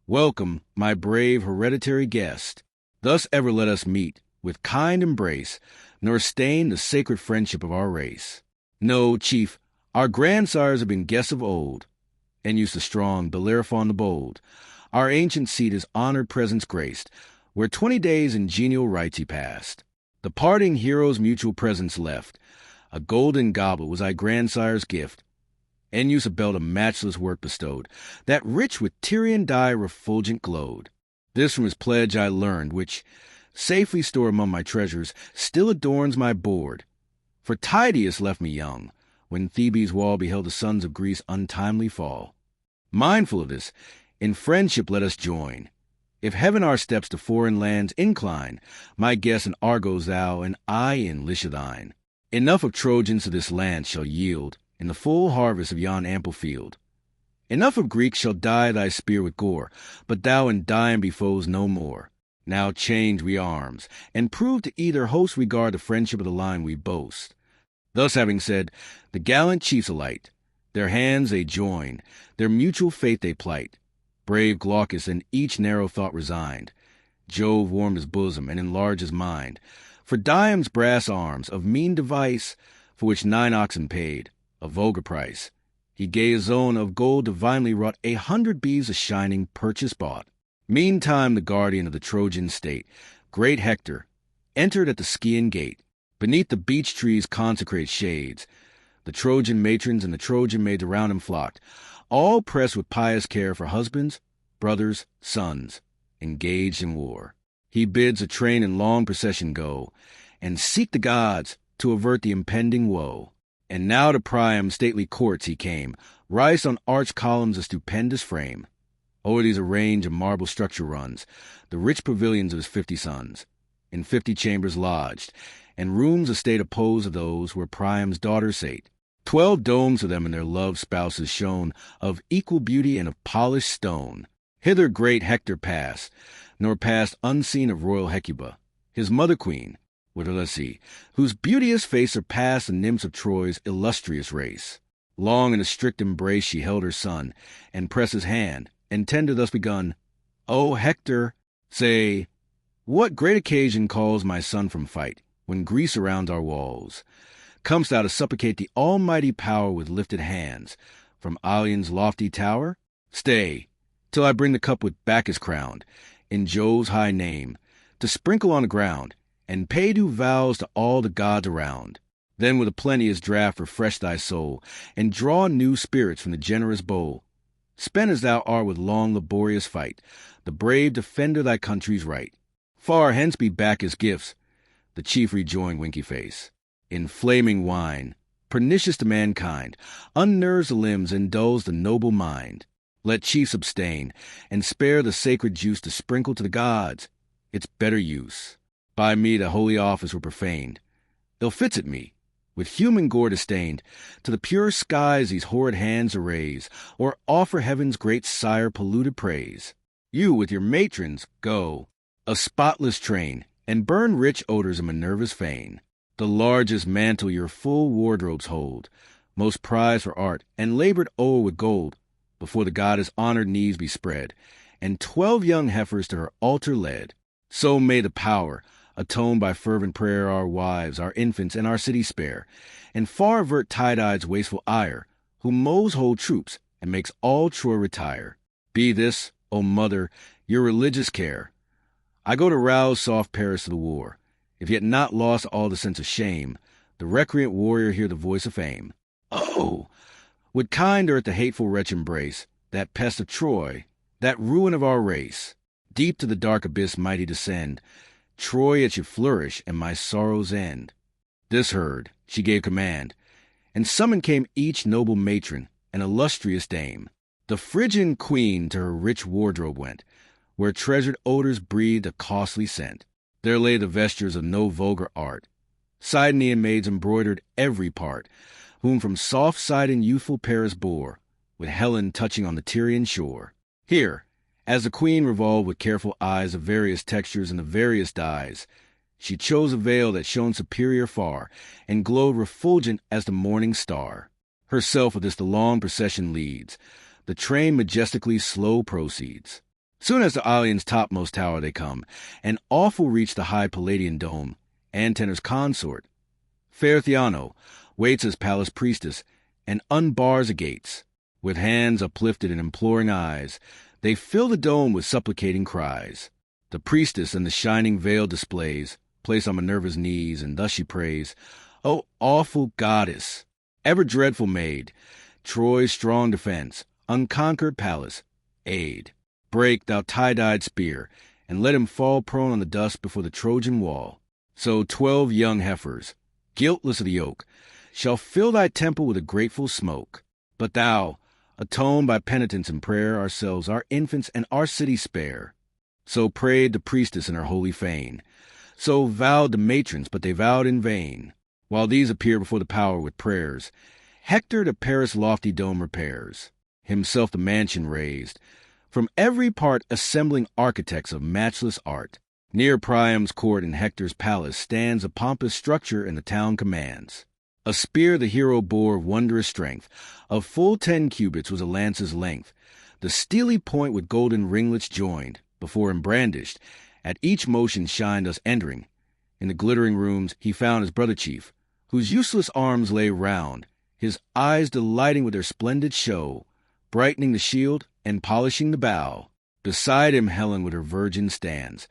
Welcome, my brave hereditary guest. Thus ever let us meet, with kind embrace, nor stain the sacred friendship of our race. No, chief, our grandsires have been guests of old. Ennius the strong, Bellerophon the bold. Our ancient seat his honored presence graced, where 20 days in genial rites he passed. The parting heroes mutual presents left. A golden goblet was thy grandsire's gift. Ennius a belt of matchless work bestowed, that rich with Tyrian dye refulgent glowed. This from his pledge I learned, which, safely stored among my treasures, still adorns my board. For Tydeus left me young, when Thebe's wall beheld the sons of Greece untimely fall. Mindful of this, in friendship let us join. If heaven our steps to foreign lands incline, my guest in Argos thou, and I in Lycia thine. Enough of Trojans to this land shall yield, in the full harvest of yon ample field. Enough of Greeks shall dye thy spear with gore, but thou and Dian be foes no more. Now change we arms, and prove to either host regard the friendship of the line we boast. Thus having said, the gallant chiefs alight. Their hands they join, their mutual faith they plight. Brave Glaucus in each narrow thought resigned. Jove warmed his bosom and enlarged his mind. For Diam's brass arms, of mean device, for which 9 oxen paid, a vulgar price, he gave his own of gold divinely wrought 100 beeves of shining purchase bought. Meantime the guardian of the Trojan state, great Hector, entered at the Scaean gate. Beneath the beech trees' consecrated shades, the Trojan matrons and the Trojan maids around him flocked, all pressed with pious care for husbands, brothers, sons. engaged in war. He bids a train in long procession go, and seek the gods to avert the impending woe. And now to Priam's stately courts he came, rised on arched columns of stupendous frame. O'er these a range of marble structure runs, the rich pavilions of his 50 sons, in 50 chambers lodged, and rooms of state opposed to those where Priam's daughters sate. 12 domes of them and their loved spouses shone, of equal beauty and of polished stone. Hither great Hector passed, nor passed unseen of royal Hecuba, his mother queen, with Odyssey, whose beauteous face surpassed the nymphs of Troy's illustrious race. Long in a strict embrace she held her son, and pressed his hand, and tender thus begun, "O Hector, say, what great occasion calls my son from fight, when Greece surrounds our walls? Comest thou to supplicate the almighty power with lifted hands, from Ilion's lofty tower? Stay, till I bring the cup with Bacchus crowned, in Jove's high name, to sprinkle on the ground, and pay due vows to all the gods around. Then with a plenteous draught refresh thy soul, and draw new spirits from the generous bowl. Spent as thou art with long laborious fight, the brave defender thy country's right. Far hence be Bacchus' gifts," the chief rejoined winky face. "In flaming wine, pernicious to mankind, unnerves the limbs and dulls the noble mind. Let chiefs abstain, and spare the sacred juice to sprinkle to the gods. Its better use. By me the holy office were profaned. Ill fits it me, with human gore disdained, to the pure skies these horrid hands to raise, or offer heaven's great sire polluted praise. You with your matrons go, a spotless train, and burn rich odors of Minerva's fane. The largest mantle your full wardrobes hold, most prized for art, and labored o'er with gold, before the goddess' honored knees be spread, and 12 young heifers to her altar led. So may the power atone by fervent prayer our wives, our infants, and our city spare, and far avert Tydide's wasteful ire, who mows whole troops, and makes all Troy retire. Be this, O mother, your religious care. I go to rouse soft Paris to the war. If yet not lost all the sense of shame, the recreant warrior hear the voice of fame. Oh! would kind earth the hateful wretch embrace, that pest of Troy, that ruin of our race. Deep to the dark abyss might he descend, Troy it should flourish, and my sorrows end." This heard, she gave command, and summoned came each noble matron and illustrious dame. The Phrygian queen to her rich wardrobe went, where treasured odors breathed a costly scent. There lay the vestures of no vulgar art. Sidonian maids embroidered every part, whom from soft side and youthful Paris bore, with Helen touching on the Tyrian shore. Here, as the queen revolved with careful eyes of various textures and the various dyes, she chose a veil that shone superior far, and glowed refulgent as the morning star. Herself with this the long procession leads. The train majestically slow proceeds. Soon as to Ilion's topmost tower they come, and awful reach the high Palladian dome. Antenor's consort, fair Theano, waits as palace priestess, and unbars the gates. With hands uplifted and imploring eyes, they fill the dome with supplicating cries. The priestess in the shining veil displays, placed on Minerva's knees, and thus she prays, "O awful goddess, ever dreadful maid, Troy's strong defense, unconquered palace, aid. Break thou Tydide's spear, and let him fall prone on the dust before the Trojan wall. So 12 young heifers, guiltless of the yoke, shall fill thy temple with a grateful smoke. But thou, atone by penitence and prayer, ourselves, our infants, and our city spare." So prayed the priestess in her holy fane. So vowed the matrons, but they vowed in vain. While these appear before the power with prayers, Hector to Paris' lofty dome repairs, himself the mansion raised, from every part assembling architects of matchless art. Near Priam's court in Hector's palace stands a pompous structure, and the town commands. A spear the hero bore of wondrous strength, of full 10 cubits was a lance's length, the steely point with golden ringlets joined, before him brandished, at each motion shined thus entering. In the glittering rooms he found his brother chief, whose useless arms lay round, his eyes delighting with their splendid show, brightening the shield and polishing the bow. Beside him Helen with her virgin stands,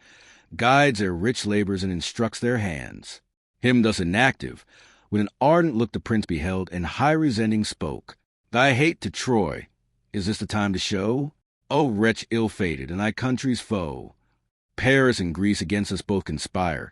guides their rich labors and instructs their hands. Him thus inactive, with an ardent look the prince beheld, and high resenting spoke, "Thy hate to Troy, is this the time to show? O wretch ill-fated, and thy country's foe! Paris and Greece against us both conspire,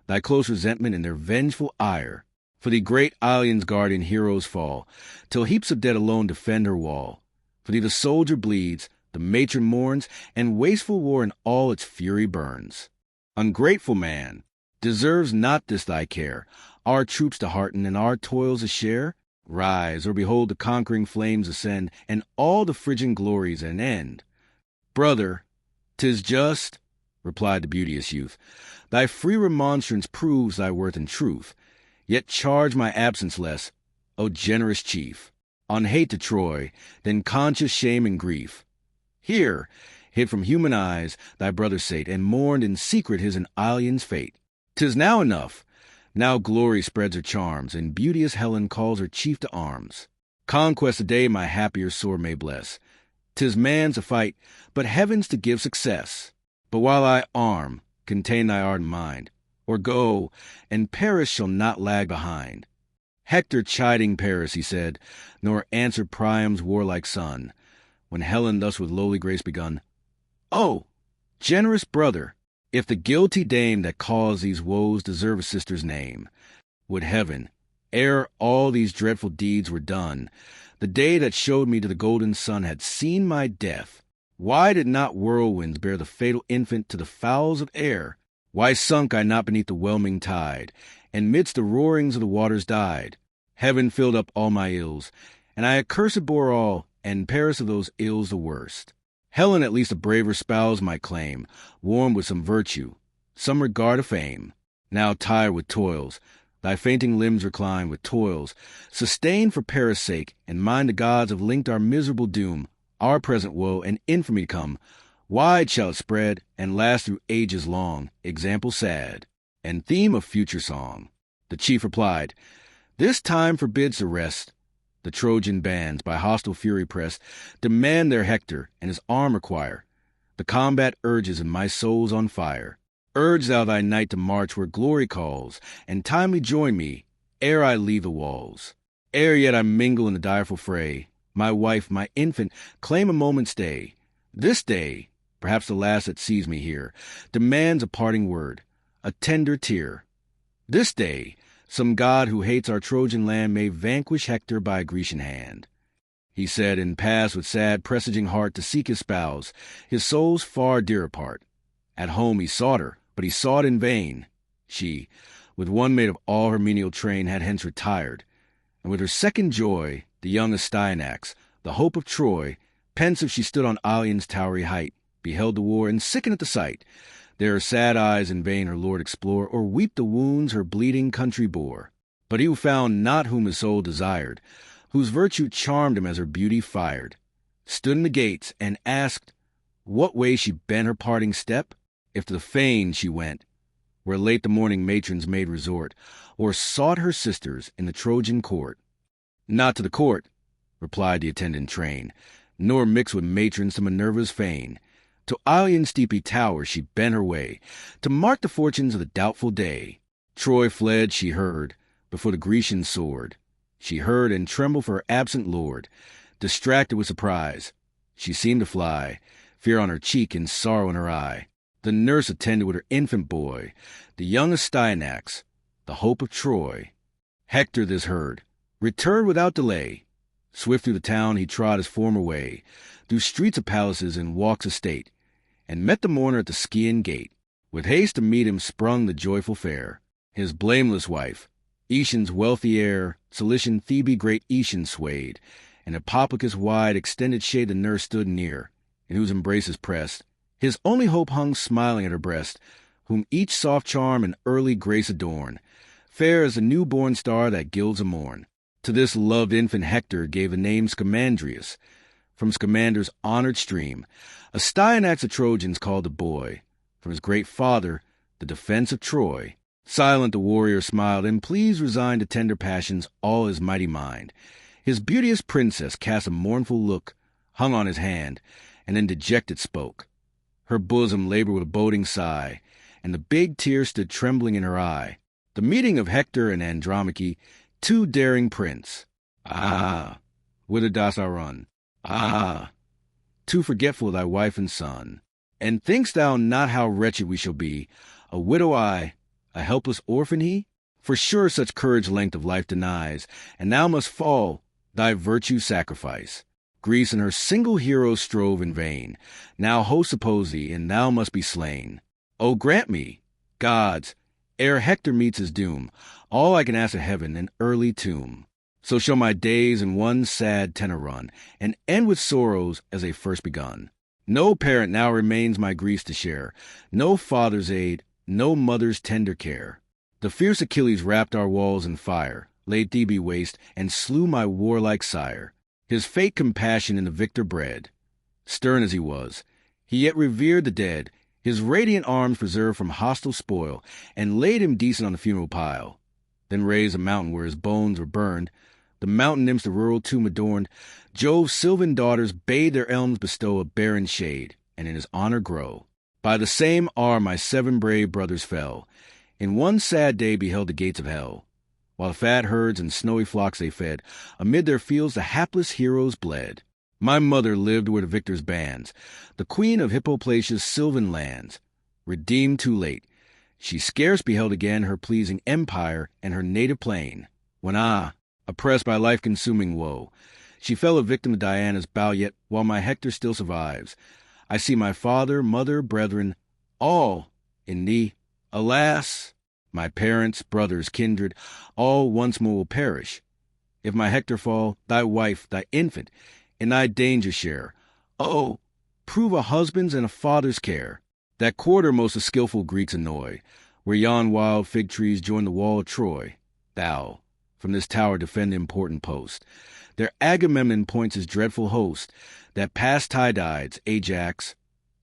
thy close resentment and their vengeful ire. For thee great Ilion's guardian heroes fall, till heaps of dead alone defend her wall. For thee the soldier bleeds, the matron mourns, and wasteful war in all its fury burns. Ungrateful man, deserves not this thy care, our troops to hearten and our toils to share? Rise, or behold the conquering flames ascend, and all the Phrygian glories at an end. Brother, 'tis just, replied the beauteous youth. Thy free remonstrance proves thy worth and truth. Yet charge my absence less, O generous chief, on hate to Troy, than conscious shame and grief. Here, hid from human eyes, thy brother sate, and mourned in secret his and Ilion's fate. 'Tis now enough. Now glory spreads her charms, and beauteous Helen calls her chief to arms. Conquest a day my happier sore may bless. 'Tis man's to fight, but heaven's to give success. But while I arm, contain thy ardent mind, or go, and Paris shall not lag behind. Hector chiding Paris, he said, nor answered Priam's warlike son, when Helen thus with lowly grace begun. O, generous brother, if the guilty dame that caused these woes deserve a sister's name, would heaven, ere all these dreadful deeds were done, the day that showed me to the golden sun had seen my death, why did not whirlwinds bear the fatal infant to the fowls of air? Why sunk I not beneath the whelming tide, and midst the roarings of the waters died? Heaven filled up all my ills, and I accursed bore all, and Paris of those ills the worst. Helen at least a braver spouse might claim, warmed with some virtue, some regard of fame. Now tired with toils, thy fainting limbs recline with toils, sustained for Paris' sake, and mind the gods have linked our miserable doom, our present woe and infamy come. Wide shall it spread, and last through ages long, example sad, and theme of future song. The chief replied, This time forbids the rest. The Trojan bands, by hostile fury pressed, demand their Hector, and his arm require. The combat urges, and my soul's on fire. Urge thou thy knight to march where glory calls, and timely join me, ere I leave the walls. Ere yet I mingle in the direful fray, my wife, my infant, claim a moment's stay. This day, perhaps the last that sees me here, demands a parting word, a tender tear. This day, some god who hates our Trojan land may vanquish Hector by a Grecian hand. He said, and passed with sad presaging heart to seek his spouse, his soul's far dearer part. At home he sought her, but he sought in vain. She, with one maid of all her menial train, had hence retired, and with her second joy, the young Astyanax, the hope of Troy, pensive she stood on Ilion's towery height, beheld the war, and sickened at the sight. There her sad eyes in vain her lord explore, or weep the wounds her bleeding country bore. But he who found not whom his soul desired, whose virtue charmed him as her beauty fired, stood in the gates, and asked what way she bent her parting step, if to the fane she went, where late the mourning matrons made resort, or sought her sisters in the Trojan court. Not to the court, replied the attendant train, nor mix with matrons to Minerva's fane. To Ilion's steepy tower she bent her way, to mark the fortunes of the doubtful day. Troy fled, she heard, before the Grecian sword. She heard and trembled for her absent lord. Distracted with surprise, she seemed to fly, fear on her cheek and sorrow in her eye. The nurse attended with her infant boy, the young Astyanax, the hope of Troy. Hector this heard, returned without delay. Swift through the town he trod his former way, through streets of palaces and walks of state, and met the mourner at the Scaean gate. With haste to meet him sprung the joyful fair, his blameless wife, Aetion's wealthy heir, Cilician Thebe great Aetion swayed, and Hippopicus wide extended shade the nurse stood near, in whose embraces pressed, his only hope hung smiling at her breast, whom each soft charm and early grace adorn, fair as the new-born star that gilds a morn. To this loved infant Hector gave the name Scamandrius, from Scamander's honored stream. Astyanax the Trojans called the boy, from his great father, the defense of Troy. Silent the warrior smiled, and pleased resigned to tender passions all his mighty mind. His beauteous princess cast a mournful look, hung on his hand, and then dejected spoke. Her bosom labored with a boding sigh, and the big tear stood trembling in her eye. The meeting of Hector and Andromache, too daring prince. Ah, whither dost thou run? Ah, too forgetful of thy wife and son. And think'st thou not how wretched we shall be, a widow I, a helpless orphan he? For sure such courage length of life denies, and thou must fall, thy virtue sacrifice. Greece and her single heroes strove in vain. Now hosts oppose thee, and thou must be slain. O grant me, gods, ere Hector meets his doom, all I can ask of heaven, an early tomb. So shall my days in one sad tenor run, and end with sorrows as they first begun. No parent now remains my griefs to share, no father's aid, no mother's tender care. The fierce Achilles wrapped our walls in fire, laid Thebe waste, and slew my warlike sire. His fate compassion in the victor bred. Stern as he was, he yet revered the dead, his radiant arms preserved from hostile spoil, and laid him decent on the funeral pile. Then raised a mountain where his bones were burned, the mountain nymphs the rural tomb adorned. Jove's sylvan daughters bade their elms bestow a barren shade, and in his honor grow. By the same arm my 7 brave brothers fell, in one sad day beheld the gates of hell. While fat herds and snowy flocks they fed, amid their fields the hapless heroes bled. My mother lived where the victor's bands, the queen of Hippoplacia's sylvan lands. Redeemed too late, she scarce beheld again her pleasing empire and her native plain, when oppressed by life-consuming woe, she fell a victim to Diana's bow. Yet while my Hector still survives, I see my father, mother, brethren, all in thee. Alas, my parents, brothers, kindred, all once more will perish. If my Hector fall, thy wife, thy infant, in thy danger share. Oh, prove a husband's and a father's care. That quarter most the skillful Greeks annoy, where yon wild fig trees join the wall of Troy. Thou, from this tower defend the important post. There Agamemnon points his dreadful host, that past Tydides, Ajax,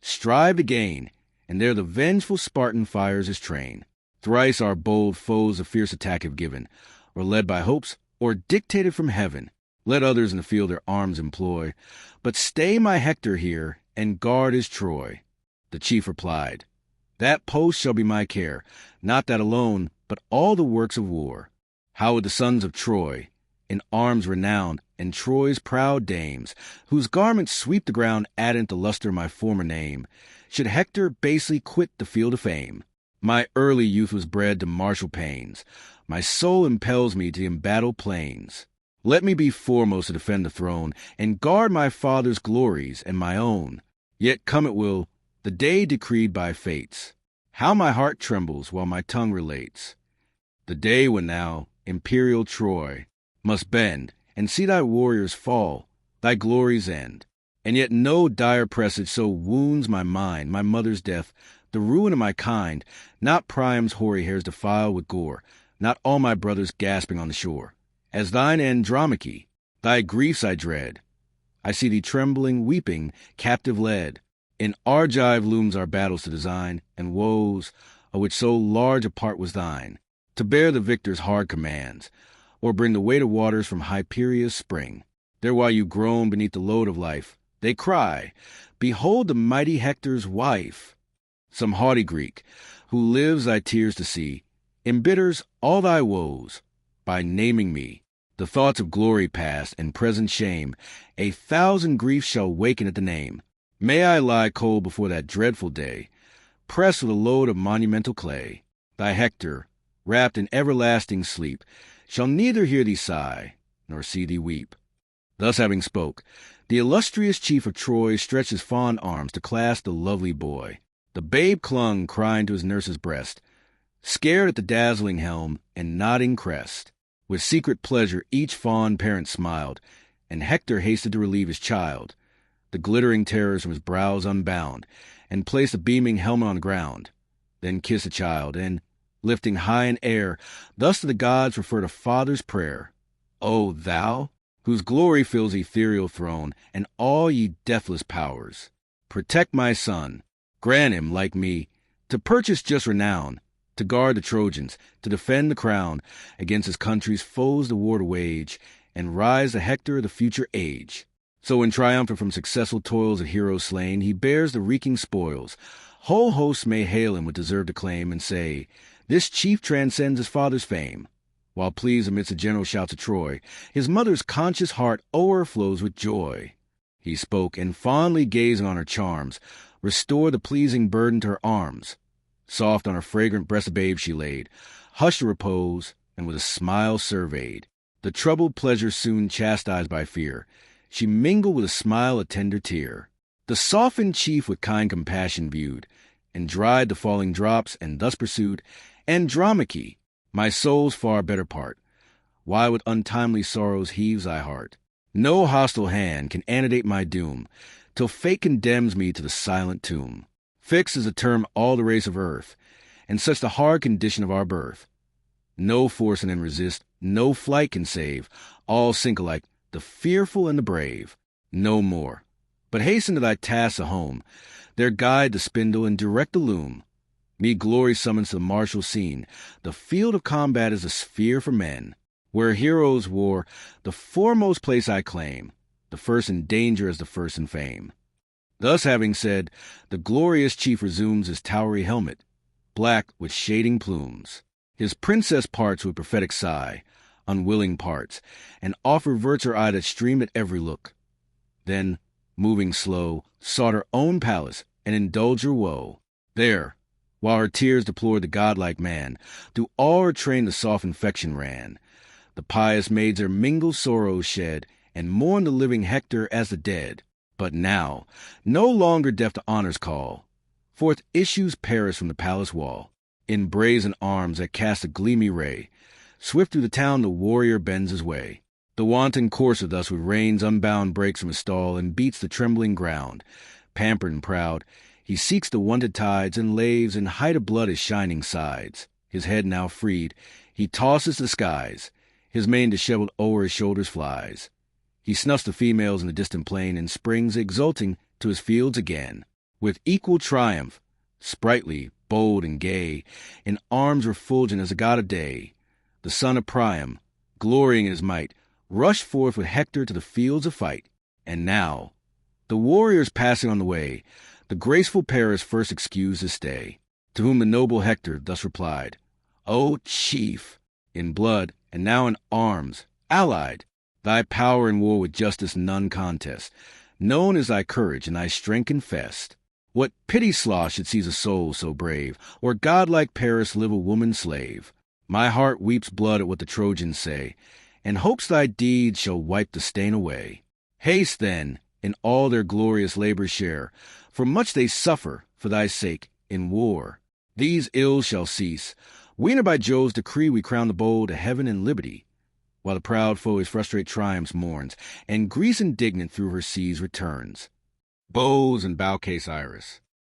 strive to gain, and there the vengeful Spartan fires his train. Thrice our bold foes a fierce attack have given, or led by hopes, or dictated from heaven. Let others in the field their arms employ, but stay my Hector here, and guard his Troy. The chief replied, that post shall be my care, not that alone, but all the works of war. How would the sons of Troy, in arms renowned, and Troy's proud dames, whose garments sweep the ground adding the luster of my former name, should Hector basely quit the field of fame? My early youth was bred to martial pains, my soul impels me to the embattled plains. Let me be foremost to defend the throne, and guard my father's glories and my own. Yet come it will, the day decreed by fates. How my heart trembles while my tongue relates. The day when thou, imperial Troy, must bend, and see thy warriors fall, thy glories end. And yet no dire presage so wounds my mind, my mother's death, the ruin of my kind, not Priam's hoary hairs defiled with gore, not all my brothers gasping on the shore. As thine Andromache, thy griefs I dread. I see thee trembling, weeping, captive led. In Argive looms our battles to design, and woes, of which so large a part was thine, to bear the victor's hard commands, or bring the weight of waters from Hyperia's spring. There while you groan beneath the load of life, they cry, behold the mighty Hector's wife. Some haughty Greek, who lives thy tears to see, embitters all thy woes, by naming me. The thoughts of glory past and present shame, 1,000 griefs shall waken at the name. May I lie cold before that dreadful day, pressed with a load of monumental clay. Thy Hector, wrapped in everlasting sleep, shall neither hear thee sigh, nor see thee weep. Thus having spoke, the illustrious chief of Troy stretched his fond arms to clasp the lovely boy. The babe clung, crying to his nurse's breast, scared at the dazzling helm and nodding crest. With secret pleasure each fond parent smiled, and Hector hasted to relieve his child. The glittering terrors from his brows unbound, and placed the beaming helmet on the ground. Then kissed the child, and, lifting high in air, thus to the gods referred a father's prayer. O thou, whose glory fills the ethereal throne, and all ye deathless powers, protect my son, grant him, like me, to purchase just renown, to guard the Trojans, to defend the crown, against his country's foes the war to wage, and rise the Hector of the future age. So in triumphant from successful toils of heroes slain, he bears the reeking spoils. Whole hosts may hail him with deserved acclaim, and say, this chief transcends his father's fame. While pleased amidst the general shouts of Troy, his mother's conscious heart o'erflows with joy. He spoke, and fondly gazing on her charms, restored the pleasing burden to her arms. Soft on her fragrant breast a babe she laid, hushed to repose, and with a smile surveyed. The troubled pleasure soon chastised by fear, she mingled with a smile a tender tear. The softened chief with kind compassion viewed, and dried the falling drops, and thus pursued, Andromache, my soul's far better part, why with untimely sorrows heaves thy heart? No hostile hand can annodate my doom, till fate condemns me to the silent tomb. Fixed is the term all the race of earth, and such the hard condition of our birth. No forcing and resist, no flight can save, all sink alike, the fearful and the brave. No more, but hasten to thy tasks a home, there guide the spindle and direct the loom. Me glory summons to the martial scene, the field of combat is a sphere for men. Where heroes war, the foremost place I claim, the first in danger as the first in fame. Thus having said, the glorious chief resumes his towery helmet, black with shading plumes. His princess parts with prophetic sigh, unwilling parts, and oft reverts her eye that streamed at every look. Then, moving slow, sought her own palace, and indulged her woe. There, while her tears deplored the godlike man, through all her train the soft infection ran. The pious maids their mingled sorrows shed, and mourn the living Hector as the dead. But now, no longer deaf to honor's call, forth issues Paris from the palace wall. In brazen arms that cast a gleamy ray, swift through the town the warrior bends his way. The wanton courser thus with reins unbound breaks from his stall, and beats the trembling ground. Pampered and proud, he seeks the wonted tides, and laves in height of blood his shining sides. His head now freed, he tosses the skies, his mane disheveled o'er his shoulders flies. He snuffs the females in the distant plain, and springs exulting to his fields again. With equal triumph, sprightly, bold, and gay, in arms refulgent as a god of day, the son of Priam, glorying in his might, rushed forth with Hector to the fields of fight. And now, the warriors passing on the way, the graceful Paris first excused his stay. To whom the noble Hector thus replied, O chief, in blood, and now in arms, allied, thy power in war with justice none contest. Known is thy courage and thy strength confessed. What pity sloth should seize a soul so brave, or godlike Paris live a woman's slave? My heart weeps blood at what the Trojans say, and hopes thy deeds shall wipe the stain away. Haste, then, in all their glorious labors share, for much they suffer for thy sake in war. These ills shall cease. Weener by Jove's decree we crown the bold to heaven and liberty, while the proud foe his frustrate triumphs mourns, and Greece indignant through her seas returns. Bows and bow case iris.